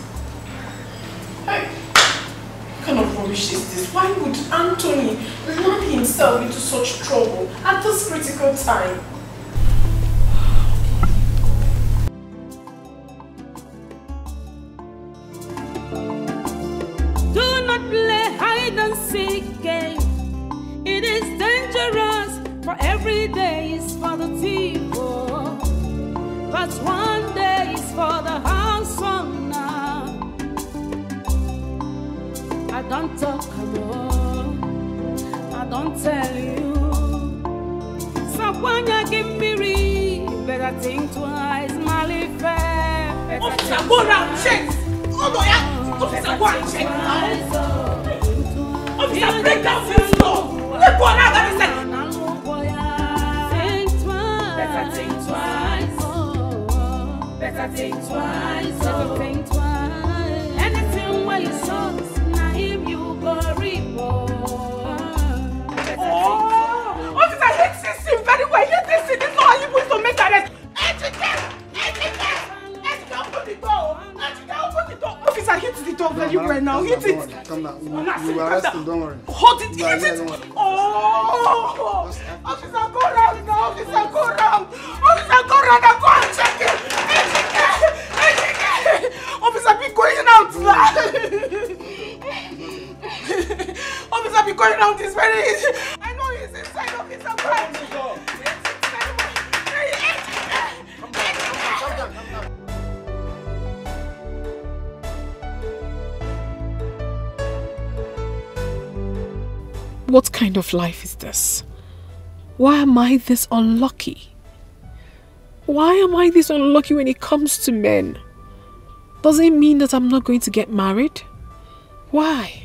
S8: Hey. What kind of rubbish is this? Why would Anthony land himself into such trouble at this critical time?
S11: Do not play hide and seek game. It is dangerous, for every day is for the thief. But one day is for the house owner. I don't talk alone, I don't tell you. So when you give me read, better think twice, Mali fair.
S17: Officer, go round, check. Oh no, yeah. Officer, go and check. Officer, break down this door. Let go now, that is it.
S11: Better think twice. Better think twice. Better think twice. Anything where you saw, now him you go report.
S17: Oh, officer, hit this scene very well. Hit this scene. This is how you supposed to make arrest. Ejike, open the door. Ejike, open the door. Officer, hit the door very well now. Hit it.
S16: Calm down. We will arrest him, don't worry.
S17: Hold it, hit it. Oh, officer, go round now. Officer, go round. Officer, go round and go and check it. Officer, be going out now. Officer, be going out. It's very easy. I know he's inside. Officer, go out.
S8: What kind of life is this? Why am I this unlucky? Why am I this unlucky when it comes to men? Does it mean that I'm not going to get married? Why?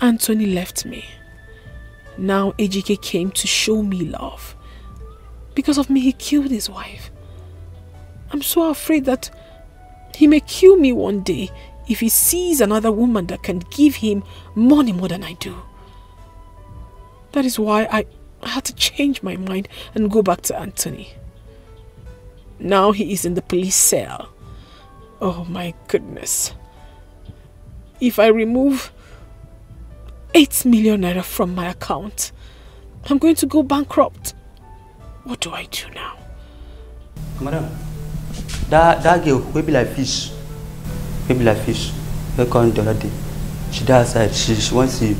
S8: Anthony left me. Now Ejike came to show me love. Because of me, he killed his wife. I'm so afraid that he may kill me one day if he sees another woman that can give him money more than I do. That is why I had to change my mind and go back to Anthony. Now he is in the police cell. Oh my goodness. If I remove 8 million naira from my account, I'm going to go bankrupt. What do I do now?
S20: Madam, that girl will be like fish. Will be like fish. They come the other day. She does outside. She wants to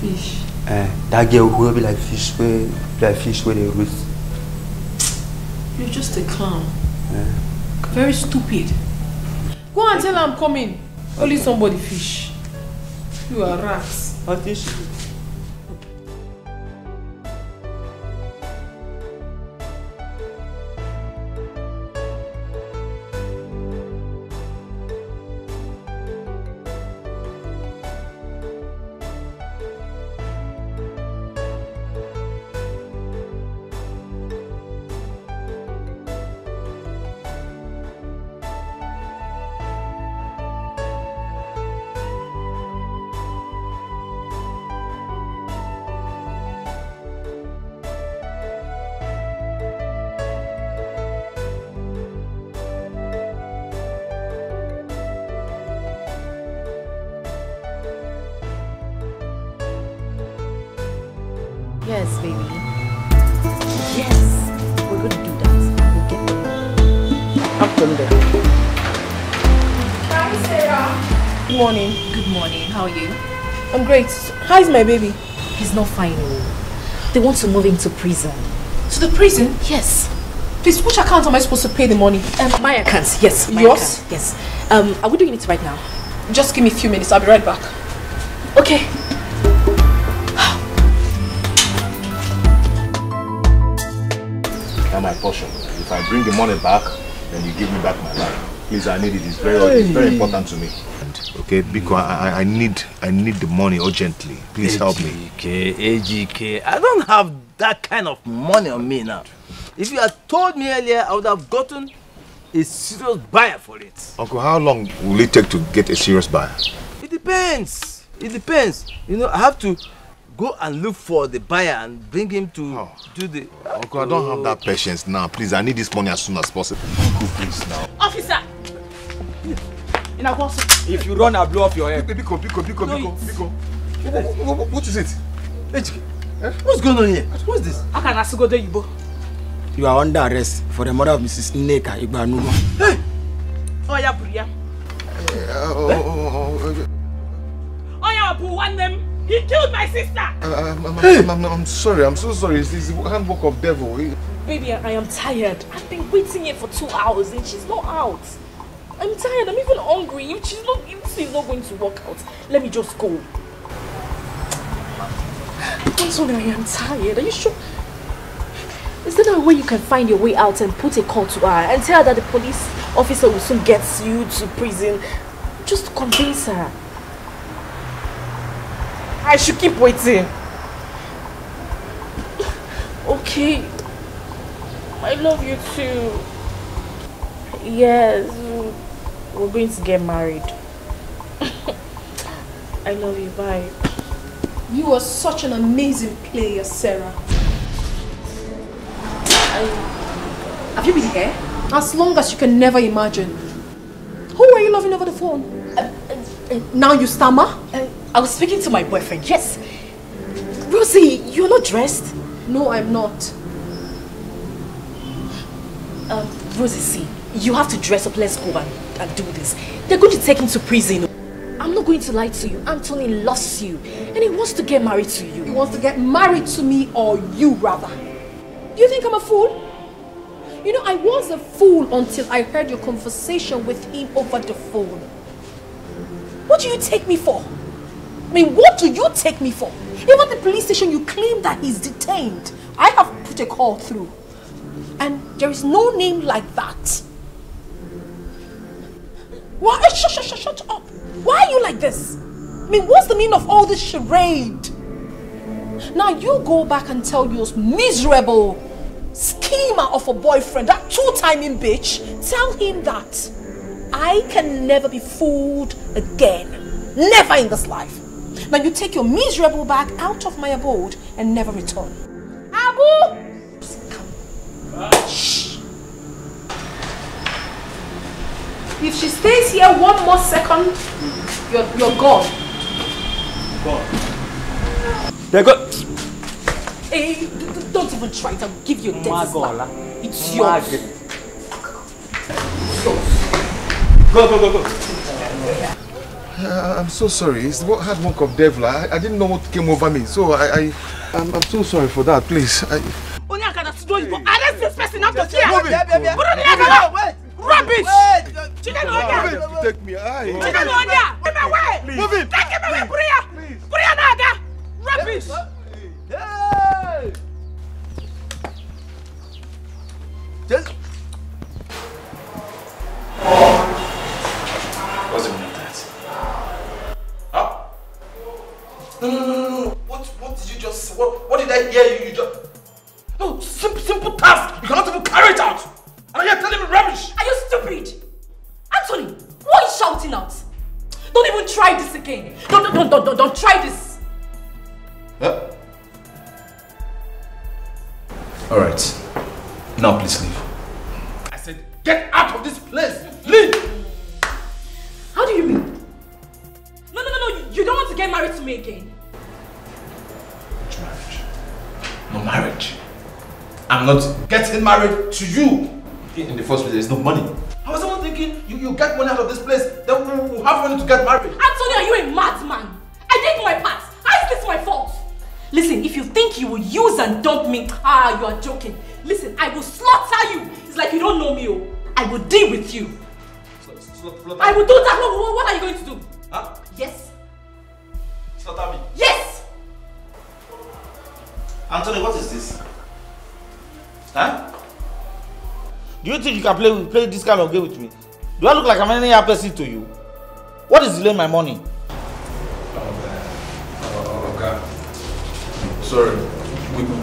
S12: Fish.
S20: That girl will be like fish. Will be like fish where they roast.
S8: You're just a clown. Very stupid. Go and tell her I'm coming. Only somebody fish. You are rats.
S20: What fish?
S10: Yes, baby. Yes, we're going to do that. We'll get the money.
S2: I'm from there.
S3: Hi, Sarah.
S2: Good morning.
S10: Good morning. How are you?
S2: I'm great. How's my baby?
S10: He's not fine. They want to move him to prison.
S3: To the prison?
S10: Yes.
S3: Please, which account am I supposed to pay the money?
S10: My account, yes. My
S3: Yours?
S10: account, yes. Are we doing it right now?
S3: Just give me a few minutes. I'll be right back.
S10: Okay.
S1: Now my portion. If I bring the money back, then you give me back my life. Please, I need it. It's very important to me. Okay, because I need the money urgently. Please help me.
S4: AGK, I don't have that kind of money on me now. If you had told me earlier, I would have gotten a serious buyer for it.
S1: Uncle, how long will it take to get a serious buyer?
S4: It depends. It depends. You know, I have to go and look for the buyer and bring him to do the...
S1: Uncle, I don't have that patience now. Please, I need this money as soon as possible. Uncle, please now.
S17: Officer!
S18: If you run, I'll blow off your head.
S1: Biko. What is it?
S4: What's going on here? What's this?
S17: How can I go there, Ibo?
S18: You are under arrest for the murder of Mrs. Nneka Igbanugo.
S4: Hey!
S17: Oh, yeah, Buria. Oh, yeah, Abu, one them. He killed my sister.
S1: I'm sorry. I'm so sorry. It's the handbook of devil.
S10: Baby, I am tired. I've been waiting here for 2 hours and she's not out. I'm tired. I'm even hungry. If she's not going to work out, let me just go. I'm sorry, I am tired. Are you sure? Is there a way you can find your way out and put a call to her and tell her that the police officer will soon get you to prison? Just convince her.
S2: I should keep waiting.
S10: Okay. I love you too. Yes. We're going to get married. I love you. Bye.
S3: You are such an amazing player, Sarah. Have you been here? As long as you can never imagine. Who are you loving over the phone? Now you stammer?
S10: I was speaking to my boyfriend, yes. Rosie, you're not dressed?
S3: No, I'm not.
S10: Rosie, see, you have to dress up. Let's go and do this. They're going to take him to prison. I'm not going to lie to you. Anthony loves you and he wants to get married to you.
S3: He wants to get married to me, or you rather. Do you think I'm a fool? You know, I was a fool until I heard your conversation with him over the phone. What do you take me for? I mean, what do you take me for? Even at the police station, you claim that he's detained. I have put a call through. And there is no name like that. Why? Shut up. Why are you like this? I mean, what's the meaning of all this charade? Now you go back and tell your miserable schemer of a boyfriend, that two-timing bitch, tell him that I can never be fooled again. Never in this life. Now you take your miserable bag out of my abode and never return. Abu! Shh. If she stays here one more second, you're gone.
S18: They go.
S3: Hey, don't even try it. I'll give you a death slap. It's yours.
S18: Go.
S1: I'm so sorry. It's the hard work of devil. I didn't know what came over me, so I'm so sorry for that. Please.
S17: Arrest this person out of here!
S1: Wait!
S17: Rubbish!
S1: Take me.
S17: Move him! Take him away! Buria Naga! Rubbish!
S4: What's the meaning of that? Huh? No. What did you just say? What did I hear you just... No, simple task. You cannot even carry it out. And you're telling me rubbish.
S3: Are you stupid? Anthony, what are you shouting out? Don't even try this again. Don't try this.
S4: Huh? Alright. Now please leave. I said get out of this place. Leave!
S3: How do you mean? No. You don't want to get married to me again.
S4: Which marriage? for marriage. I'm not getting married to you. In the first place, there's no money. I was even thinking, you get money out of this place, then we'll have money to get married.
S3: Anthony, are you a madman? I did my part. How is this my fault? Listen, if you think you will use and dump me, you are joking. Listen, I will slaughter you. It's like you don't know me. I will deal with you. I will do that. What are you going to do?
S4: Huh?
S3: Yes.
S4: Slaughter me?
S3: Yes!
S5: Anthony, what is this? Huh? Do you think you can play this kind of game with me? Do I look like I'm any other person to you? What is delaying my money?
S4: Okay. Sorry,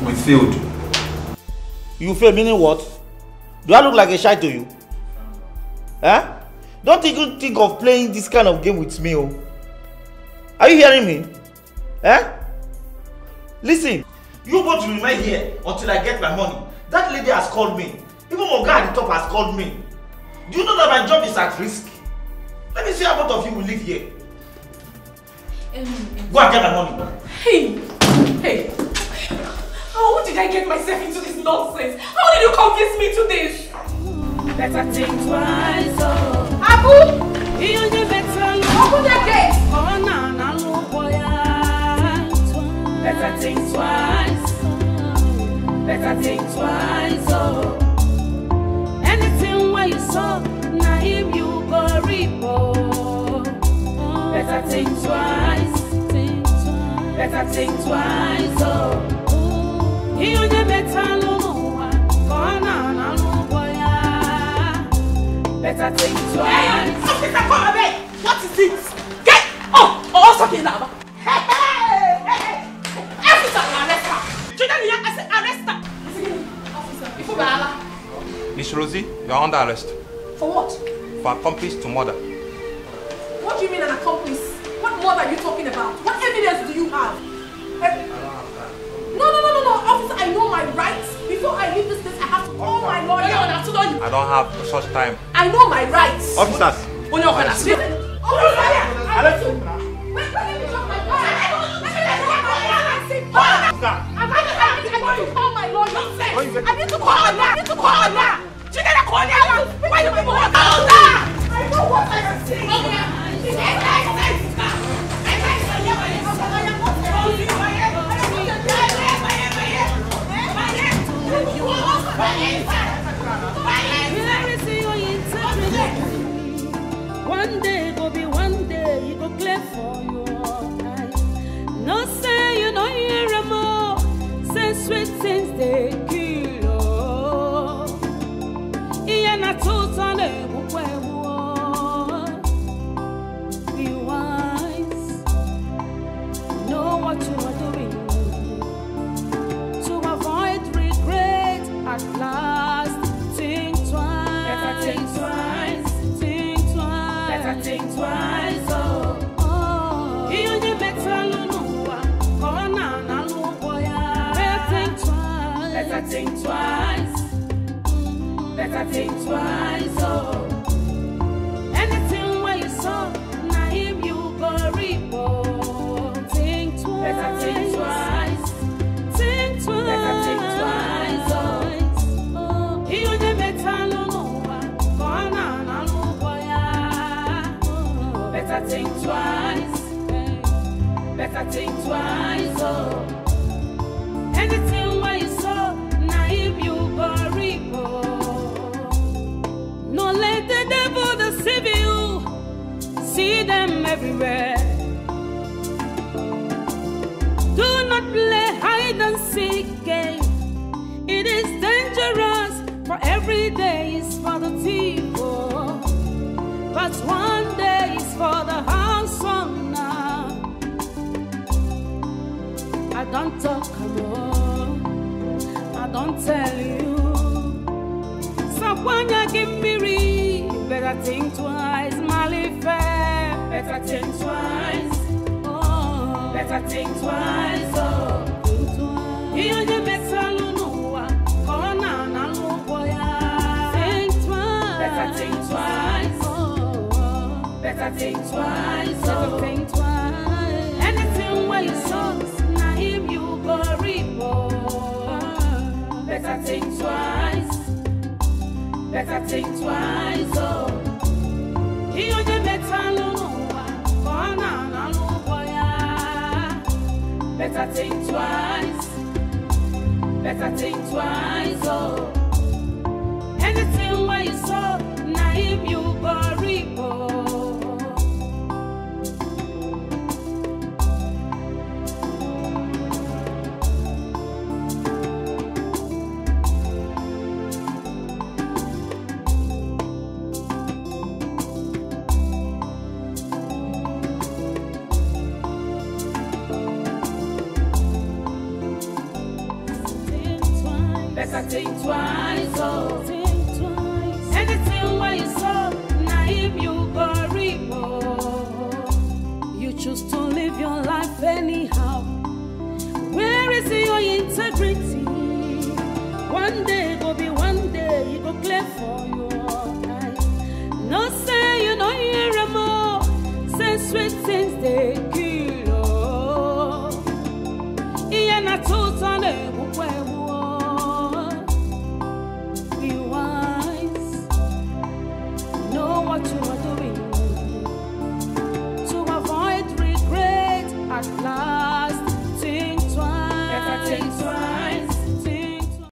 S4: we failed.
S5: You failed, meaning what? Do I look like a shy to you? Huh? Don't even think of playing this kind of game with me. Oh. Are you hearing me? Eh? Listen, you both remain here until I get my money. That lady has called me. Even my guy at the top has called me. Do you know that my job is at risk? Let me see how both of you will live here. Go and get my money.
S3: Hey! How did I get myself into this nonsense? How did you convince me to this?
S11: Better think twice, oh.
S3: Abu!
S11: You better
S3: open the gate!
S11: Oh, no, look, boy. Better think twice. Better think twice, oh. Anything where you saw, now him you go reap, oh. Better think twice. Better think twice, oh. You better look, oh, no, boy. Better think twice.
S3: Hey, officer, come away! What is it? Get up! Oh, something now. Hey! Officer, arrest her! Children, I said arrest her! Officer, before Bala.
S21: Miss Rosie, you are under arrest.
S3: For what?
S21: For accomplice to murder.
S3: What do you mean an accomplice? What murder are you talking about? What evidence do you have? No, officer, I know my rights. Before I leave this place, I have to call my lawyer.
S21: I don't have such time.
S3: I know my rights.
S21: Officers!
S3: Wait, let me drop my car. Call my lawyer. I need to call my lawyer. Why do people want to I know what I am saying.
S11: One day go be one day, you go clear for your eyes. No say you know you're more. Say sweet things they kill. Yeah, na tutane bukwewo. Be wise. Know what you are doing to avoid regret at last. Think twice. Better think twice. Think twice, oh. You better look, oh, na look, boy. Better think twice. Better think twice, oh. Anything where you saw, now him you go reap, oh. Think twice. Better think twice. Think twice. Better think twice, oh. You better look, oh, na look, boy. Better think twice. Better think twice, oh. Anything where you saw, now if you go reap, oh. No let the devil deceive you. See them everywhere. Do not play hide and seek game. It is dangerous, for every day is for the thief, oh. But one day is for the house owner. I don't talk alone. I don't tell you. So when you give me read, better think twice, Malifair. Better think twice. Oh, better think twice. Oh, think twice. You better know. Corona na boya. Think twice. Better think twice. Better think twice, oh. Better think twice. Anything where you saw, now him you go reap, oh. Better think twice, oh. He on the metal, better think twice. Better think twice, oh. Anything where you saw, now him you go repo. Better think twice, oh.